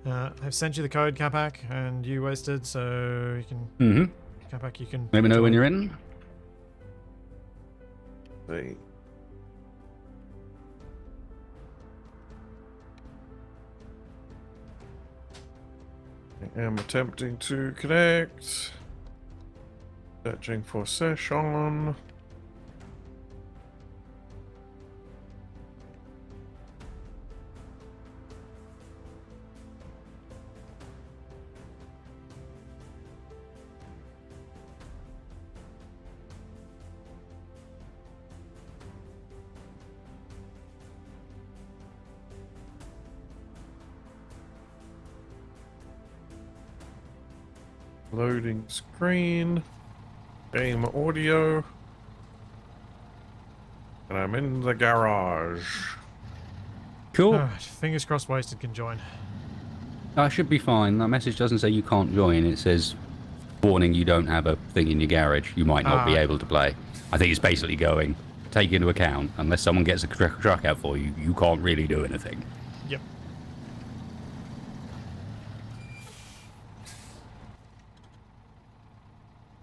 I've sent you the code, Capac, and you wasted, so you can... Capac, you can... Let me know when you're in. See. I am attempting to connect. Searching for session. Loading screen. Game audio. And I'm in the garage. Cool. Alright, fingers crossed Wasted can join. I should be fine. That message doesn't say you can't join. It says, warning, you don't have a thing in your garage. You might not be able to play. I think it's basically going, take into account, unless someone gets a truck out for you, you can't really do anything. Yep.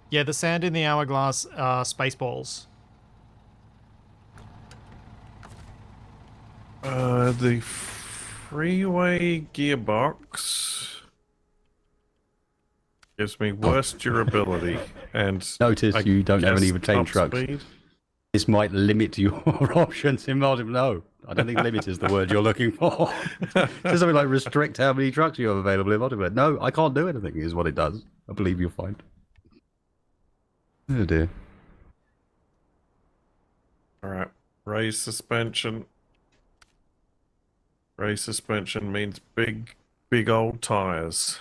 Yeah, the sand in the hourglass are space balls. The freeway gearbox gives me worse durability and Notice you don't have any retained top trucks. speed. This might limit your options in multiple. No, I don't think limit is the word you're looking for. It's something like restrict how many trucks you have available in multiplayer. No, I can't do anything is what it does. I believe you'll find. Oh dear. Alright, raise suspension. Raise suspension means big old tires.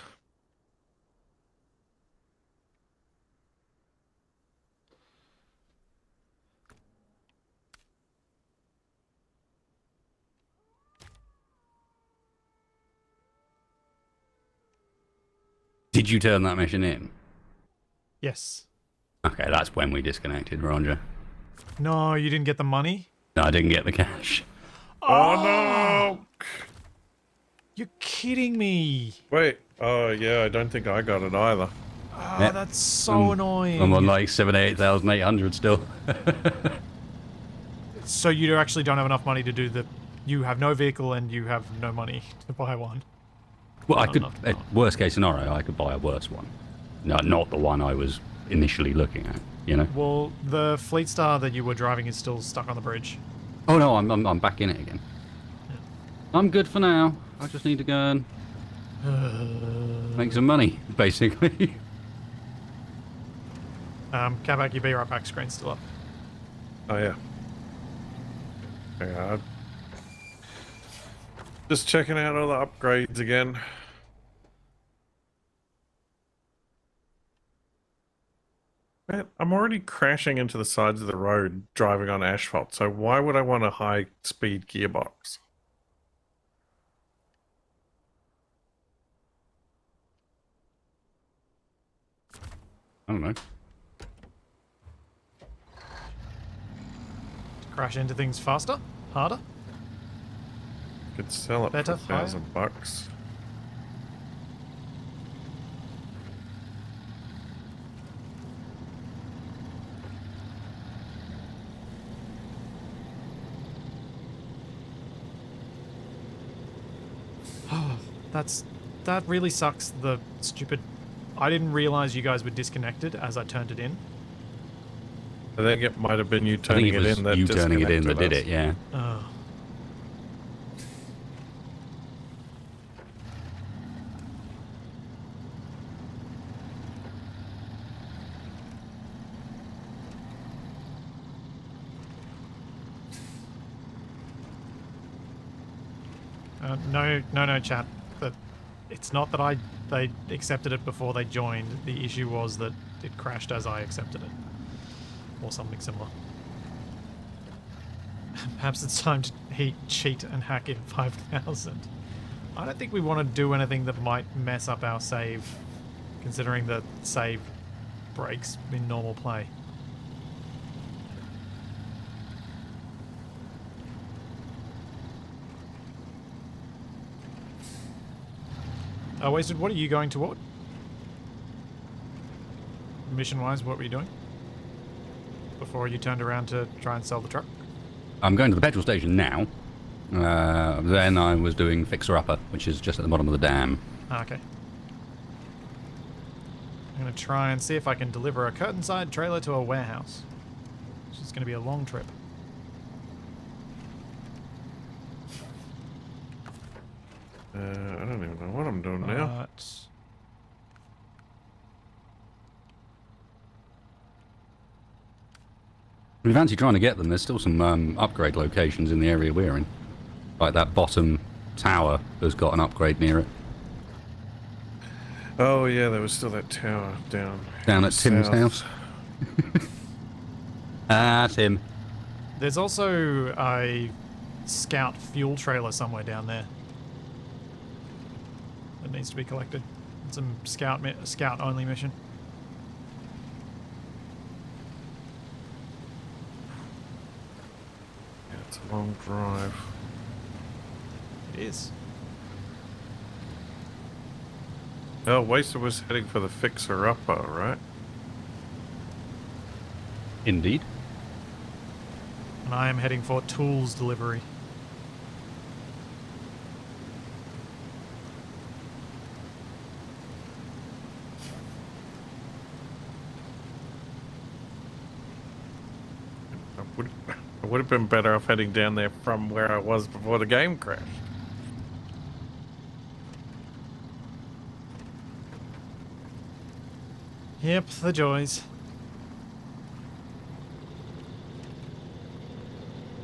Did you turn that mission in? Yes. Okay, that's when we disconnected, Roger. No, you didn't get the money? No, I didn't get the cash. Oh no! You're kidding me. Wait, oh yeah, I don't think I got it either. Oh, Yep. that's so annoying. I'm on like 78,800 still. So you actually don't have enough money to do the you have no vehicle and you have no money to buy one. Well, I No, could, not- worst case scenario, I could buy a worse one. No, not the one I was initially looking at, you know? Well, the Fleet Star that you were driving is still stuck on the bridge. Oh no, I'm back in it again. I'm good for now. I just need to go and make some money, basically. Capac, you be right back. Screen's still up. Oh yeah. Yeah. Just checking out all the upgrades again. Man, I'm already crashing into the sides of the road driving on asphalt, so why would I want a high-speed gearbox? I don't know. Crash into things faster, harder. Could sell it Better, for $1,000. That really sucks. The stupid. I didn't realize you guys were disconnected as I turned it in. I think it might have been you I think turning it it was in that you turning it in that did disconnected it, yeah. Oh. No, chat. That it's not that they accepted it before they joined. The issue was that it crashed as I accepted it, or something similar. Perhaps it's time to cheat and hack in 5,000. I don't think we want to do anything that might mess up our save, considering that save breaks in normal play. Wasted, what are you going toward? Mission-wise, what were you doing? Before you turned around to try and sell the truck? I'm going to the petrol station now. Then I was doing Fixer Upper, which is just at the bottom of the dam. Ah, okay. I'm going to try and see if I can deliver a curtain-side trailer to a warehouse. Which is going to be a long trip. I don't even know what I'm doing now. But We fancy trying to get them. There's still some upgrade locations in the area we're in. Like that bottom tower has got an upgrade near it. Oh yeah, there was still that tower down Down at Tim's south. house. Ah, Tim. there's also a scout fuel trailer somewhere down there that needs to be collected. It's a scout only mission. Yeah, it's a long drive. It is. Oh, Waster was heading for the Fixer Upper, right? Indeed. And I am heading for tools delivery. I would have been better off heading down there from where I was before the game crashed. Yep, the joys.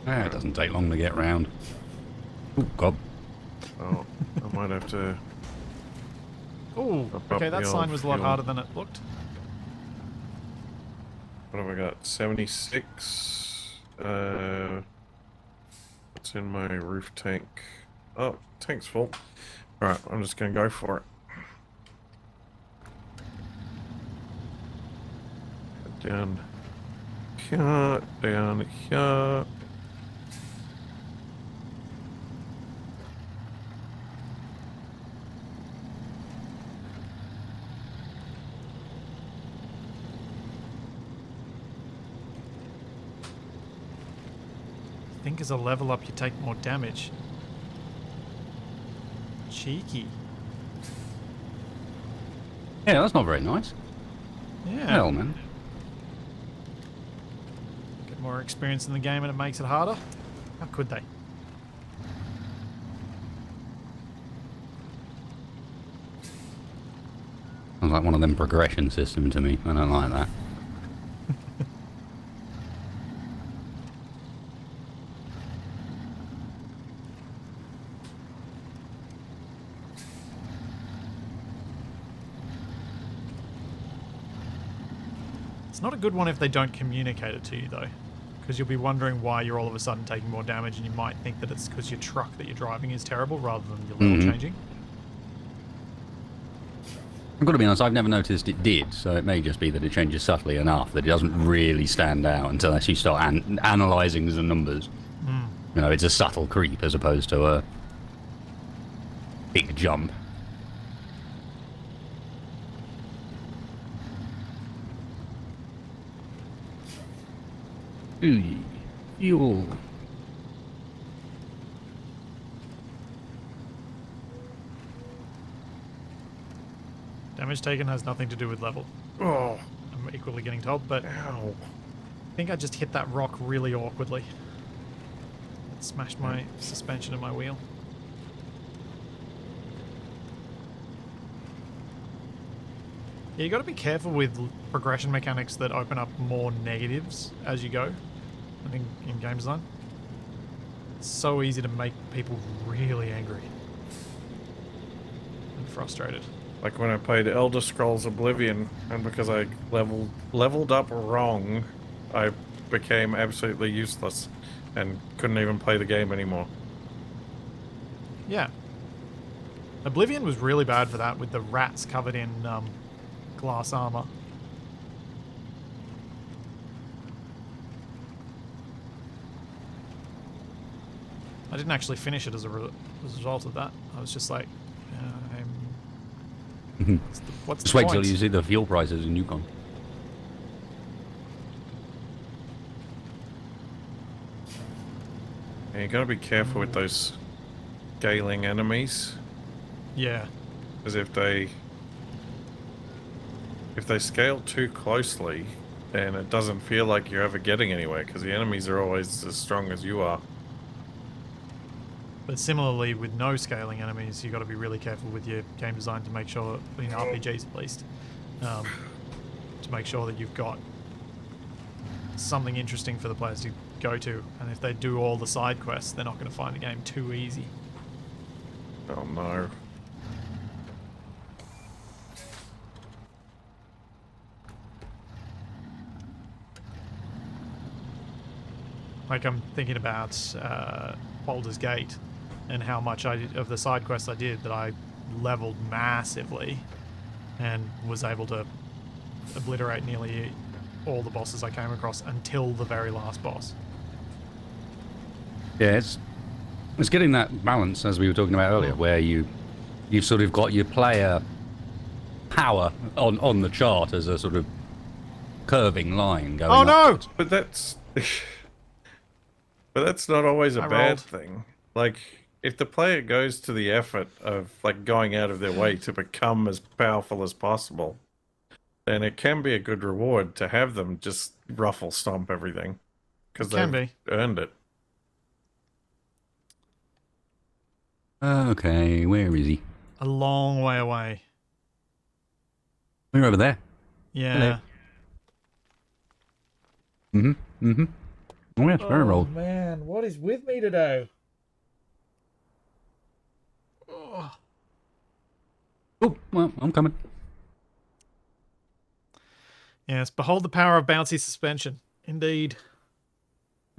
Ah, it doesn't take long to get round. Oh, God. Oh, I might have to... Oh, Up okay, the that sign old was a lot fuel. harder than it looked. What have I got? 76. What's in my roof tank? Oh, tank's full. Alright, I'm just gonna go for it. Down here, down here. I think as a level up you take more damage. Cheeky. Yeah, that's not very nice. Yeah. Hell, man. Get more experience in the game and it makes it harder. How could they? Sounds like one of them progression systems to me. I don't like that. It's not a good one if they don't communicate it to you, though. Because you'll be wondering why you're all of a sudden taking more damage, and you might think that it's because your truck that you're driving is terrible rather than your level changing. I've got to be honest, I've never noticed it did, so it may just be that it changes subtly enough that it doesn't really stand out unless you start analysing the numbers. You know, it's a subtle creep as opposed to a big jump. Ooh, fuel. Damage taken has nothing to do with level. Oh, I'm equally getting told, but ow. I think I just hit that rock really awkwardly. It smashed my suspension of my wheel. Yeah, you got to be careful with progression mechanics that open up more negatives as you go. I think in game design, it's so easy to make people really angry and frustrated. Like when I played Elder Scrolls Oblivion, and because I leveled up wrong, I became absolutely useless and couldn't even play the game anymore. Yeah. Oblivion was really bad for that, with the rats covered in glass armor. I didn't actually finish it as a result of that. I was just like, what's the Just wait point? till you see the fuel prices in Yukon. And you gotta be careful with those scaling enemies, Yeah. because if they scale too closely, then it doesn't feel like you're ever getting anywhere, because the enemies are always as strong as you are. But similarly, with no scaling enemies, you got to be really careful with your game design to make sure, in RPGs at least, to make sure that you've got something interesting for the players to go to. And if they do all the side quests, they're not going to find the game too easy. Oh no. Like, I'm thinking about Baldur's Gate and how much of the side quests I did that I leveled massively and was able to obliterate nearly all the bosses I came across until the very last boss. Yeah, it's getting that balance as we were talking about earlier, where you've sort of got your player power on the chart as a sort of curving line going. Oh no! upwards. But that's but that's not always a I bad rolled. thing. Like, if the player goes to the effort of like going out of their way to become as powerful as possible, then it can be a good reward to have them just ruffle stomp everything, because It can they've be. earned it. Okay, where is he? A long way away. We're over there. Yeah. Oh yes, very roll. Man, what is with me today? Oh, well, I'm coming. Yes, behold the power of bouncy suspension. Indeed.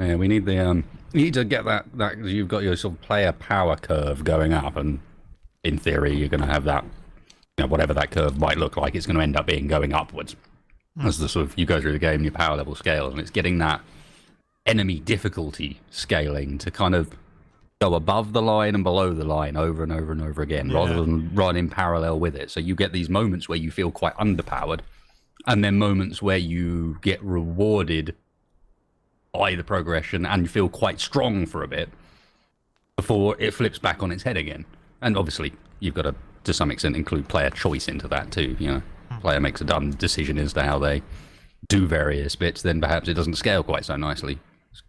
Yeah, we need the you need to get that you've got your sort of player power curve going up, and in theory you're going to have that, you know, whatever that curve might look like, it's going to end up being going upwards as the sort of you go through the game, your power level scales, and it's getting that enemy difficulty scaling to kind of go above the line and below the line over and over and over again, rather than run in parallel with it. So you get these moments where you feel quite underpowered, and then moments where you get rewarded eye the progression and you feel quite strong for a bit before it flips back on its head again. And obviously, you've got to some extent, include player choice into that too. You know, player makes a dumb decision as to how they do various bits, then perhaps it doesn't scale quite so nicely. It's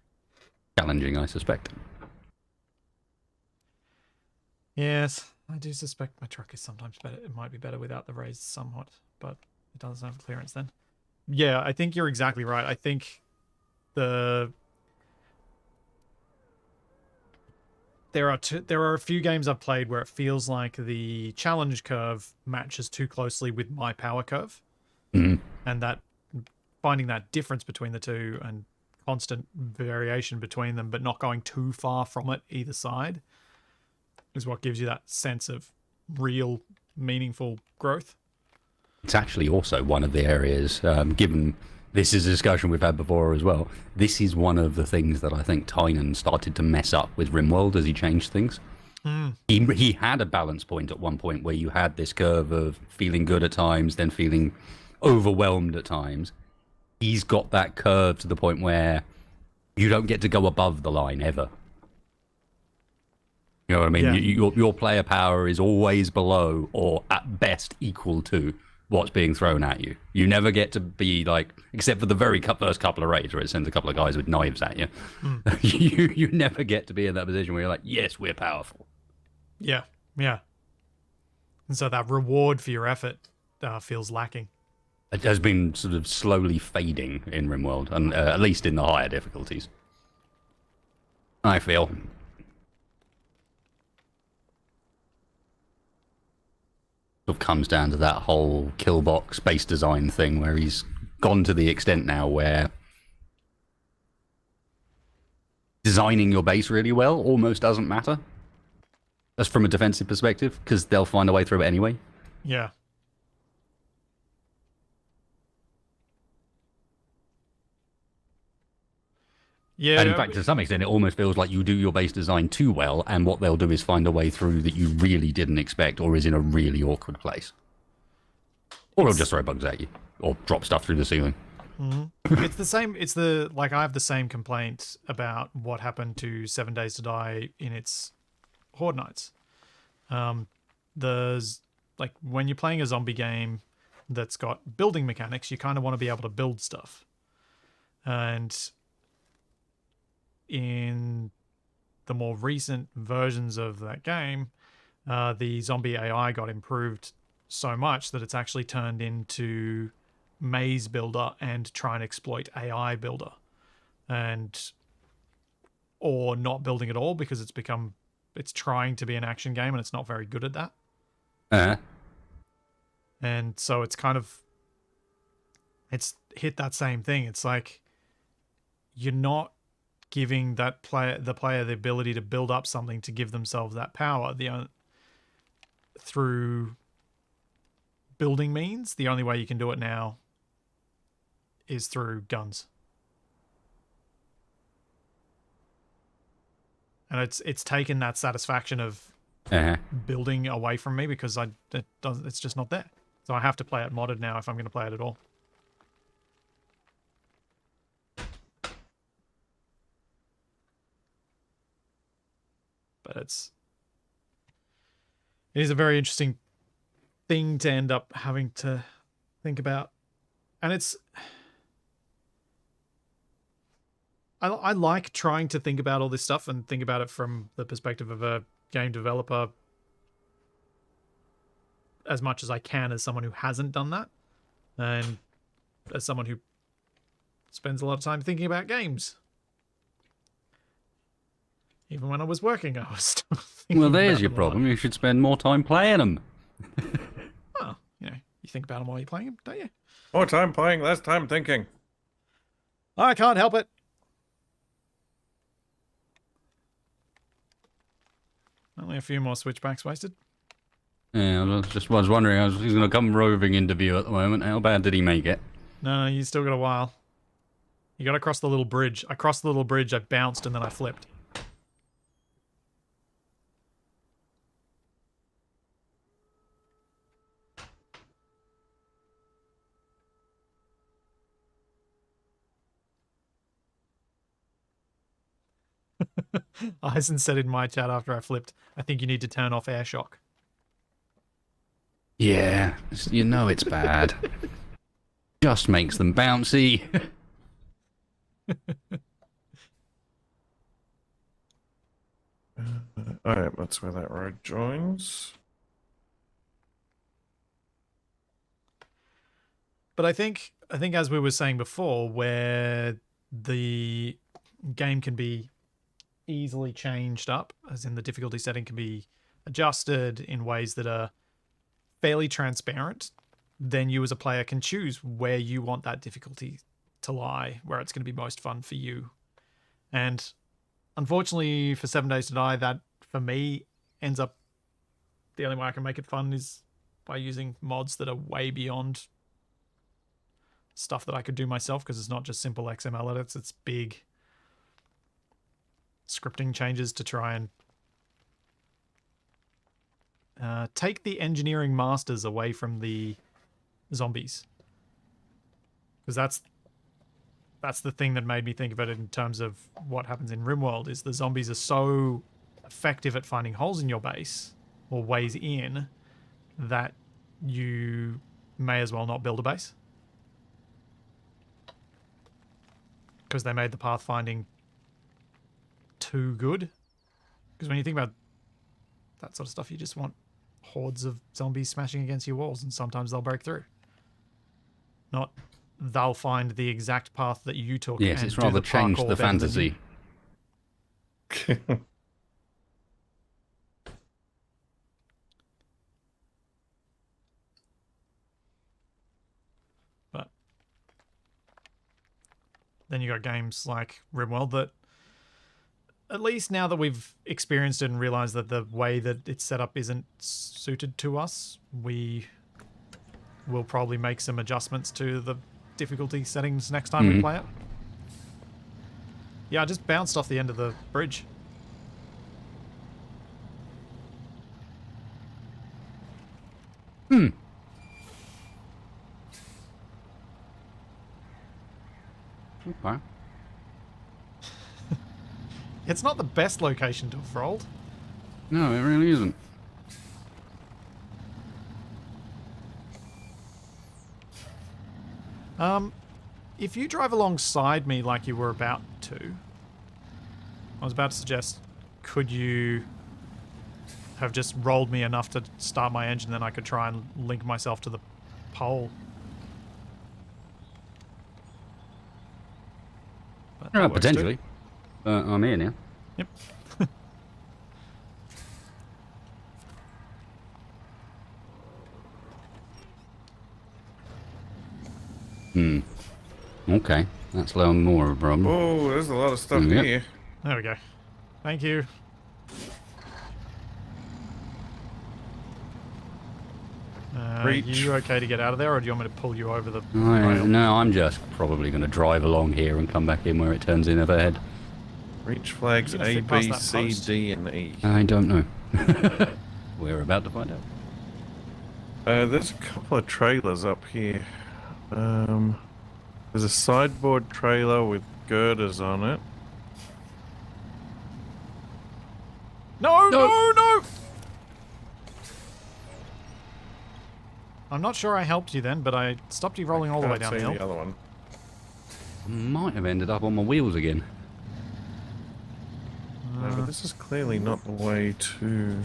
challenging, I suspect. Yes, I do suspect my truck is sometimes better. It might be better without the raised somewhat, but it doesn't have clearance then. Yeah, I think you're exactly right. I think there are a few games I've played where it feels like the challenge curve matches too closely with my power curve, and that finding that difference between the two and constant variation between them, but not going too far from it either side, is what gives you that sense of real, meaningful growth. It's actually also one of the areas, given this is a discussion we've had before as well, this is one of the things that I think Tynan started to mess up with RimWorld as he changed things. He had a balance point at one point where you had this curve of feeling good at times, then feeling overwhelmed at times. He's got that curve to the point where you don't get to go above the line ever. You know what I mean? Yeah. Your player power is always below or at best equal to what's being thrown at you. You never get to be like, except for the very first couple of raids where it sends a couple of guys with knives at you. You never get to be in that position where you're like, yes, we're powerful. Yeah, yeah. And so that reward for your effort feels lacking. It has been sort of slowly fading in RimWorld, and at least in the higher difficulties. I feel. Sort of comes down to that whole killbox base design thing where he's gone to the extent now where designing your base really well almost doesn't matter. That's from a defensive perspective, because they'll find a way through it anyway. Yeah. Yeah. And in fact, to some extent, it almost feels like you do your base design too well, and what they'll do is find a way through that you really didn't expect or is in a really awkward place. Or they'll just throw bugs at you, or drop stuff through the ceiling. It's the same. It's the, like, I have the same complaint about what happened to 7 Days to Die in its Horde Nights. There's, like, when you're playing a zombie game that's got building mechanics, you kind of want to be able to build stuff. And in the more recent versions of that game, the zombie AI got improved so much that it's actually turned into maze builder and try and exploit AI builder, and or not building at all because it's trying to be an action game and it's not very good at that. And so it's hit that same thing. It's like you're not giving the player the ability to build up something to give themselves that power. Through building means, the only way you can do it now is through guns. And it's taken that satisfaction of building away from me because it's just not there. So I have to play it modded now if I'm going to play it at all. But it is a very interesting thing to end up having to think about. And I like trying to think about all this stuff and think about it from the perspective of a game developer as much as I can, as someone who hasn't done that, and as someone who spends a lot of time thinking about games. Even when I was working, I was still thinking Well, there's about your them a lot. problem. You should spend more time playing them. Oh, you think about them while you're playing them, don't you? More time playing, less time thinking. I can't help it. Only a few more switchbacks wasted. Yeah, I was wondering, he's going to come roving into view at the moment. How bad did he make it? No, you still got a while. You got to cross the little bridge. I crossed the little bridge, I bounced, and then I flipped. Eisen said in my chat after I flipped, I think you need to turn off air shock. Yeah, you know it's bad. Just makes them bouncy. Alright, that's where that road joins. But I think as we were saying before, where the game can be easily changed up, as in the difficulty setting can be adjusted in ways that are fairly transparent, then you as a player can choose where you want that difficulty to lie, where it's going to be most fun for you. And unfortunately for 7 Days to Die, that for me ends up the only way I can make it fun is by using mods that are way beyond stuff that I could do myself, because it's not just simple XML edits, it's big scripting changes to try and take the engineering masters away from the zombies. Because that's the thing that made me think of it in terms of what happens in RimWorld, is the zombies are so effective at finding holes in your base, or ways in, that you may as well not build a base. Because they made the pathfinding too good. Because when you think about that sort of stuff, you just want hordes of zombies smashing against your walls, and sometimes they'll break through. Not they'll find the exact path that you took. Yes, and it's do rather the changed parkour the better than fantasy. you. But then you got games like RimWorld that, at least now that we've experienced it and realized that the way that it's set up isn't suited to us, we will probably make some adjustments to the difficulty settings next time we play it. Yeah, I just bounced off the end of the bridge. Okay. It's not the best location to have rolled. No, it really isn't. If you drive alongside me like you were about to, I was about to suggest, could you have just rolled me enough to start my engine, then I could try and link myself to the pole. But that works too. Potentially. I'm here now. Yep. Okay, that's a little more of a problem. Oh, there's a lot of stuff Yep. here. There we go. Thank you. Reach. You okay to get out of there, or do you want me to pull you over the rail? No, I'm just probably going to drive along here and come back in where it turns in overhead. Reach flags You're gonna A, fit past B, that C, post. D, and E. I don't know. We're about to find out. There's a couple of trailers up here. There's a sideboard trailer with girders on it. No, no, no! I'm not sure I helped you then, but I stopped you rolling all the way Can't see downhill. the other one. Might have ended up on my wheels again. No, but this is clearly not the way to...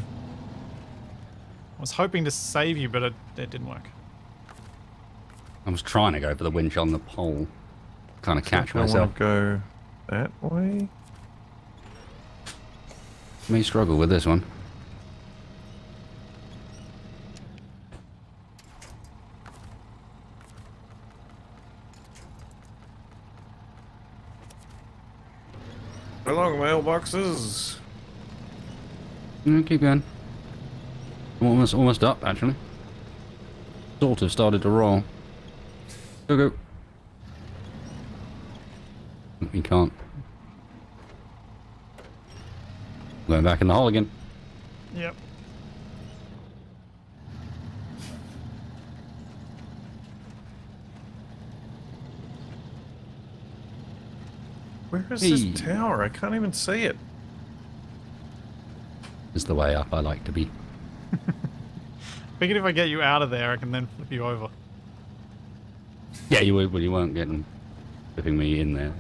I was hoping to save you, but it didn't work. I was trying to go for the winch on the pole. Kind of catch I myself. want to go that way. May struggle with this one. Along mailboxes. Keep going. I'm almost up, actually. Sort of started to roll. Go. We can't. Going back in the hole again. Yep. Where is Hey. this tower? I can't even see it. is the way up I like to be. Figured if I get you out of there, I can then flip you over. Yeah, you would, but you weren't flipping me in there.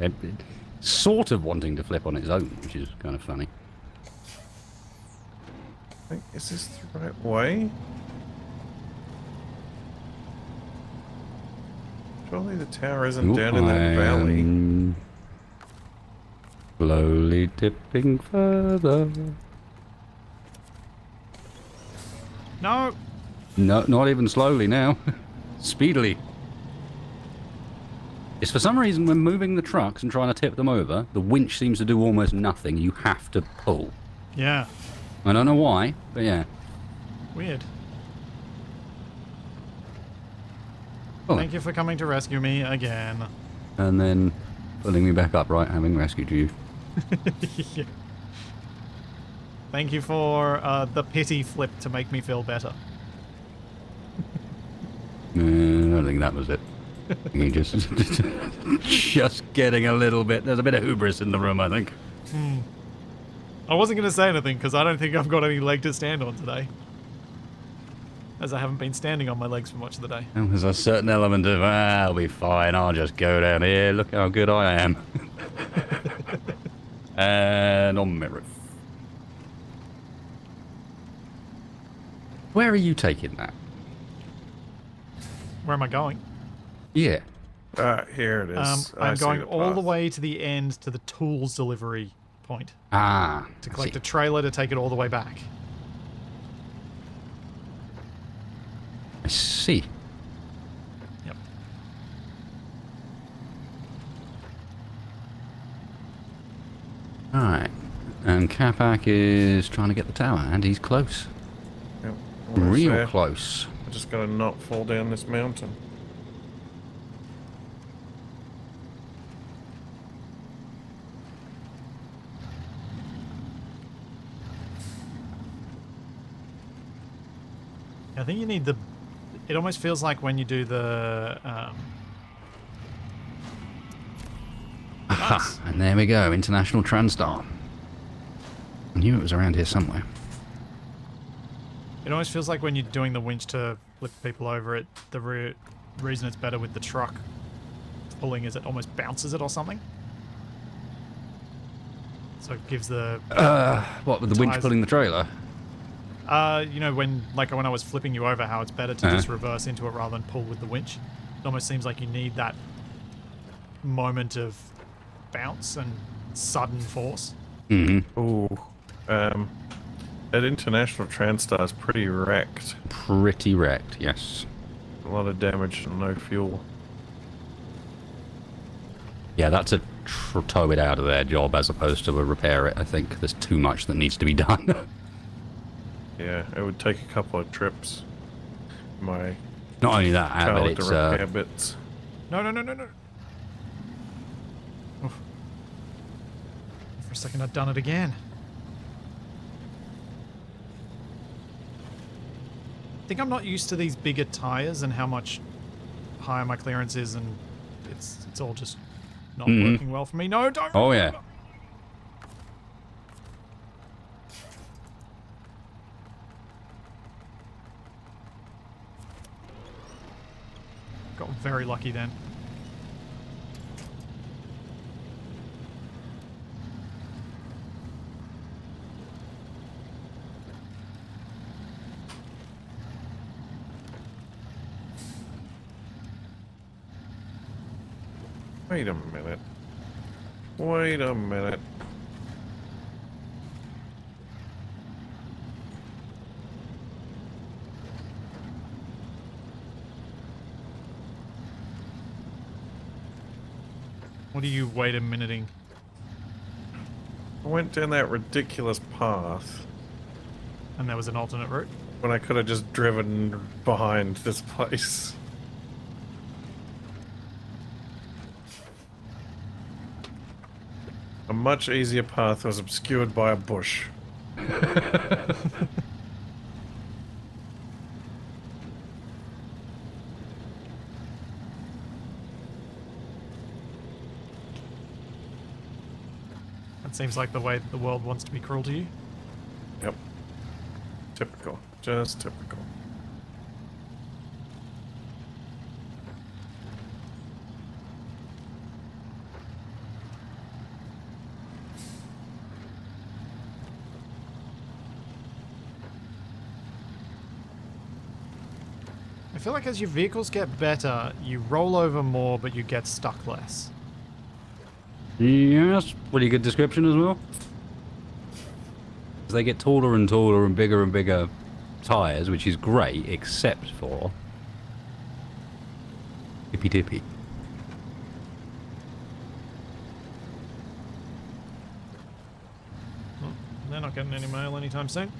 Sort of wanting to flip on its own, which is kind of funny. Is this the right way? Surely the tower isn't down in that valley. Slowly tipping further. No! No, not even slowly now. Speedily. It's for some reason when moving the trucks and trying to tip them over, the winch seems to do almost nothing. You have to pull. Yeah. I don't know why, but yeah. Weird. Oh. Thank you for coming to rescue me again. And then pulling me back up, right, having rescued you. Yeah. Thank you for the pity flip to make me feel better. I don't think that was it. You just getting a little bit. There's a bit of hubris in the room, I think. I wasn't going to say anything because I don't think I've got any leg to stand on today. As I haven't been standing on my legs for much of the day. And there's a certain element of, I'll be fine, I'll just go down here, look how good I am. And on my roof. Where are you taking that? Where am I going? Yeah. Here it is. I I'm see going the all the path. way to the end to the tools delivery point. Ah. To I collect see. a trailer to take it all the way back. I see. Yep. Alright. And Capac is trying to get the tower, and he's close. Yep, almost Real there. close. I just gotta not fall down this mountain. I think you need the... It almost feels like when you do the... Aha, and there we go, International Transtar. I knew it was around here somewhere. It almost feels like when you're doing the winch to flip people over it, the reason it's better with the truck pulling is it almost bounces it or something. So it gives the... What, with the winch Ties- pulling the trailer? you know, when I was flipping you over, how it's better to just reverse into it rather than pull with the winch. It almost seems like you need that moment of bounce and sudden force. Mm-hmm. Ooh. That International Transtar is pretty wrecked. Pretty wrecked, yes. A lot of damage and no fuel. Yeah, that's a tow it out of their job as opposed to a repair it, I think. There's too much that needs to be done. Yeah, it would take a couple of trips. My Not only that, but child it's... to repair bits. No. Oof. For a second, I'd done it again. I think I'm not used to these bigger tires and how much higher my clearance is, and it's all just not working well for me. No, don't. Oh, yeah. Got very lucky then. Wait a minute. Wait a minute. What are you wait a minuting? I went down that ridiculous path And there was an alternate route? when I could have just driven behind this place. A much easier path was obscured by a bush. That seems like the way the world wants to be cruel to you. Yep. Typical. Just typical. I feel like as your vehicles get better, you roll over more, but you get stuck less. Yes, pretty good description as well. As they get taller and taller and bigger tyres, which is great, except for tippy tippy. Well, they're not getting any mail anytime soon.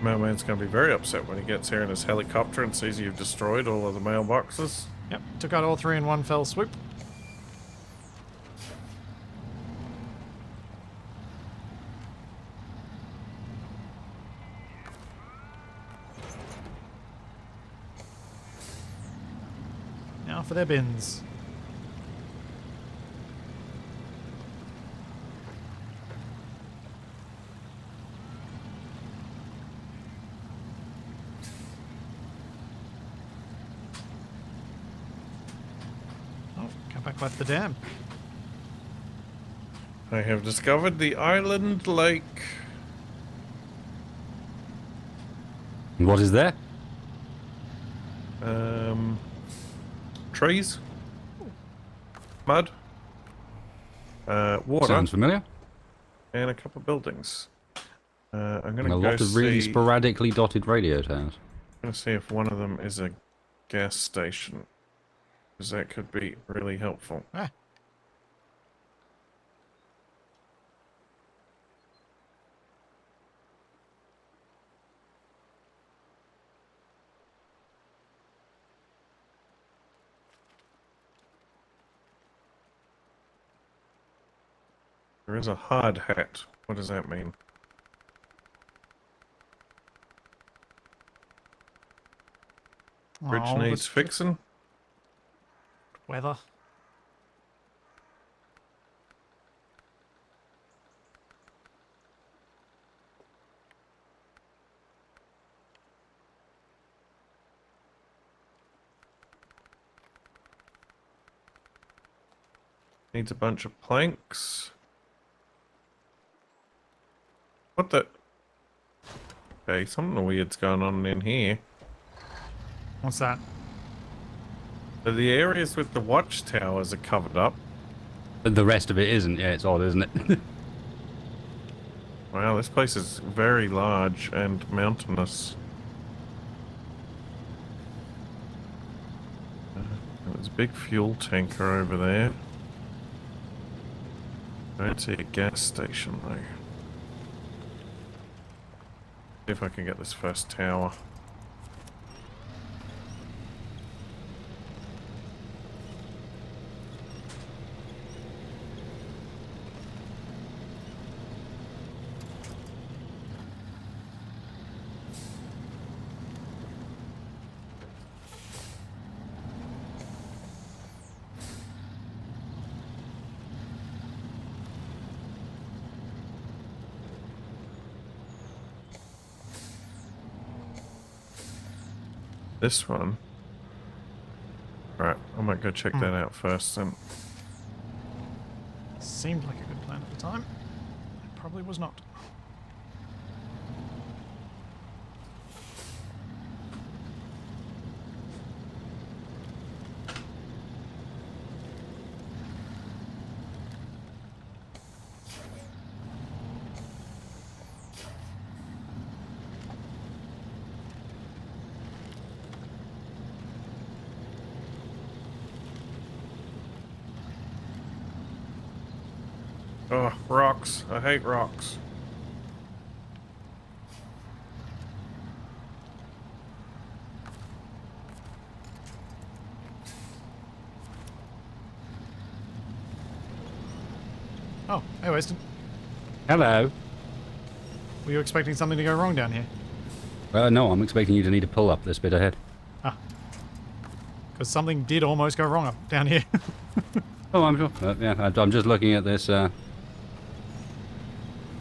Mailman's going to be very upset when he gets here in his helicopter and sees you've destroyed all of the mailboxes. Yep, took out all 3 in one fell swoop. Now for their bins. Capac left the dam. I have discovered the island lake. What is there? Trees, mud, water, Sounds familiar. and a couple of buildings. I'm And gonna a go lot of really see. sporadically dotted radio towers. Gonna see if one of them is a gas station, because that could be really helpful. Ah, There is a hard hat. What does that mean? Bridge oh, needs this fixing. weather. Needs a bunch of planks. What the? Okay, something weird's going on in here. What's that? So the areas with the watchtowers are covered up. But the rest of it isn't. Yeah, it's odd, isn't it? Wow, this place is very large and mountainous. There's a big fuel tanker over there. I don't see a gas station though. See if I can get this first tower. This one. Right, I might go check that out first then. Seemed like a good plan at the time. It probably was not. Oh, rocks. I hate rocks. Oh, hey Weston. Hello. Were you expecting something to go wrong down here? No, I'm expecting you to need to pull up this bit ahead. Ah. Because something did almost go wrong up down here. Oh, I'm sure. Yeah, I'm just looking at this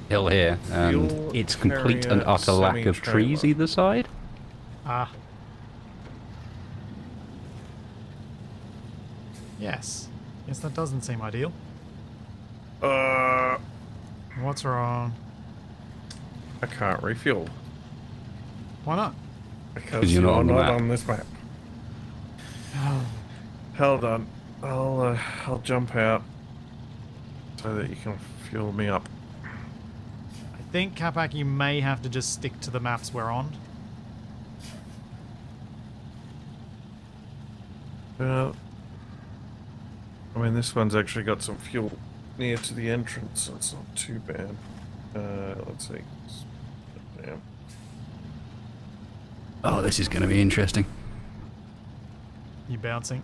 hill here, and Fuel it's complete and carrier utter lack of trees semi-trailer. either side. Ah. Yes. Yes, that doesn't seem ideal. What's wrong? I can't refuel Why not? because you're you're not not on on, the map. this map. Hold on, I'll jump out so that you can fuel me up. I think, Capac, you may have to just stick to the maps we're on. Well, I mean, this one's actually got some fuel near to the entrance, so it's not too bad. Let's see. Damn. Oh, this is going to be interesting. You bouncing?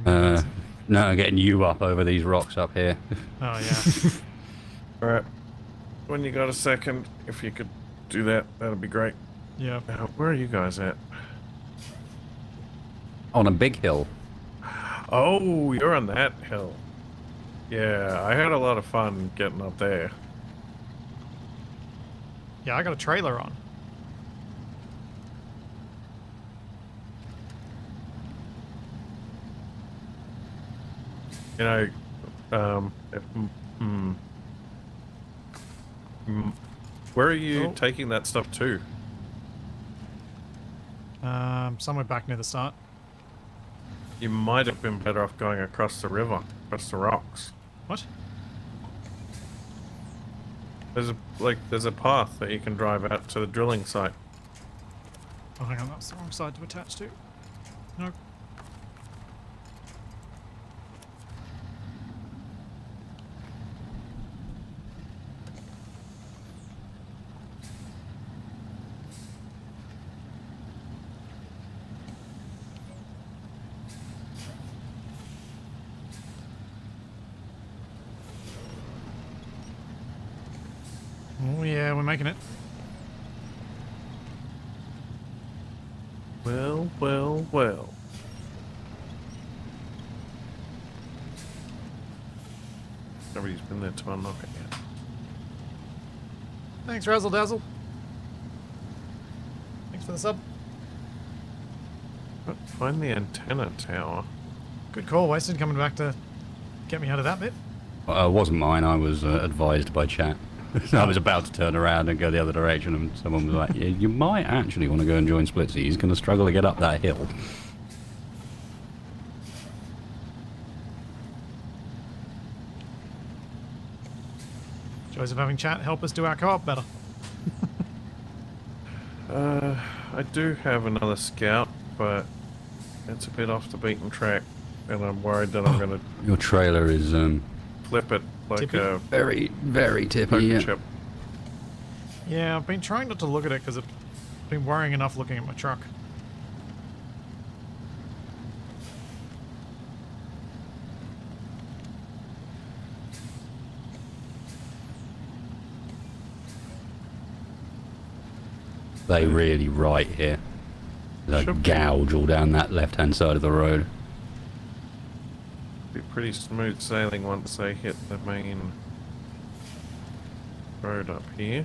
No, getting you up over these rocks up here. Oh, yeah. Alright. When you got a second, if you could do that, that'd be great. Yeah. Where are you guys at? On a big hill. Oh, you're on that hill. Yeah, I had a lot of fun getting up there. Yeah, I got a trailer on. You know, where are you Oh. taking that stuff to? Somewhere back near the start. You might have been better off going across the river, across the rocks. What? There's a path that you can drive out to the drilling site. Oh, hang on, that's the wrong side to attach to. No. Oh yeah, we're making it. Well, well, well. Nobody's been there to unlock it yet. Thanks, Razzle Dazzle. Thanks for the sub. But find the antenna tower. Good call, Wasted, coming back to get me out of that bit. It wasn't mine. I was advised by chat. I was about to turn around and go the other direction, and someone was like, yeah, you might actually want to go and join Splitsy. He's going to struggle to get up that hill. Joys of having chat help us do our co-op better. I do have another scout, but it's a bit off the beaten track, and I'm worried that I'm going to Your trailer is flip it like Tippy? a very, very tippy. poker Yeah. chip. Yeah, I've been trying not to look at it because I've been worrying enough looking at my truck. They really right here. There's a Should be. gouge all down that left-hand side of the road. Be pretty smooth sailing once they hit the main road up here.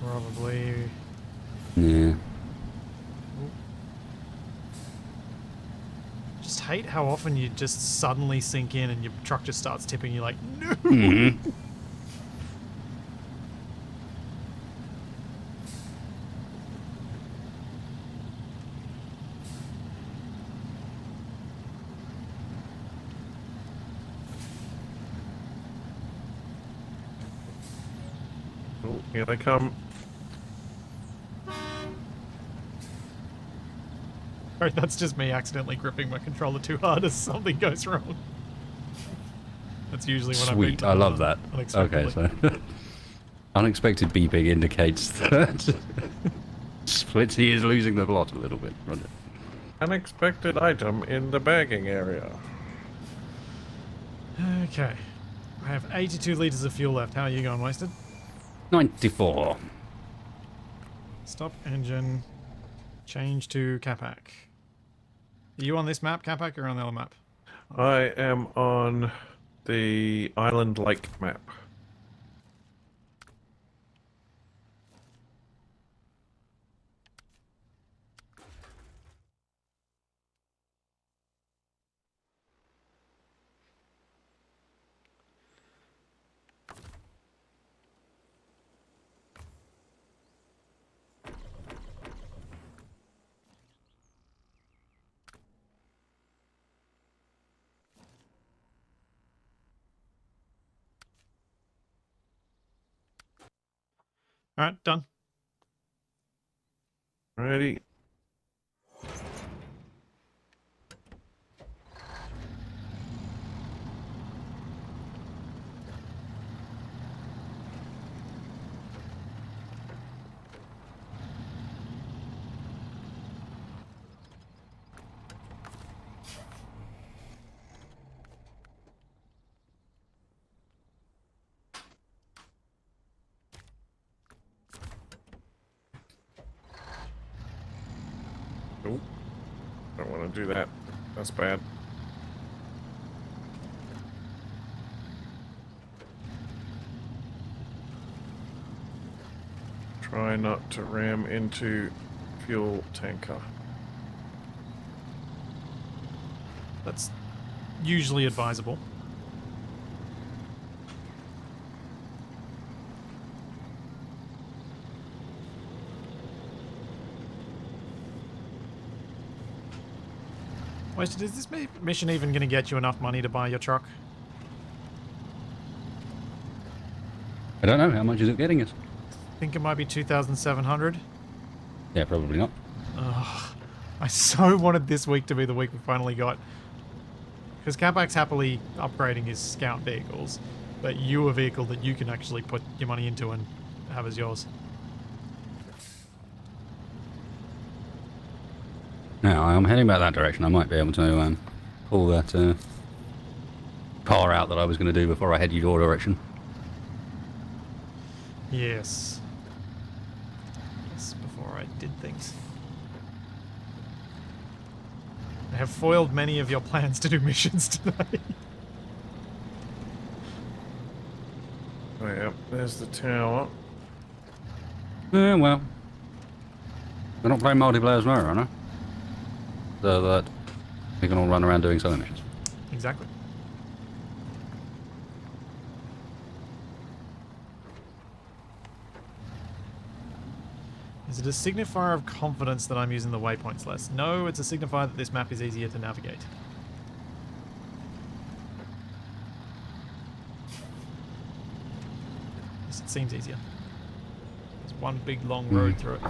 Probably. Yeah. Just hate how often you just suddenly sink in and your truck just starts tipping. You're like, no. Mm-hmm. Oh, here they come. Sorry, that's just me accidentally gripping my controller too hard as something goes wrong. That's usually when Sweet, I love that. Okay, so unexpected beeping indicates that Splitsy is losing the plot a little bit. Roger. Unexpected item in the bagging area. Okay. I have 82 litres of fuel left. How are you going, Wasted? 94. Stop engine. Change to Capac. Are you on this map, Capac, or on the other map? I am on the Island Lake map. Alright, done. Ready? Nope. Don't want to do that. That's bad. Try not to ram into fuel tanker. That's usually advisable. Wasted, is this mission even going to get you enough money to buy your truck? I don't know. How much is it getting us? I think it might be 2,700. Yeah, probably not. Ugh, I so wanted this week to be the week we finally got. Because Capac's happily upgrading his scout vehicles, but you a vehicle that you can actually put your money into and have as yours. Now, I'm heading back that direction. I might be able to pull that car out that I was going to do before I head your direction. Yes. Yes, before I did things. I have foiled many of your plans to do missions today. Oh, yeah, there's the tower. Yeah, well. We're not playing multiplayer tomorrow, are we? So that we can all run around doing solo missions. Exactly. Is it a signifier of confidence that I'm using the waypoints less? No, it's a signifier that this map is easier to navigate. Yes, it seems easier. There's one big long road through it.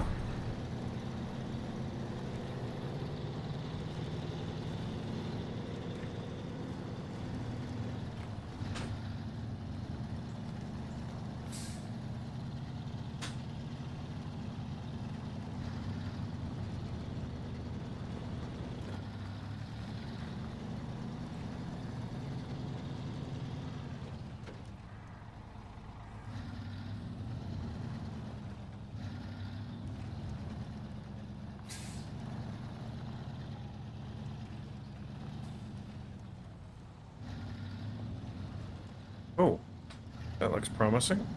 Oh, that looks promising.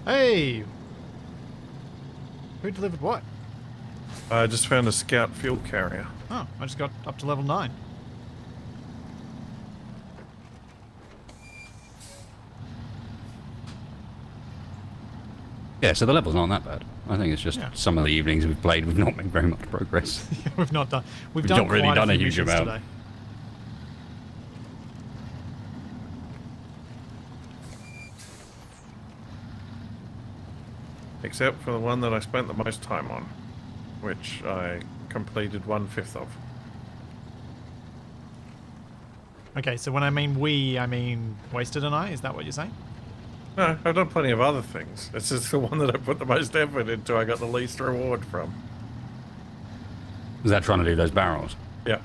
Hey! Who delivered what? I just found a scout fuel carrier. Oh, I just got up to level 9. Yeah, so the level's not that bad. I think it's just some of the evenings we've played, we've not made very much progress. We've not done. We've Not done really quite done a a few huge missions amount. today. Except for the one that I spent the most time on, which I completed 1/5 of. Okay, so when I mean we, I mean Wasted and I? Is that what you're saying? No, I've done plenty of other things. It's just the one that I put the most effort into I got the least reward from. Is that trying to do those barrels? Yeah.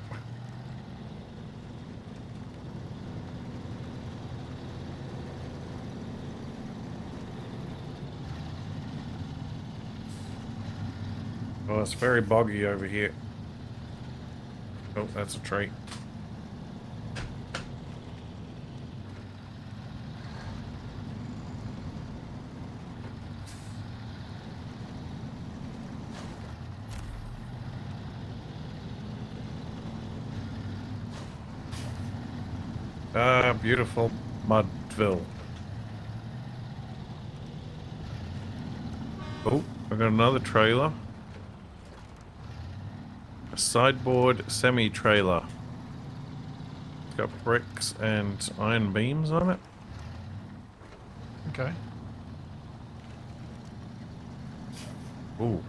Oh, it's very boggy over here. Oh, that's a tree. Ah, beautiful Mudville. Oh, I got another trailer. A sideboard semi-trailer. It's got bricks and iron beams on it. Okay. Ooh,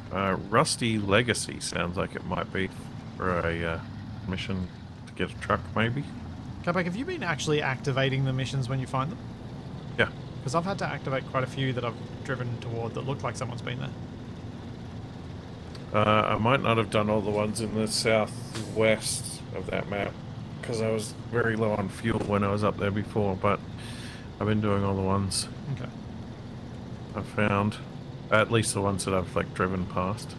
Rusty Legacy sounds like it might be for a mission to get a truck, maybe. Capac, have you been actually activating the missions when you find them? Yeah. Because I've had to activate quite a few that I've driven toward that look like someone's been there. I might not have done all the ones in the southwest of that map because I was very low on fuel when I was up there before, but I've been doing all the ones Okay. I've found. At least the ones that I've like driven past.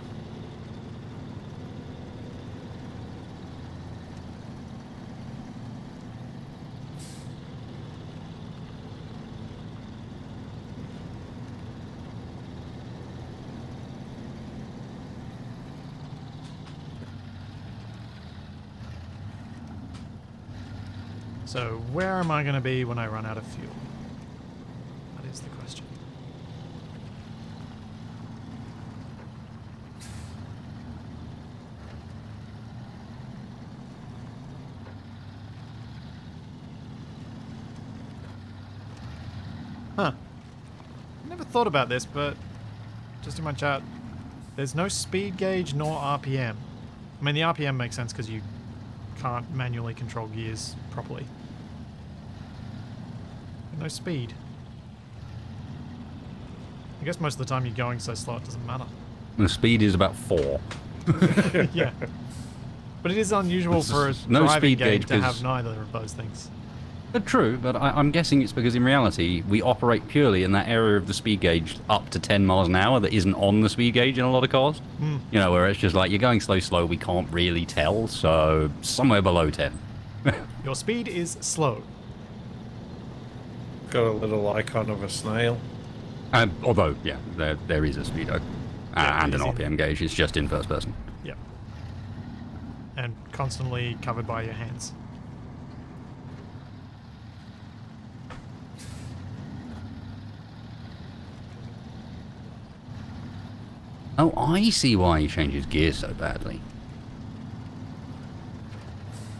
So where am I going to be when I run out of fuel? That is the question. Huh. Never thought about this, but just in my chat, there's no speed gauge nor RPM. I mean, the RPM makes sense because you can't manually control gears properly. No speed. I guess most of the time you're going so slow it doesn't matter. The speed is about 4. Yeah. But it is unusual It's for a just no driving speed game gauge to have 'cause- neither of those things. True, but I'm guessing it's because in reality we operate purely in that area of the speed gauge up to 10 miles an hour that isn't on the speed gauge in a lot of cars. You know, where it's just like you're going slow, we can't really tell, so somewhere below 10. Your speed is slow. Got a little icon of a snail. Although, yeah, there is a speedo and an RPM gauge. It's just in first person. Yep. And constantly covered by your hands. Oh, I see why he changes gears so badly.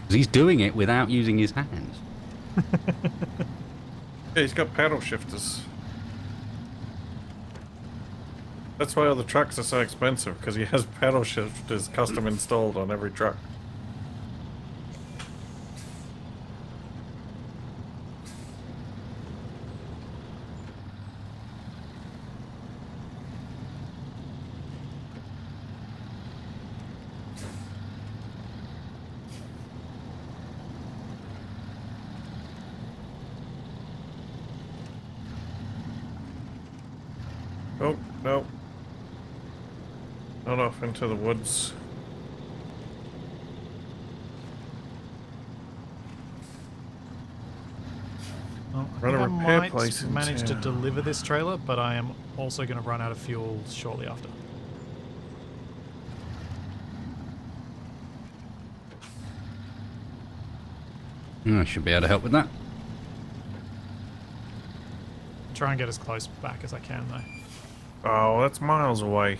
'Cause he's doing it without using his hands. Yeah, he's got paddle shifters. That's why all the trucks are so expensive, because he has paddle shifters custom installed on every truck. Oh, no. Not off into the woods. Well, I Run think a I repair might place in manage to town. deliver this trailer, but I am also going to run out of fuel shortly after. I should be able to help with that. Try and get as close back as I can, though. Oh, that's miles away.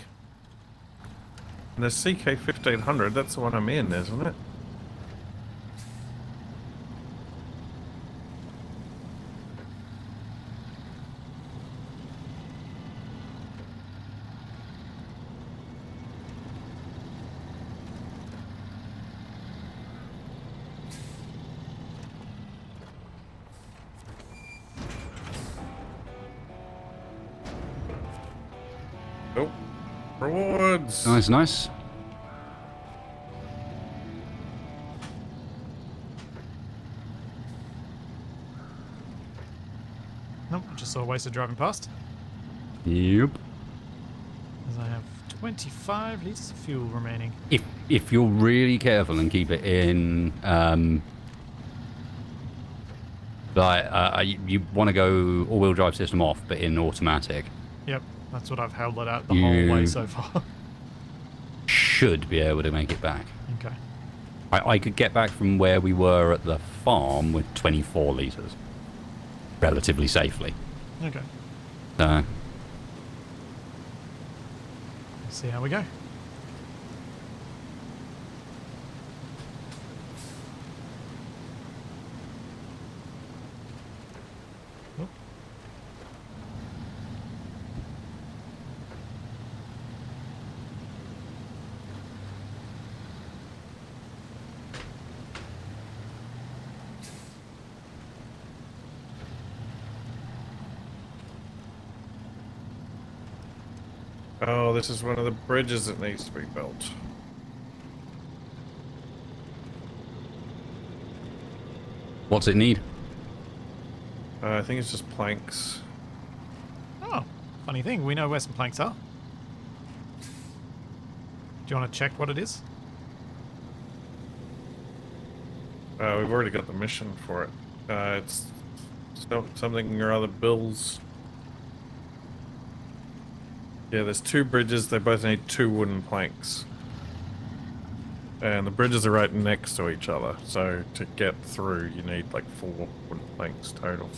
And the CK-1500, that's the one I'm in, isn't it? Rewards. Nice, nice. Nope, just saw wasted driving past. Yep. As I have 25 litres of fuel remaining. If you're really careful and keep it in, you want to go all-wheel drive system off, but in automatic. Yep, that's what I've held it at the whole way so far. Should be able to make it back. Okay. I could get back from where we were at the farm with 24 litres. Relatively safely. Okay. So, Let's see how we go. Oh. Oh, this is one of the bridges that needs to be built. what's it need? I think it's just planks. Oh, funny thing, we know where some planks are. Do you want to check what it is? We've already got the mission for it. It's something or other bills. Yeah, there's 2 bridges. They both need 2 wooden planks. And the bridges are right next to each other. So to get through, you need like 4 wooden planks total.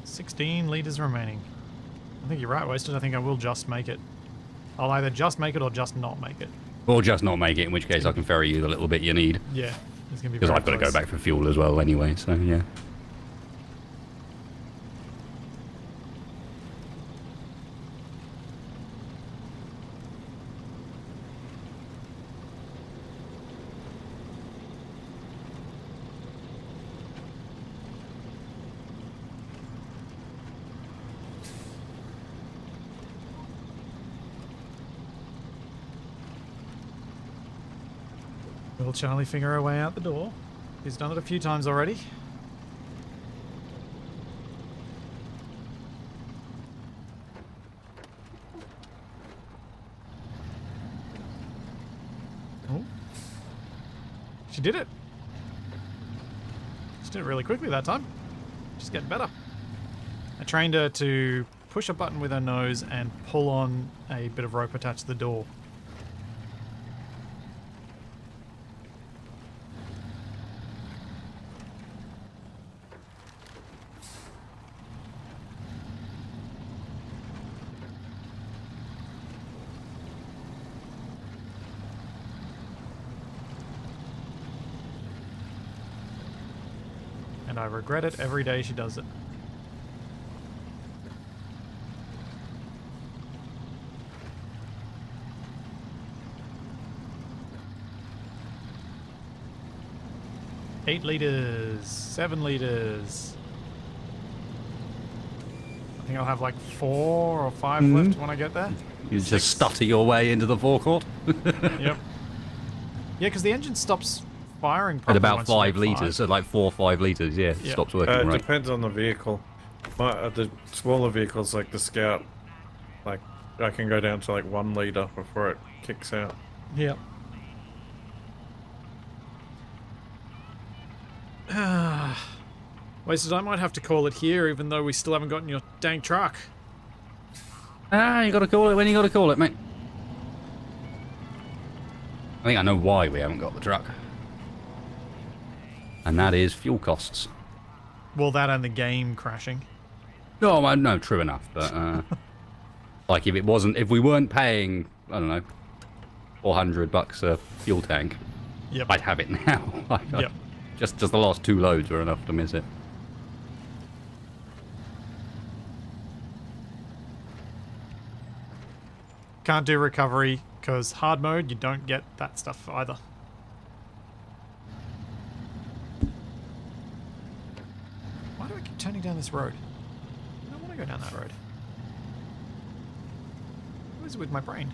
$16 litres remaining. I think you're right, Wasted. I think I will just make it. I'll either just make it or just not make it. Or just not make it, in which case I can ferry you the little bit you need. Yeah, it's going to be Because very I've got to go close. back for fuel as well anyway, so yeah. Will Charlie figure her way out the door? He's done it a few times already. Oh. She did it. She did it really quickly that time. She's getting better. I trained her to push a button with her nose and pull on a bit of rope attached to the door. And I regret it every day she does it. $8 litres, 7 litres. I think I'll have like 4 or 5 left when I get there. You 6. just stutter your way into the forecourt. Yep. Yeah, because the engine stops firing At properly about once you 5 hit litres, so like 4 or 5 litres, yeah, it Yeah. stops working, It right. depends on the vehicle. The smaller vehicles like the Scout, like I can go down to like 1 litre before it kicks out. Yep. Wasted, I might have to call it here, even though we still haven't gotten your dang truck. You gotta call it when you gotta call it, mate. I think I know why we haven't got the truck. And that is fuel costs. Well, that and the game crashing. No, no, true enough, but like if we weren't paying, I don't know, $400 a fuel tank, Yep. I'd have it now. Yep. Just the last 2 loads were enough to miss it. Can't do recovery, because hard mode, you don't get that stuff either. I keep turning down this road? I don't want to go down that road. What is it with my brain?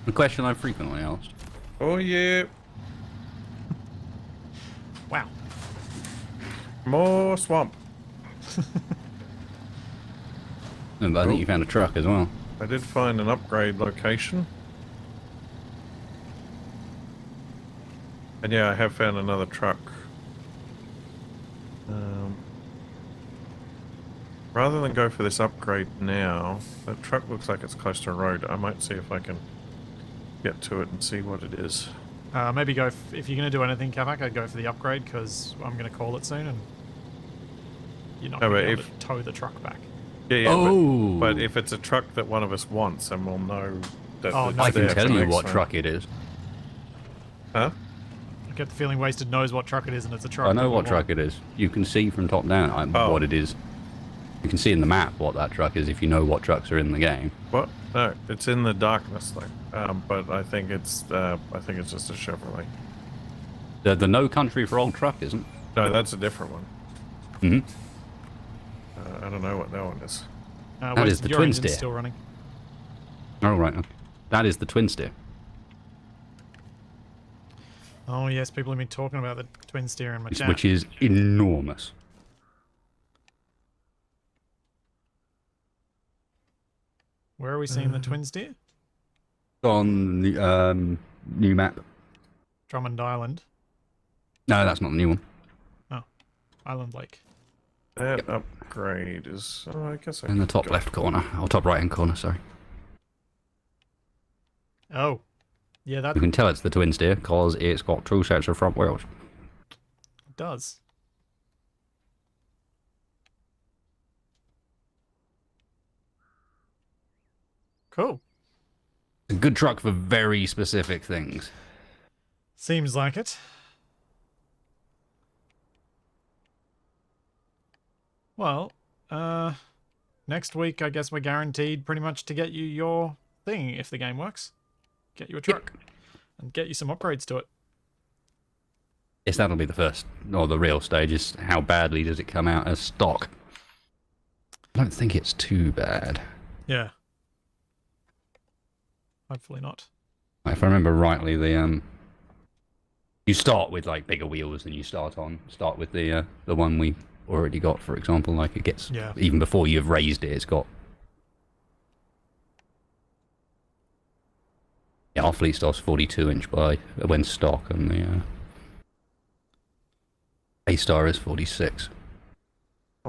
The question I frequently asked. Oh yeah, Wow. more swamp. No, but I think you found a truck as well. I did find an upgrade location. And yeah, I have found another truck. Rather than go for this upgrade now, the truck looks like it's close to a road. I might see if I can get to it and see what it is. Maybe go, if you're going to do anything, Capac, I'd go for the upgrade, because I'm going to call it soon, and you're not No, going to but be able to tow the truck back. Yeah, yeah. Oh! But if it's a truck that one of us wants, then we'll know that Oh, it's no, I can there tell for you next what time. truck it is. Huh? I get the feeling Wasted knows what truck it is, and it's a truck. I know what truck it is. You can see from top down what it is. You can see in the map what that truck is if you know what trucks are in the game. What? No, it's in the darkness though. But I think it's just a Chevrolet. The No Country for Old truck isn't. No, that's a different one. Mm-hmm. I don't know what that one is. That is the your twin engine's steer. still running. Oh, right. Okay. That is the twin steer. Oh yes, people have been talking about the twin steer in my chat. Which is enormous. Where are we seeing the twin steer? On the new map. Drummond Island. No, that's not the new one. Oh, Island Lake. That upgrade is. Oh, I guess I In the could top go. left corner. Or top right hand corner, sorry. Oh, yeah, that You can tell it's the twin steer because it's got two sets of front wheels. does. Cool. It's a good truck for very specific things. Seems like it. Well, next week I guess we're guaranteed pretty much to get you your thing if the game works. Get you a truck. And get you some upgrades to it. Yes, that'll be the first, or the real stage, is how badly does it come out as stock. I don't think it's too bad. Yeah. Hopefully not. If I remember rightly, the you start with like bigger wheels than you start with the one we already got, for example. Like it gets, Yeah. even before you've raised it, it's got. Yeah, our fleet starts 42-inch by when stock, and the A-Star is 46.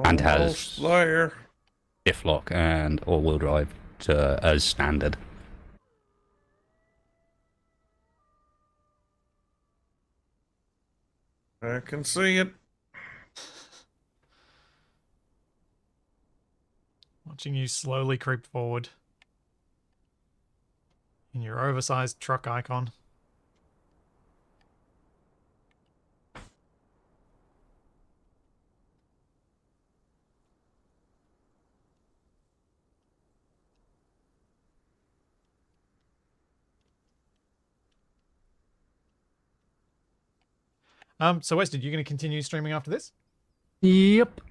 And has Almost there. diff lock and all-wheel drive as standard. I can see it. Watching you slowly creep forward. In your oversized truck icon. So Wested, you going to continue streaming after this? Yep.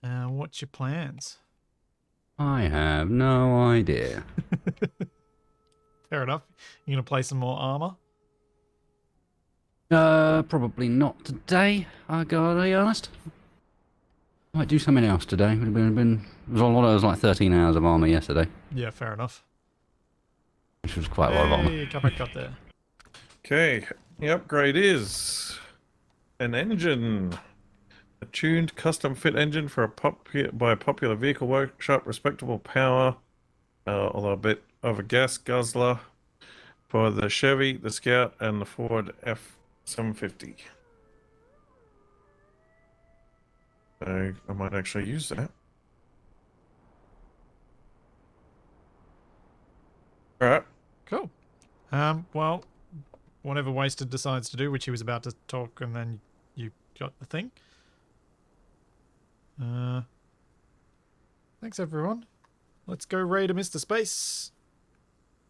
What's your plans? I have no idea. Fair enough. You going to play some more Armour? Probably not today, I gotta be honest. Might do something else today. It was like 13 hours of armour yesterday, Yeah, fair enough. which was quite a lot of armour. Hey, Capac got there. Okay, the upgrade is an engine. A tuned custom fit engine for by a popular vehicle workshop, respectable power, although a bit of a gas guzzler for the Chevy, the Scout, and the Ford F-750. I might actually use that. Alright. Cool. Well, whatever Wasted decides to do, which he was about to talk and then you got the thing. Thanks everyone. Let's go raid a Mr. Space.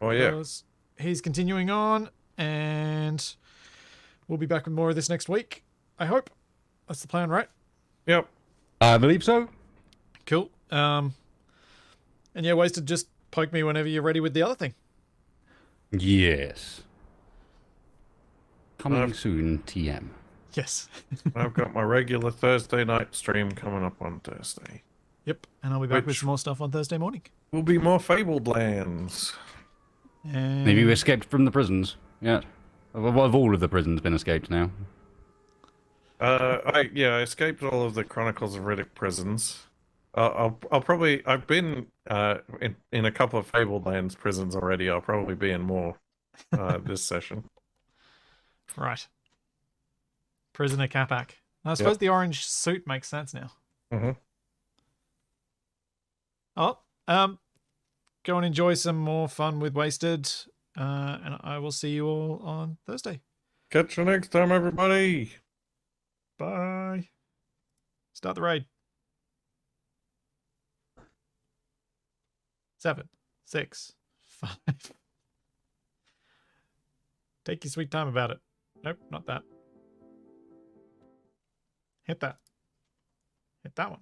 Oh yeah. Because he's continuing on and we'll be back with more of this next week. I hope. That's the plan, right? Yep. I believe so. Cool. And yeah, ways to just poke me whenever you're ready with the other thing. Yes. Coming I've- soon, TM. Yes. I've got my regular Thursday night stream coming up on Thursday. Yep. And I'll be back with Which- some more stuff on Thursday morning. Will be more Fabled Lands. And Maybe we escaped from the prisons. Yeah. Have all of the prisons been escaped now? I escaped all of the Chronicles of Riddick prisons. I'll probably I've been in a couple of Fabled Lands prisons already. I'll probably be in more this session. Right. Prisoner Capac. I suppose the orange suit makes sense now. Mm-hmm. Oh, go and enjoy some more fun with Wasted. And I will see you all on Thursday. Catch you next time, everybody. Bye. Start the raid. 7, 6, 5. Take your sweet time about it. Nope, not that. Hit that. Hit that one.